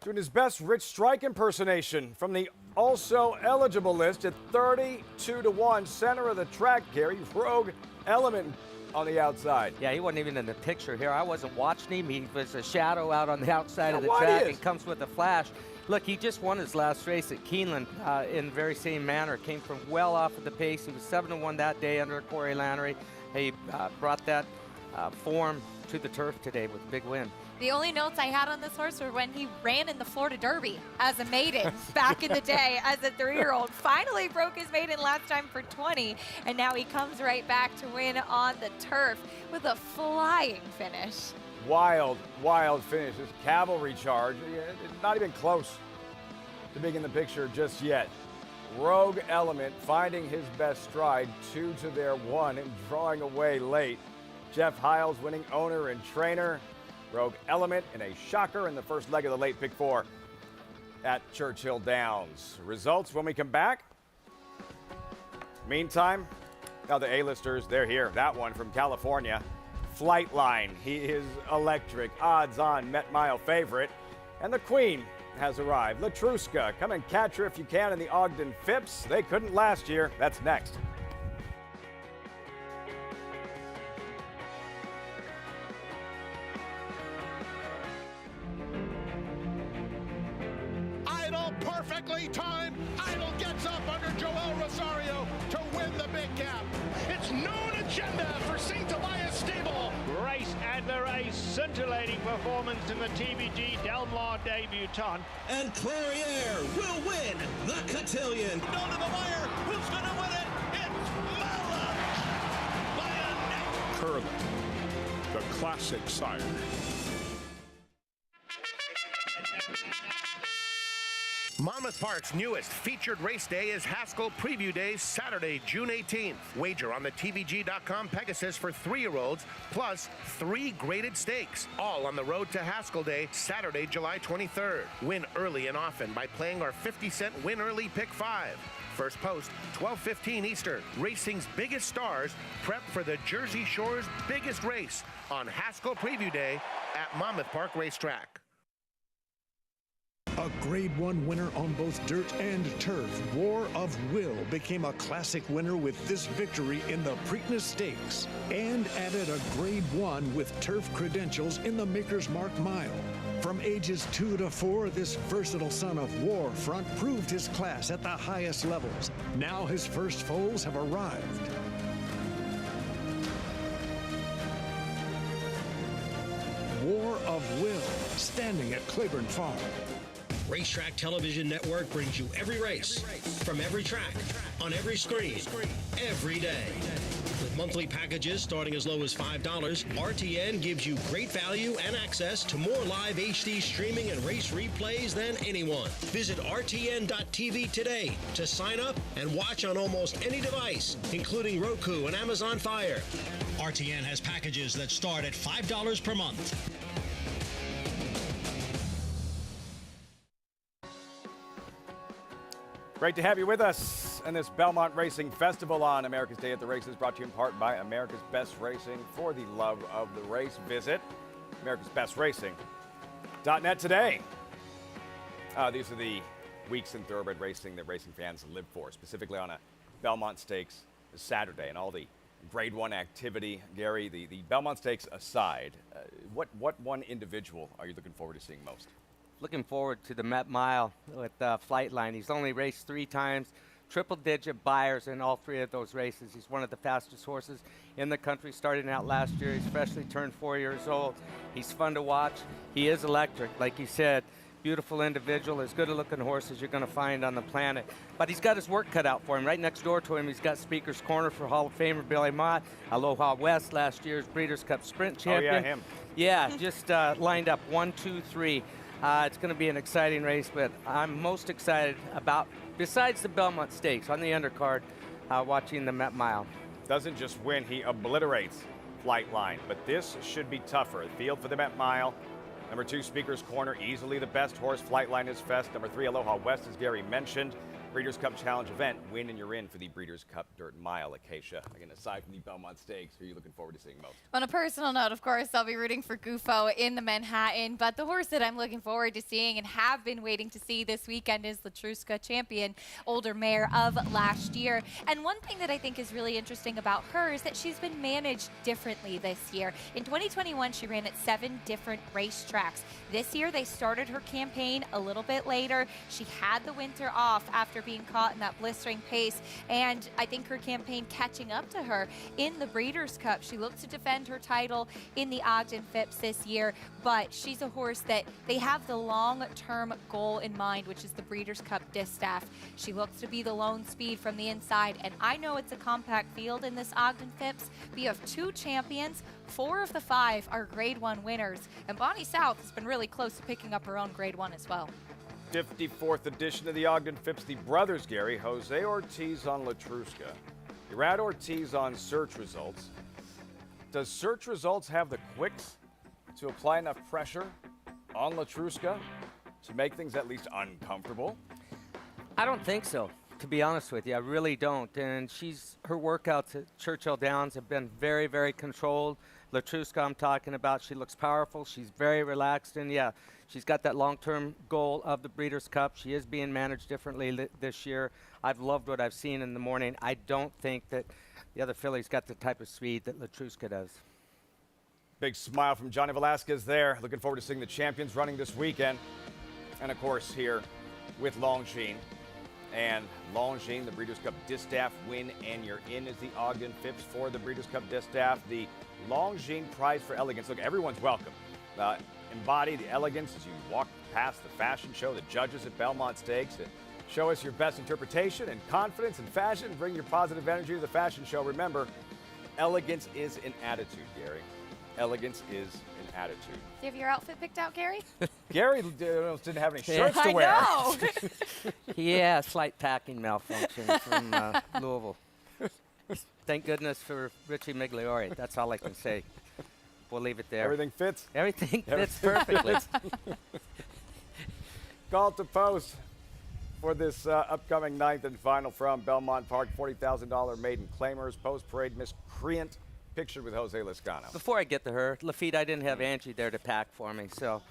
Doing his best Rich Strike impersonation from the also eligible list at 32-1. Center of the track, Gary. Rogue Element on the outside. Yeah, he wasn't even in the picture here. I wasn't watching him. He was a shadow out on the outside of the what track is? and comes with a flash. Look, he just won his last race at Keeneland in the very same manner. Came from well off of the pace. He was 7-1 that day under Corey Lannery. He brought that form to the turf today with a big win. The only notes I had on this horse were when he ran in the Florida Derby as a maiden back in the day as a 3-year-old. Finally broke his maiden last time for 20, and now he comes right back to win on the turf with a flying finish. Wild, wild finish. This cavalry charge, not even close to being in the picture just yet. Rogue Element finding his best stride, 2 to their 1 and drawing away late. Jeff Hiles winning owner and trainer. Rogue Element in a shocker in the first leg of the late pick 4 at Churchill Downs. Results when we come back. Meantime, now the A-listers, they're here. That one from California. Flightline, he is electric, odds-on Met Mile favorite. And the Queen has arrived. Latruska, come and catch her if you can in the Ogden Phipps. They couldn't last year. That's next. Idol perfectly timed. Idol gets up under Joel Rosario to win the big gap. It's known agenda for St. Tobias Stable. Race after race, scintillating performance in the TVG Del Mar debutante. And Clariere will win the cotillion. Down to the wire. Who's going to win it? It's Mala by a neck. Curling, the classic sire. Monmouth Park's newest featured race day is Haskell Preview Day, Saturday, June 18th. Wager on the TVG.com Pegasus for 3-year-olds, plus 3 graded stakes, all on the road to Haskell Day, Saturday, July 23rd. Win early and often by playing our 50-cent Win Early Pick 5. First post, 12:15 Eastern. Racing's biggest stars prep for the Jersey Shore's biggest race on Haskell Preview Day at Monmouth Park Racetrack. A Grade 1 winner on both dirt and turf, War of Will became a classic winner with this victory in the Preakness Stakes and added a Grade 1 with turf credentials in the Maker's Mark Mile. From ages 2 to 4, this versatile son of War Front proved his class at the highest levels. Now his first foals have arrived. War of Will, standing at Claiborne Farm. Racetrack Television Network brings you every race, from every track, on every screen, every day. With monthly packages starting as low as $5, RTN gives you great value and access to more live HD streaming and race replays than anyone. Visit RTN.tv today to sign up and watch on almost any device, including Roku and Amazon Fire. RTN has packages that start at $5 per month. Great to have you with us in this Belmont Racing Festival on America's Day at the Races, brought to you in part by America's Best Racing. For the love of the race, visit americasbestracing.net today. These are the weeks in thoroughbred racing that racing fans live for, specifically on a Belmont Stakes Saturday and all the Grade 1 activity. Gary, the Belmont Stakes aside, what one individual are you looking forward to seeing most? Looking forward to the Met Mile with Flightline. He's only raced 3 times, triple-digit buyers in all 3 of those races. He's one of the fastest horses in the country, starting out last year. He's freshly turned 4 years old. He's fun to watch. He is electric, like you said. Beautiful individual, as good a looking horse as you're going to find on the planet. But he's got his work cut out for him. Right next door to him, he's got Speaker's Corner for Hall of Famer Billy Mott. Aloha West, last year's Breeders' Cup Sprint champion. Oh, yeah, him. Yeah, just lined up 1, 2, 3. It's going to be an exciting race, but I'm most excited about, besides the Belmont Stakes, on the undercard, watching the Met Mile. Doesn't just win, he obliterates Flightline, but this should be tougher. Field for the Met Mile. Number 2, Speaker's Corner, easily the best horse. Flightline is fast. Number 3, Aloha West, as Gary mentioned. Breeders' Cup Challenge event. Win and you're in for the Breeders' Cup Dirt Mile, Acacia. Again, aside from the Belmont Stakes, who are you looking forward to seeing most? On a personal note, of course, I'll be rooting for Gufo in the Manhattan, but the horse that I'm looking forward to seeing and have been waiting to see this weekend is Latruska, champion, older mare of last year. And one thing that I think is really interesting about her is that she's been managed differently this year. In 2021, she ran at 7 different racetracks. This year, they started her campaign a little bit later. She had the winter off after being caught in that blistering pace, and I think her campaign catching up to her in the Breeders' Cup. She looks to defend her title in the Ogden Phipps this year, but she's a horse that they have the long-term goal in mind, which is the Breeders' Cup Distaff. She looks to be the lone speed from the inside, and I know it's a compact field in this Ogden Phipps. We have 2 champions. 4 of the 5 are Grade 1 winners, and Bonnie South has been really close to picking up her own Grade 1 as well. 54th edition of the Ogden Phipps, the brothers, Gary. Jose Ortiz on Latruska. You're Ortiz on search results. Does search results have the quicks to apply enough pressure on Latruska to make things at least uncomfortable? I don't think so, to be honest with you. I really don't. And her workouts at Churchill Downs have been very, very controlled. Latruska I'm talking about, she looks powerful. She's very relaxed. And, yeah, she's got that long-term goal of the Breeders' Cup. She is being managed differently this year. I've loved what I've seen in the morning. I don't think that the other filly's got the type of speed that Latruska does. Big smile from Johnny Velasquez there. Looking forward to seeing the champions running this weekend. And, of course, here with Longines. And Longines, the Breeders' Cup Distaff win, and you're in as the Ogden Phipps for the Breeders' Cup Distaff. The Longines Prize for Elegance. Look, everyone's welcome. Embody the elegance as you walk past the fashion show, the judges at Belmont Stakes, and show us your best interpretation and confidence in fashion. Bring your positive energy to the fashion show. Remember, elegance is an attitude, Gary. Elegance is an attitude. Do you have your outfit picked out, Gary? Gary didn't have any shirts to wear. I know. Yeah, slight packing malfunction from Louisville. Thank goodness for Richie Migliore. That's all I can say. We'll leave it there. Everything fits? Everything fits perfectly. Call to post for this upcoming 9th and final from Belmont Park. $40,000 maiden claimers. Post-parade miscreant pictured with Jose Lezcano. Before I get to her, Lafitte, I didn't have Angie there to pack for me, so.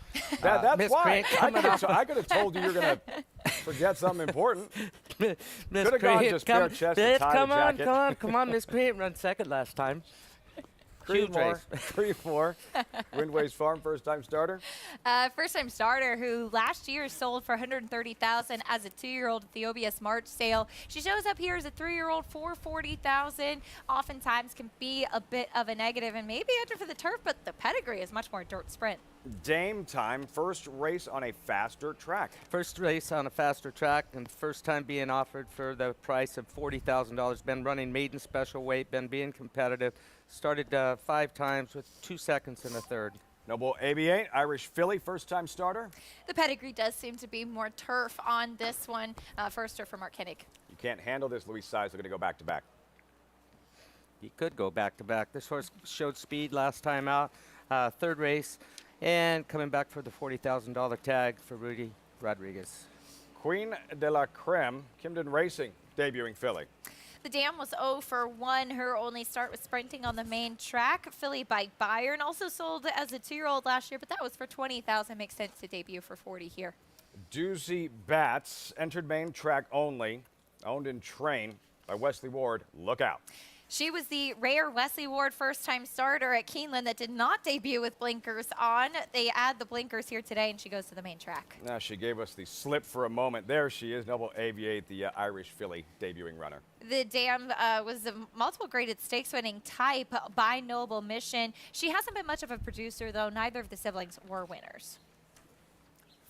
That's why. I could have told you you're going to forget something important. Could have gone just bare chest and tie jacket. Come on, Miss Cream run second last time. Creedmoor, Windways Farm, first-time starter. First-time starter who last year sold for $130,000 as a 2-year-old at the OBS March sale. She shows up here as a 3-year-old for $40,000. Oftentimes can be a bit of a negative and maybe enter for the turf, but the pedigree is much more dirt sprint. Dame time, first race on a faster track. First race on a faster track and first time being offered for the price of $40,000. Been running maiden special weight, been being competitive. Started 5 times with 2 seconds and a third. Noble AB8, Irish filly, first-time starter. The pedigree does seem to be more turf on this one. First turf for Mark Hennig. You can't handle this, Luis Size. We're going to go back-to-back. He could go back-to-back. This horse showed speed last time out. Third race. And coming back for the $40,000 tag for Rudy Rodriguez. Queen de la Creme, Kimden Racing, debuting filly. The dam was 0 for 1. Her only start was sprinting on the main track. Filly by Bayern also sold as a 2-year-old last year, but that was for $20,000. Makes sense to debut for $40 here. Doozy Bats entered main track only, owned and trained by Wesley Ward. Look out. She was the rare Wesley Ward first-time starter at Keeneland that did not debut with blinkers on. They add the blinkers here today, and she goes to the main track. Now she gave us the slip for a moment. There she is, Noble Aviate, the Irish filly debuting runner. The dam was a multiple graded stakes winning type by Noble Mission. She hasn't been much of a producer, though. Neither of the siblings were winners.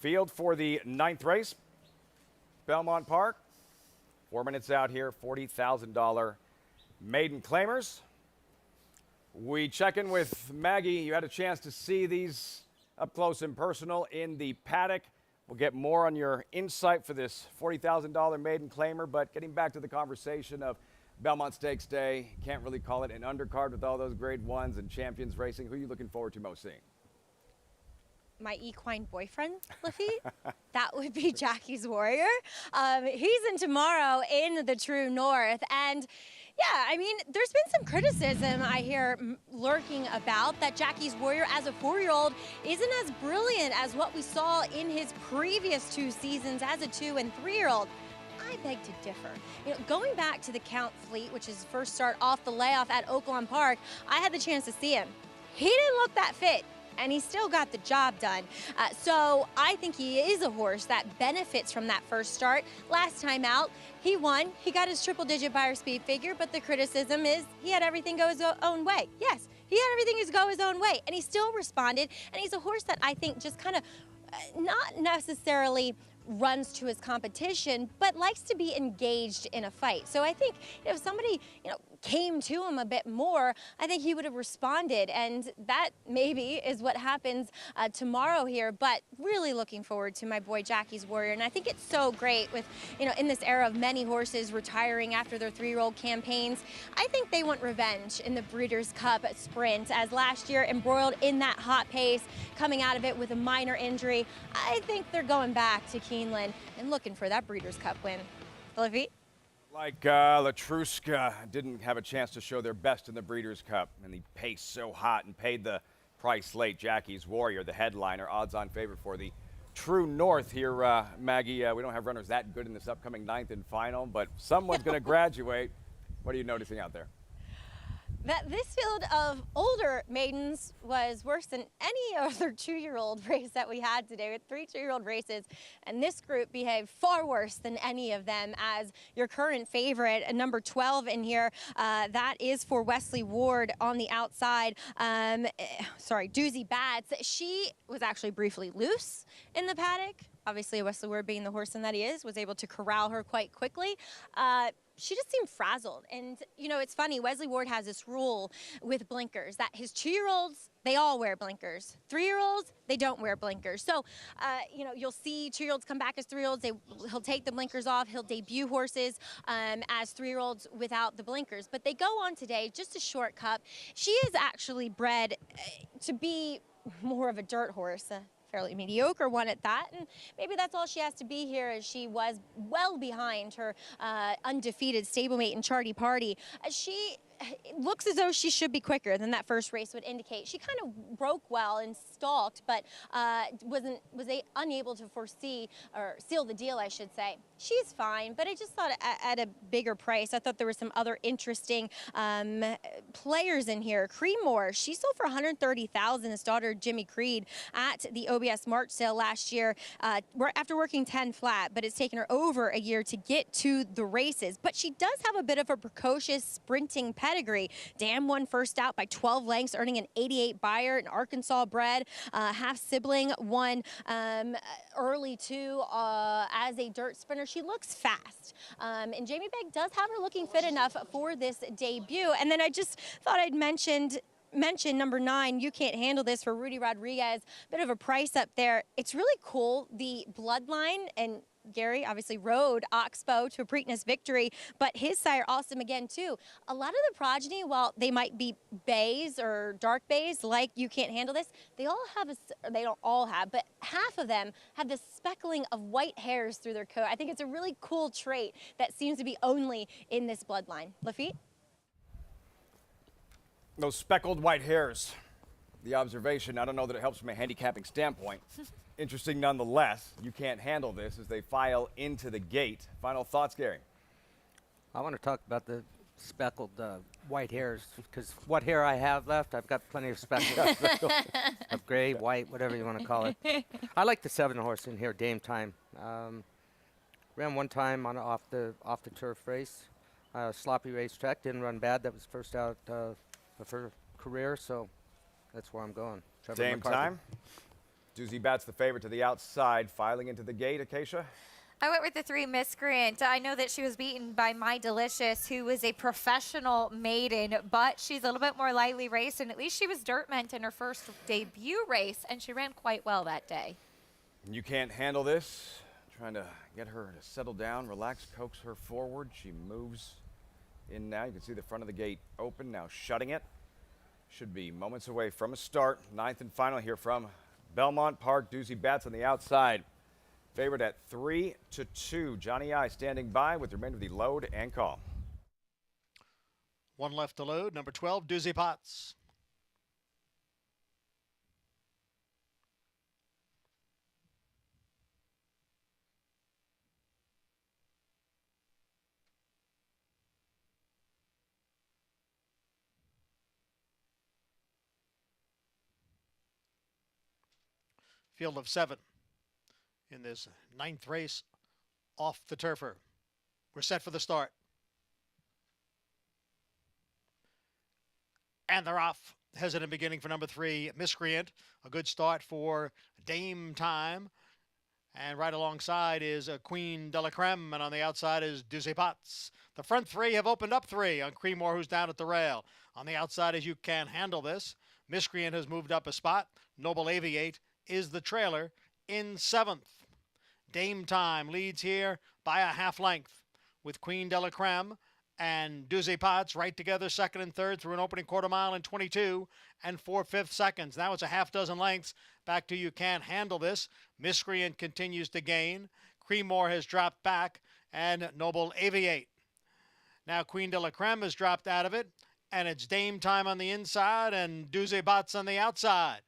Field for the 9th race. Belmont Park. 4 minutes out here, $40,000 maiden claimers. We check in with Maggie. You had a chance to see these up close and personal in the paddock. We'll get more on your insight for this $40,000 maiden claimer, but getting back to the conversation of Belmont Stakes Day, can't really call it an undercard with all those grade 1s and champions racing. Who are you looking forward to most seeing? my equine boyfriend, Lafitte. That would be Jackie's Warrior. He's in tomorrow in the True North. And yeah, I mean, there's been some criticism I hear lurking about that Jackie's Warrior as a 4-year-old isn't as brilliant as what we saw in his previous 2 seasons as a 2- and 3-year-old. I beg to differ. You know, going back to the Count Fleet, which is his first start off the layoff at Oaklawn Park, I had the chance to see him. He didn't look that fit, and he still got the job done. So I think he is a horse that benefits from that first start. Last time out, he won. He got his triple-digit buyer speed figure, but the criticism is he had everything go his own way. Yes, he had everything go his own way, and he still responded. And he's a horse that I think just kind of not necessarily runs to his competition, but likes to be engaged in a fight. So I think if somebody, came to him a bit more, I think he would have responded, and that maybe is what happens tomorrow here. But really looking forward to my boy Jackie's Warrior, and I think it's so great with, in this era of many horses retiring after their 3-year-old campaigns. I think they want revenge in the Breeders' Cup Sprint, as last year embroiled in that hot pace, coming out of it with a minor injury. I think they're going back to Keeneland and looking for that Breeders' Cup win. Lafitte? Like Latruska didn't have a chance to show their best in the Breeders' Cup, and the pace so hot and paid the price late. Jackie's Warrior, the headliner, odds-on favorite for the True North here. Maggie, we don't have runners that good in this upcoming 9th and final, but someone's going to graduate. What are you noticing out there? That this field of older maidens was worse than any other 2-year-old race that we had today. We had 3 2-year-old races, and this group behaved far worse than any of them. As your current favorite, number 12 in here, that is for Wesley Ward on the outside. Doozy Bats. She was actually briefly loose in the paddock. Obviously, Wesley Ward, being the horseman that he is, was able to corral her quite quickly. She just seemed frazzled. And, it's funny, Wesley Ward has this rule with blinkers that his 2-year-olds, they all wear blinkers. 3-year-olds, they don't wear blinkers. So, you'll see 2-year-olds come back as 3-year-olds. He'll take the blinkers off. He'll debut horses as 3-year-olds without the blinkers. But they go on today, just a short cup. She is actually bred to be more of a dirt horse. Fairly mediocre one at that, and maybe that's all she has to be here, as she was well behind her undefeated stablemate in Charty Party. She looks as though she should be quicker than that first race would indicate. She kind of broke well and stalked, but was unable to foresee or seal the deal, I should say. She's fine, but I just thought at a bigger price, I thought there were some other interesting players in here. Creedmoor, she sold for $130,000. His daughter Jimmy Creed at the OBS March sale last year after working 10 flat, but it's taken her over a year to get to the races. But she does have a bit of a precocious sprinting pedigree. Dam won first out by 12 lengths, earning an 88 buyer, an Arkansas bred. Half sibling won early too as a dirt sprinter. She looks fast. And Jamie Begg does have her looking fit enough for this debut. And then I just thought I'd mention number 9, You Can't Handle This, for Rudy Rodriguez. Bit of a price up there. It's really cool, the bloodline, and Gary obviously rode Oxbow to a Preakness victory, but his sire Awesome again too. A lot of the progeny, while they might be bays or dark bays like You Can't Handle This, they don't all have, but half of them have this speckling of white hairs through their coat. I think it's a really cool trait that seems to be only in this bloodline. Lafitte? Those speckled white hairs. The observation, I don't know that it helps from a handicapping standpoint. Interesting nonetheless. You Can't Handle This as they file into the gate. Final thoughts, Gary? I want to talk about the speckled white hairs, because what hair I have left, I've got plenty of speckles. Of gray, white, whatever you want to call it. I like the 7 horse in here, Dame Time. Ran one time on off the turf race. Sloppy racetrack, didn't run bad. That was first out of her career, so that's where I'm going. Trevor Dame McCarthy. Time. Doozy Bat's the favorite to the outside, filing into the gate. Acacia? I went with the 3 Miscreant. I know that she was beaten by My Delicious, who is a professional maiden, but she's a little bit more lightly raced, and at least she was dirt meant in her first debut race, and she ran quite well that day. You Can't Handle This. Trying to get her to settle down, relax, coax her forward. She moves in now. You can see the front of the gate open, now shutting it. Should be moments away from a start. 9th and final here from Belmont Park, Doozy Bats on the outside. Favored at 3-2. Johnny I standing by with the remainder of the load and call. One left to load. Number 12, Doozy Potts. Field of 7 in this 9th race off the turfer. We're set for the start. And they're off. Hesitant beginning for number 3, Miscreant. A good start for Dame Time. And right alongside is Queen de la Creme, and on the outside is Doozy Potts. The front 3 have opened up 3 on Creemore, who's down at the rail. On the outside is You Can't Handle This. Miscreant has moved up a spot. Noble Aviate is the trailer in 7th. Dame Time leads here by a half length with Queen de la Creme and Doozy Potts right together, 2nd and 3rd through an opening quarter mile in 22 and 4/5 seconds. Now it's a half dozen lengths back to You Can't Handle This. Miscreant continues to gain. Creemore has dropped back, and Noble Aviate. Now Queen de la Creme has dropped out of it, and it's Dame Time on the inside and Doozy Potts on the outside.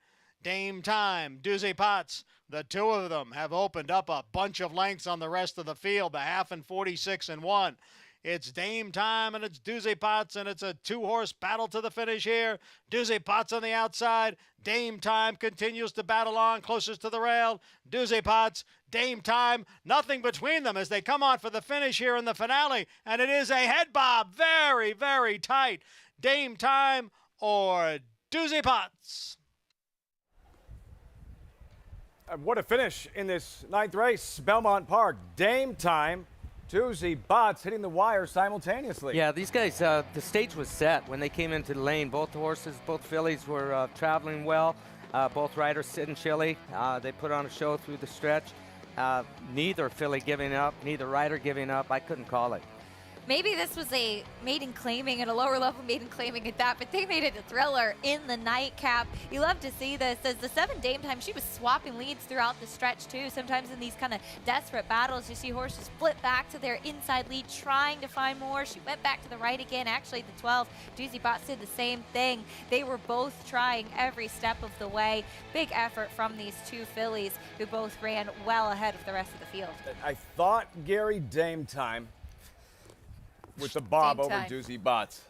Dame Time, Doozy Potts, the two of them have opened up a bunch of lengths on the rest of the field, the half and 46 and 1. It's Dame Time and it's Doozy Potts, and it's a 2-horse battle to the finish here. Doozy Potts on the outside. Dame Time continues to battle on closest to the rail. Doozy Potts, Dame Time, nothing between them as they come on for the finish here in the finale, and it is a head bob, very, very tight. Dame Time or Doozy Potts. What a finish in this 9th race. Belmont Park, Dame Time, Doozy Potts hitting the wire simultaneously. Yeah, these guys, the stage was set when they came into the lane. Both horses, both fillies were traveling well. Both riders sitting chilly. They put on a show through the stretch. Neither filly giving up, neither rider giving up. I couldn't call it. Maybe this was a maiden claiming at a lower level maiden claiming at that, but they made it a thriller in the nightcap. You love to see this. As the 7 Dame Time, she was swapping leads throughout the stretch too. Sometimes in these kind of desperate battles, you see horses flip back to their inside lead, trying to find more. She went back to the right again. Actually, the 12, Doozy Potts did the same thing. They were both trying every step of the way. Big effort from these two fillies who both ran well ahead of the rest of the field. I thought Gary Dame Time with the bob Dame over Time. Doozy Potts.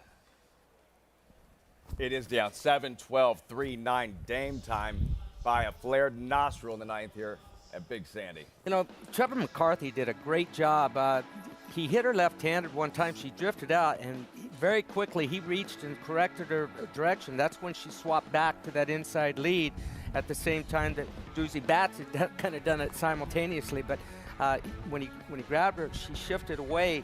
It is down 7-12-3-9 Dame Time by a flared nostril in the 9th here at Big Sandy. You know, Trevor McCarthy did a great job. He hit her left-handed one time. She drifted out, and very quickly he reached and corrected her direction. That's when she swapped back to that inside lead at the same time that Doozy Potts had kind of done it simultaneously. But when he grabbed her, she shifted away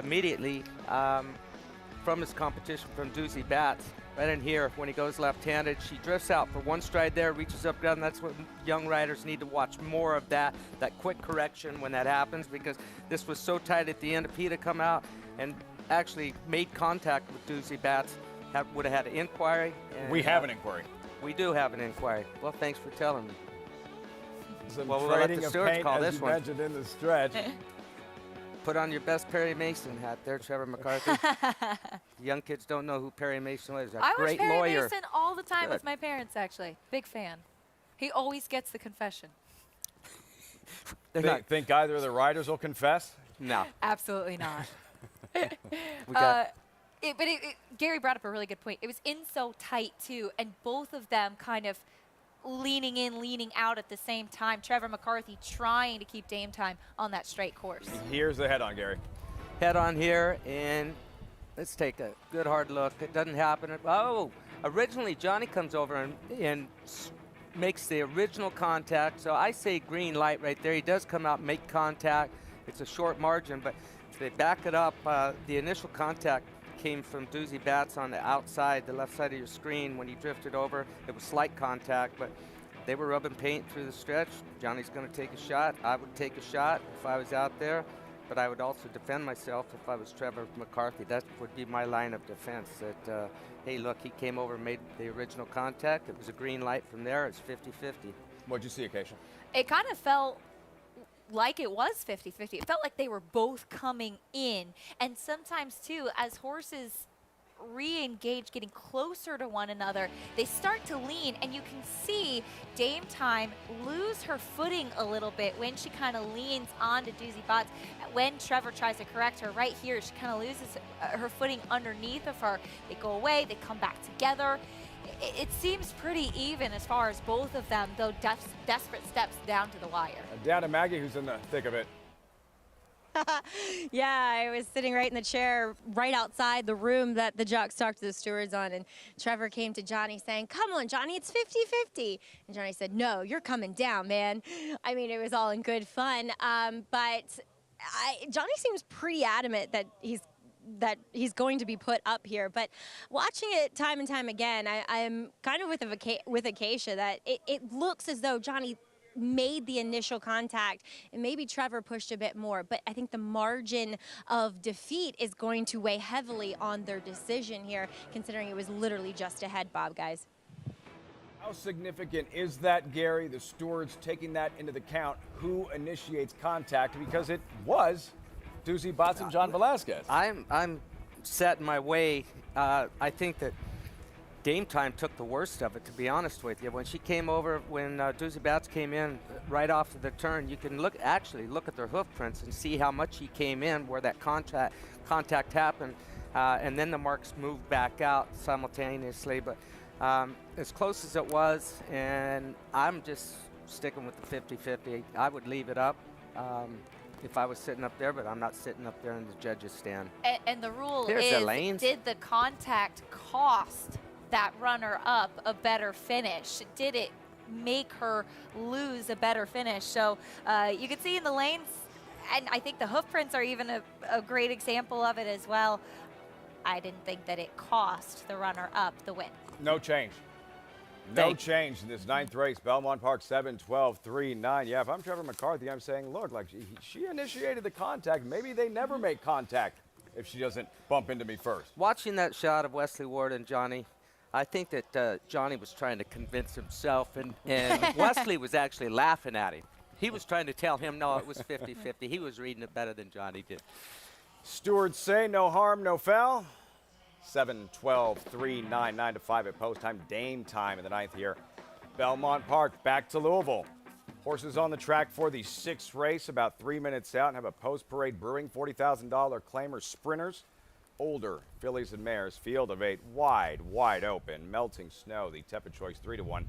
immediately from his competition from Doozy Potts. Right in here, when he goes left-handed, she drifts out for one stride there, reaches up down. That's what young riders need to watch more of, that quick correction when that happens, because this was so tight at the end. If he'd have come out and actually made contact with Doozy Potts, would have had an inquiry. And, we have an inquiry. We do have an inquiry. Well, thanks for telling me. Some well, we'll let trading the of stewards paint, call as this you one. mentioned in the stretch. Put on your best Perry Mason hat there, Trevor McCarthy. Young kids don't know who Perry Mason is. I Great watch Perry lawyer. Mason all the time Good. with my parents, actually. Big fan. He always gets the confession. Think either of the riders will confess? No. Absolutely not. We got Gary brought up a really good point. It was in so tight, too, and both of them kind of leaning in, leaning out at the same time. Trevor McCarthy trying to keep Dame Time on that straight course. Here's the head-on, Gary. Head on here, and let's take a good hard look. It doesn't happen. Oh, originally Johnny comes over and makes the original contact. So I say green light right there. He does come out and make contact. It's a short margin, but if they back it up, the initial contact came from Doozy Potts on the outside, the left side of your screen. When he drifted over, it was slight contact, but they were rubbing paint through the stretch. Johnny's going to take a shot. I would take a shot if I was out there, but I would also defend myself if I was Trevor McCarthy. That would be my line of defense, that, hey, look, he came over and made the original contact. It was a green light from there. It's 50-50. What'd you see, Acacia? It kind of felt like it was 50-50. It felt like they were both coming in. And sometimes, too, as horses re-engage, getting closer to one another, they start to lean, and you can see Dame Time lose her footing a little bit when she kind of leans onto Doozy Botts. When Trevor tries to correct her right here, she kind of loses her footing underneath of her. They go away, they come back together. It seems pretty even as far as both of them, though desperate steps down to the wire. Down to Maggie, who's in the thick of it. Yeah, I was sitting right in the chair right outside the room that the jocks talked to the stewards on, and Trevor came to Johnny saying, "Come on, Johnny, it's 50-50." And Johnny said, "No, you're coming down, man." I mean, it was all in good fun, but Johnny seems pretty adamant that he's going to be put up here. But watching it time and time again, I'm kind of with Acacia that it looks as though Johnny made the initial contact and maybe Trevor pushed a bit more, but I think the margin of defeat is going to weigh heavily on their decision here, considering it was literally just ahead, Bob, guys. How significant is that, Gary, the stewards taking that into the count, who initiates contact, because it was Doozy Botts and John Velasquez? I'm set in my way. I think that Dame Time took the worst of it, to be honest with you. When she came over, when Doozy Botts came in right off of the turn, you can actually look at their hoof prints and see how much he came in, where that contact happened, and then the marks moved back out simultaneously. But as close as it was, and I'm just sticking with the 50-50. I would leave it up if I was sitting up there, but I'm not sitting up there in the judges' stand. And the rule Here's is, Elaine's. Did the contact cost that runner-up a better finish? Did it make her lose a better finish? So you can see in the lanes, and I think the hoof prints are even a great example of it as well. I didn't think that it cost the runner-up the win. No change. No change in this ninth race. Belmont Park 7-12-3-9. Yeah, if I'm Trevor McCarthy, I'm saying, look, like she initiated the contact. Maybe they never make contact if she doesn't bump into me first. Watching that shot of Wesley Ward and Johnny, I think that Johnny was trying to convince himself, and Wesley was actually laughing at him. He was trying to tell him, no, it was 50-50. He was reading it better than Johnny did. Stewards say no harm, no foul. 7-12-3-9, 9-5 at post time. Dame Time in the ninth here. Belmont Park back to Louisville. Horses on the track for the sixth race, about 3 minutes out, and have a post-parade brewing. $40,000 claimer sprinters. Older fillies and mares, field of 8, wide open. Melting Snow, the tepid choice, 3-1.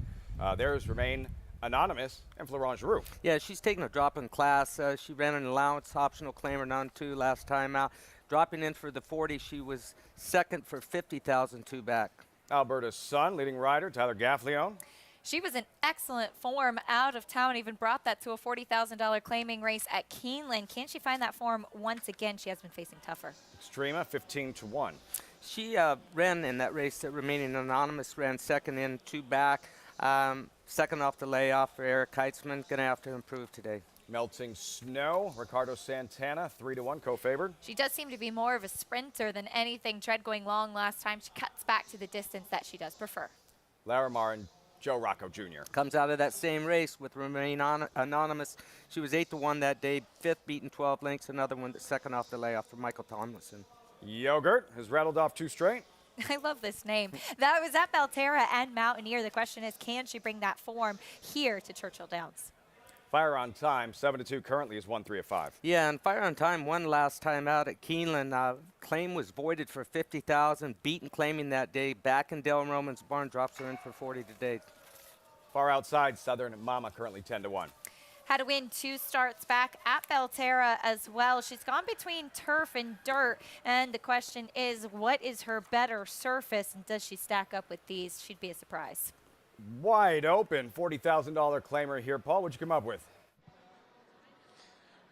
Theirs remain anonymous and Florent Giroux. Yeah, she's taking a drop in class. She ran an allowance optional claimer non-2 last time out. Dropping in for the 40, she was second for 50,000 two back. Alberta's son, leading rider, Tyler Gaffleone. She was in excellent form out of town, even brought that to a $40,000 claiming race at Keeneland. Can she find that form once again? She has been facing tougher. Extrema, 15-1. She ran in that race that remaining anonymous, ran second in, two back. Second off the layoff for Eric Heitzman. Going to have to improve today. Melting Snow, Ricardo Santana, 3-1, co-favored. She does seem to be more of a sprinter than anything. Tried going long last time. She cuts back to the distance that she does prefer. Larimar and Joe Rocco Jr. Comes out of that same race with Remain Anonymous. She was 8-1 that day, fifth beaten 12 lengths. Another one that's second off the layoff for Michael Tomlinson. Yogurt has rattled off 2 straight. I love this name. That was at Belterra and Mountaineer. The question is, can she bring that form here to Churchill Downs? Fire on Time, 7-2, currently is 1-3 of 5. Yeah, and Fire on Time won last time out at Keeneland. Claim was voided for 50,000, beaten claiming that day. Back in Del Roman's barn, drops her in for 40 today. Far outside, Southern Mama, currently 10-1. Had to win 2 starts back at Belterra as well. She's gone between turf and dirt, and the question is, what is her better surface, and does she stack up with these? She'd be a surprise. Wide open, $40,000 claimer here. Paul, what'd you come up with?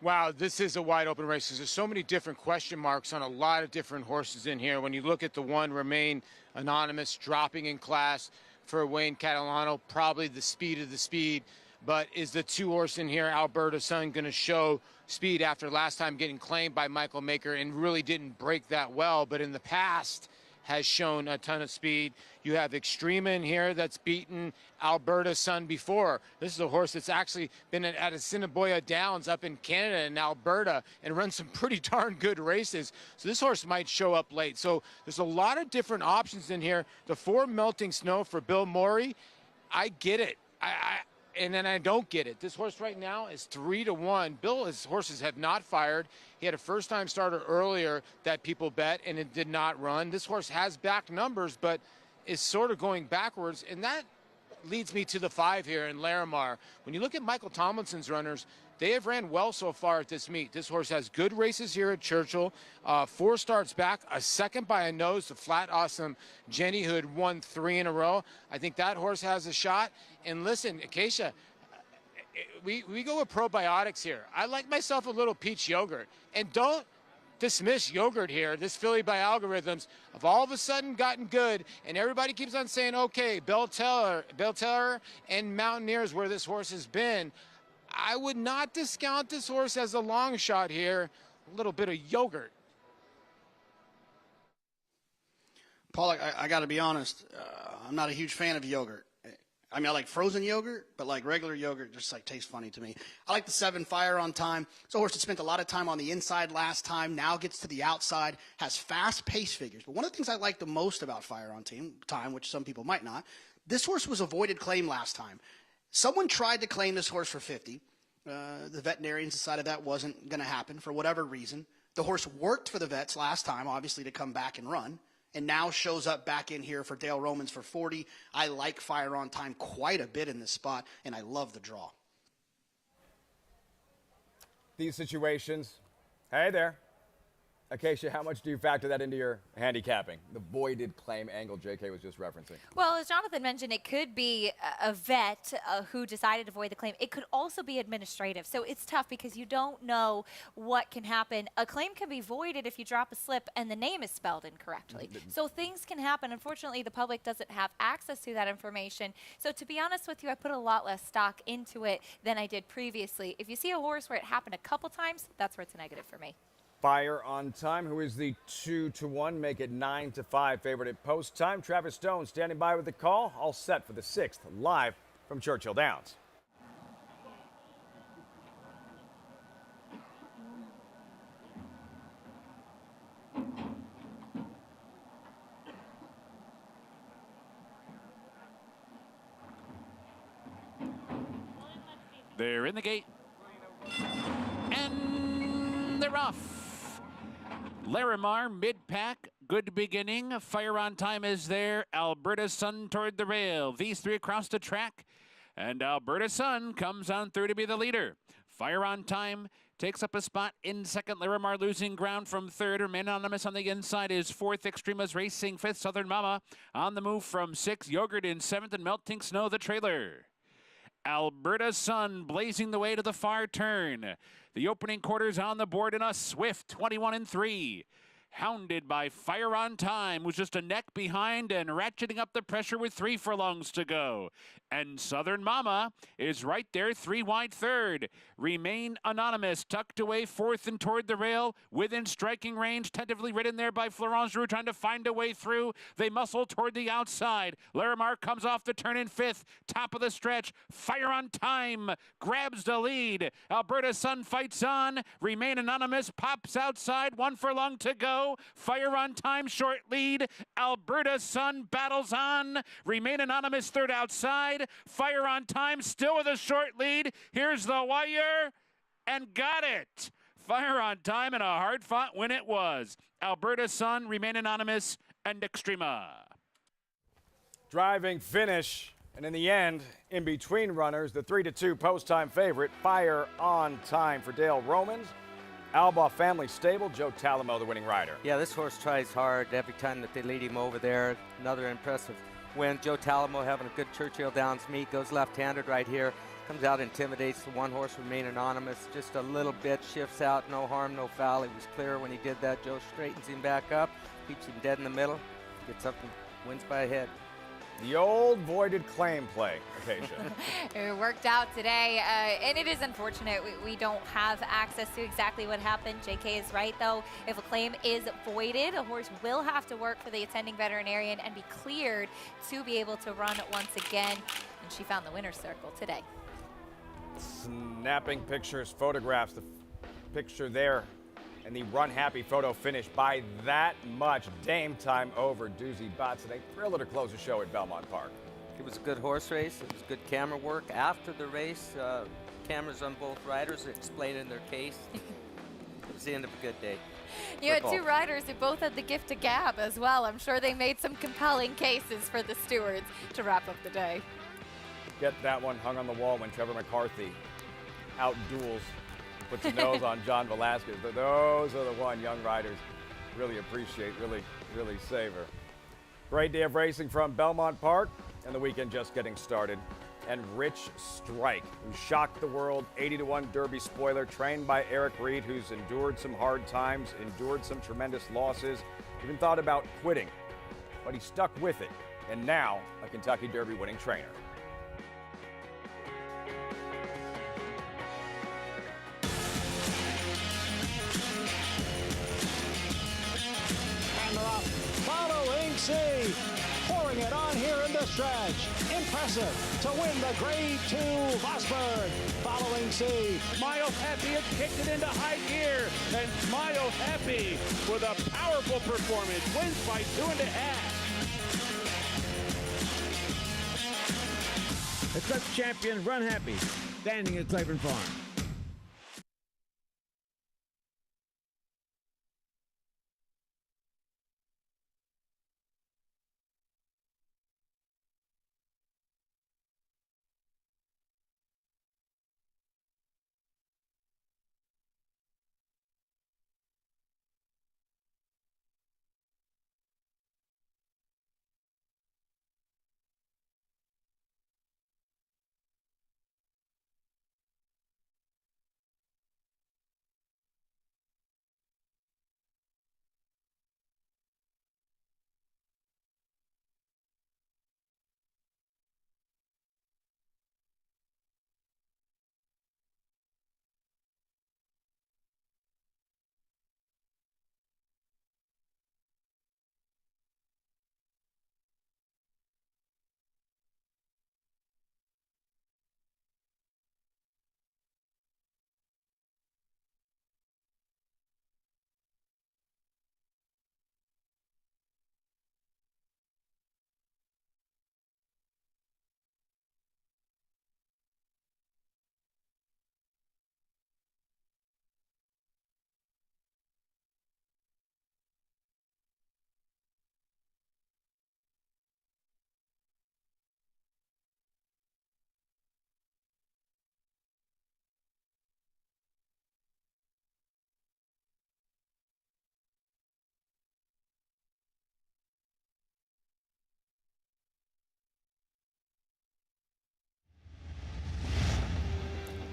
Wow, this is a wide open race. There's so many different question marks on a lot of different horses in here. When you look at the one Remain Anonymous dropping in class for Wayne Catalano, probably the speed of the speed. But is the 2 horse in here, Alberta's Son, going to show speed after last time getting claimed by Michael Maker and really didn't break that well? But in the past, has shown a ton of speed. You have Extrema in here that's beaten Alberta Sun before. This is a horse that's actually been at Assiniboia Downs up in Canada and Alberta and run some pretty darn good races. So this horse might show up late. So there's a lot of different options in here. The 4 Melting Snow for Bill Morey, I get it. And then I don't get it. This horse right now is 3-1. His horses have not fired. He had a first-time starter earlier that people bet, and it did not run. This horse has back numbers, but is sort of going backwards, and that leads me to the 5 here in Larimar. When you look at Michael Tomlinson's runners, they have ran well so far at this meet. This horse has good races here at Churchill. 4 starts back, a second by a nose to Flat Awesome Jenny, who had won 3 in a row. I think that horse has a shot. And listen, Acacia, we go with probiotics here. I like myself a little peach yogurt. And don't dismiss yogurt here. This filly by Algorithms have all of a sudden gotten good, and everybody keeps on saying, okay, Bell Teller and Mountaineers where this horse has been. I would not discount this horse as a long shot here. A little bit of yogurt. Paul, I got to be honest. I'm not a huge fan of yogurt. I mean, I like frozen yogurt, but like regular yogurt just like tastes funny to me. I like the 7 Fire on Time. It's a horse that spent a lot of time on the inside last time, now gets to the outside, has fast pace figures. But one of the things I like the most about Fire on Time, which some people might not, this horse was avoided claim last time. Someone tried to claim this horse for 50. The veterinarians decided that wasn't going to happen for whatever reason. The horse worked for the vets last time, obviously, to come back and run, and now shows up back in here for Dale Romans for 40. I like Fire on Time quite a bit in this spot, and I love the draw. These situations, hey there. Acacia, how much do you factor that into your handicapping? The voided claim angle JK was just referencing. Well, as Jonathan mentioned, it could be a vet who decided to void the claim. It could also be administrative. So it's tough because you don't know what can happen. A claim can be voided if you drop a slip and the name is spelled incorrectly. So things can happen. Unfortunately, the public doesn't have access to that information. So to be honest with you, I put a lot less stock into it than I did previously. If you see a horse where it happened a couple times, that's where it's a negative for me. Fire on Time, who is the 2-1, make it 9-5 favorite at post time. Travis Stone standing by with the call, all set for the 6th, live from Churchill Downs. They're in the gate. And they're off. Larimar, mid-pack, good beginning. Fire on Time is there. Alberta Sun toward the rail. These 3 across the track. And Alberta Sun comes on through to be the leader. Fire on Time takes up a spot in 2nd. Larimar losing ground from 3rd. Remain Anonymous on the inside is 4th. Extremas racing 5th. Southern Mama on the move from 6th. Yogurt in 7th. And Melting Snow, the trailer. Alberta Sun blazing the way to the far turn. The opening quarters on the board in a swift 21-3. Hounded by Fire on Time, who's just a neck behind and ratcheting up the pressure with 3 furlongs to go. And Southern Mama is right there, 3 wide 3rd. Remain Anonymous, tucked away 4th and toward the rail, within striking range, tentatively ridden there by Florence Roux, trying to find a way through. They muscle toward the outside. Larimar comes off the turn in 5th, top of the stretch. Fire on Time grabs the lead. Alberta Sun fights on. Remain Anonymous pops outside, 1 furlong to go. Fire on Time, short lead. Alberta Sun battles on. Remain Anonymous 3rd outside. Fire on Time still with a short lead. Here's the wire and got it. Fire on Time and a hard-fought win it was. Alberta Sun, Remain Anonymous, and Extrema. Driving finish, and in the end, in between runners, the 3-2 post-time favorite, Fire on Time for Dale Romans. Alba Family Stable, Joe Talamo, the winning rider. Yeah, this horse tries hard every time that they lead him over there. Another impressive win. Joe Talamo having a good Churchill Downs meet, goes left-handed right here. Comes out, intimidates the 1 horse, Remain Anonymous. Just a little bit, shifts out, no harm, no foul. He was clear when he did that. Joe straightens him back up, keeps him dead in the middle, gets up and wins by a head. The old voided claim play, Acacia. It worked out today, and it is unfortunate we don't have access to exactly what happened. JK is right, though. If a claim is voided, a horse will have to work for the attending veterinarian and be cleared to be able to run once again, and she found the winner's circle today. Snapping pictures, photographs, the picture there, and the run happy photo finish by that much. Dame time over Doozy Botts today. Thriller to close the show at Belmont Park. It was a good horse race. It was good camera work. After the race, cameras on both riders explaining their case. It was the end of a good day. You had two riders who both had the gift of gab as well. I'm sure they made some compelling cases for the stewards to wrap up the day. Get that one hung on the wall when Trevor McCarthy out duels, puts a nose on John Velasquez. Those are the one young riders really appreciate, really savor. Great day of racing from Belmont Park, and the weekend just getting started. And Rich Strike, who shocked the world, 80-1 Derby spoiler, trained by Eric Reed, who's endured some hard times, endured some tremendous losses, even thought about quitting, but he stuck with it, and now a Kentucky Derby winning trainer. And they're off. Following C. Pouring it on here in the stretch. Impressive to win the Grade 2 Vosburg. Following C. Smile Happy has kicked it into high gear, and Smile Happy with a powerful performance wins by 2.5. The Club champion Run Happy, standing at Claiborne Farm.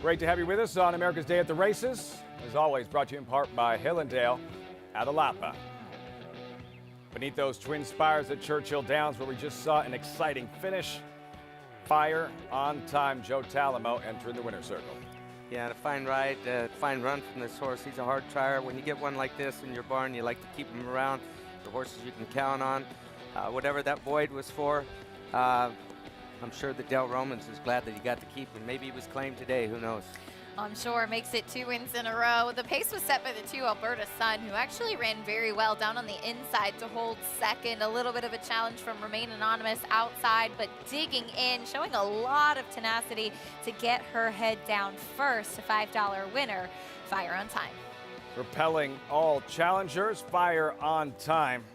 Great to have you with us on America's Day at the Races. As always, brought to you in part by Hillendale Adelapa. Beneath those twin spires at Churchill Downs, where we just saw an exciting finish, Fire on Time, Joe Talamo entering the winner's circle. Yeah, and a fine ride, fine run from this horse. He's a hard trier. When you get one like this in your barn, you like to keep him around. The horses you can count on. Whatever that void was for, I'm sure that Dale Romans is glad that he got to keep him. Maybe he was claimed today, who knows? I'm sure makes it 2 wins in a row. The pace was set by the 2 Alberta Sun, who actually ran very well down on the inside to hold second. A little bit of a challenge from Remain Anonymous outside, but digging in, showing a lot of tenacity to get her head down first. A $5 winner, Fire on Time. Repelling all challengers, Fire on Time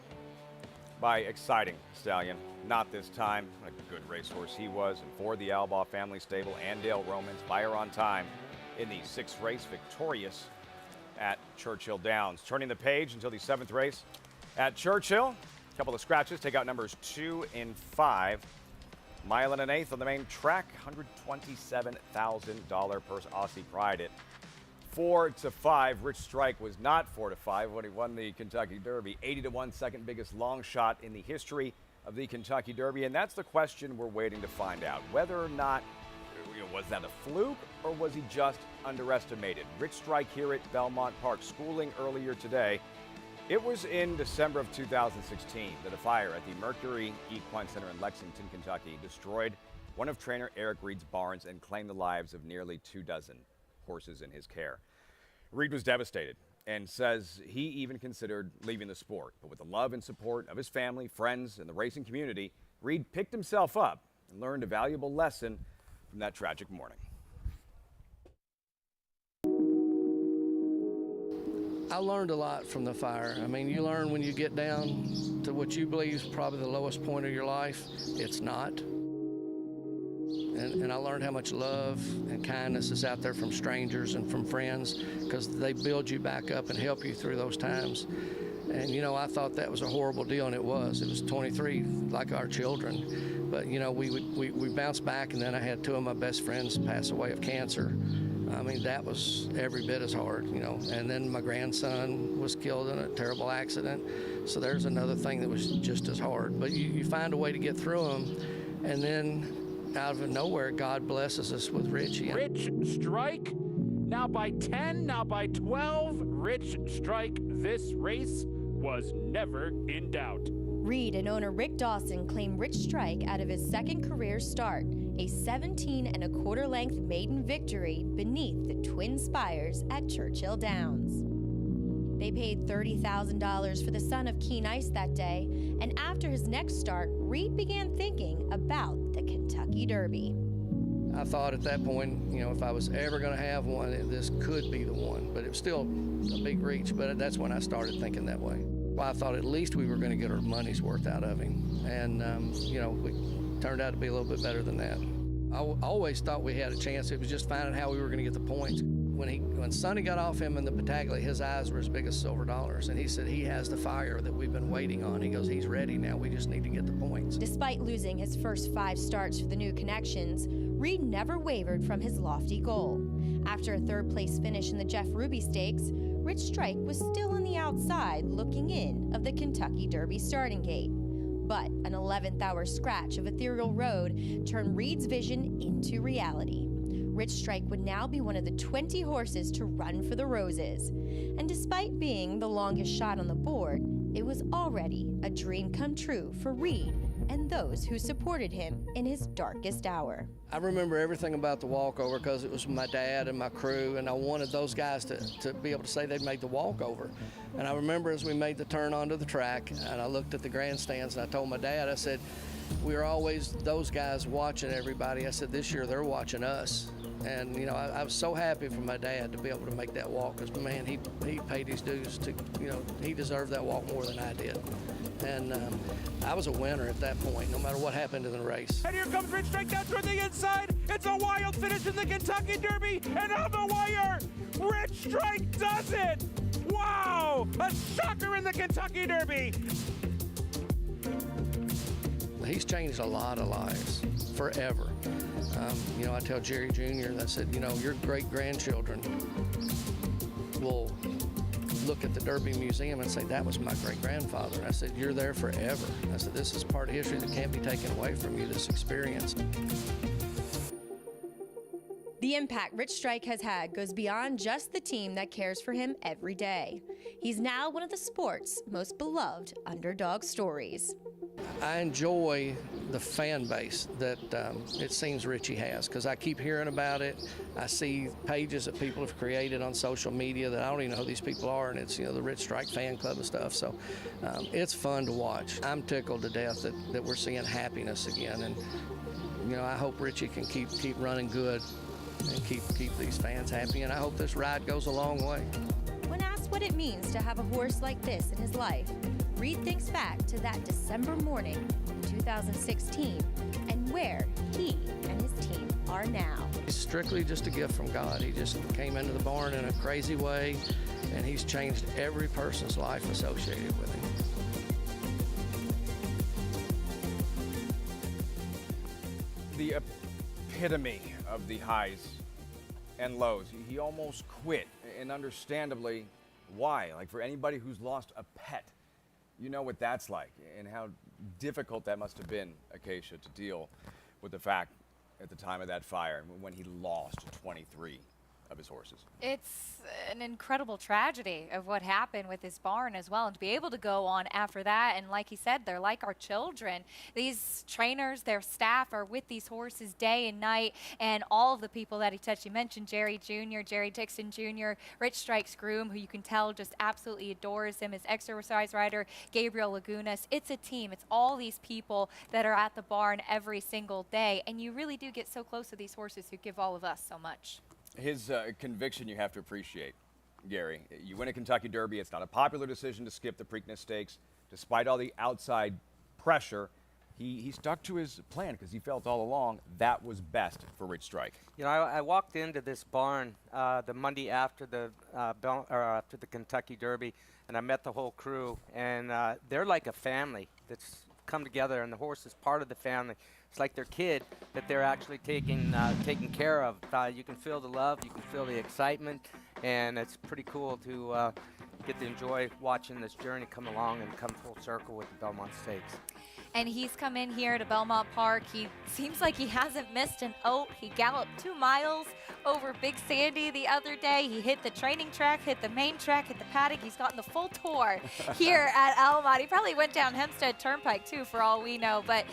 by Exciting Stallion. Not this time. What a good racehorse he was, and for the Albaugh family stable and Dale Romans, Fire on Time in the 6th race, victorious at Churchill Downs. Turning the page until the 7th race at Churchill. A couple of scratches take out numbers 2 and 5. Mile and an eighth on the main track, $127,000 per Aussie Pride at 4-5. Rich Strike was not 4-5 when he won the Kentucky Derby. 80-1, second biggest long shot in the history of the Kentucky Derby, and that's the question we're waiting to find out. Whether or not, was that a fluke or was he just underestimated? Rich Strike here at Belmont Park, schooling earlier today. It was in December of 2016 that a fire at the Mercury Equine Center in Lexington, Kentucky destroyed one of trainer Eric Reed's barns and claimed the lives of nearly 24 horses in his care. Reed was devastated and says he even considered leaving the sport. But with the love and support of his family, friends, and the racing community, Reed picked himself up and learned a valuable lesson from that tragic morning. I learned a lot from the fire. I mean, you learn when you get down to what you believe is probably the lowest point of your life. It's not. And I learned how much love and kindness is out there from strangers and from friends, because they build you back up and help you through those times. And, you know, I thought that was a horrible deal, and it was. It was 23, like our children. But, you know, we bounced back, and then I had two of my best friends pass away of cancer. I mean, that was every bit as hard, you know. And then my grandson was killed in a terrible accident. So there's another thing that was just as hard. But you find a way to get through them. And then out of nowhere, God blesses us with Richie. Rich Strike, now by 10, now by 12. Rich Strike, this race was never in doubt. Reed and owner Rick Dawson claimed Rich Strike out of his second career start, a 17 1/4 length maiden victory beneath the Twin Spires at Churchill Downs. They paid $30,000 for the son of Keen Ice that day, and after his next start, Reed began thinking about the Kentucky Derby. I thought at that point, you know, if I was ever going to have one, this could be the one. But it was still a big reach, but that's when I started thinking that way. Well, I thought at least we were going to get our money's worth out of him. And, you know, we turned out to be a little bit better than that. I always thought we had a chance. It was just finding how we were going to get the points. When Sonny got off him in the Battaglia, his eyes were as big as silver dollars. And he said he has the fire that we've been waiting on. He goes, he's ready now. We just need to get the points. Despite losing his first 5 starts for the new connections, Reed never wavered from his lofty goal. After a 3rd place finish in the Jeff Ruby Stakes, Rich Strike was still on the outside looking in of the Kentucky Derby starting gate. But an 11th hour scratch of Ethereal Road turned Reed's vision into reality. Rich Strike would now be one of the 20 horses to run for the Roses. And despite being the longest shot on the board, it was already a dream come true for Reed and those who supported him in his darkest hour. I remember everything about the walkover because it was my dad and my crew, and I wanted those guys to be able to say they'd made the walkover. And I remember as we made the turn onto the track, and I looked at the grandstands, and I told my dad, I said, we were always those guys watching everybody. I said, this year they're watching us. And, you know, I was so happy for my dad to be able to make that walk because, man, he paid his dues to, you know, he deserved that walk more than I did. And I was a winner at that point, no matter what happened in the race. And here comes Rich Strike down toward the inside. It's a wild finish in the Kentucky Derby. And on the wire, Rich Strike does it. Wow, a shocker in the Kentucky Derby. He's changed a lot of lives forever. You know, I tell Jerry Jr., I said, you know, your great-grandchildren will look at the Derby Museum and say, that was my great-grandfather. And I said, you're there forever. I said, this is part of history that can't be taken away from you, this experience. The impact Rich Strike has had goes beyond just the team that cares for him every day. He's now one of the sport's most beloved underdog stories. I enjoy the fan base that it seems Richie has, because I keep hearing about it. I see pages that people have created on social media that I don't even know who these people are, and it's, you know, the Rich Strike fan club and stuff. So it's fun to watch. I'm tickled to death that we're seeing happiness again, and you know, I hope Richie can keep running good and keep these fans happy, and I hope this ride goes a long way. When asked what it means to have a horse like this in his life, Reed thinks back to that December morning in 2016 and where he and his team are now. It's strictly just a gift from God. He just came into the barn in a crazy way, and he's changed every person's life associated with him. The epitome of the highs and lows. He almost quit, and understandably, why? Like, for anybody who's lost a pet, you know what that's like and how difficult that must have been, Acacia, to deal with the fact at the time of that fire when he lost 23 of his horses. It's an incredible tragedy of what happened with his barn as well, and to be able to go on after that, and like he said, they're like our children. These trainers, their staff are with these horses day and night, and all of the people that he touched. You mentioned Jerry Jr., Jerry Dixon Jr., Rich Strike's groom, who you can tell just absolutely adores him, his exercise rider, Gabriel Lagunas. It's a team. It's all these people that are at the barn every single day, and you really do get so close to these horses who give all of us so much. His conviction you have to appreciate, Gary. You win a Kentucky Derby. It's not a popular decision to skip the Preakness Stakes. Despite all the outside pressure, he stuck to his plan because he felt all along that was best for Rich Strike. You know, I walked into this barn the Monday after the after the Kentucky Derby, and I met the whole crew, and they're like a family that's come together, and the horse is part of the family. It's like their kid that they're actually taking care of. You can feel the love, you can feel the excitement, and it's pretty cool to get to enjoy watching this journey come along and come full circle with the Belmont Stakes. And he's come in here to Belmont Park. He seems like he hasn't missed an oat. He galloped 2 miles over Big Sandy the other day. He hit the training track, hit the main track, hit the paddock. He's gotten the full tour here at Almont. He probably went down Hempstead Turnpike too, for all we know. But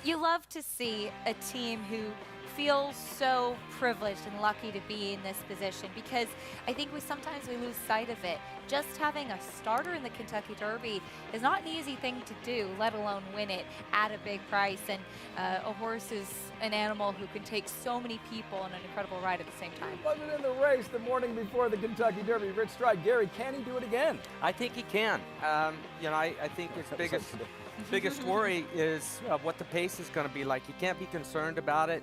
you love to see a team who feels so privileged and lucky to be in this position, because I think sometimes we lose sight of it. Just having a starter in the Kentucky Derby is not an easy thing to do, let alone win it at a big price. And a horse is an animal who can take so many people on an incredible ride at the same time. Wasn't in the race the morning before the Kentucky Derby. Rich Strike, Gary, can he do it again? I think he can. You know, I think his biggest worry is what the pace is going to be like. You can't be concerned about it.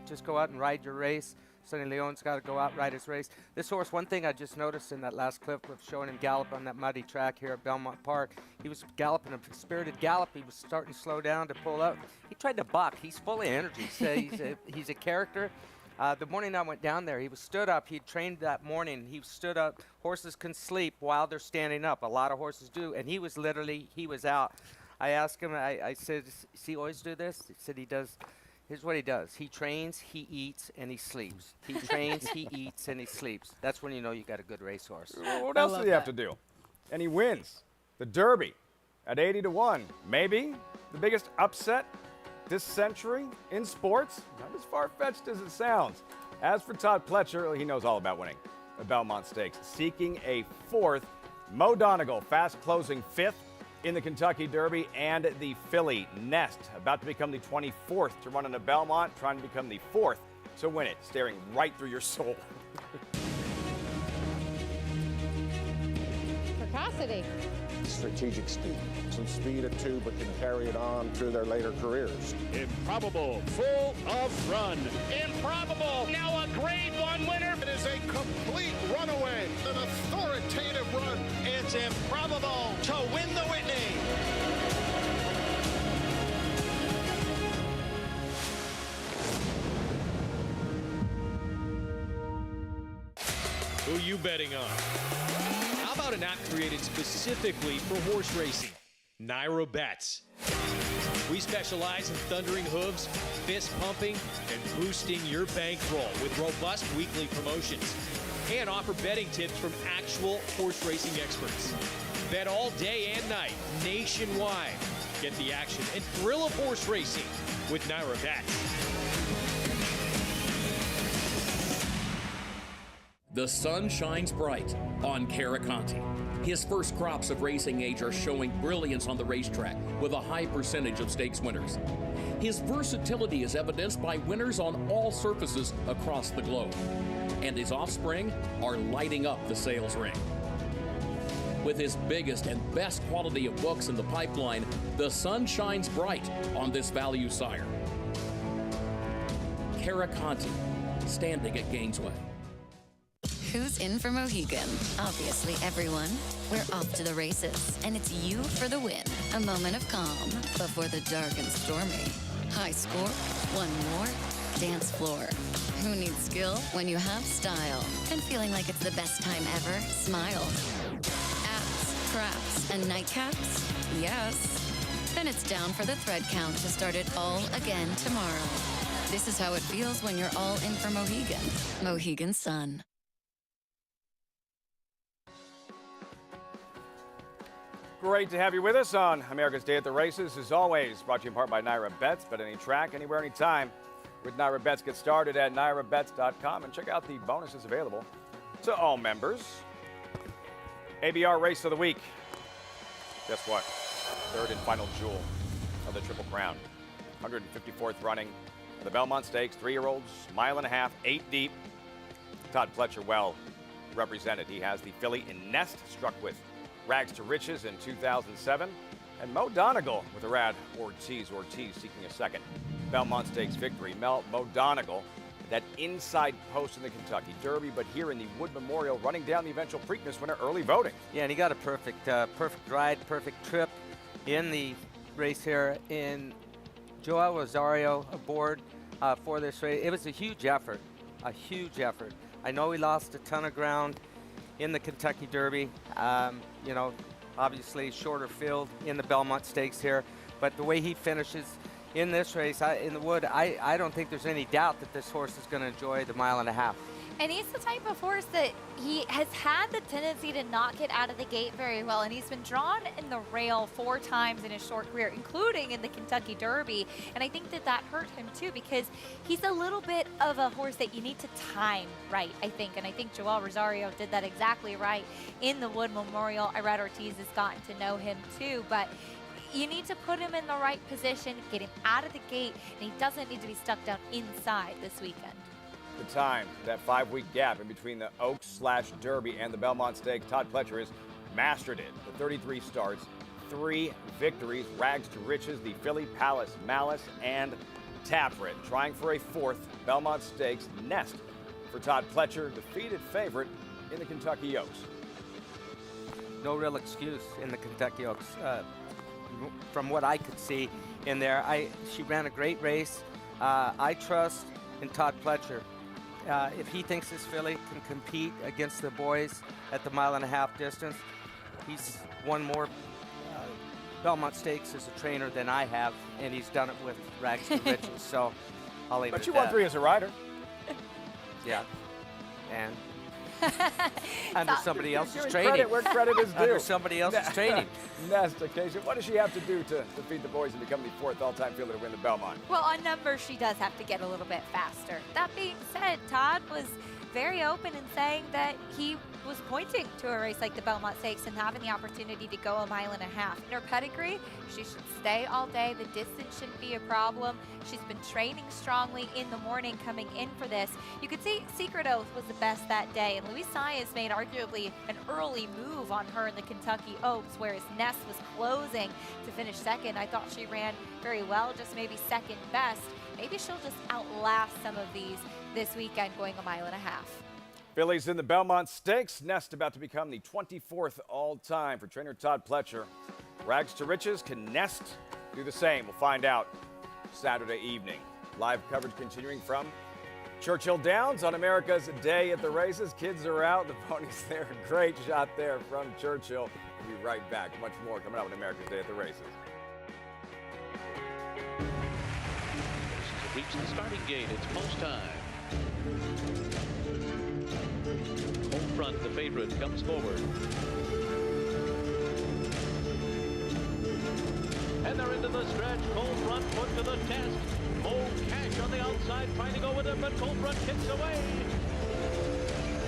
Just go out and ride your race. Sonny Leon's got to go out and ride his race. This horse, one thing I just noticed in that last clip of showing him gallop on that muddy track here at Belmont Park, he was galloping a spirited gallop. He was starting to slow down to pull up. He tried to buck. He's full of energy. He's a character. The morning I went down there, he was stood up. He trained that morning. He stood up. Horses can sleep while they're standing up. A lot of horses do. And he was out. I asked him, I said, does he always do this? He said he does. Here's what he does. He trains, he eats, and he sleeps. He trains, he eats, and he sleeps. That's when you know you got a good racehorse. What else does he have to do? And he wins the Derby at 80-1. Maybe the biggest upset this century in sports. Not as far-fetched as it sounds. As for Todd Pletcher, he knows all about winning the Belmont Stakes. Seeking a 4th. Mo Donegal fast-closing 5th. In the Kentucky Derby, and the filly Nest, about to become the 24th to run into Belmont, trying to become the 4th to win it, staring right through your soul. Precocity. Strategic speed. Some speed at 2, but can carry it on through their later careers. Improbable, full of run. Improbable, now a Grade 1 winner. It is a complete runaway, an authoritative run. It's improbable to win the Whitney. Who you betting on? How about an app created specifically for horse racing? Nairo Bets. We specialize in thundering hooves, fist pumping, and boosting your bankroll with robust weekly promotions. And offer betting tips from actual horse racing experts. Bet all day and night, nationwide. Get the action and thrill of horse racing with Nairo Bets. The sun shines bright on Caraconte. His first crops of racing age are showing brilliance on the racetrack with a high percentage of stakes winners. His versatility is evidenced by winners on all surfaces across the globe. And his offspring are lighting up the sales ring. With his biggest and best quality of books in the pipeline, the sun shines bright on this value sire. Caraconte, standing at Gainesway. Who's in for Mohegan? Obviously everyone. We're off to the races, and it's you for the win. A moment of calm before the dark and stormy. High score, one more, dance floor. Who needs skill when you have style? And feeling like it's the best time ever? Smile. Abs, craps, and nightcaps? Yes. Then it's down for the thread count to start it all again tomorrow. This is how it feels when you're all in for Mohegan. Mohegan Sun. Great to have you with us on America's Day at the Races. As always, brought to you in part by Naira Bets. Bet any track, anywhere, anytime with Naira Bets. Get started at nairabets.com and check out the bonuses available to all members. ABR Race of the Week. Guess what? Third and final jewel of the Triple Crown. 154th running of the Belmont Stakes. 3-year-olds, mile and a half, 8 deep. Todd Pletcher well represented. He has the filly in Nest, struck with Rags to Riches in 2007. And Mo Donegal with a Rad Ortiz seeking a second Belmont Stakes victory. Mo Donegal, that inside post in the Kentucky Derby, but here in the Wood Memorial, running down the eventual Preakness winner early voting. Yeah, and he got a perfect ride, perfect trip in the race here. In Joel Rosario aboard for this race. It was a huge effort, I know he lost a ton of ground in the Kentucky Derby. You know, obviously shorter field in the Belmont Stakes here, but the way he finishes in this race in the Wood, I don't think there's any doubt that this horse is going to enjoy the mile and a half. And he's the type of horse that he has had the tendency to not get out of the gate very well. And he's been drawn in the rail 4 times in his short career, including in the Kentucky Derby. And I think that hurt him too, because he's a little bit of a horse that you need to time right, I think. And I think Joel Rosario did that exactly right in the Wood Memorial. Irad Ortiz has gotten to know him too, but you need to put him in the right position, get him out of the gate, and he doesn't need to be stuck down inside this weekend. The time, that 5-week gap in between the Oaks/Derby and the Belmont Stakes, Todd Pletcher has mastered it. The 33 starts, 3 victories, Rags to Riches, the Filly, Palace, Malice, and Taprit. Trying for a 4th Belmont Stakes Nest for Todd Pletcher, defeated favorite in the Kentucky Oaks. No real excuse in the Kentucky Oaks. From what I could see in there, she ran a great race. I trust in Todd Pletcher. If he thinks this filly can compete against the boys at the mile and a half distance, he's won more Belmont Stakes as a trainer than I have, and he's done it with Rags to Riches. So I'll leave it at that. But you won 3 as a rider. Yeah, and under somebody else's training. Credit where credit is due. Under somebody else's training. Nest occasion. What does she have to do to defeat the boys and become the 4th all-time fielder to win the Belmont? Well, on numbers, she does have to get a little bit faster. That being said, Todd was very open in saying that he was pointing to a race like the Belmont Stakes and having the opportunity to go a mile and a half. In her pedigree, she should stay all day. The distance shouldn't be a problem. She's been training strongly in the morning coming in for this. You could see Secret Oath was the best that day, and Luis Saez made arguably an early move on her in the Kentucky Oaks, whereas Ness was closing to finish second. I thought she ran very well, just maybe second best. Maybe she'll just outlast some of these this weekend going a mile and a half. Fillies in the Belmont Stakes. Nest about to become the 24th all-time for trainer Todd Pletcher. Rags to Riches, can Nest do the same? We'll find out Saturday evening. Live coverage continuing from Churchill Downs on America's Day at the Races. Kids are out, the ponies there. Great shot there from Churchill. We'll be right back. Much more coming up on America's Day at the Races. Reach the starting gate. It's post time. Home front, the favorite comes forward. And they're into the stretch. Cold front put to the test. Old Cash on the outside trying to go with him, but Cold front kicks away.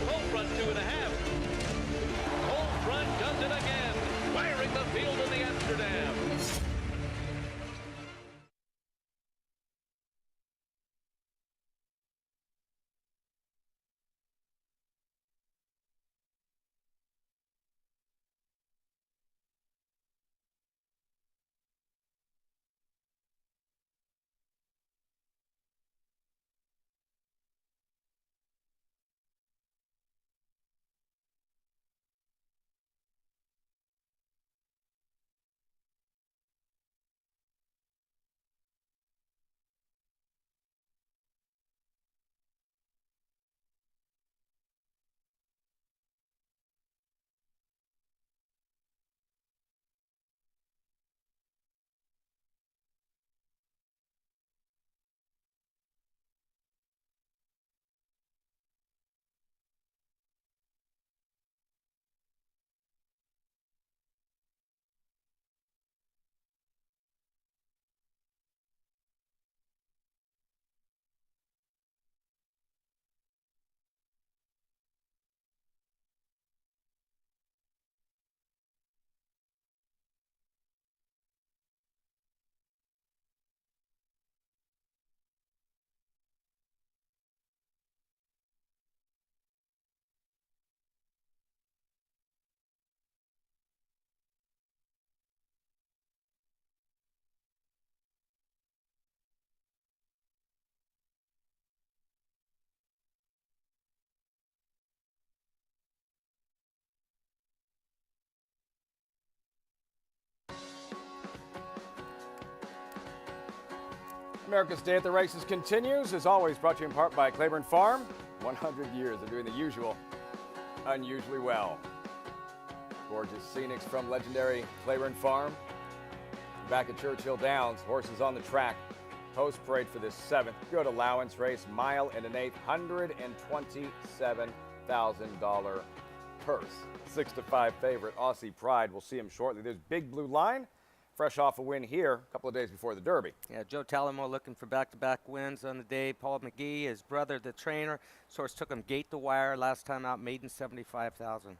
Cold front 2.5. Cold front does it again. Firing the field in the Amsterdam. America's Day at the Races continues, as always, brought to you in part by Claiborne Farm. 100 years of doing the usual, unusually well. Gorgeous scenics from legendary Claiborne Farm. Back at Churchill Downs, horses on the track. Post parade for this 7th good allowance race, mile and an eighth, $127,000 purse. 6-5 favorite, Aussie Pride. We'll see him shortly. There's Big Blue Line, fresh off a win here a couple of days before the Derby. Yeah, Joe Talamo looking for back-to-back wins on the day. Paul McGee, his brother, the trainer. Source took him gate to wire last time out, maiden 75,000.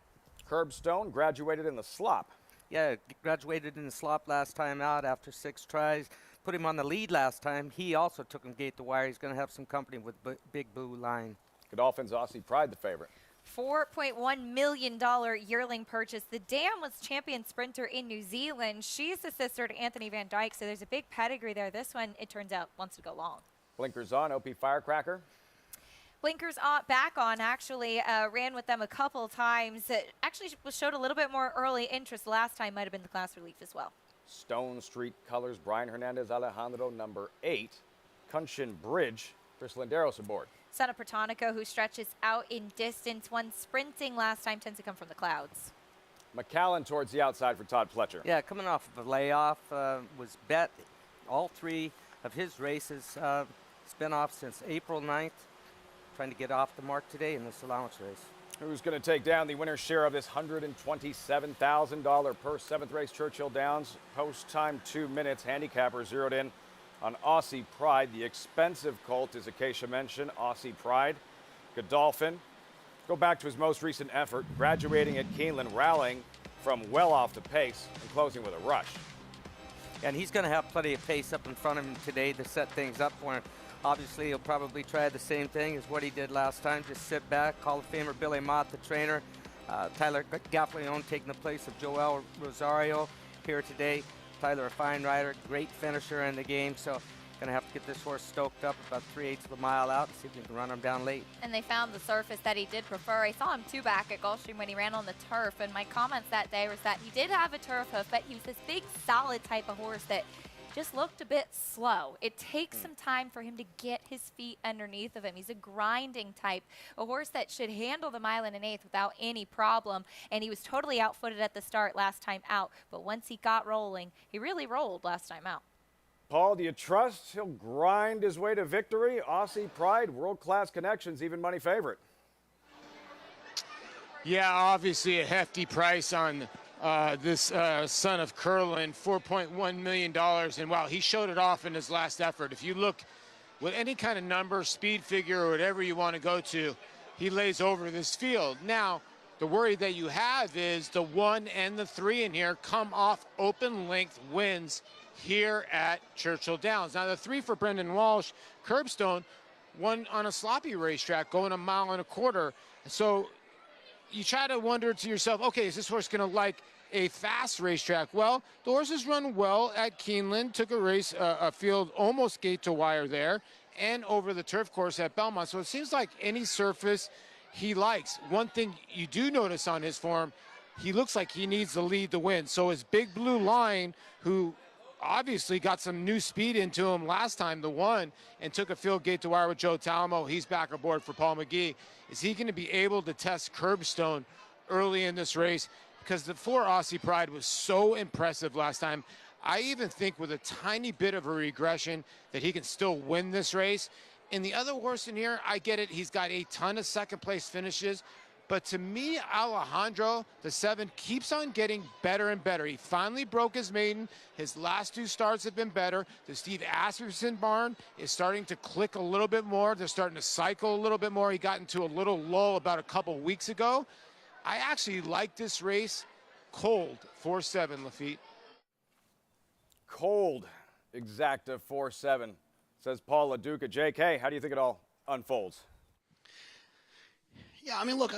Curbstone graduated in the slop. Yeah, graduated in the slop last time out after 6 tries. Put him on the lead last time. He also took him gate to wire. He's going to have some company with Big Blue Line. Godolphin's Aussie Pride, the favorite. $4.1 million yearling purchase. The dam was champion sprinter in New Zealand. She's the sister to Anthony Van Dyke, so there's a big pedigree there. This one, it turns out, wants to go long. Blinkers on, OP Firecracker. Blinkers on, back on, actually. Ran with them a couple times. Actually showed a little bit more early interest last time. Might have been the class relief as well. Stone Street Colors, Brian Hernandez Alejandro, number 8. Cunshin Bridge, Chris Linderos aboard. Son of Protonico, who stretches out in distance. One sprinting last time, tends to come from the clouds. McAllen towards the outside for Todd Pletcher. Yeah, coming off of a layoff, was bet all 3 of his races. It's been off since April 9th. Trying to get off the mark today in this allowance race. Who's going to take down the winner's share of this $127,000 per 7th race, Churchill Downs? Post time 2 minutes. Handicapper zeroed in on Aussie Pride. The expensive colt, as Acacia mentioned, Aussie Pride. Godolphin, go back to his most recent effort, graduating at Keeneland, rallying from well off the pace and closing with a rush. And he's going to have plenty of pace up in front of him today to set things up for him. Obviously, he'll probably try the same thing as what he did last time. Just sit back. Hall of Famer Billy Mott, the trainer. Tyler Gaffleone taking the place of Joel Rosario here today. Tyler, a fine rider, great finisher in the game. So going to have to get this horse stoked up about 3/8 of a mile out and see if we can run him down late. And they found the surface that he did prefer. I saw him 2 back at Gulfstream when he ran on the turf. And my comments that day was that he did have a turf hoof, but he was this big, solid type of horse that just looked a bit slow. It takes some time for him to get his feet underneath of him. He's a grinding type, a horse that should handle the mile and an eighth without any problem. And he was totally outfooted at the start last time out. But once he got rolling, he really rolled last time out. Paul, do you trust he'll grind his way to victory? Aussie Pride, world-class connections, even money favorite. Yeah, obviously a hefty price on this son of Curlin, $4.1 million. And wow, he showed it off in his last effort. If you look with any kind of number, speed figure, or whatever you want to go to, he lays over this field. Now, the worry that you have is the 1 and the 3 in here come off open length wins here at Churchill Downs. Now, the 3 for Brendan Walsh, Curbstone, won on a sloppy racetrack going 1.25 miles. So you try to wonder to yourself, okay, is this horse going to like a fast racetrack? Well, the horses run well at Keeneland, took a race, a field almost gate to wire there, and over the turf course at Belmont. So it seems like any surface he likes. One thing you do notice on his form, he looks like he needs the lead to win. So his Big Blue Line, who obviously got some new speed into him last time, the 1, and took a field gate to wire with Joe Talamo. He's back aboard for Paul McGee. Is he going to be able to test Curbstone early in this race? Because the 4 Aussie Pride was so impressive last time. I even think with a tiny bit of a regression that he can still win this race. And the other horse in here, I get it. He's got a ton of second-place finishes. But to me, Alejandro, the 7, keeps on getting better and better. He finally broke his maiden. His last 2 starts have been better. The Steve Asmussen barn is starting to click a little bit more. They're starting to cycle a little bit more. He got into a little lull about a couple weeks ago. I actually like this race cold, 4-7, Lafitte. Cold, exacta 4-7, says Paul LaDuca. JK, how do you think it all unfolds? Yeah, I mean, look,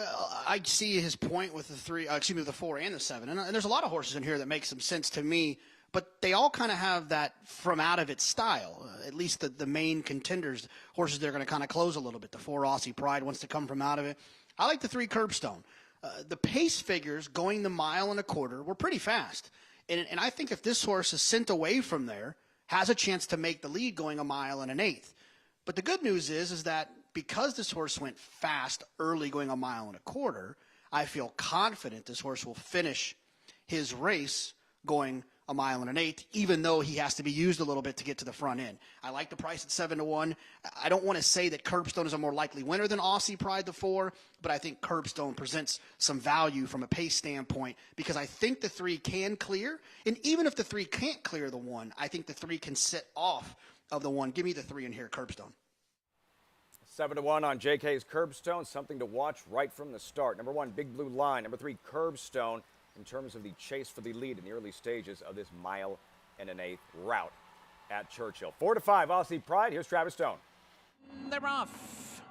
I see his point with the 4 and the 7. And there's a lot of horses in here that make some sense to me, but they all kind of have that from out of its style, at least the main contenders, horses that are going to kind of close a little bit. The 4 Aussie Pride wants to come from out of it. I like the 3 Curbstone. The pace figures going the 1.25 miles were pretty fast. And I think if this horse is sent away from there, has a chance to make the lead going 1 1/8. But the good news is that because this horse went fast early going 1 1/4, I feel confident this horse will finish his race going 1 1/8, even though he has to be used a little bit to get to the front end. I like the price at 7-1. I don't want to say that Curbstone is a more likely winner than Aussie Pride, the 4, but I think Curbstone presents some value from a pace standpoint because I think the 3 can clear. And even if the 3 can't clear the 1, I think the 3 can sit off of the 1. Give me the 3 in here, Curbstone. 7-1 on JK's Curbstone, something to watch right from the start. Number 1, Big Blue Line. Number 3, Curbstone, in terms of the chase for the lead in the early stages of this 1 1/8 route at Churchill. 4-5, Aussie Pride. Here's Travis Stone. They're off.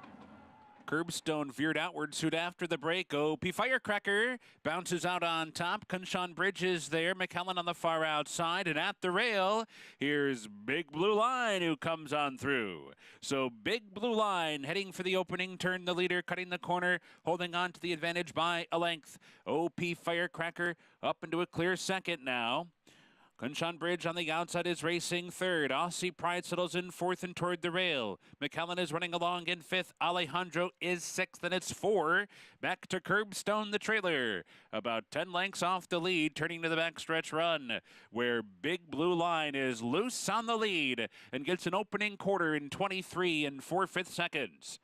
Curbstone veered outward soon after the break. OP Firecracker bounces out on top. Kunshan Bridges there. McKellen on the far outside. And at the rail, here's Big Blue Line who comes on through. So Big Blue Line heading for the opening turn. The leader cutting the corner, holding on to the advantage by a length. OP Firecracker up into a clear second now. Kunshan Bridge on the outside is racing third. Aussie Pride settles in fourth and toward the rail. McKellen is running along in fifth. Alejandro is sixth, and it's 4. Back to Curbstone, the trailer. About 10 lengths off the lead, turning to the backstretch run, where Big Blue Line is loose on the lead and gets an opening quarter in 23 and 4/5 seconds.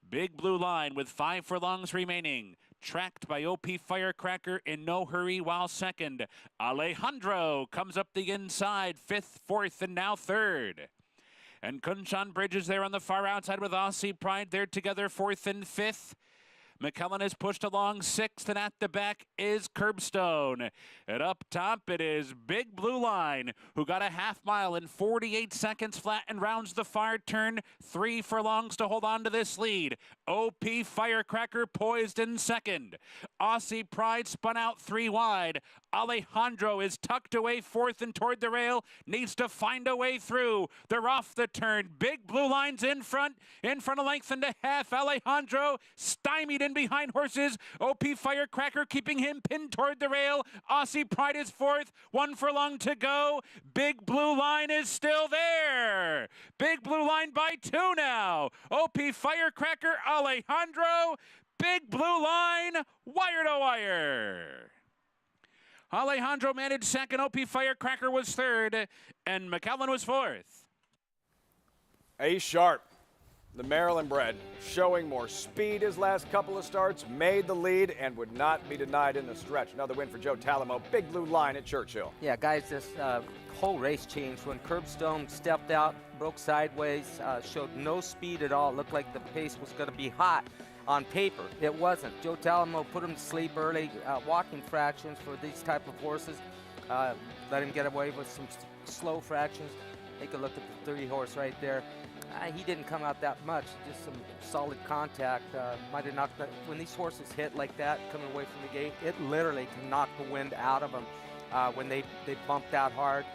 Big Blue Line with 5 furlongs remaining. Tracked by OP Firecracker in no hurry while second. Alejandro comes up the inside, 5th, 4th, and now 3rd. And Kunshan Bridge is there on the far outside with Aussie Pride. They're together 4th and 5th. McKellen is pushed along 6th, and at the back is Curbstone. And up top, it is Big Blue Line, who got a half mile in 48 seconds flat and rounds the far turn. 3 furlongs to hold on to this lead. OP Firecracker poised in second. Aussie Pride spun out 3 wide. Alejandro is tucked away 4th and toward the rail. Needs to find a way through. They're off the turn. Big Blue Line's in front a length and a half. Alejandro stymied in behind horses. OP Firecracker keeping him pinned toward the rail. Aussie Pride is 4th. 1 furlong to go. Big Blue Line is still there. Big Blue Line by 2 now. OP Firecracker, Alejandro. Big Blue Line, wire to wire. Alejandro managed second. OP Firecracker was 3rd. And McKellen was 4th. A Sharp, the Maryland bred, showing more speed his last couple of starts, made the lead, and would not be denied in the stretch. Another win for Joe Talamo. Big Blue Line at Churchill. Yeah, guys, this whole race changed when Curbstone stepped out, broke sideways, showed no speed at all. Looked like the pace was going to be hot on paper. It wasn't. Joe Talamo put him to sleep early, walking fractions for these type of horses. Let him get away with some slow fractions. Take a look at the 30 horse right there. He didn't come out that much, just some solid contact. Might have knocked that. When these horses hit like that, coming away from the gate, it literally can knock the wind out of them. When they bumped out hard,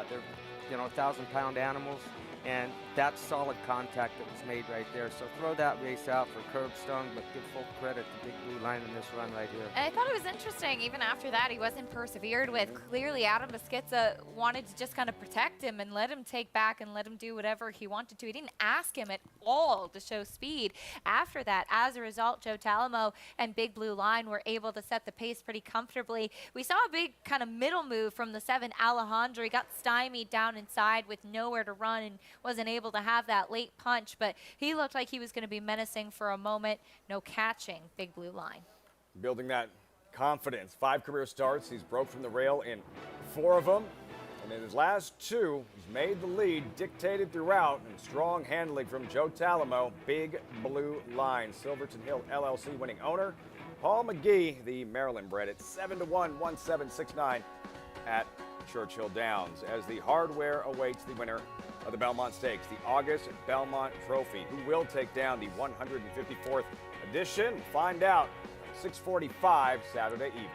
they're 1,000-pound animals, and that's solid contact that was made right there. So throw that race out for Curbstone, but give full credit to Big Blue Line in this run right here. And I thought it was interesting, even after that, he wasn't persevered with. Clearly, Adam Beschizza wanted to just kind of protect him and let him take back and let him do whatever he wanted to. He didn't ask him at all to show speed. After that, as a result, Joe Talamo and Big Blue Line were able to set the pace pretty comfortably. We saw a big kind of middle move from the 7, Alejandro. He got stymied down inside with nowhere to run and wasn't able to have that late punch, but he looked like he was going to be menacing for a moment. No catching Big Blue Line. Building that confidence. 5 career starts. He's broke from the rail in 4 of them. And in his last 2, he's made the lead, dictated throughout, and strong handling from Joe Talamo. Big Blue Line. Silverton Hill LLC winning owner. Paul McGee, the Maryland bred, at 7-1, 1769 at Churchill Downs, as the hardware awaits the winner of the Belmont Stakes, the August Belmont Trophy. Who will take down the 154th edition? Find out 6:45 Saturday evening.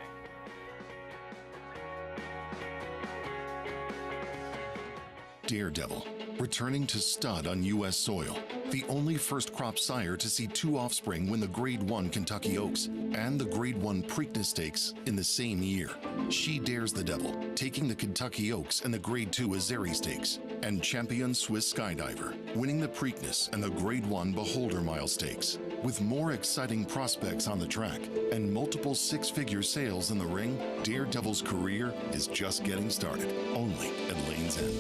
Daredevil, returning to stud on U.S. soil. The only first-crop sire to see 2 offspring win the Grade 1 Kentucky Oaks and the Grade 1 Preakness Stakes in the same year. She dares the devil, taking the Kentucky Oaks and the Grade 2 Azeri Stakes, and champion Swiss Skydiver, winning the Preakness and the Grade 1 Beholder Mile Stakes. With more exciting prospects on the track and multiple 6-figure sales in the ring, Daredevil's career is just getting started, only at Lane's End.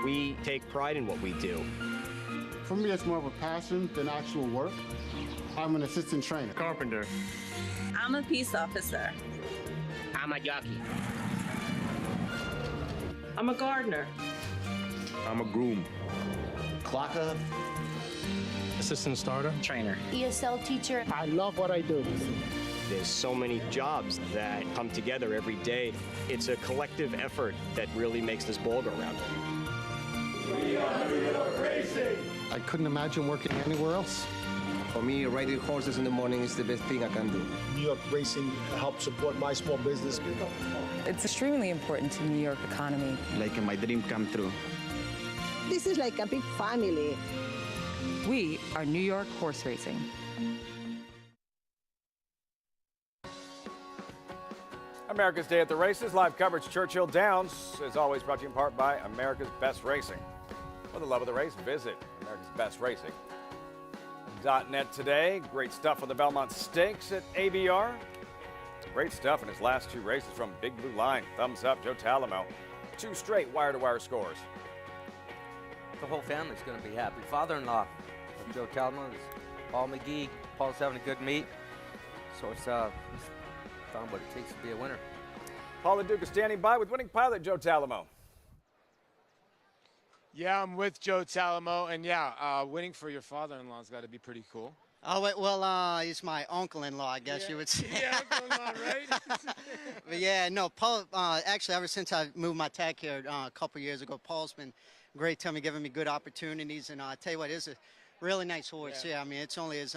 We take pride in what we do. For me, it's more of a passion than actual work. I'm an assistant trainer. Carpenter. I'm a peace officer. I'm a jockey. I'm a gardener. I'm a groom. Clocker. Assistant starter. Trainer. ESL teacher. I love what I do. There's so many jobs that come together every day. It's a collective effort that really makes this ball go round. We are New York Racing! I couldn't imagine working anywhere else. For me, riding horses in the morning is the best thing I can do. New York Racing helps support my small business. It's extremely important to the New York economy. Like my dream come true. This is like a big family. We are New York Horse Racing. America's Day at the Races, live coverage Churchill Downs, is always brought to you in part by America's Best Racing. For the love of the race, visit America's Best Racing.net today. Great stuff for the Belmont Stakes at ABR. Great stuff in his last 2 races from Big Blue Line. Thumbs up, Joe Talamo. 2 straight wire-to-wire scores. The whole family's going to be happy. Father-in-law of Joe Talamo is Paul McGee. Paul's having a good meet. So it's found what it takes to be a winner. Paul the Duke is standing by with winning pilot Joe Talamo. Yeah, I'm with Joe Talamo, and yeah, winning for your father-in-law's got to be pretty cool. Oh, well, he's my uncle-in-law, I guess you would say. Yeah, uncle-in-law, right? But yeah, no, Paul, actually, ever since I moved my tack here a couple years ago, Paul's been great to me, giving me good opportunities, and I tell you what, it's a really nice horse. Yeah, I mean, it's only his,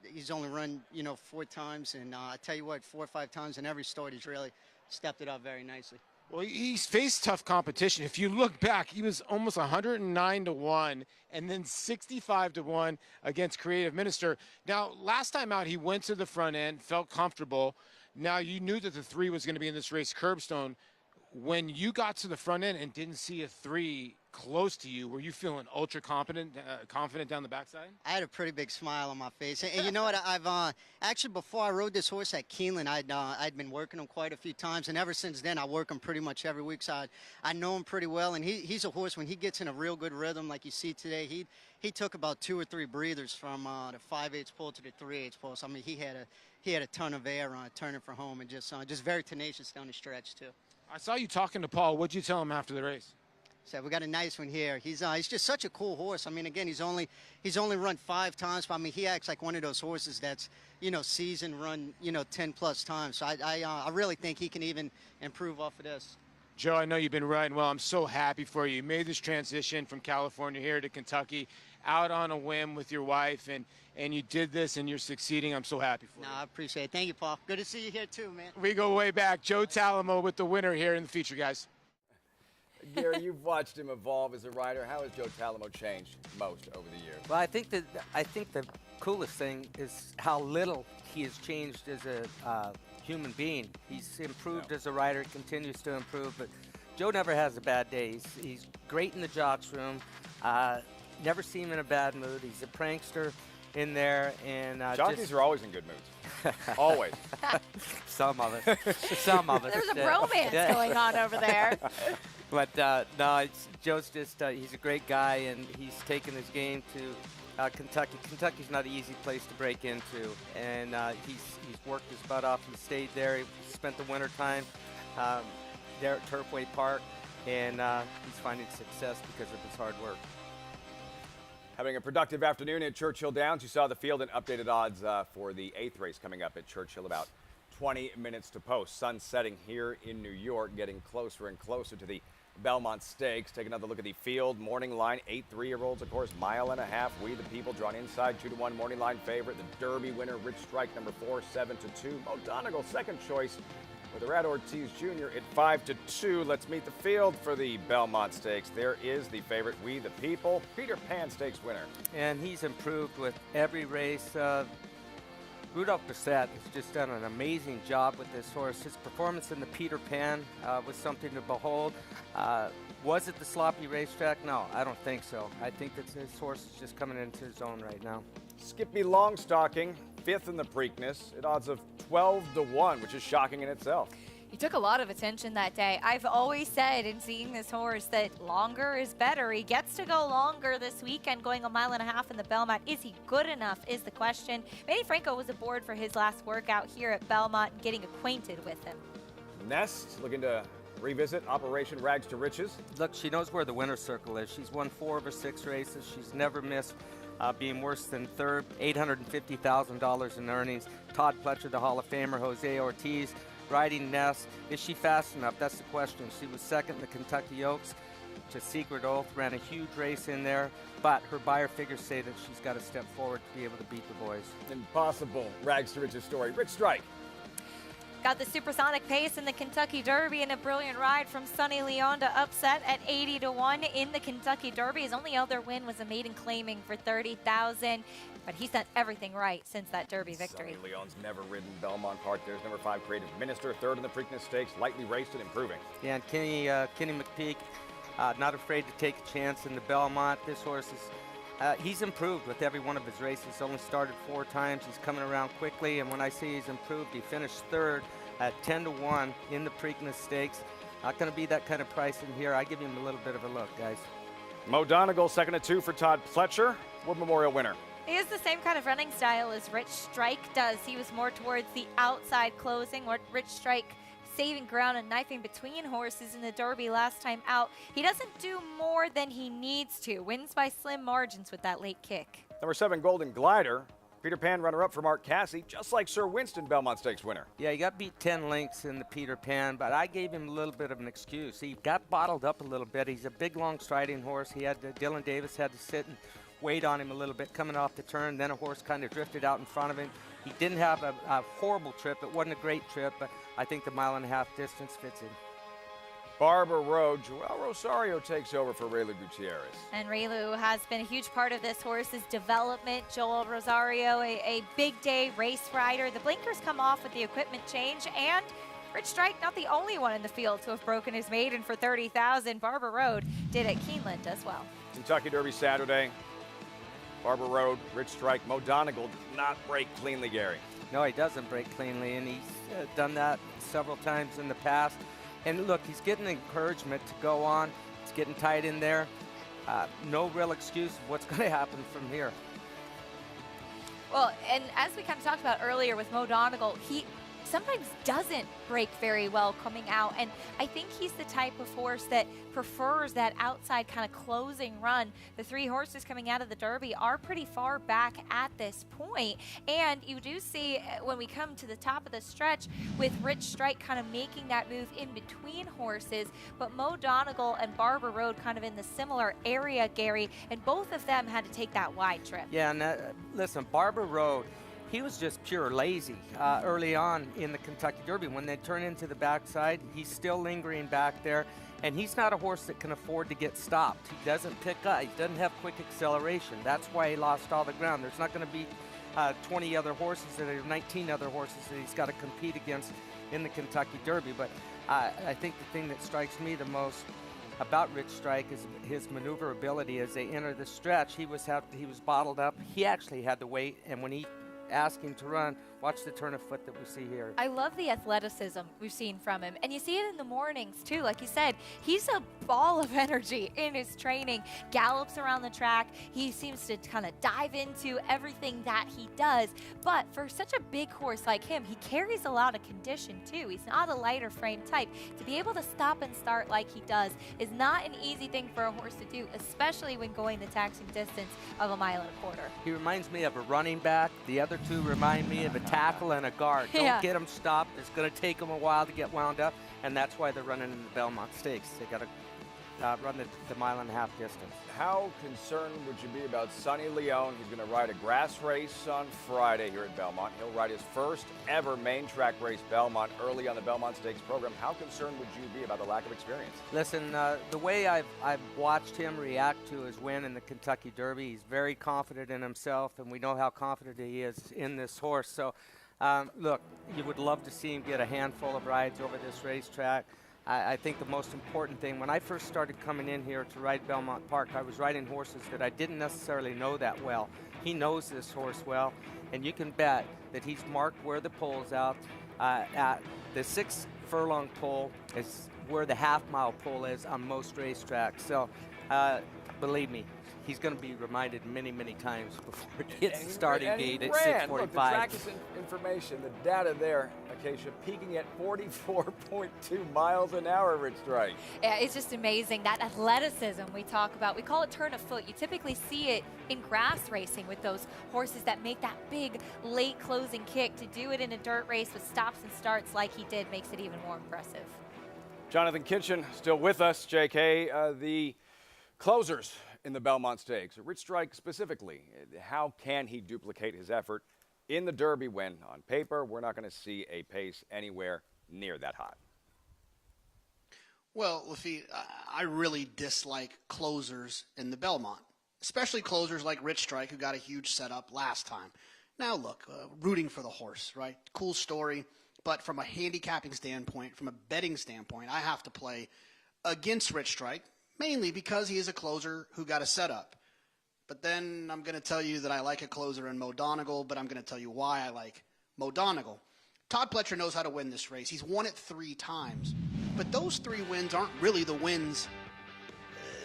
he's only run, 4 times, and I tell you what, 4 or 5 times in every start, he's really stepped it up very nicely. Well, he's faced tough competition. If you look back, he was almost 109-1 and then 65-1 against Creative Minister. Now, last time out, he went to the front end, felt comfortable. Now, you knew that the 3 was going to be in this race, Curbstone. When you got to the front end and didn't see a 3 close to you, were you feeling ultra confident down the backside? I had a pretty big smile on my face. And you know what? I've actually, before I rode this horse at Keeneland, I'd been working him quite a few times. And ever since then, I work him pretty much every week. So I know him pretty well. And he's a horse, when he gets in a real good rhythm, like you see today, he took about 2 or 3 breathers from the 5/8 pole to the 3/8 pole. So, I mean, he had a ton of air turning for home, and just very tenacious down the stretch, too. I saw you talking to Paul. What'd you tell him after the race? So we got a nice one here. He's just such a cool horse. I mean, again, he's only run 5 times, but I mean, he acts like one of those horses that's, seasoned, run, 10+ times. So I really think he can even improve off of this. Joe, I know you've been riding well. I'm so happy for you. You made this transition from California here to Kentucky out on a whim with your wife, and you did this, and you're succeeding. I'm so happy for you. No, I appreciate it. Thank you, Paul. Good to see you here, too, man. We go way back. Joe Talamo with the winner here in the feature, guys. Gary, you've watched him evolve as a rider. How has Joe Talamo changed most over the years? Well, I think the coolest thing is how little he has changed as a human being. He's improved as a rider, continues to improve, but Joe never has a bad day. He's great in the jocks room. Never seen him in a bad mood. He's a prankster in there, and jockeys are always in good moods. Always. Some of us. Some of us. There's a romance going on over there. But no, Joe's just, he's a great guy, and he's taken his game to Kentucky's not an easy place to break into, and he's worked his butt off. He stayed there. He spent the winter time there at Turfway Park, and he's finding success because of his hard work. Having a productive afternoon at Churchill Downs. You saw the field and updated odds for the 8th race coming up at Churchill, about 20 minutes to post. Sun setting here in New York, getting closer and closer to the Belmont Stakes. Take another look at the field. Morning line, 8 3-year-olds, of course, mile and a half. We the People drawn inside, 2-1 morning line favorite. The Derby winner, Rich Strike, number 4, 7-2. Mo Donegal, second choice, with Rad Ortiz Jr. at 5-2. Let's meet the field for the Belmont Stakes. There is the favorite, We the People, Peter Pan Stakes winner. And he's improved with every race. Rudolph Brissett has just done an amazing job with this horse. His performance in the Peter Pan was something to behold. Was it the sloppy racetrack? No, I don't think so. I think that this horse is just coming into his own right now. Skippy Longstocking, 5th in the Preakness at odds of 12-1, which is shocking in itself. He took a lot of attention that day. I've always said in seeing this horse that longer is better. He gets to go longer this weekend, going 1.5 miles in the Belmont. Is he good enough is the question. Manny Franco was aboard for his last workout here at Belmont, getting acquainted with him. Nest looking to revisit Operation Rags to Riches. Look, she knows where the winner's circle is. She's won 4 of her 6 races. She's never missed being worse than third. $850,000 in earnings. Todd Pletcher, the Hall of Famer. Jose Ortiz riding Nest. Is she fast enough? That's the question. She was second in the Kentucky Oaks to Secret Oath, ran a huge race in there, but her buyer figures say that she's got to step forward to be able to beat the boys. Impossible Rags to Riches story. Rich Strike. Got the supersonic pace in the Kentucky Derby and a brilliant ride from Sonny Leon to upset at 80-1 in the Kentucky Derby. His only other win was a maiden claiming for $30,000, but he's done everything right since that Derby victory. Sonny Leon's never ridden Belmont Park. There's number 5 Creative Minister, 3rd in the Preakness Stakes, lightly raced and improving. Yeah, and Kenny McPeak, not afraid to take a chance in the Belmont. This horse is he's improved with every one of his races. Only started 4 times. He's coming around quickly, and when I say he's improved, he finished 3rd at 10-1 in the Preakness Stakes. Not going to be that kind of price in here. I give him a little bit of a look, guys. Mo Donegal, 2-2 for Todd Pletcher, Wood Memorial winner. He has the same kind of running style as Rich Strike does. He was more towards the outside closing, or Rich Strike saving ground and knifing between horses in the Derby last time out. He doesn't do more than he needs to. Wins by slim margins with that late kick. Number 7 Golden Glider, Peter Pan runner-up for Mark Casse, just like Sir Winston, Belmont Stakes winner. Yeah, he got beat 10 lengths in the Peter Pan, but I gave him a little bit of an excuse. He got bottled up a little bit. He's a big, long striding horse. He had Dylan Davis had to sit and wait on him a little bit coming off the turn. Then a horse kind of drifted out in front of him. He didn't have a horrible trip. It wasn't a great trip, but I think the 1.5 mile distance fits in. Barber Road, Joel Rosario takes over for Raylu Gutierrez. And Raylu has been a huge part of this horse's development. Joel Rosario, a big day race rider. The blinkers come off with the equipment change, and Rich Strike, not the only one in the field to have broken his maiden for $30,000. Barber Road did at Keeneland as well. Kentucky Derby Saturday. Barber Road, Rich Strike, Mo Donegal did not break cleanly, Gary. No, he doesn't break cleanly, and he's done that several times in the past. And look, he's getting encouragement to go on. He's getting tight in there. No real excuse of what's going to happen from here. Well, and as we kind of talked about earlier with Mo Donegal, he sometimes doesn't break very well coming out, and I think he's the type of horse that prefers that outside kind of closing run. The 3 horses coming out of the Derby are pretty far back at this point, and you do see when we come to the top of the stretch with Rich Strike kind of making that move in between horses, but Mo Donegal and Barber Road kind of in the similar area, Gary, and both of them had to take that wide trip. Yeah, and listen, Barber Road, he was just pure lazy early on in the Kentucky Derby. When they turn into the backside, he's still lingering back there, and he's not a horse that can afford to get stopped. He doesn't pick up. He doesn't have quick acceleration. That's why he lost all the ground. There's not going to be 20 other horses, or 19 other horses that he's got to compete against in the Kentucky Derby. But I think the thing that strikes me the most about Rich Strike is his maneuverability as they enter the stretch. He was bottled up. He actually had to wait, and when he asked him to run, Watch the turn of foot that we see here. I love the athleticism we've seen from him. And you see it in the mornings, too. Like you said, he's a ball of energy in his training, gallops around the track. He seems to kind of dive into everything that he does. But for such a big horse like him, he carries a lot of condition, too. He's not a lighter frame type. To be able to stop and start like he does is not an easy thing for a horse to do, especially when going the taxing distance of 1.25 miles. He reminds me of a running back. The other two remind me of a tackle and a guard. Yeah. Don't get them stopped. It's going to take them a while to get wound up, and that's why they're running in the Belmont Stakes. They got to run the 1.5 mile distance. How concerned would you be about Sonny Leone? He's going to ride a grass race on Friday here at Belmont. He'll ride his first ever main track race, Belmont, early on the Belmont Stakes program. How concerned would you be about the lack of experience? Listen, the way I've watched him react to his win in the Kentucky Derby, he's very confident in himself, and we know how confident he is in this horse. So, look, you would love to see him get a handful of rides over this racetrack. I think the most important thing, when I first started coming in here to ride Belmont Park, I was riding horses that I didn't necessarily know that well. He knows this horse well, and you can bet that he's marked where the pole's out. At the 6 furlong pole is where the 1/2 mile pole is on most racetracks. So believe me, he's going to be reminded many, many times before it hits the starting gate at 6:45. Look, the track is information, the data there, Acacia, peaking at 44.2 miles an hour, Rich Strike. Yeah, it's just amazing. That athleticism we talk about, we call it turn of foot. You typically see it in grass racing with those horses that make that big late closing kick. To do it in a dirt race with stops and starts like he did makes it even more impressive. Jonathan Kitchen still with us, JK. The closers in the Belmont Stakes, Rich Strike specifically, how can he duplicate his effort in the Derby when, on paper, we're not going to see a pace anywhere near that hot? Well, Lafitte, I really dislike closers in the Belmont, especially closers like Rich Strike, who got a huge setup last time. Now, look, rooting for the horse, right? Cool story, but from a handicapping standpoint, from a betting standpoint, I have to play against Rich Strike, mainly because he is a closer who got a setup. But then I'm going to tell you that I like a closer in Mo Donegal, but I'm going to tell you why I like Mo Donegal. Todd Pletcher knows how to win this race. He's won it 3 times. But those 3 wins aren't really the wins,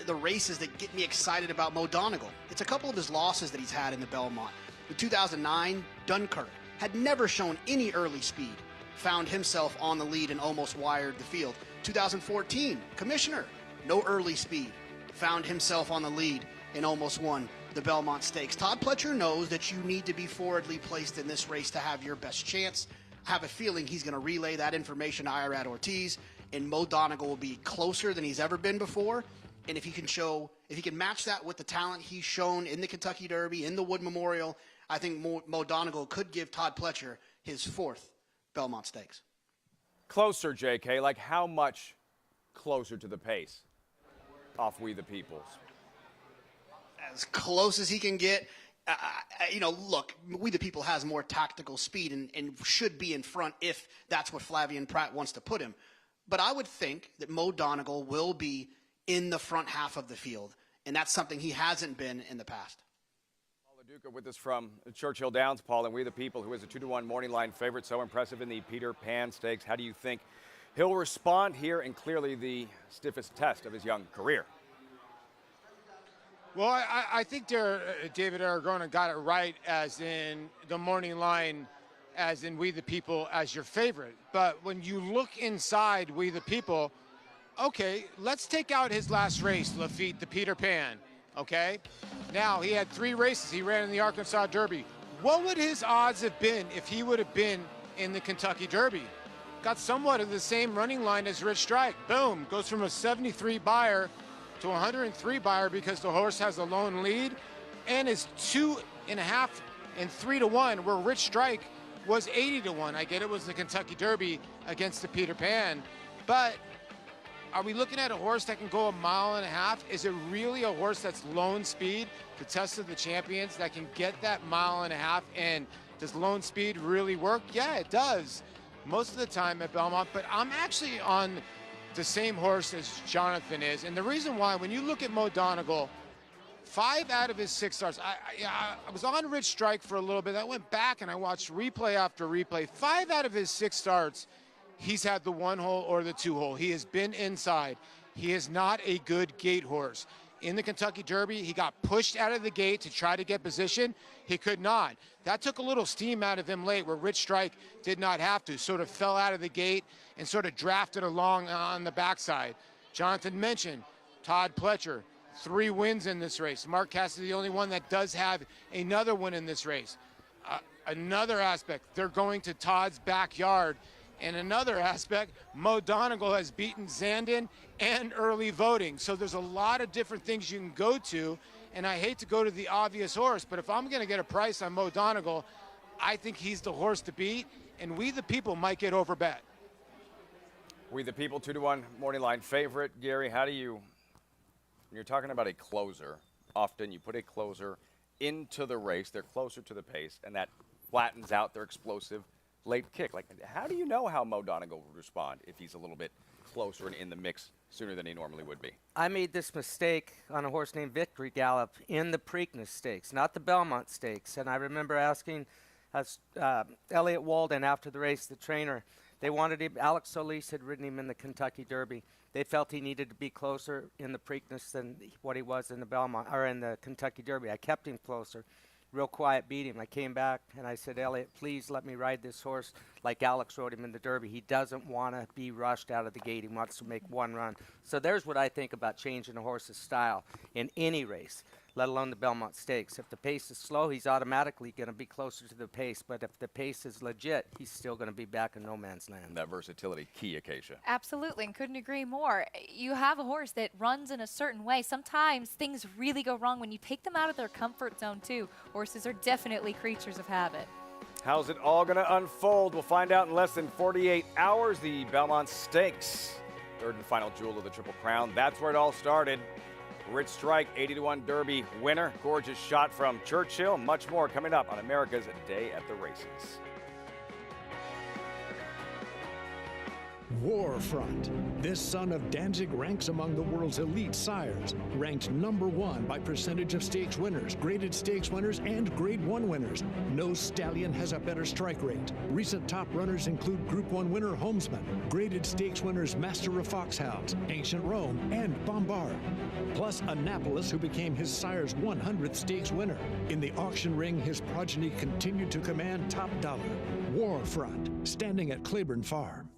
the races that get me excited about Mo Donegal. It's a couple of his losses that he's had in the Belmont. In 2009, Dunkirk had never shown any early speed, found himself on the lead and almost wired the field. 2014, Commissioner, no early speed, found himself on the lead and almost won the Belmont Stakes. Todd Pletcher knows that you need to be forwardly placed in this race to have your best chance. I have a feeling he's going to relay that information to Irad Ortiz, and Mo Donegal will be closer than he's ever been before. And if he can match that with the talent he's shown in the Kentucky Derby, in the Wood Memorial, I think Mo Donegal could give Todd Pletcher his 4th Belmont Stakes. Closer, JK, like how much closer to the pace off We the Peoples? As close as he can get. Look, We the People has more tactical speed and should be in front if that's what Flavien Prat wants to put him. But I would think that Mo Donegal will be in the front half of the field, and that's something he hasn't been in the past. Paul LaDuca with us from Churchill Downs, Paul, and We the People, who is a 2-to-1 morning line favorite, so impressive in the Peter Pan Stakes. How do you think he'll respond here in clearly the stiffest test of his young career? Well, I think David Aragona got it right, as in the morning line, as in We the People as your favorite. But when you look inside We the People, okay, let's take out his last race, Lafitte, the Peter Pan, okay? Now, he had 3 races. He ran in the Arkansas Derby. What would his odds have been if he would have been in the Kentucky Derby? Got somewhat of the same running line as Rich Strike. Boom, goes from a 73 buyer to 103 buyer because the horse has a lone lead and is 2.5 and 3-to-1, where Rich Strike was 80-to-1. I get it was the Kentucky Derby against the Peter Pan, but are we looking at a horse that can go 1.5 miles? Is it really a horse that's lone speed, the test of the champions, that can get that 1.5 miles? And does lone speed really work? Yeah, it does most of the time at Belmont, but I'm actually on the same horse as Jonathan is. And the reason why, when you look at Mo Donegal, 5 out of his 6 starts. I was on Rich Strike for a little bit. I went back and I watched replay after replay. 5 out of his 6 starts, he's had the 1-hole or the 2-hole. He has been inside. He is not a good gate horse. In the Kentucky Derby, he got pushed out of the gate to try to get position. He could not. That took a little steam out of him late, where Rich Strike did not have to. Sort of fell out of the gate and sort of drafted along on the backside. Jonathan mentioned Todd Pletcher, 3 wins in this race. Mark Cassidy, the only one that does have another win in this race. Another aspect, they're going to Todd's backyard. And another aspect, Mo Donegal has beaten Zandon and early voting. So there's a lot of different things you can go to. And I hate to go to the obvious horse, but if I'm going to get a price on Mo Donegal, I think he's the horse to beat. And we, the people, might get overbet. We, the people, 2-1 morning line favorite. Gary, how do you, when you're talking about a closer, often you put a closer into the race, they're closer to the pace, and that flattens out their explosive late kick. Like, how do you know how Mo Donegal would respond if he's a little bit closer and in the mix sooner than he normally would be? I made this mistake on a horse named Victory Gallop in the Preakness Stakes, not the Belmont Stakes. And I remember asking Elliott Walden after the race, the trainer, they wanted him, Alex Solis had ridden him in the Kentucky Derby. They felt he needed to be closer in the Preakness than what he was in the Belmont, or in the Kentucky Derby. I kept him closer. Real quiet, beat him. I came back and I said, Elliot, please let me ride this horse like Alex rode him in the Derby. He doesn't want to be rushed out of the gate. He wants to make one run. So there's what I think about changing a horse's style in any race, let alone the Belmont Stakes. If the pace is slow, he's automatically going to be closer to the pace. But if the pace is legit, he's still going to be back in no man's land. And that versatility, key, Acacia. Absolutely, and couldn't agree more. You have a horse that runs in a certain way. Sometimes things really go wrong when you take them out of their comfort zone, too. Horses are definitely creatures of habit. How's it all going to unfold? We'll find out in less than 48 hours. The Belmont Stakes, third and final jewel of the Triple Crown. That's where it all started. Rich Strike, 80-1 Derby winner. Gorgeous shot from Churchill. Much more coming up on America's Day at the Races. Warfront. This son of Danzig ranks among the world's elite sires, ranked #1 by percentage of stakes winners, graded stakes winners, and Grade 1 winners. No stallion has a better strike rate. Recent top runners include Group 1 winner Homesman, graded stakes winners Master of Foxhounds, Ancient Rome, and Bombard. Plus Annapolis, who became his sire's 100th stakes winner. In the auction ring, his progeny continued to command top dollar. Warfront, standing at Claiborne Farm.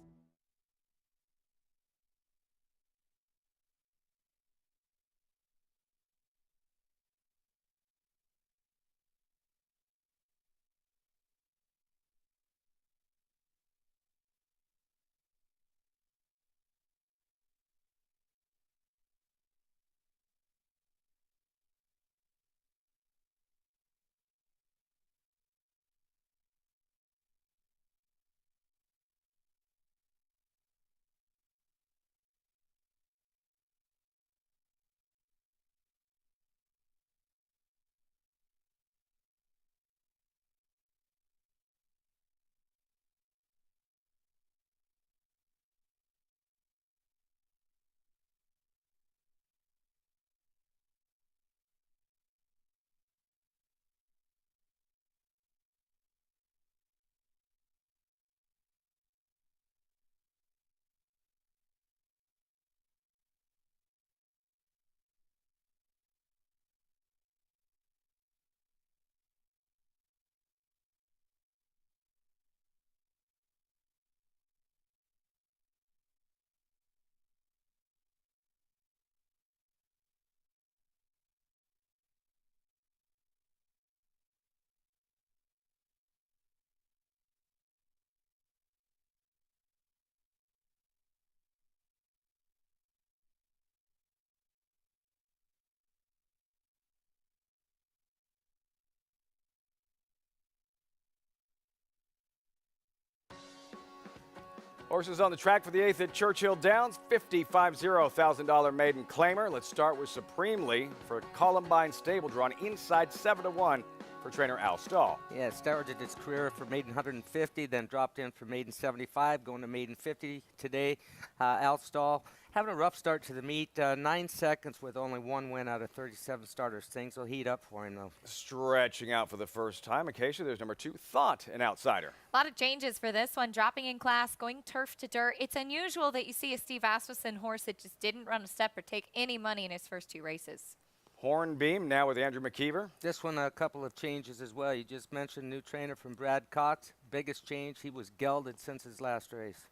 Horses on the track for the 8th at Churchill Downs, $55,000 maiden claimer. Let's start with Supremely for Columbine Stable, drawn inside 7-1 for trainer Al Stahl. Yeah, started his career for maiden 150, then dropped in for maiden 75, going to maiden 50 today. Al Stahl having a rough start to the meet, 9 seconds with only 1 win out of 37 starters. Things will heat up for him, though. Stretching out for the first time. Acacia, there's number 2, Thought, an outsider. A lot of changes for this one, dropping in class, going turf to dirt. It's unusual that you see a Steve Asmussen horse that just didn't run a step or take any money in his first 2 races. Hornbeam now with Andrew McKeever. This one, a couple of changes as well. You just mentioned new trainer from Brad Cox. Biggest change, he was gelded since his last race.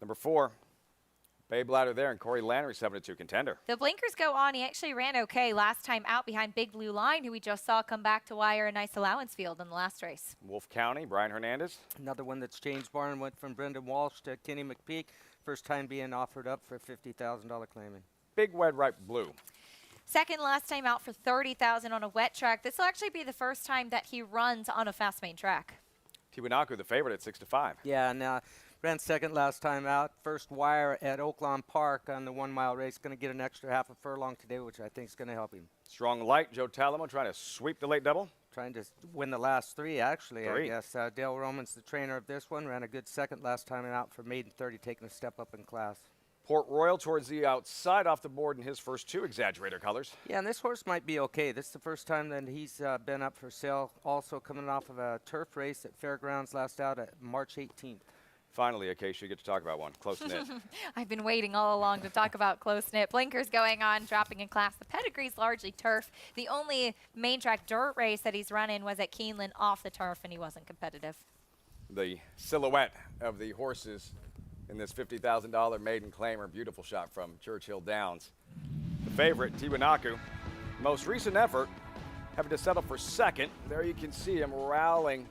Number 4, Babe Ladder there, and Corey Lannery, 7-2 contender. The blinkers go on. He actually ran okay last time out behind Big Blue Line, who we just saw come back to wire a nice allowance field in the last race. Wolf County, Brian Hernandez. Another one that's changed barn, went from Brendan Walsh to Kenny McPeak. First time being offered up for $50,000 claiming. Big Wed Ripe Blue. Second last time out for $30,000 on a wet track. This will actually be the first time that he runs on a fast main track. Tiwanaku, the favorite at 6-5. Yeah, and ran second last time out. First wire at Oakland Park on the 1 mile race. Going to get an extra half a furlong today, which I think is going to help him. Strong Light, Joe Talamo trying to sweep the late double. Trying to win the last 3, actually, 3. I guess. Dale Roman's the trainer of this one. Ran a good second last time out for maiden 30, taking a step up in class. Port Royal towards the outside off the board in his first 2 exaggerator colors. Yeah, and this horse might be okay. This is the first time that he's been up for sale. Also coming off of a turf race at Fairgrounds last out at March 18th. Finally, Acacia, you get to talk about one. Close knit. I've been waiting all along to talk about close knit. Blinkers going on, dropping in class. The pedigree's largely turf. The only main track dirt race that he's running was at Keeneland off the turf, and he wasn't competitive. The silhouette of the horses in this $50,000 maiden claimer. Beautiful shot from Churchill Downs. The favorite, Tiwanaku. Most recent effort, having to settle for second. There you can see him rallying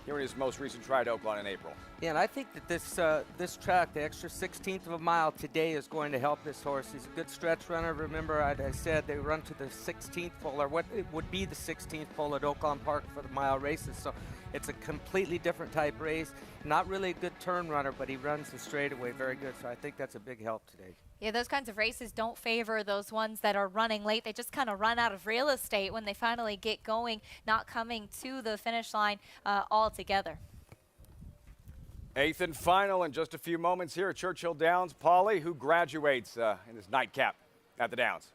here in his most recent try at Oakland in April. Yeah, and I think that this track, the extra 16th of a mile today, is going to help this horse. He's a good stretch runner. Remember, I said they run to the 16th pole, or what it would be the 16th pole at Oakland Park for the mile races. So it's a completely different type race. Not really a good turn runner, but he runs the straightaway very good. So I think that's a big help today. Yeah, those kinds of races don't favor those ones that are running late. They just kind of run out of real estate when they finally get going, not coming to the finish line altogether. 8th and final in just a few moments here at Churchill Downs. Paulie, who graduates in his nightcap at the Downs?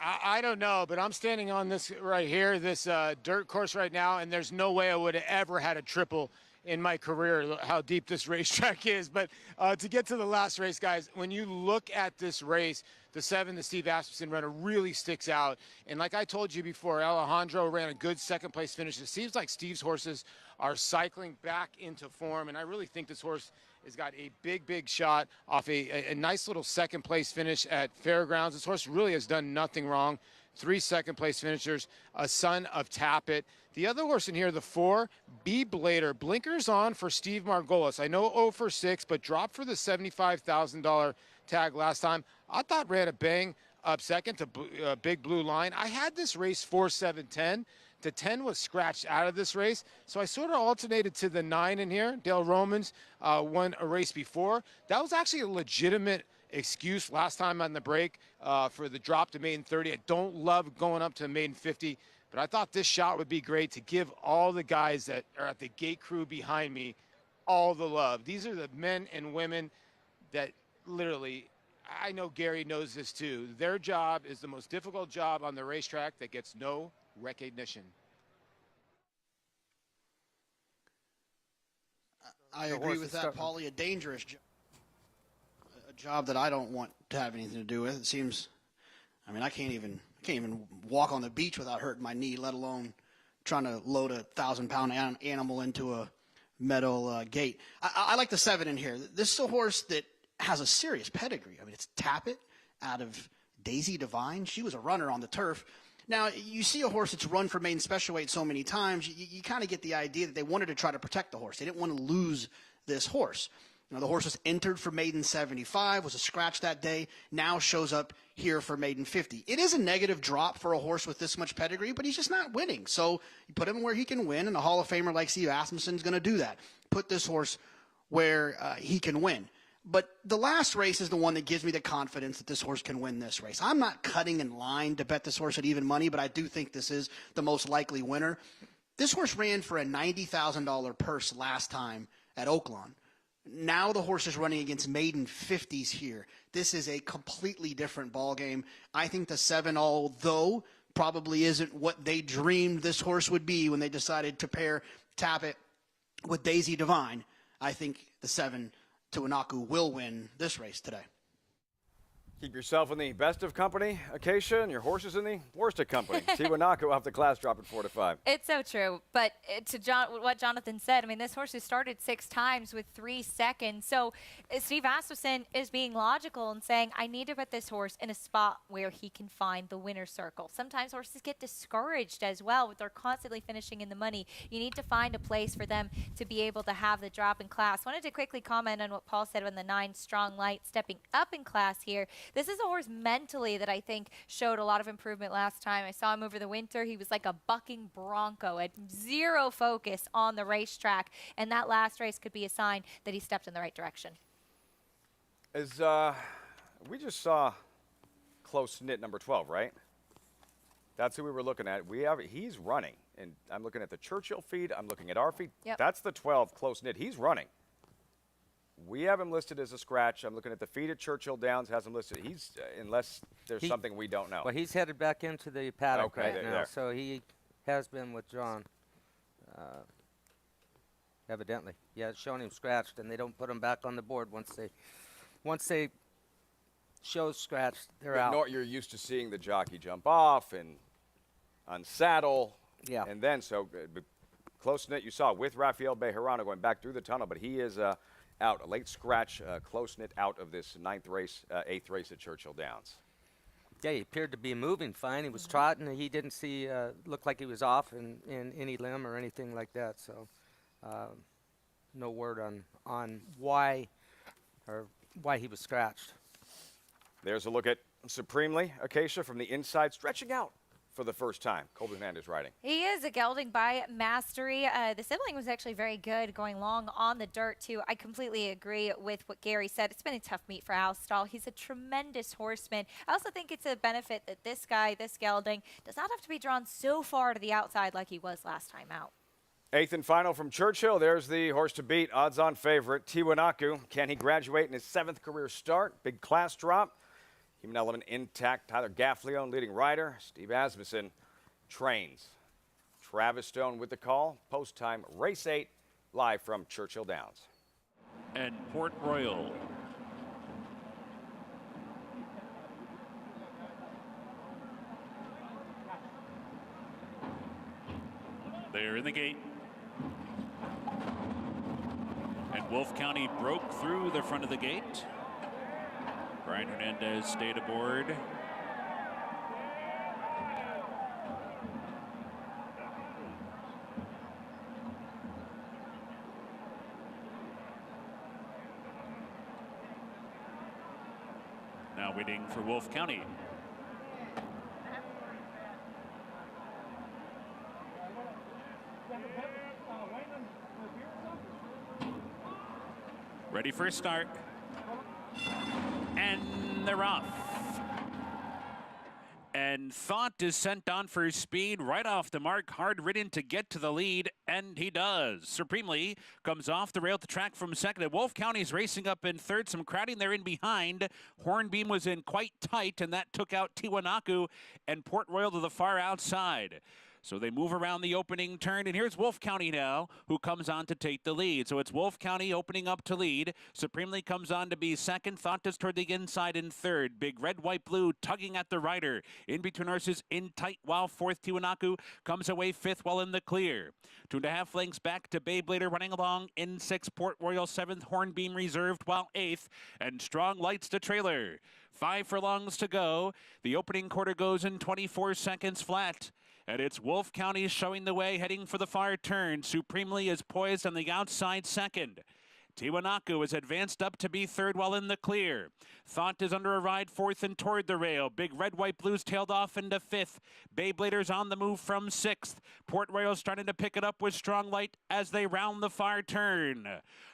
I don't know, but I'm standing on this right here, this dirt course right now, and there's no way I would have ever had a triple in my career, how deep this racetrack is. But to get to the last race, guys, when you look at this race, the 7, the Steve Asmussen runner really sticks out. And like I told you before, Alejandro ran a good second-place finish. It seems like Steve's horses are cycling back into form, and I really think this horse has got a big shot off a nice little second-place finish at Fairgrounds. This horse really has done nothing wrong. 3 second-place finishers, a son of Tappet. The other horse in here, the 4, B. Blader. Blinkers on for Steve Margolis. I know 0 for 6, but dropped for the $75,000 tag last time. I thought ran a bang up second to Big Blue Line. I had this race 4, 7, 10. The 10 was scratched out of this race, so I sort of alternated to the 9 in here. Dale Romans won a race before. That was actually a legitimate excuse last time on the break for the drop to maiden 30. I don't love going up to maiden 50, but I thought this shot would be great to give all the guys that are at the gate crew behind me all the love. These are the men and women that literally, I know Gary knows this too, their job is the most difficult job on the racetrack that gets no recognition. I agree with that, Paulie. A dangerous job. A job that I don't want to have anything to do with. It seems, I mean, I can't even walk on the beach without hurting my knee, let alone trying to load a 1,000-pound animal into a metal gate. I like the 7 in here. This is a horse that has a serious pedigree. I mean, it's Tappet out of Daisy Divine. She was a runner on the turf. Now, you see a horse that's run for maiden special weight so many times, you kind of get the idea that they wanted to try to protect the horse. They didn't want to lose this horse. You know, the horse was entered for maiden 75, was a scratch that day, now shows up here for maiden 50. It is a negative drop for a horse with this much pedigree, but he's just not winning. So you put him where he can win, and a Hall of Famer like Steve Asmussen is going to do that. Put this horse where he can win. But the last race is the one that gives me the confidence that this horse can win this race. I'm not cutting in line to bet this horse at even money, but I do think this is the most likely winner. This horse ran for a $90,000 purse last time at Oaklawn. Now the horse is running against maiden 50s here. This is a completely different ball game. I think the 7, although probably isn't what they dreamed this horse would be when they decided to pair Tappet with Daisy Divine, I think the 7 Tiwanaku will win this race today. Keep yourself in the best of company, Acacia, and your horses in the worst of company. Tiwanaku off the class drop at 4-5. It's so true. But to what Jonathan said, I mean, this horse has started 6 times with 3 seconds. So Steve Asmussen is being logical and saying, I need to put this horse in a spot where he can find the winner's circle. Sometimes horses get discouraged as well. They're constantly finishing in the money. You need to find a place for them to be able to have the drop in class. Wanted to quickly comment on what Paul said when the 9 Strong Light stepping up in class here. This is a horse mentally that I think showed a lot of improvement last time. I saw him over the winter. He was like a bucking bronco, had zero focus on the racetrack, and that last race could be a sign that he stepped in the right direction. As we just saw close knit number 12, right? That's who we were looking at. He's running, and I'm looking at the Churchill feed. I'm looking at our feed. Yep. That's the 12 close knit. He's running. We have him listed as a scratch. I'm looking at the feed at Churchill Downs. Has him listed. He's unless there's something we don't know. Well, he's headed back into the paddock okay, right now, so he has been withdrawn. Evidently, yeah, it's showing him scratched, and they don't put him back on the board once they show scratched. They're out. You're used to seeing the jockey jump off and unsaddle. Yeah. And then close knit. You saw with Rafael Bejarano going back through the tunnel, but he is out. A late scratch, close knit out of this 8th race at Churchill Downs. Yeah, he appeared to be moving fine. He was trotting. He didn't see look like he was off in any limb or anything like that. So no word on why he was scratched. There's a look at Supremely, Acacia from the inside, stretching out for the first time. Colby Hernandez riding. He is a gelding by Mastery. The sibling was actually very good, going long on the dirt, too. I completely agree with what Gary said. It's been a tough meet for Alstall. He's a tremendous horseman. I also think it's a benefit that this gelding, does not have to be drawn so far to the outside like he was last time out. 8th and final from Churchill. There's the horse to beat, odds-on favorite, Tiwanaku. Can he graduate in his 7th career start? Big class drop. Human element intact. Tyler Gaffleone leading rider. Steve Asmussen trains. Travis Stone with the call. Post time, race 8, live from Churchill Downs. And Port Royal. They're in the gate. And Wolf County broke through the front of the gate. Brian Hernandez stayed aboard. Now waiting for Wolf County. Ready for a start. And they're off. And Thought is sent on for speed right off the mark, hard ridden to get to the lead, and he does. Supremely comes off the rail to track from second. Wolf County's racing up in third, some crowding there in behind. Hornbeam was in quite tight, and that took out Tiwanaku and Port Royal to the far outside. So they move around the opening turn, and here's Wolf County now, who comes on to take the lead. So it's Wolf County opening up to lead. Supremely comes on to be second. Thoughtus toward the inside in third. Big red, white, blue tugging at the rider. In between horses in tight, while fourth Tiwanaku comes away fifth while in the clear. 2.5 lengths back to Beyblader running along in sixth. Port Royal seventh. Hornbeam reserved while eighth. And Strong Lights to trailer. 5 furlongs to go. The opening quarter goes in 24 seconds flat. And it's Wolf County showing the way, heading for the far turn. Supremely is poised on the outside second. Tiwanaku is advanced up to be third while in the clear. Thought is under a ride fourth and toward the rail. Big Red, White, Blues tailed off into fifth. Beyblader's on the move from sixth. Port Royal starting to pick it up with Strong Light as they round the far turn.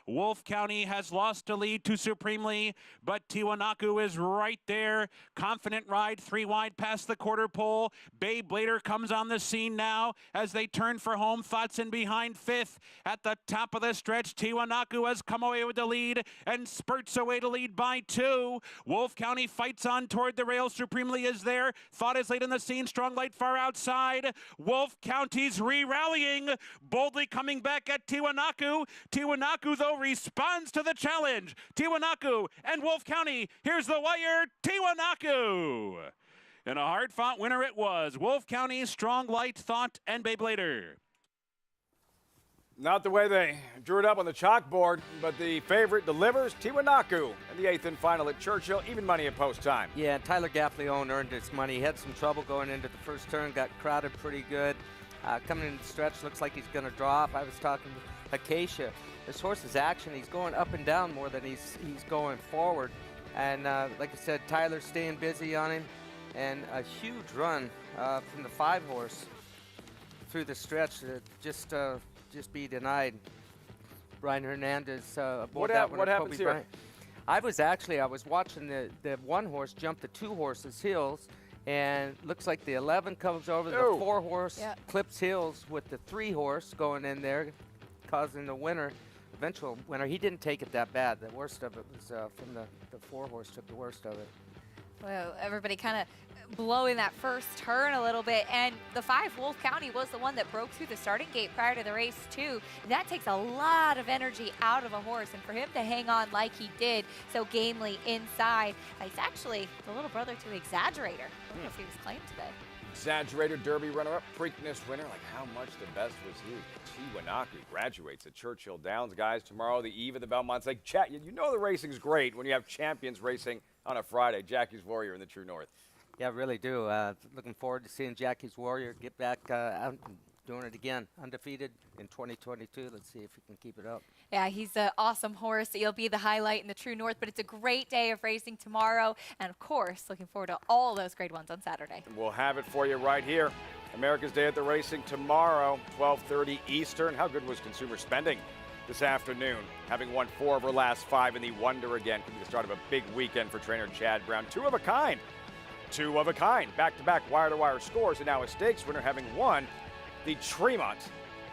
Wolf County has lost a lead to Supremely, but Tiwanaku is right there. Confident ride, 3 wide past the quarter pole. Beyblader comes on the scene now as they turn for home. Thoughts in behind fifth. At the top of the stretch, Tiwanaku has come away with the lead and spurts away to lead by 2. Wolf County fights on toward the rail. Supremely is there. Thought is late in the scene. Strong Light far outside. Wolf County's re-rallying, boldly coming back at Tiwanaku. Tiwanaku, though, responds to the challenge. Tiwanaku and Wolf County. Here's the wire. Tiwanaku. And a hard-fought winner it was. Wolf County, Strong Light, Thought, and Beyblader. Not the way they drew it up on the chalkboard, but the favorite delivers. Tiwanaku in the 8th and final at Churchill. Even money at post time. Yeah, Tyler Gaffleone earned his money. He had some trouble going into the first turn, got crowded pretty good. Coming into the stretch, looks like he's going to drop. I was talking to Acacia. This horse's action, he's going up and down more than he's going forward. And like I said, Tyler's staying busy on him. And a huge run from the 5 horse through the stretch that just be denied. Brian Hernandez aboard that one. What happens here? Bryant. I was watching the 1 horse jump the 2 horses' heels, and looks like the 11 comes over, the 4 horse clips heels with the 3 horse going in there, causing the winner, eventual winner. He didn't take it that bad. The worst of it was from the 4 horse took the worst of it. Well, everybody kind of blowing that first turn a little bit, and the 5 Wolf County was the one that broke through the starting gate prior to the race too. That takes a lot of energy out of a horse, and for him to hang on like he did so gamely inside, he's actually the little brother to Exaggerator. I don't know if he was claimed today. Exaggerator, Derby runner-up, Preakness winner. Like, how much the best was he? Tiwanaku graduates at Churchill Downs, guys. Tomorrow, the eve of the Belmont Stakes. You know the racing's great when you have champions racing on a Friday. Jackie's Warrior in the True North. Yeah, I really do. Looking forward to seeing Jackie's Warrior get back out and doing it again. Undefeated in 2022. Let's see if we can keep it up. Yeah, he's an awesome horse. He'll be the highlight in the True North, but it's a great day of racing tomorrow. And, of course, looking forward to all those Grade 1s on Saturday. We'll have it for you right here. America's Day at the Racing tomorrow, 12:30 Eastern. How good was consumer spending this afternoon? Having won 4 of her last 5 in the Wonder again. Could be the start of a big weekend for trainer Chad Brown. 2 of a kind. 2 of a kind. Back-to-back wire-to-wire scores, and now a stakes winner having won the Tremont.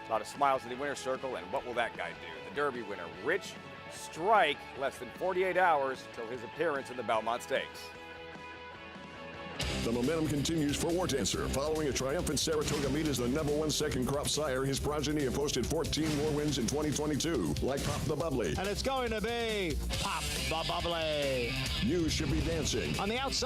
A lot of smiles in the winner's circle, and what will that guy do? The Derby winner, Rich Strike, less than 48 hours till his appearance in the Belmont Stakes. The momentum continues for Wardancer. Following a triumphant Saratoga meet as the #1 second crop sire, his progeny have posted 14 more wins in 2022, like Pop the Bubbly. And it's going to be Pop the Bubbly. You should be dancing. On the outside.